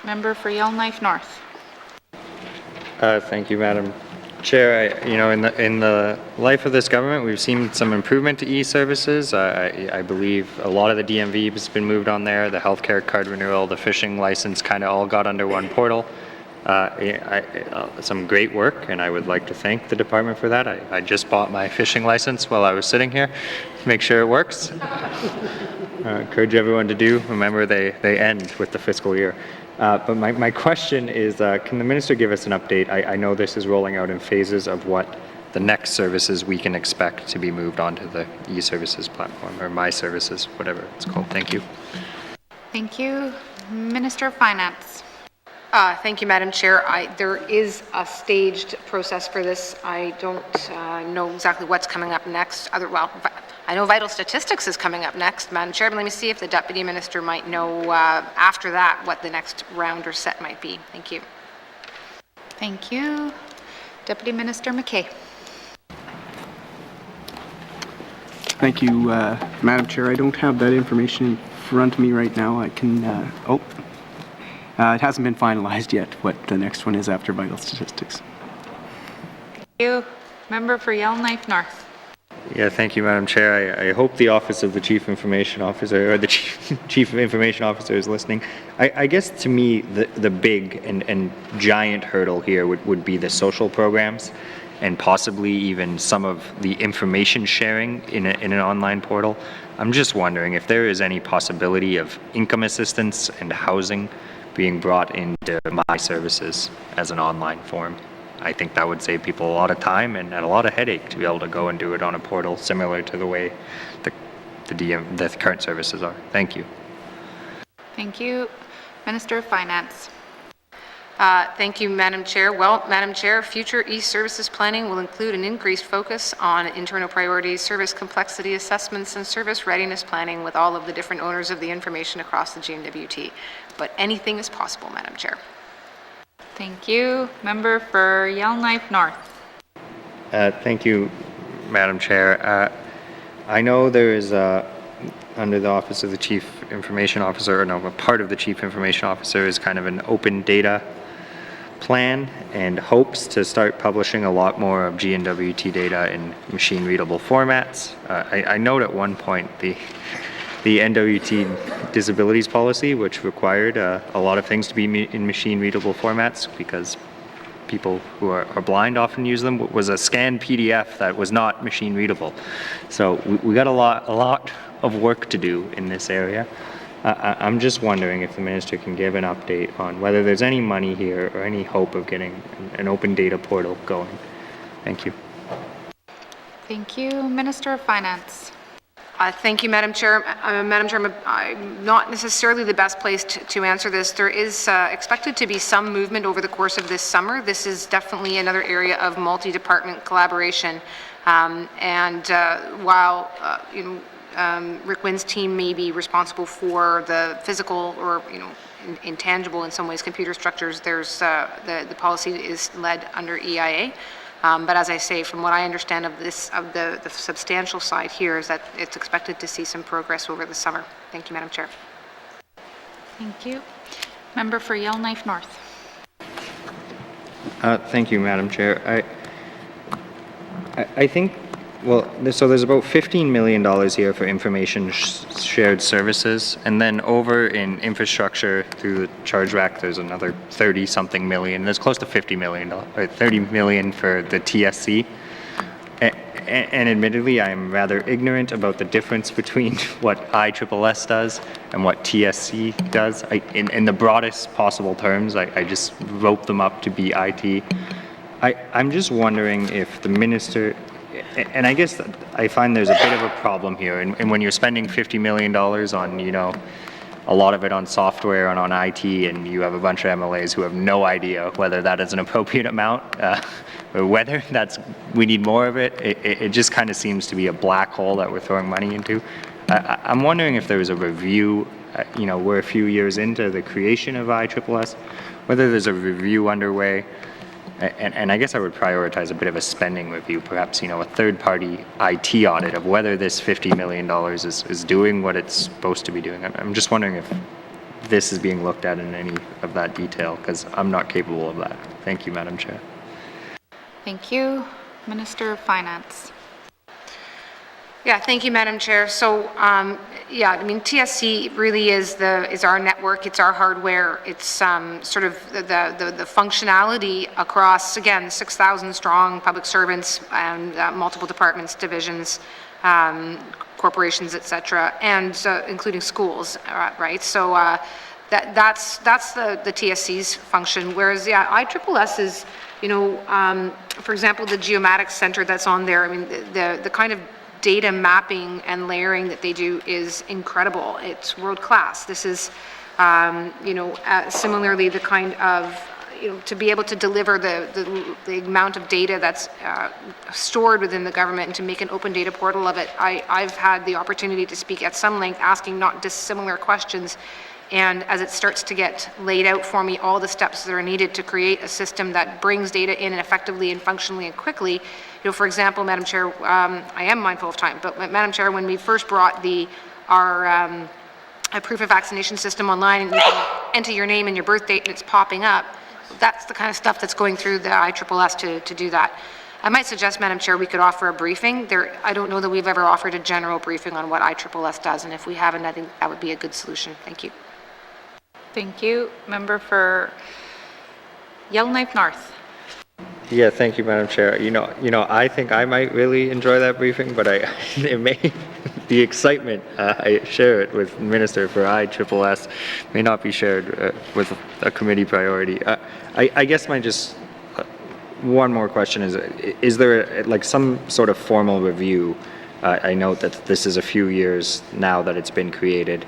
Member for Yellowknife North. Thank you, Madam Chair. In the life of this government, we've seen some improvement to e-services. I believe a lot of the DMV has been moved on there. The healthcare card renewal, the fishing license, kind of all got under one portal. Some great work, and I would like to thank the department for that. I just bought my fishing license while I was sitting here to make sure it works. Encourage everyone to do. Remember, they end with the fiscal year. But my question is, can the minister give us an update? I know this is rolling out in phases of what the next services we can expect to be moved onto the e-services platform, or my services, whatever it's called. Thank you. Thank you. Minister of Finance. Thank you, Madam Chair. There is a staged process for this. I don't know exactly what's coming up next. I know Vital Statistics is coming up next, Madam Chair, but let me see if the Deputy Minister might know after that what the next round or set might be. Thank you. Thank you. Deputy Minister McKay. Thank you, Madam Chair. I don't have that information in front of me right now. I can, it hasn't been finalized yet what the next one is after Vital Statistics. Thank you. Member for Yellowknife North. Yeah, thank you, Madam Chair. I hope the Office of the Chief Information Officer, or the Chief Information Officer is listening. I guess to me, the big and giant hurdle here would be the social programs, and possibly even some of the information sharing in an online portal. I'm just wondering if there is any possibility of income assistance and housing being brought into my services as an online form. I think that would save people a lot of time and a lot of headache to be able to go and do it on a portal similar to the way the current services are. Thank you. Thank you. Minister of Finance. Thank you, Madam Chair. Well, Madam Chair, future e-services planning will include an increased focus on internal priorities, service complexity assessments, and service readiness planning with all of the different owners of the information across the N.W.T. But anything is possible, Madam Chair. Thank you. Member for Yellowknife North. Thank you, Madam Chair. I know there is, under the Office of the Chief Information Officer, or no, a part of the Chief Information Officer is kind of an open data plan and hopes to start publishing a lot more of N.W.T data in machine-readable formats. I note at one point the N.W.T disabilities policy, which required a lot of things to be in machine-readable formats because people who are blind often use them, was a scanned PDF that was not machine-readable. So we got a lot of work to do in this area. I'm just wondering if the minister can give an update on whether there's any money here or any hope of getting an open data portal going. Thank you. Thank you. Minister of Finance. Thank you, Madam Chair. Madam Chair, I'm not necessarily the best place to answer this. There is expected to be some movement over the course of this summer. This is definitely another area of multi-department collaboration. While Rick Wynn's team may be responsible for the physical or intangible in some ways computer structures, there's the policy is led under EIA. But as I say, from what I understand of the substantial side here is that it's expected to see some progress over the summer. Thank you, Madam Chair. Thank you. Member for Yellowknife North. Thank you, Madam Chair. I think, well, so there's about $15 million here for information shared services, and then over in infrastructure through the charge rack, there's another 30-something million. There's close to $50 million, or $30 million for the TSC. And admittedly, I'm rather ignorant about the difference between what ISSS does and what TSC does. In the broadest possible terms, I just rope them up to be IT. I'm just wondering if the minister, and I guess I find there's a bit of a problem here, and when you're spending $50 million on, you know, a lot of it on software and on IT, and you have a bunch of MLAs who have no idea whether that is an appropriate amount, or whether we need more of it, it just kind of seems to be a black hole that we're throwing money into. I'm wondering if there was a review, you know, we're a few years into the creation of ISSS, whether there's a review underway. And I guess I would prioritize a bit of a spending review, perhaps, you know, a third-party IT audit of whether this $50 million is doing what it's supposed to be doing. I'm just wondering if this is being looked at in any of that detail, because I'm not capable of that. Thank you, Madam Chair. Thank you. Minister of Finance. Yeah, thank you, Madam Chair. So, yeah, I mean, TSC really is our network. It's our hardware. It's sort of the functionality across, again, 6,000 strong public servants and multiple departments, divisions, corporations, etc., and including schools, right? So that's the TSC's function. Whereas, yeah, ISSS is, you know, for example, the geomatics center that's on there. I mean, the kind of data mapping and layering that they do is incredible. It's world class. This is, you know, similarly the kind of, you know, to be able to deliver the amount of data that's stored within the government and to make an open data portal of it. I've had the opportunity to speak at some length asking not dissimilar questions, and as it starts to get laid out for me, all the steps that are needed to create a system that brings data in effectively and functionally and quickly. You know, for example, Madam Chair, I am mindful of time, but Madam Chair, when we first brought our proof of vaccination system online, and you can enter your name and your birth date and it's popping up, that's the kind of stuff that's going through the ISSS to do that. I might suggest, Madam Chair, we could offer a briefing. I don't know that we've ever offered a general briefing on what ISSS does, and if we haven't, I think that would be a good solution. Thank you. Thank you. Member for Yellowknife North. Yeah, thank you, Madam Chair. You know, I think I might really enjoy that briefing, but it may, the excitement, I share it with Minister for ISSS, may not be shared with a committee priority. I guess my just one more question is there like some sort of formal review? I note that this is a few years now that it's been created.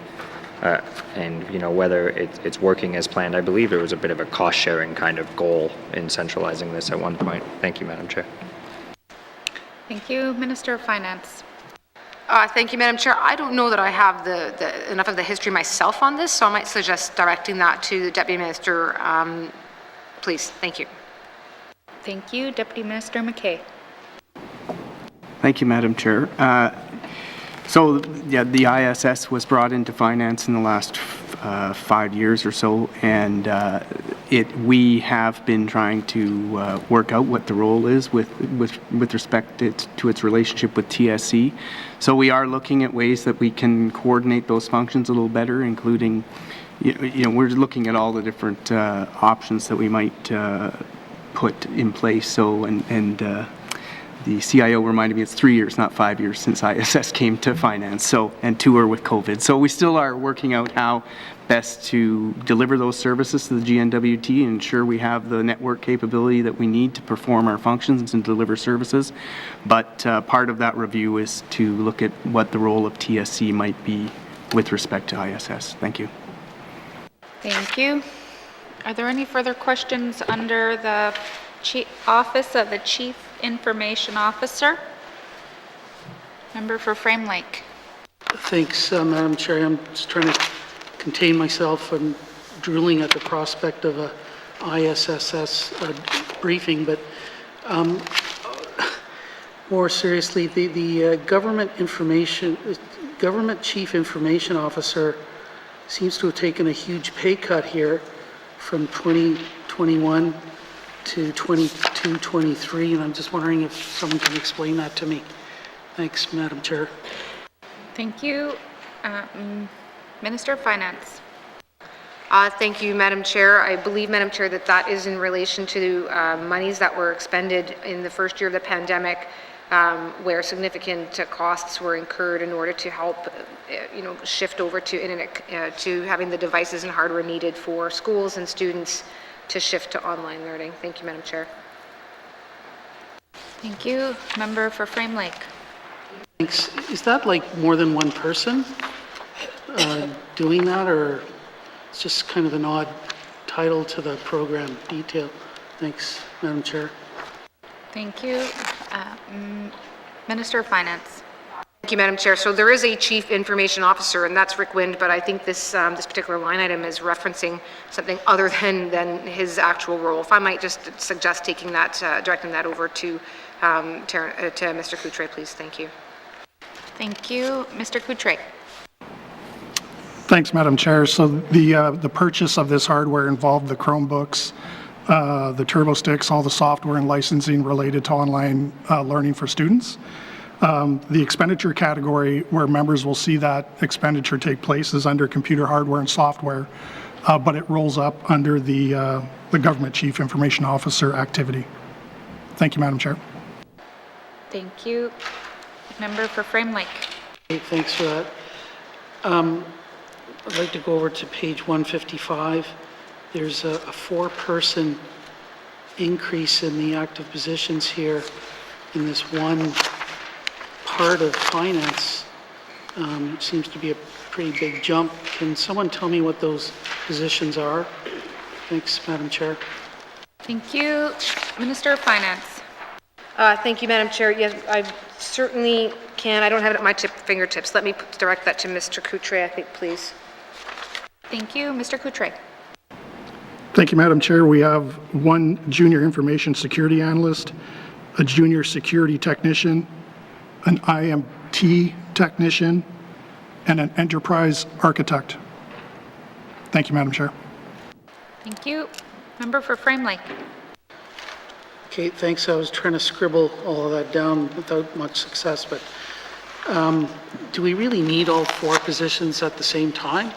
And you know, whether it's working as planned. I believe there was a bit of a cost-sharing kind of goal in centralizing this at one point. Thank you, Madam Chair. Thank you. Minister of Finance. Thank you, Madam Chair. I don't know that I have enough of the history myself on this, so I might suggest directing that to the Deputy Minister, please. Thank you. Thank you. Deputy Minister McKay. Thank you, Madam Chair. So, yeah, the ISS was brought into finance in the last 5 years or so, and we have been trying to work out what the role is with respect to its relationship with TSC. So we are looking at ways that we can coordinate those functions a little better, including, you know, we're looking at all the different options that we might put in place. So, the CIO reminded me it's 3 years, not 5 years, since ISS came to finance, so, and 2 are with COVID. So we still are working out how best to deliver those services to the GNWT and ensure we have the network capability that we need to perform our functions and deliver services. But part of that review is to look at what the role of TSC might be with respect to ISS. Thank you. Thank you. Are there any further questions under the Office of the Chief Information Officer? Member for Frame Lake. Thanks, Madam Chair. I'm just trying to contain myself from drooling at the prospect of a ISSS briefing, but more seriously, the Government Chief Information Officer seems to have taken a huge pay cut here from 2021 to 22-23, and I'm just wondering if someone can explain that to me. Thanks, Madam Chair. Thank you. Minister of Finance. Thank you, Madam Chair. I believe, Madam Chair, that is in relation to monies that were expended in the first year of the pandemic, where significant costs were incurred in order to help, shift over to internet, to having the devices and hardware needed for schools and students to shift to online learning. Thank you, Madam Chair. Thank you. Member for Frame Lake. Thanks. Is that like more than one person doing that, or it's just kind of an odd title to the program detail? Thanks, Madam Chair. Thank you. Minister of Finance. Thank you, Madam Chair. So there is a Chief Information Officer, and that's Rick Wind, but I think this particular line item is referencing something other than his actual role. If I might just suggest taking that, directing that over to Mr. Coutre, please. Thank you. Thank you. Mr. Coutre. Thanks, Madam Chair. So the purchase of this hardware involved the Chromebooks, the Turbo Sticks, all the software and licensing related to online learning for students. The expenditure category where members will see that expenditure take place is under computer hardware and software, but it rolls up under the Government Chief Information Officer activity. Thank you, Madam Chair. Thank you. Member for Frame Lake. Okay, thanks for that. I'd like to go over to page 155. There's a 4-person increase in the active positions here in this one part of finance. Seems to be a pretty big jump. Can someone tell me what those positions are? Thanks, Madam Chair. Thank you. Minister of Finance. Thank you, Madam Chair. Yes, I certainly can. I don't have it at my fingertips. Let me direct that to Mr. Coutre, I think, please. Thank you. Mr. Coutre. Thank you, Madam Chair. We have one junior information security analyst, a junior security technician, an IMT technician, and an enterprise architect. Thank you, Madam Chair. Thank you. Member for Frame Lake. Okay, thanks. I was trying to scribble all of that down without much success, but do we really need all 4 positions at the same time?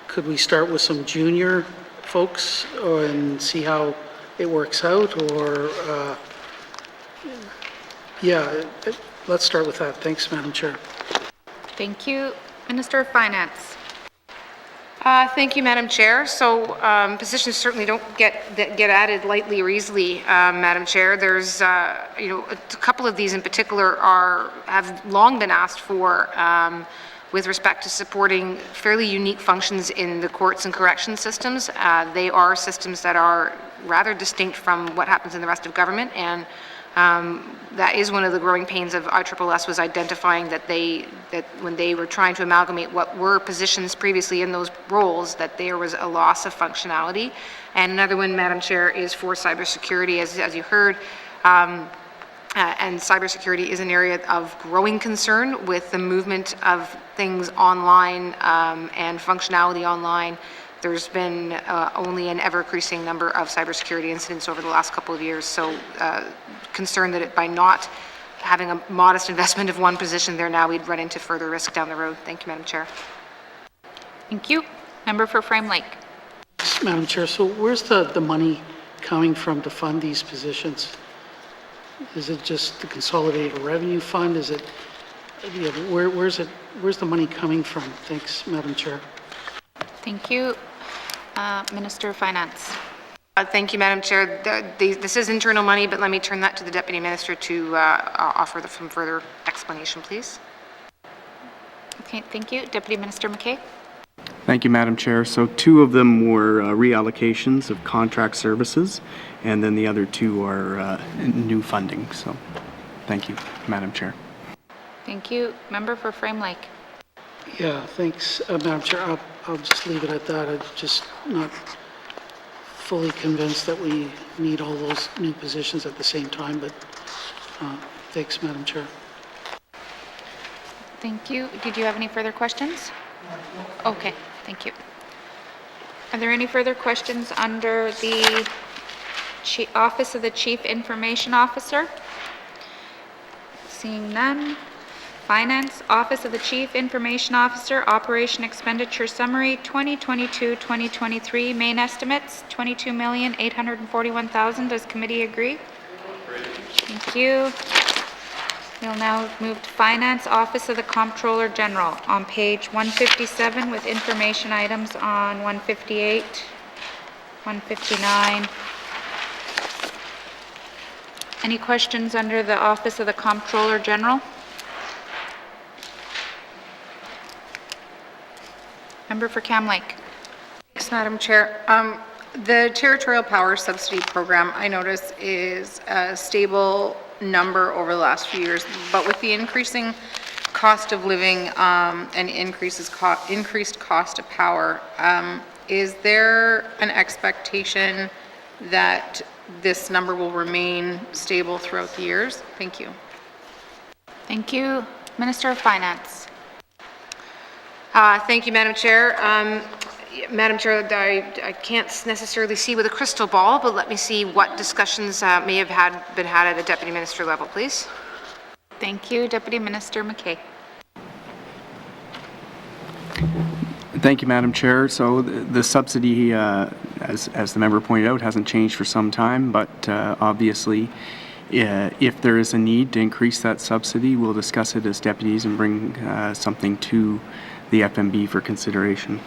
Could we start with some junior folks and see how it works out, or yeah, let's start with that. Thanks, Madam Chair. Thank you. Minister of Finance. Thank you, Madam Chair. So positions certainly don't get added lightly or easily, Madam Chair. There's, a couple of these in particular have long been asked for with respect to supporting fairly unique functions in the courts and correction systems. They are systems that are rather distinct from what happens in the rest of government, and that is one of the growing pains of ISSS, was identifying that when they were trying to amalgamate what were positions previously in those roles, that there was a loss of functionality. And another one, Madam Chair, is for cybersecurity, as you heard. And cybersecurity is an area of growing concern with the movement of things online and functionality online. There's been only an ever-increasing number of cybersecurity incidents over the last couple of years, so concerned that by not having a modest investment of one position there now, we'd run into further risk down the road. Thank you, Madam Chair. Thank you. Member for Frame Lake. Madam Chair, so where's the money coming from to fund these positions? Is it just the Consolidated Revenue Fund? Is it, where's the money coming from? Thanks, Madam Chair. Thank you. Minister of Finance. Thank you, Madam Chair. This is internal money, but let me turn that to the Deputy Minister to offer some further explanation, please. Okay, thank you. Deputy Minister McKay. Thank you, Madam Chair. So 2 of them were reallocations of contract services, and then the other 2 are new funding. So thank you, Madam Chair. Thank you. Member for Frame Lake. Yeah, thanks, Madam Chair. I'll just leave it at that. I'm just not fully convinced that we need all those new positions at the same time, but thanks, Madam Chair. Thank you. Did you have any further questions? Okay, thank you. Are there any further questions under the Office of the Chief Information Officer? Seeing none. Finance, Office of the Chief Information Officer, Operation Expenditure Summary, 2022-2023, main estimates, $22,841,000. Does committee agree? Thank you. We'll now move to Finance, Office of the Comptroller General, on page 157 with information items on 158, 159, Any questions under the Office of the Comptroller General? Member for Cam Lake. Thanks, Madam Chair. The Territorial Power Subsidy Program, I notice, is a stable number over the last few years, but with the increasing cost of living and increased cost of power, is there an expectation that this number will remain stable throughout the years? Thank you. Thank you. Minister of Finance. Thank you, Madam Chair. Madam Chair, I can't necessarily see with a crystal ball, but let me see what discussions may have been had at a Deputy Minister level, please. Thank you. Deputy Minister McKay. Thank you, Madam Chair. So the subsidy, as the member pointed out, hasn't changed for some time, but obviously, if there is a need to increase that subsidy, we'll discuss it as deputies and bring something to the FMB for consideration.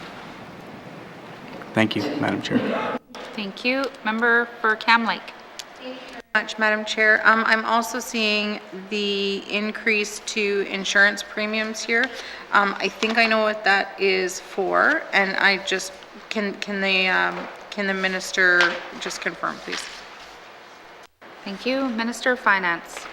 Thank you, Madam Chair. Thank you. Member for Cam Lake. Thank you very much, Madam Chair. I'm also seeing the increase to insurance premiums here. I think I know what that is for, and I just can the minister just confirm, please? Thank you. Minister of Finance.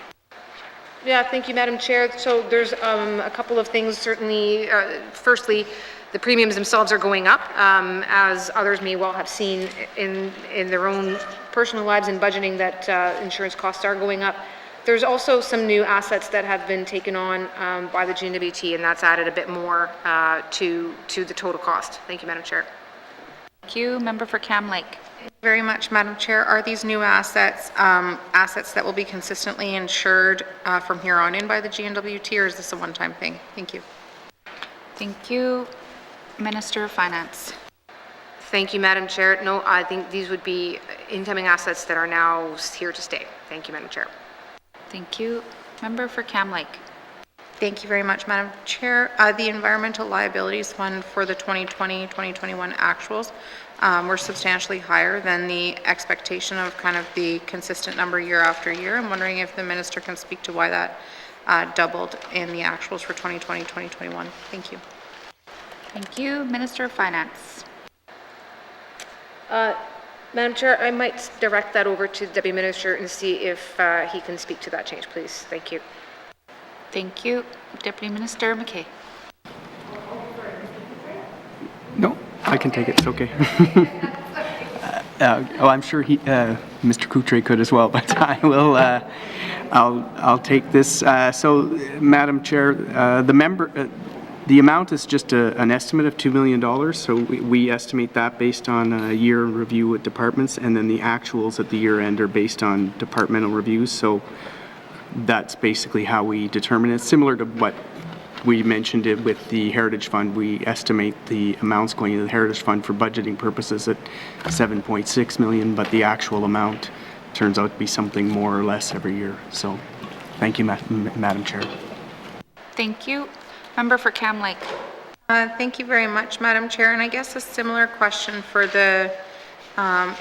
Yeah, thank you, Madam Chair. So there's a couple of things, certainly. Firstly, the premiums themselves are going up, as others may well have seen in their own personal lives and budgeting that insurance costs are going up. There's also some new assets that have been taken on by the N.W.T, and that's added a bit more to the total cost. Thank you, Madam Chair. Thank you. Member for Cam Lake. Thank you very much, Madam Chair. Are these new assets assets that will be consistently insured from here on in by the N.W.T, or is this a one-time thing? Thank you. Thank you. Minister of Finance. Thank you, Madam Chair. No, I think these would be incoming assets that are now here to stay. Thank you, Madam Chair. Thank you. Member for Cam Lake. Thank you very much, Madam Chair. The Environmental Liabilities Fund for the 2020-2021 actuals were substantially higher than the expectation of kind of the consistent number year after year. I'm wondering if the minister can speak to why that doubled in the actuals for 2020-2021. Thank you. Thank you. Minister of Finance. Madam Chair, I might direct that over to the Deputy Minister and see if he can speak to that change, please. Thank you. Thank you. Deputy Minister McKay. No, I can take it. It's okay. I'm sure Mr. Coutre could as well, but I will. I'll take this. So, Madam Chair, the amount is just an estimate of $2 million. So we estimate that based on a year review with departments, and then the actuals at the year end are based on departmental reviews. So that's basically how we determine it. Similar to what we mentioned it with the Heritage Fund, we estimate the amounts going into the Heritage Fund for budgeting purposes at $7.6 million, but the actual amount turns out to be something more or less every year. So thank you, Madam Chair. Thank you. Member for Cam Lake. Thank you very much, Madam Chair. And I guess a similar question for the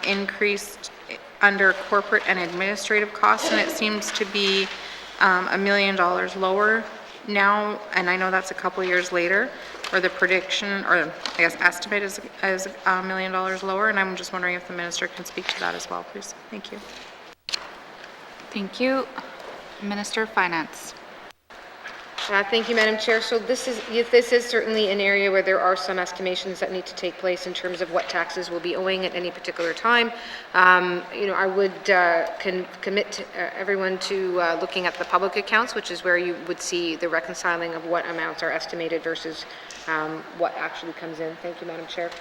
increased under corporate and administrative costs, and it seems to be $1 million lower now, and I know that's a couple years later, or the prediction, or I guess estimate is $1 million lower, and I'm just wondering if the minister can speak to that as well, please. Thank you. Thank you. Minister of Finance. Thank you, Madam Chair. So this is certainly an area where there are some estimations that need to take place in terms of what taxes will be owing at any particular time. I would commit everyone to looking at the public accounts, which is where you would see the reconciling of what amounts are estimated versus what actually comes in. Thank you, Madam Chair.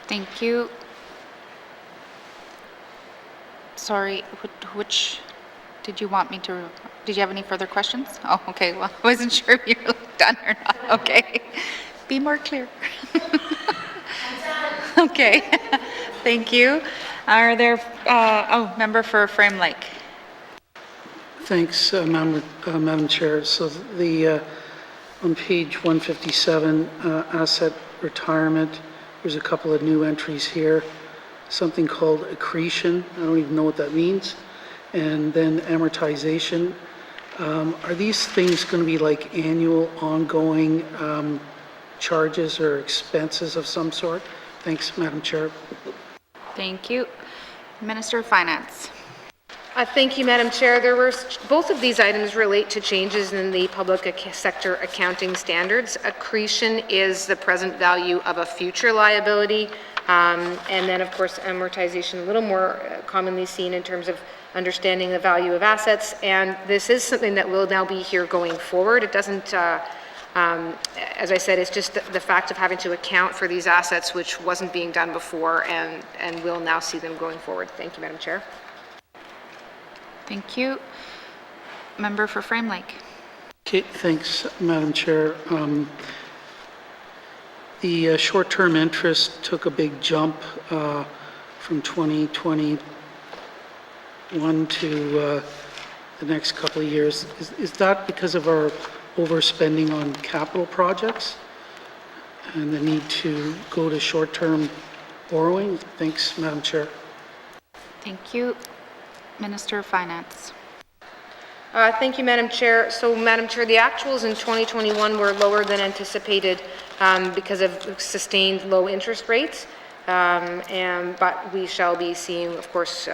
Thank you. Sorry, which did you want me to? Did you have any further questions? Oh, okay. Well, I wasn't sure if you were done or not. Okay. Be more clear. Okay. Thank you. Are there, member for Frame Lake. Thanks, Madam Chair. So on page 157, asset retirement, there's a couple of new entries here. something called accretion. I don't even know what that means. And then amortization. Are these things going to be like annual ongoing charges or expenses of some sort? Thanks, Madam Chair. Thank you. Minister of Finance. Thank you, Madam Chair. Both of these items relate to changes in the public sector accounting standards. Accretion is the present value of a future liability, and then, of course, amortization, a little more commonly seen in terms of understanding the value of assets. And this is something that will now be here going forward. It doesn't, as I said, it's just the fact of having to account for these assets, which wasn't being done before, and we'll now see them going forward. Thank you, Madam Chair. Thank you. Member for Frame Lake. Okay, thanks, Madam Chair. The short-term interest took a big jump from 2021 to the next couple of years. Is that because of our overspending on capital projects and the need to go to short-term borrowing? Thanks, Madam Chair. Thank you. Minister of Finance. Thank you, Madam Chair. So, Madam Chair, the actuals in 2021 were lower than anticipated because of sustained low interest rates. But we shall be seeing, of course,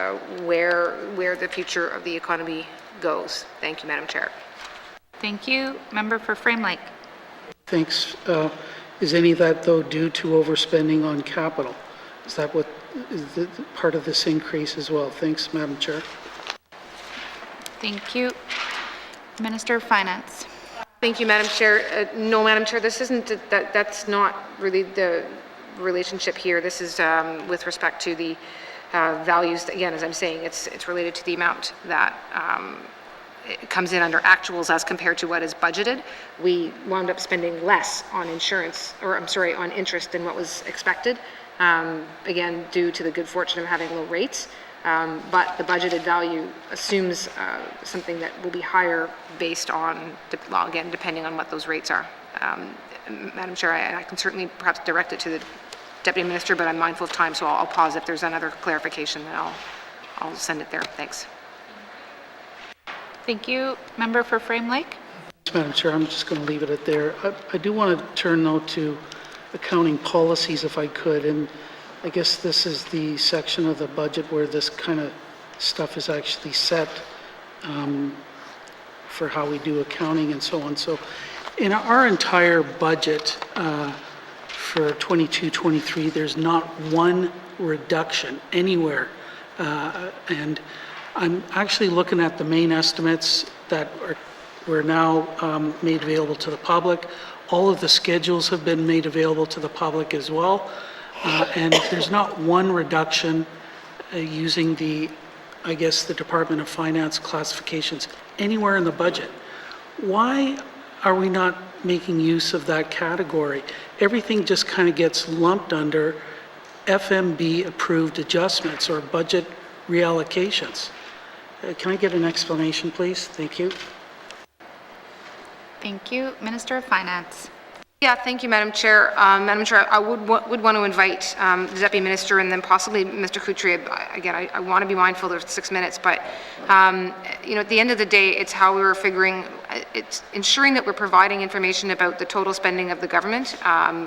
where the future of the economy goes. Thank you, Madam Chair. Thank you. Member for Frame Lake. Thanks. Is any of that, though, due to overspending on capital? Is that what is part of this increase as well? Thanks, Madam Chair. Thank you. Minister of Finance. Thank you, Madam Chair. No, Madam Chair, this isn't, that's not really the relationship here. This is with respect to the values. Again, as I'm saying, it's related to the amount that it comes in under actuals as compared to what is budgeted. We wound up spending less on insurance, or I'm sorry, on interest than what was expected. Again, due to the good fortune of having low rates. But the budgeted value assumes something that will be higher based on, well, again, depending on what those rates are. Madam Chair, I can certainly perhaps direct it to the Deputy Minister, but I'm mindful of time, so I'll pause. If there's another clarification, then I'll send it there. Thanks. Thank you. Member for Frame Lake. Madam Chair, I'm just going to leave it at there. I do want to turn, though, to accounting policies, if I could, and I guess this is the section of the budget where this kind of stuff is actually set for how we do accounting and so on. So in our entire budget for 22-23, there's not one reduction anywhere. And I'm actually looking at the main estimates that were now made available to the public. All of the schedules have been made available to the public as well. And there's not one reduction using the, I guess, the Department of Finance classifications anywhere in the budget. Why are we not making use of that category? Everything just kind of gets lumped under FMB approved adjustments or budget reallocations. Can I get an explanation, please? Thank you. Thank you. Minister of Finance. Yeah, thank you, Madam Chair. Madam Chair, I would want to invite the Deputy Minister and then possibly Mr. Couturier. Again, I want to be mindful there's 6 minutes, but you know, at the end of the day, it's how we were figuring, it's ensuring that we're providing information about the total spending of the government.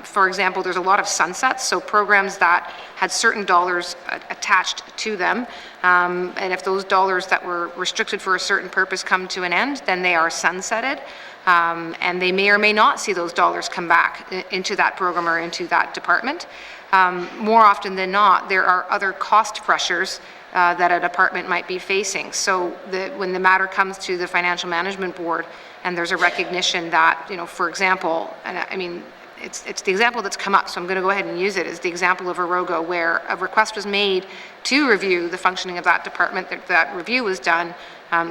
For example, there's a lot of sunsets, so programs that had certain dollars attached to them, and if those dollars that were restricted for a certain purpose come to an end, then they are sunsetted. And they may or may not see those dollars come back into that program or into that department. More often than not, there are other cost pressures that a department might be facing. So when the matter comes to the Financial Management Board and there's a recognition that, you know, for example, and I mean, it's the example that's come up, so I'm going to go ahead and use it as the example of Arogo, where a request was made to review the functioning of that department. That review was done,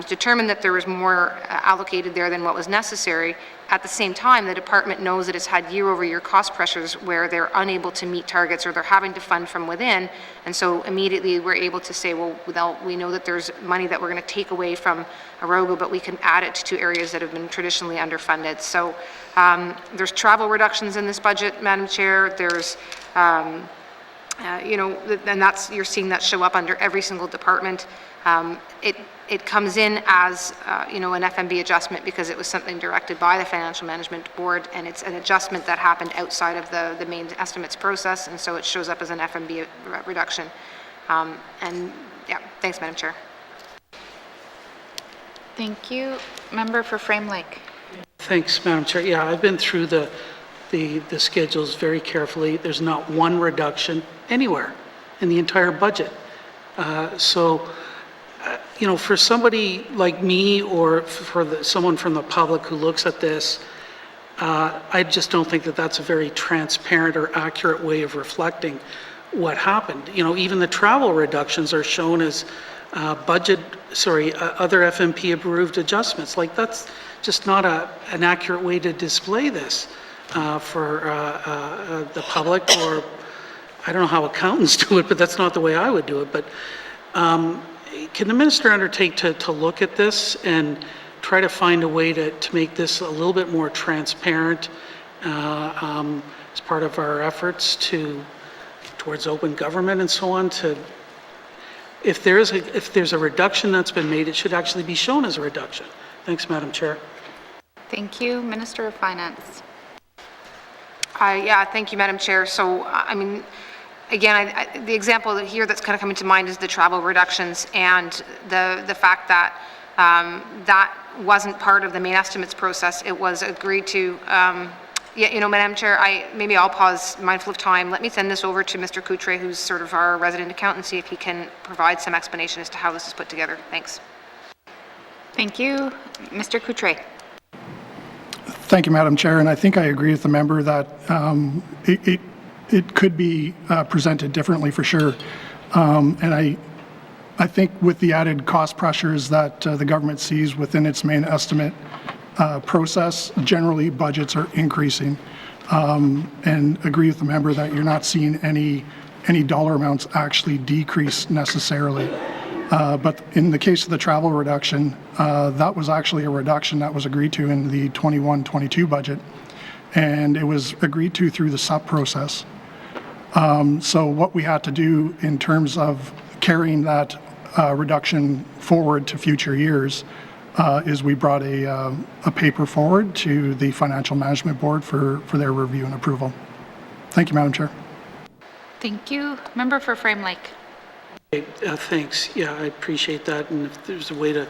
determined that there was more allocated there than what was necessary. At the same time, the department knows that it's had year-over-year cost pressures where they're unable to meet targets or they're having to fund from within, and so immediately we're able to say, well, we know that there's money that we're going to take away from Arogo, but we can add it to areas that have been traditionally underfunded. So there's travel reductions in this budget, Madam Chair. There's and you're seeing that show up under every single department. It comes in as, an FMB adjustment because it was something directed by the Financial Management Board, and it's an adjustment that happened outside of the main estimates process, and so it shows up as an FMB reduction. Thanks, Madam Chair. Thank you. Member for Frame Lake. Thanks, Madam Chair. Yeah, I've been through the schedules very carefully. There's not one reduction anywhere in the entire budget. For somebody like me or for someone from the public who looks at this, I just don't think that that's a very transparent or accurate way of reflecting what happened. Even the travel reductions are shown as other FMP approved adjustments. Like, that's just not an accurate way to display this for the public, or I don't know how accountants do it, but that's not the way I would do it. But can the minister undertake to look at this and try to find a way to make this a little bit more transparent as part of our efforts towards open government and so on? If there's a reduction that's been made, it should actually be shown as a reduction. Thanks, Madam Chair. Thank you. Minister of Finance. Thank you, Madam Chair. So, again, the example here that's kind of coming to mind is the travel reductions and the fact that that wasn't part of the main estimates process. It was agreed to. Madam Chair, maybe I'll pause, mindful of time. Let me send this over to Mr. Coutre, who's sort of our resident accountant, see if he can provide some explanation as to how this is put together. Thanks. Thank you. Mr. Coutre. Thank you, Madam Chair, and I think I agree with the member that it could be presented differently for sure. And I think with the added cost pressures that the government sees within its main estimate process, generally budgets are increasing. And agree with the member that you're not seeing any dollar amounts actually decrease necessarily. But in the case of the travel reduction, that was actually a reduction that was agreed to in the 21-22 budget, and it was agreed to through the SUP process. So what we had to do in terms of carrying that reduction forward to future years is we brought a paper forward to the Financial Management Board for their review and approval. Thank you, Madam Chair. Thank you. Member for Frame Lake. Thanks. Yeah, I appreciate that. And if there's a way to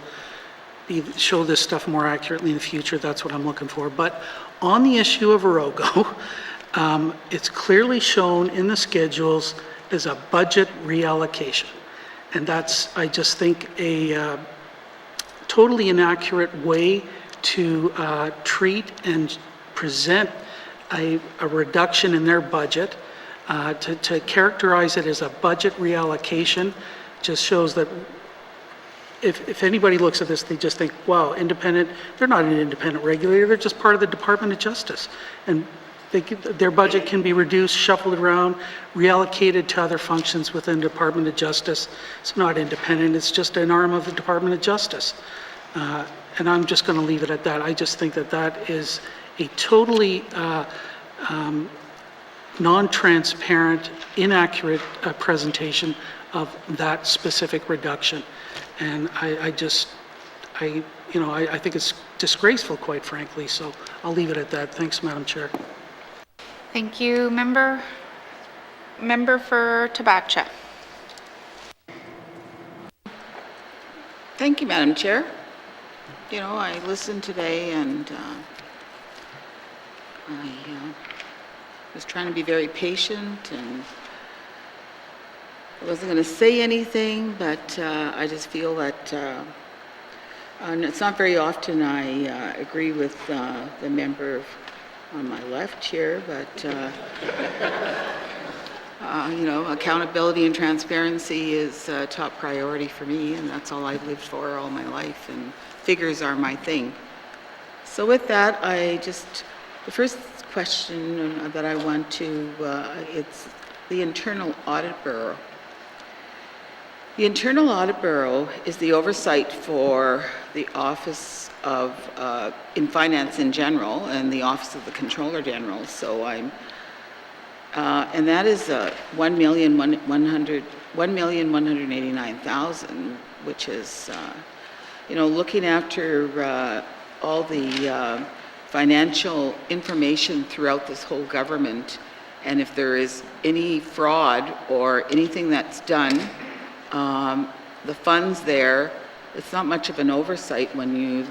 show this stuff more accurately in the future, that's what I'm looking for. But on the issue of Orogo, it's clearly shown in the schedules as a budget reallocation. And that's, I just think, a totally inaccurate way to treat and present a reduction in their budget. To characterize it as a budget reallocation just shows that if anybody looks at this, they just think, wow, independent. They're not an independent regulator. They're just part of the Department of Justice. And their budget can be reduced, shuffled around, reallocated to other functions within the Department of Justice. It's not independent. It's just an arm of the Department of Justice. And I'm just going to leave it at that. I just think that that is a totally non-transparent, inaccurate presentation of that specific reduction. And I think it's disgraceful, quite frankly. So I'll leave it at that. Thanks, Madam Chair. Thank you. Member for Tabacha. Thank you, Madam Chair. I listened today and I was trying to be very patient, and I wasn't going to say anything, but I just feel that and it's not very often I agree with the member on my left here, but accountability and transparency is a top priority for me, and that's all I've lived for all my life, and figures are my thing. So with that, the first question that I want to, it's the Internal Audit Bureau. The Internal Audit Bureau is the oversight for the Office of, in Finance in general, and the Office of the Controller General. So And that is $1,189,000, which is, looking after all the financial information throughout this whole government, and if there is any fraud or anything that's done, the funds there, it's not much of an oversight when you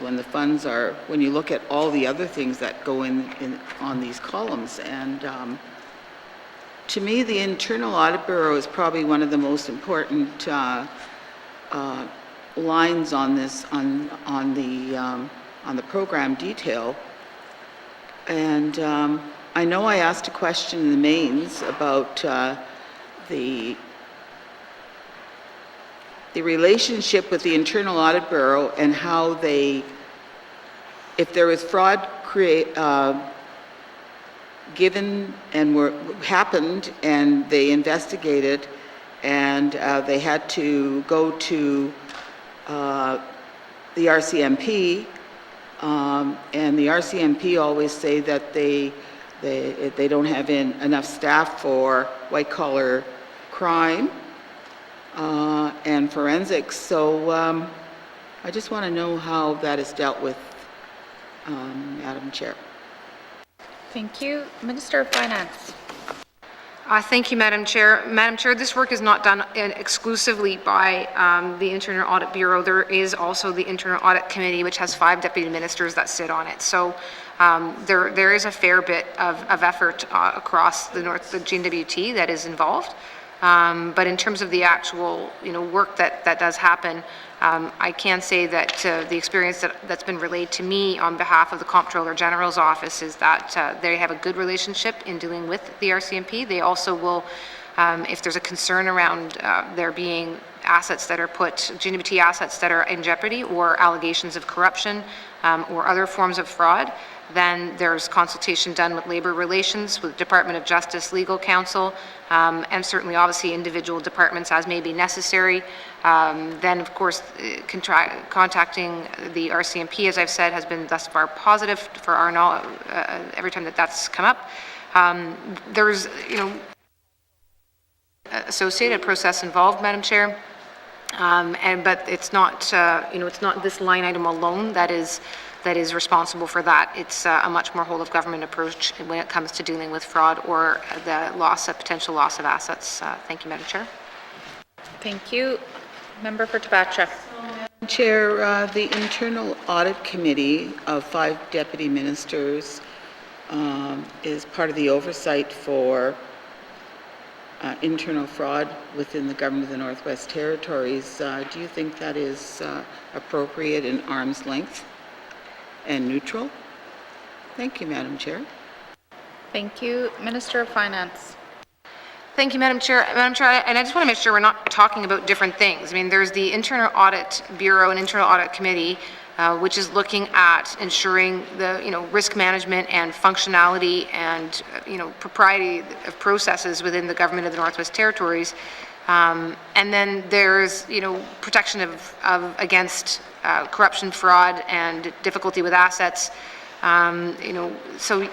look at all the other things that go in on these columns. And to me, the Internal Audit Bureau is probably one of the most important lines on this on the program detail. And I know I asked a question in the mains about the relationship with the Internal Audit Bureau and how if there was fraud given and happened and they investigated and they had to go to the RCMP, and the RCMP always say that they don't have enough staff for white-collar crime and forensics. So I just want to know how that is dealt with, Madam Chair. Thank you. Minister of Finance. Thank you, Madam Chair. Madam Chair, this work is not done exclusively by the Internal Audit Bureau. There is also the Internal Audit Committee, which has 5 deputy ministers that sit on it. So there is a fair bit of effort across the N.W.T that is involved. But in terms of the actual, work that does happen, I can say that the experience that's been relayed to me on behalf of the Comptroller General's office is that they have a good relationship in dealing with the RCMP. They also will, if there's a concern around there being assets that are N.W.T assets that are in jeopardy, or allegations of corruption or other forms of fraud, then there's consultation done with Labor Relations, with Department of Justice, Legal Counsel, and certainly obviously individual departments as may be necessary. Then of course contacting the RCMP, as I've said, has been thus far positive for our knowledge every time that's come up. There's associated process involved, Madam Chair, but it's not it's not this line item alone that is responsible for that. It's a much more whole of government approach when it comes to dealing with fraud or the potential loss of assets. Thank you, Madam Chair. Thank you. Member for Tabacha. Chair, the Internal Audit Committee of 5 deputy ministers is part of the oversight for internal fraud within the government of the Northwest Territories. Do you think that is appropriate and arm's length and neutral? Thank you, Madam Chair. Thank you. Minister of Finance. Thank you, Madam Chair. Madam Chair, and I just want to make sure we're not talking about different things. I mean, there's the Internal Audit Bureau and Internal Audit Committee, which is looking at ensuring the risk management and functionality and propriety of processes within the government of the Northwest Territories. And then there's protection of against corruption, fraud, and difficulty with assets. So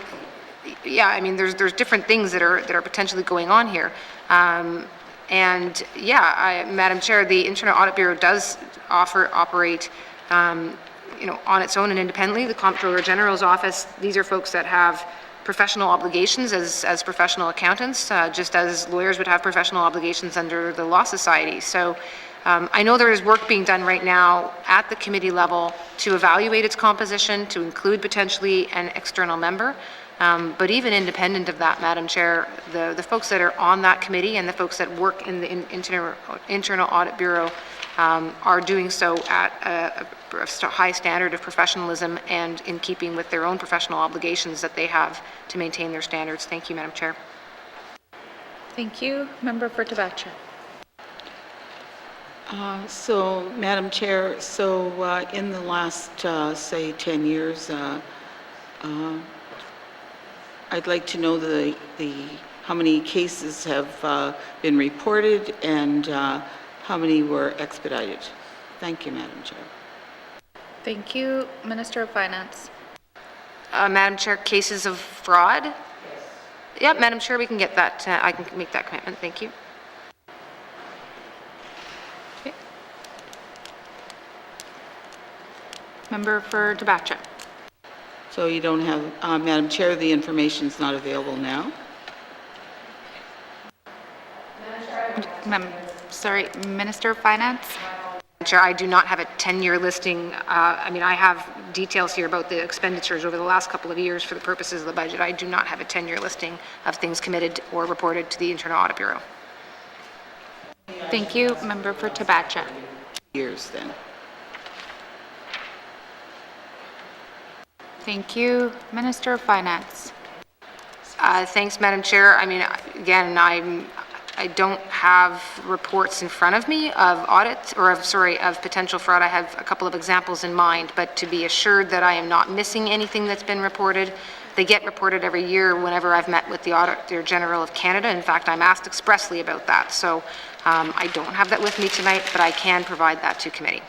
yeah, I mean, there's different things that are potentially going on here. And yeah, Madam Chair, the Internal Audit Bureau does operate on its own and independently. The Comptroller General's office, these are folks that have professional obligations as professional accountants, just as lawyers would have professional obligations under the Law Society. So I know there is work being done right now at the committee level to evaluate its composition, to include potentially an external member. But even independent of that, Madam Chair, the folks that are on that committee and the folks that work in the Internal Audit Bureau are doing so at a high standard of professionalism and in keeping with their own professional obligations that they have to maintain their standards. Thank you, Madam Chair. Thank you. Member for Tabacha. So, Madam Chair, in the last, say, 10 years, I'd like to know how many cases have been reported and how many were expedited. Thank you, Madam Chair. Thank you. Minister of Finance. Madam Chair, cases of fraud? Yeah, Madam Chair, we can get that, I can make that commitment. Thank you. Okay. Member for Tabacha. So you don't have, Madam Chair, the information's not available now? Sorry, Minister of Finance? Chair, I do not have a 10-year listing. I mean, I have details here about the expenditures over the last couple of years for the purposes of the budget. I do not have a 10-year listing of things committed or reported to the Internal Audit Bureau. Thank you. Member for Tabacha. Years then. Thank you. Minister of Finance. Thanks, Madam Chair. I mean, again, I don't have reports in front of me of audits or of potential fraud. I have a couple of examples in mind, but to be assured that I am not missing anything that's been reported, they get reported every year whenever I've met with the Auditor General of Canada. In fact, I'm asked expressly about that. So I don't have that with me tonight, but I can provide that to committee.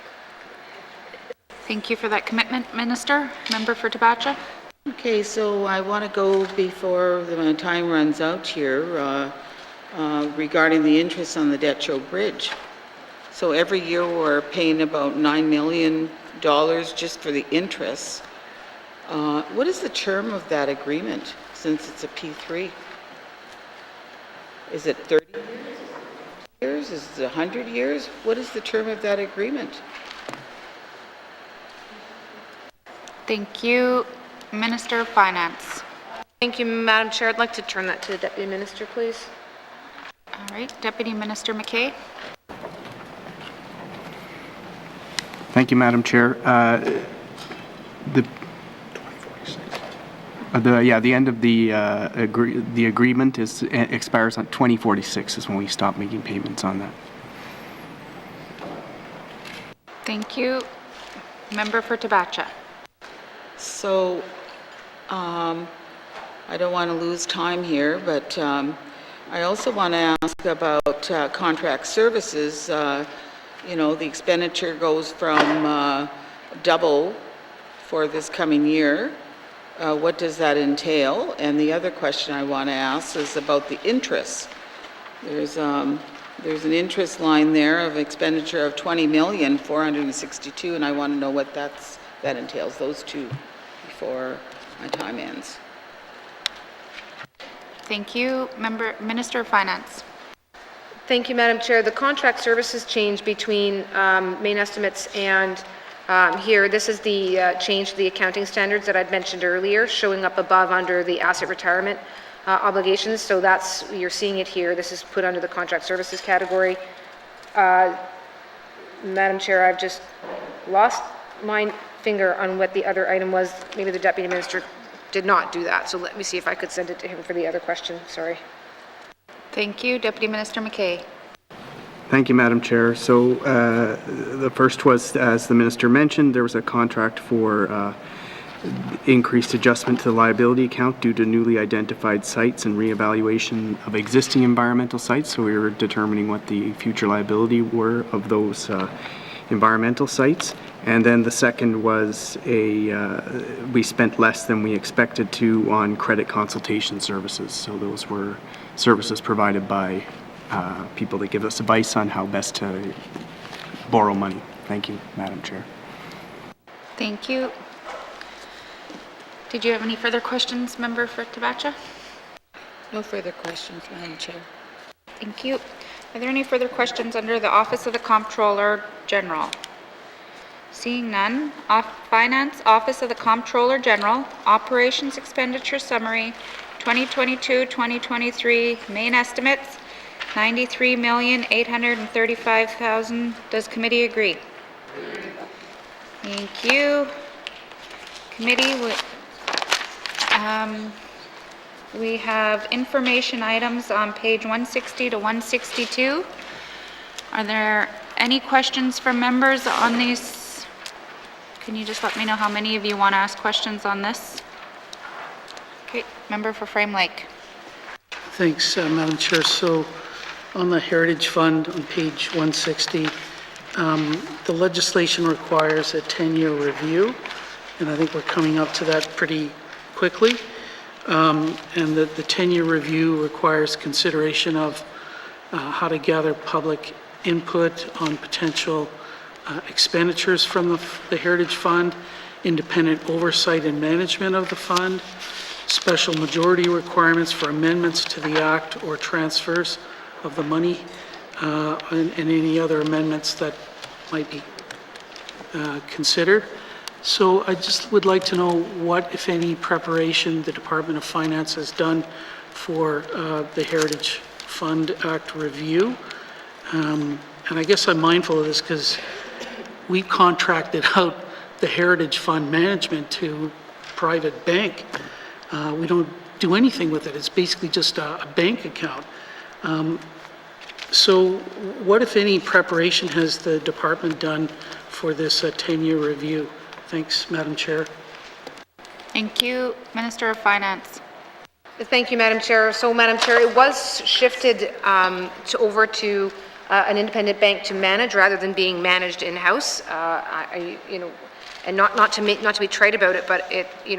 Thank you for that commitment, Minister. Member for Tabacha. Okay, so I want to go before the time runs out here regarding the interest on the Detroit Bridge. So every year we're paying about $9 million just for the interest. What is the term of that agreement since it's a P3? Is it 30 years? Is it 100 years? What is the term of that agreement? Thank you. Minister of Finance. Thank you, Madam Chair. I'd like to turn that to the Deputy Minister, please. All right, Deputy Minister McKay. Thank you, Madam Chair. The end of the agreement expires on 2046 is when we stop making payments on that. Thank you. Member for Tabacha. So, I don't want to lose time here, but I also want to ask about contract services. You know, the expenditure goes from double for this coming year. What does that entail? And the other question I want to ask is about the interest. There's an interest line there of expenditure of $20,462,000, and I want to know what that entails, those two, before my time ends. Thank you. Minister of Finance. Thank you, Madam Chair. The contract services change between main estimates and here. This is the change to the accounting standards that I'd mentioned earlier, showing up above under the asset retirement obligations. So that's, you're seeing it here. This is put under the contract services category. Madam Chair, I've just lost my finger on what the other item was. Maybe the Deputy Minister did not do that. So let me see if I could send it to him for the other question. Sorry. Thank you. Deputy Minister McKay. Thank you, Madam Chair. So the first was, as the Minister mentioned, there was a contract for increased adjustment to the liability account due to newly identified sites and reevaluation of existing environmental sites. So we were determining what the future liability were of those environmental sites. And then the second was we spent less than we expected to on credit consultation services. So those were services provided by people that give us advice on how best to borrow money. Thank you, Madam Chair. Thank you. Did you have any further questions, Member for Tabacha? No further questions, Madam Chair. Thank you. Are there any further questions under the Office of the Comptroller General? Seeing none, Finance, Office of the Comptroller General, Operations Expenditure Summary, 2022-2023, main estimates, $93,835,000. Does committee agree? Thank you. Committee, we have information items on page 160 to 162. Are there any questions from members on these? Can you just let me know how many of you want to ask questions on this? Okay, Member for Frame Lake. Thanks, Madam Chair. So on the Heritage Fund on page 160, the legislation requires a 10-year review, and I think we're coming up to that pretty quickly. And that the 10-year review requires consideration of how to gather public input on potential expenditures from the Heritage Fund, independent oversight and management of the fund, special majority requirements for amendments to the act or transfers of the money, and any other amendments that might be considered. So I just would like to know what, if any, preparation the Department of Finance has done for the Heritage Fund Act review. And I guess I'm mindful of this because we contracted out the Heritage Fund management to a private bank. We don't do anything with it. It's basically just a bank account. So what, if any, preparation has the department done for this 10-year review? Thanks, Madam Chair. Thank you. Minister of Finance. Thank you, Madam Chair. So, Madam Chair, it was shifted over to an independent bank to manage rather than being managed in-house. And not to be trite about it, but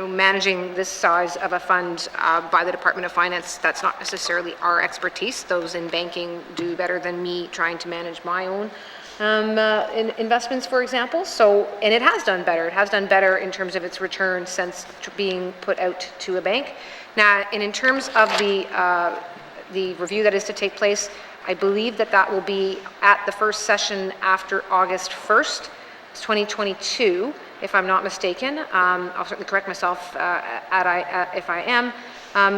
managing this size of a fund by the Department of Finance, that's not necessarily our expertise. Those in banking do better than me trying to manage my own investments, for example. So, and it has done better. It has done better in terms of its return since being put out to a bank. Now, and in terms of the review that is to take place, I believe that will be at the first session after August 1st, 2022, if I'm not mistaken. I'll certainly correct myself if I am.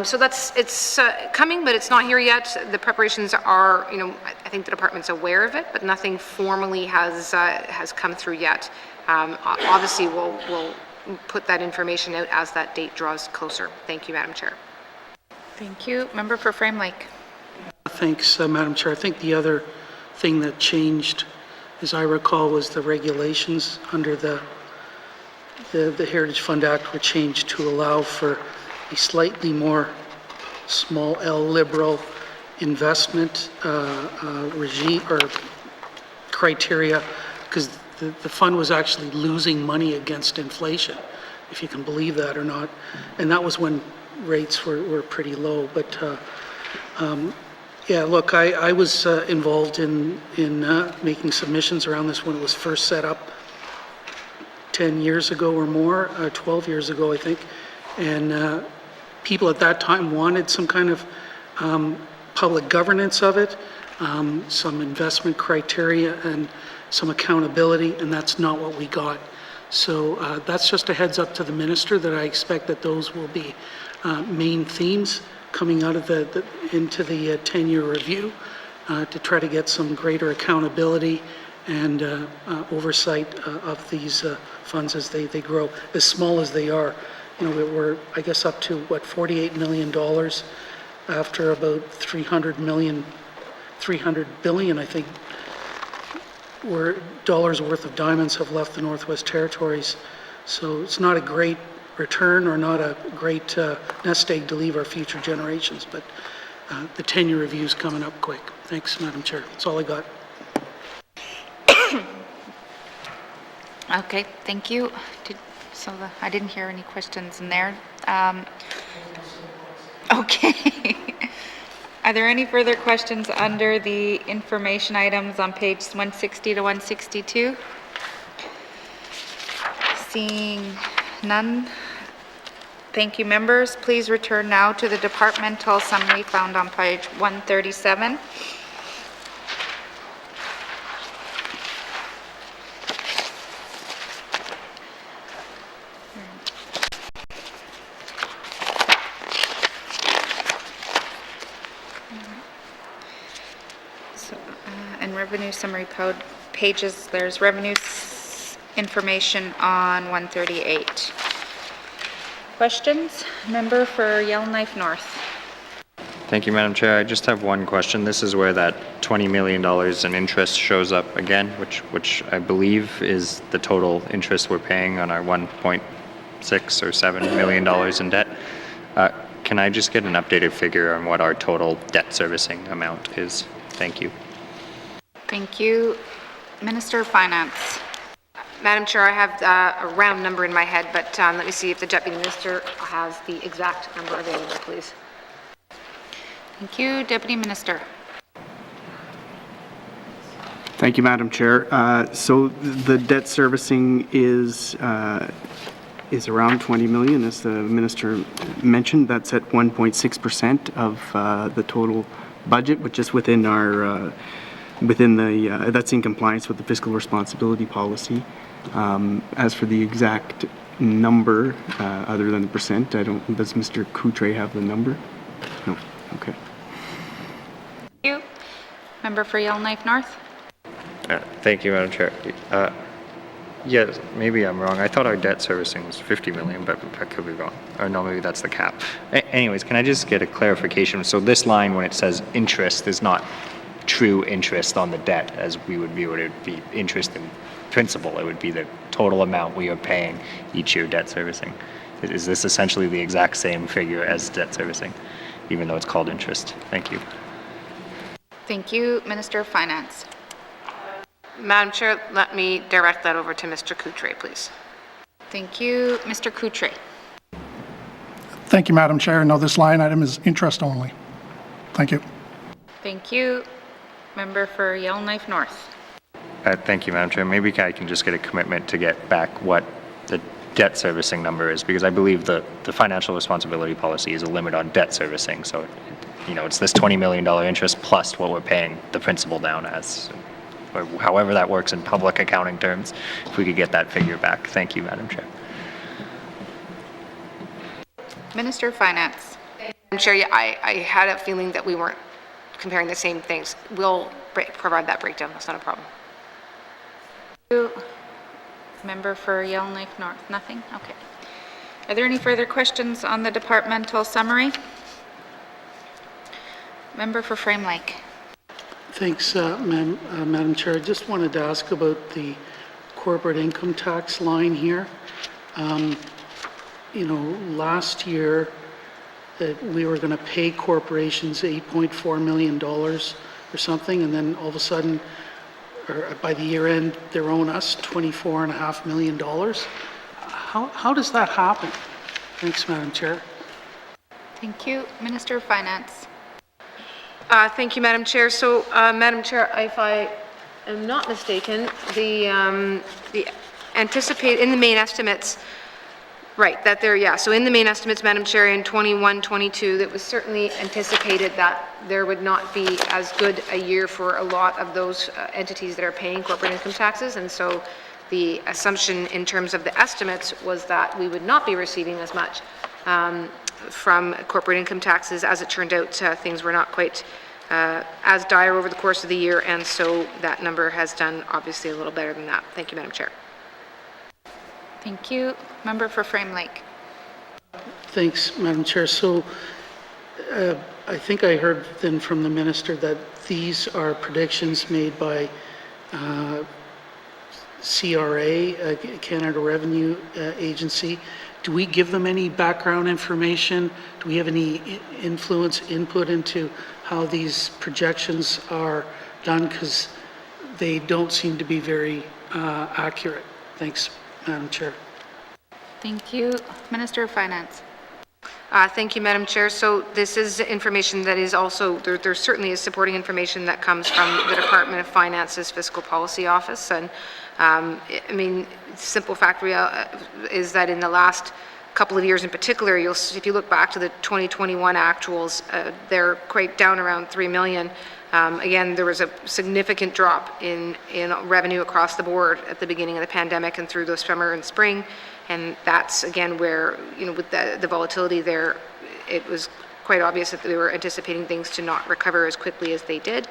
So it's coming, but it's not here yet. The preparations are, I think the department's aware of it, but nothing formally has come through yet. Obviously, we'll put that information out as that date draws closer. Thank you, Madam Chair. Thank you. Member for Frame Lake. Thanks, Madam Chair. I think the other thing that changed, as I recall, was the regulations under the Heritage Fund Act were changed to allow for a slightly more small L liberal investment regime or criteria, because the fund was actually losing money against inflation, if you can believe that or not. And that was when rates were pretty low. But yeah, look, I was involved in making submissions around this when it was first set up 10 years ago or more, 12 years ago, I think. And people at that time wanted some kind of public governance of it, some investment criteria and some accountability, and that's not what we got. So that's just a heads up to the minister that I expect that those will be main themes coming out of into the 10-year review to try to get some greater accountability and oversight of these funds as they grow, as small as they are. We're, I guess, up to, what, $48 million after about $300 billion, I think, dollars worth of diamonds have left the Northwest Territories. So it's not a great return or not a great nest egg to leave our future generations, but the 10-year review is coming up quick. Thanks, Madam Chair. That's all I got. Okay, thank you. I didn't hear any questions in there. Okay. Are there any further questions under the information items on page 160 to 162? Seeing none. Thank you, members. Please return now to the departmental summary found on page 137. Revenue summary pages, there's revenue information on 138. Questions? Member for Yellowknife North. Thank you, Madam Chair. I just have one question. This is where that $20 million in interest shows up again, which I believe is the total interest we're paying on our $1.6 or $7 million in debt. Can I just get an updated figure on what our total debt servicing amount is? Thank you. Thank you. Minister of Finance. Madam Chair, I have a round number in my head, but let me see if the Deputy Minister has the exact number available, please. Thank you. Deputy Minister. Thank you, Madam Chair. So the debt servicing is around 20 million, as the Minister mentioned. That's at 1.6% of the total budget, which is within our that's in compliance with the fiscal responsibility policy. As for the exact number, other than the percent, does Mr. Coutre have the number? No. Okay. Thank you. Member for Yellowknife North. Thank you, Madam Chair. Yes, maybe I'm wrong. I thought our debt servicing was 50 million, but I could be wrong. Or no, maybe that's the cap. Anyways, can I just get a clarification? So this line, when it says interest, is not true interest on the debt as we would view it. It would be interest in principal. It would be the total amount we are paying each year debt servicing. Is this essentially the exact same figure as debt servicing, even though it's called interest? Thank you. Thank you. Minister of Finance. Madam Chair, let me direct that over to Mr. Coutre, please. Thank you. Mr. Coutre. Thank you, Madam Chair. No, this line item is interest only. Thank you. Thank you. Member for Yellowknife North. Thank you, Madam Chair. Maybe I can just get a commitment to get back what the debt servicing number is, because I believe the financial responsibility policy is a limit on debt servicing. So, it's this $20 million interest plus what we're paying the principal down as, or however that works in public accounting terms. If we could get that figure back. Thank you, Madam Chair. Minister of Finance. Madam Chair, I had a feeling that we weren't comparing the same things. We'll provide that breakdown. That's not a problem. Thank you. Member for Yellowknife North. Nothing? Okay. Are there any further questions on the departmental summary? Member for Frame Lake. Thanks, Madam Chair. I just wanted to ask about the corporate income tax line here. Last year that we were going to pay corporations $8.4 million or something, and then all of a sudden, or by the year end, they own us $24.5 million. How does that happen? Thanks, Madam Chair. Thank you. Minister of Finance. Thank you, Madam Chair. So, Madam Chair, if I am not mistaken, the anticipated in the main estimates, right? That there, yeah. So in the main estimates, Madam Chair, in 21-22, that was certainly anticipated that there would not be as good a year for a lot of those entities that are paying corporate income taxes, and so the assumption in terms of the estimates was that we would not be receiving as much from corporate income taxes. As it turned out, things were not quite as dire over the course of the year, and so that number has done obviously a little better than that. Thank you, Madam Chair. Thank you. Member for Frame Lake. Thanks, Madam Chair. So I think I heard then from the Minister that these are predictions made by CRA, Canada Revenue Agency. Do we give them any background information? Do we have any input into how these projections are done? Because they don't seem to be very accurate. Thanks, Madam Chair. Thank you. Minister of Finance. Thank you, Madam Chair. So this is information that is also, there certainly is supporting information that comes from the Department of Finance's Fiscal Policy Office. And I mean, simple fact is that in the last couple of years in particular, if you look back to the 2021 actuals, they're quite down around 3 million. Again, there was a significant drop in revenue across the board at the beginning of the pandemic and through the summer and spring. And that's, again, where, with the volatility there, it was quite obvious that they were anticipating things to not recover as quickly as they did.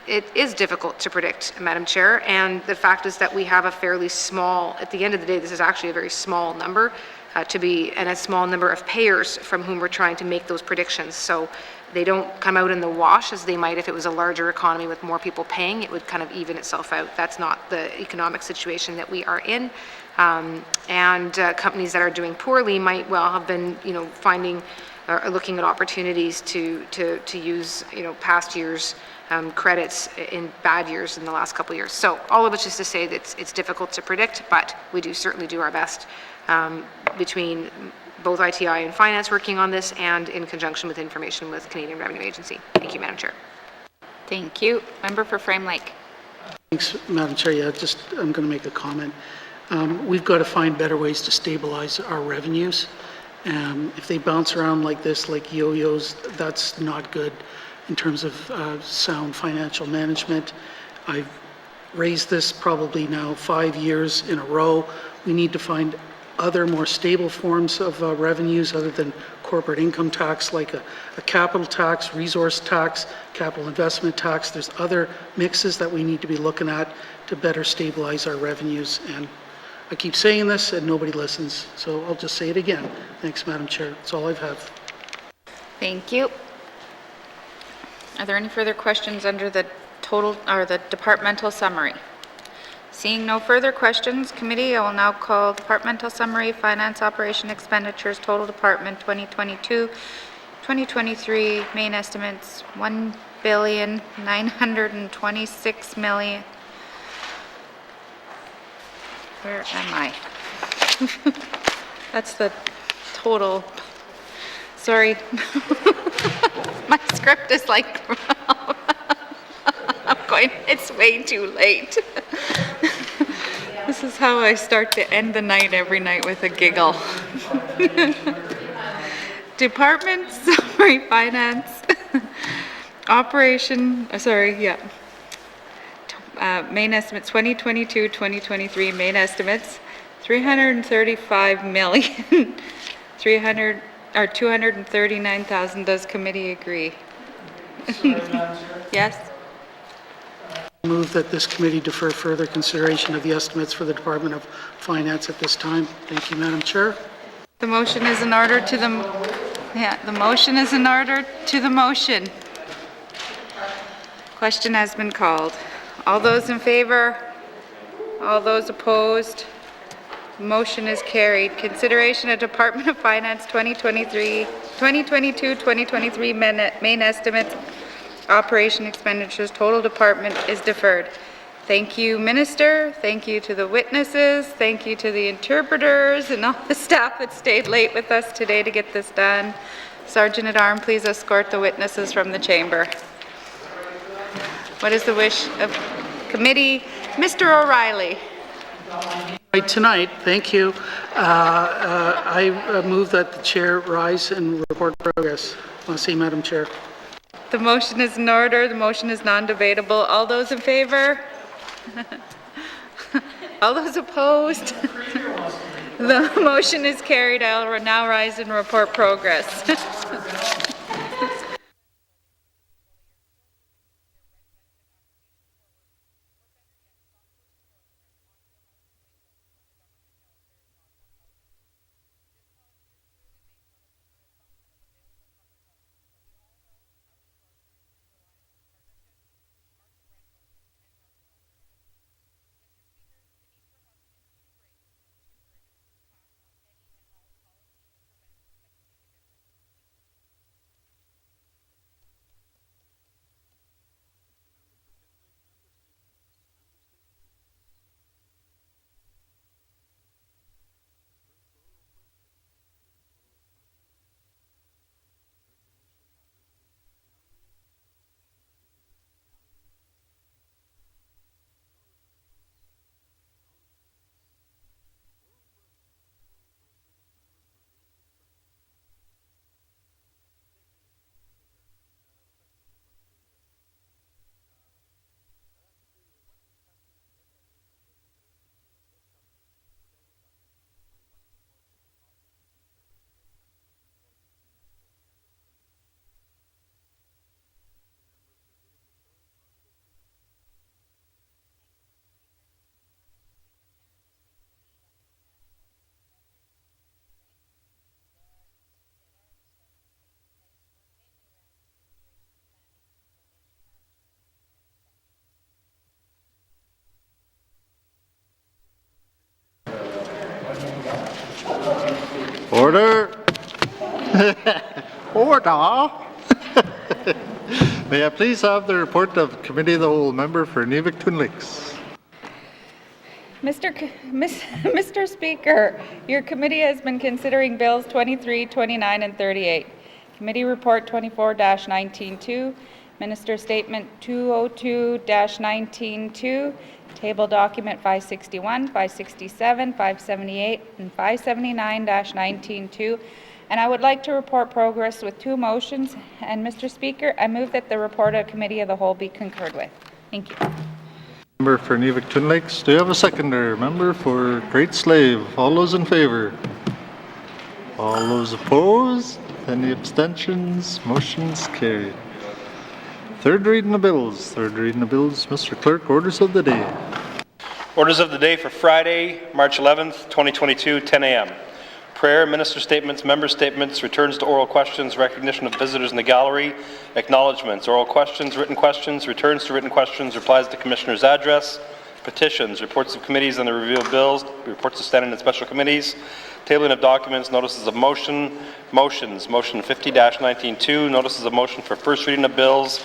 It is difficult to predict, Madam Chair, and the fact is that we have a fairly small, at the end of the day, this is actually a very small number and a small number of payers from whom we're trying to make those predictions. So they don't come out in the wash as they might if it was a larger economy with more people paying. It would kind of even itself out. That's not the economic situation that we are in. Companies that are doing poorly might well have been, finding or looking at opportunities to use, past years credits in bad years in the last couple of years. So all of which is to say that it's difficult to predict, but we do certainly do our best between both ITI and Finance working on this and in conjunction with information with Canadian Revenue Agency. Thank you, Madam Chair. Thank you. Member for Frame Lake. Thanks, Madam Chair. Yeah, I'm going to make a comment. We've got to find better ways to stabilize our revenues. If they bounce around like this, like yo-yos, that's not good in terms of sound financial management. I've raised this probably now 5 years in a row. We need to find other more stable forms of revenues other than corporate income tax, like a capital tax, resource tax, capital investment tax. There's other mixes that we need to be looking at to better stabilize our revenues. And I keep saying this and nobody listens, so I'll just say it again. Thanks, Madam Chair. That's all I have. Thank you. Are there any further questions under the total or the departmental summary? Seeing no further questions, committee, I will now call departmental summary, finance operation expenditures, total department 2022, 2023, main estimates $1,926,000,000. Where am I? That's the total. Sorry. My script is like, I'm going, it's way too late. This is how I start to end the night every night, with a giggle. Department summary, finance, operation, main estimates 2022, 2023, main estimates $239,000. Does committee agree? Yes? Move that this committee defer further consideration of the estimates for the Department of Finance at this time. Thank you, Madam Chair. The motion is in order to the, the motion is in order to the motion. Question has been called. All those in favor? All those opposed? Motion is carried. Consideration of Department of Finance 2022, 2023 main estimates, operation expenditures, total department is deferred. Thank you, Minister. Thank you to the witnesses. Thank you to the interpreters and all the staff that stayed late with us today to get this done. Sergeant at Arms, please escort the witnesses from the chamber. What is the wish of committee? Mr. O'Reilly. Right, tonight, thank you. I move that the chair rise and report progress. Madam Chair. The motion is in order. The motion is non-debatable. All those in favor? All those opposed? The motion is carried. I'll now rise and report progress. Order. Order. May I please have the report of Committee of the Whole member for N.W.T. Lakes? Mr. Speaker, your committee has been considering Bills 23, 29, and 38. Committee Report 24-19-2, Minister Statement 202-19-2, Table Document 561, 567, 578, and 579-19-2. And I would like to report progress with 2 motions. And Mr. Speaker, I move that the report of Committee of the Whole be concurred with. Thank you. Member for N.W.T. Lakes, do you have a seconder? Member for Great Slave, all those in favor? All those opposed? Any abstentions? Motion's carried. Third reading of bills. Third reading of bills. Mr. Clerk, orders of the day. Orders of the day for Friday, March 11th, 2022, 10 a.m. Prayer, minister statements, member statements, returns to oral questions, recognition of visitors in the gallery, acknowledgements, oral questions, returns to written questions, replies to commissioner's address, petitions, reports of committees on the review of bills, reports of standing and special committees, tabling of documents, notices of motion, motions, motion 50-19-2, notices of motion for first reading of bills,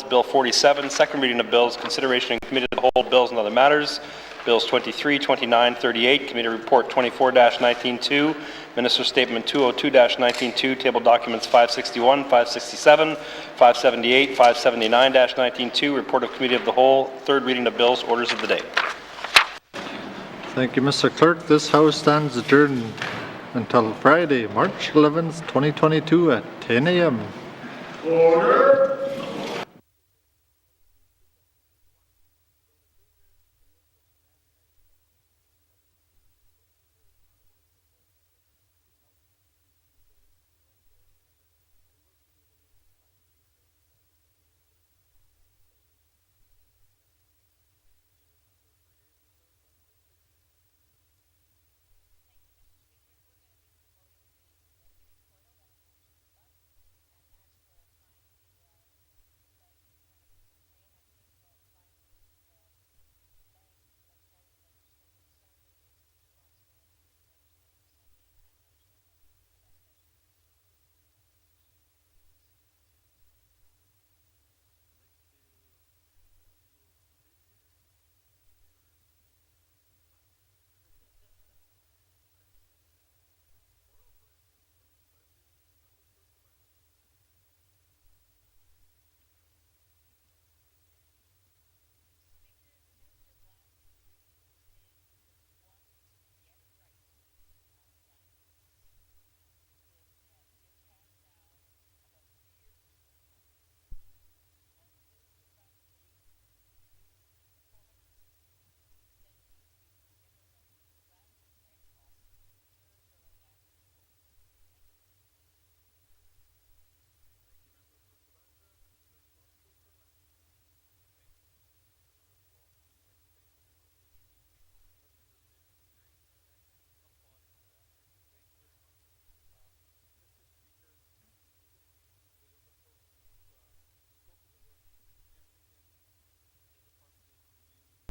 Bill 47, second reading of bills, consideration in committee of the whole bills and other matters, Bills 23, 29, 38, Committee Report 24-19-2, Minister Statement 202-19-2, Table Documents 561, 567, 578, 579-19-2, Report of Committee of the Whole, third reading of bills, orders of the day. Thank you, Mr. Clerk. This House stands adjourned until Friday, March 11th, 2022 at 10 a.m. Order.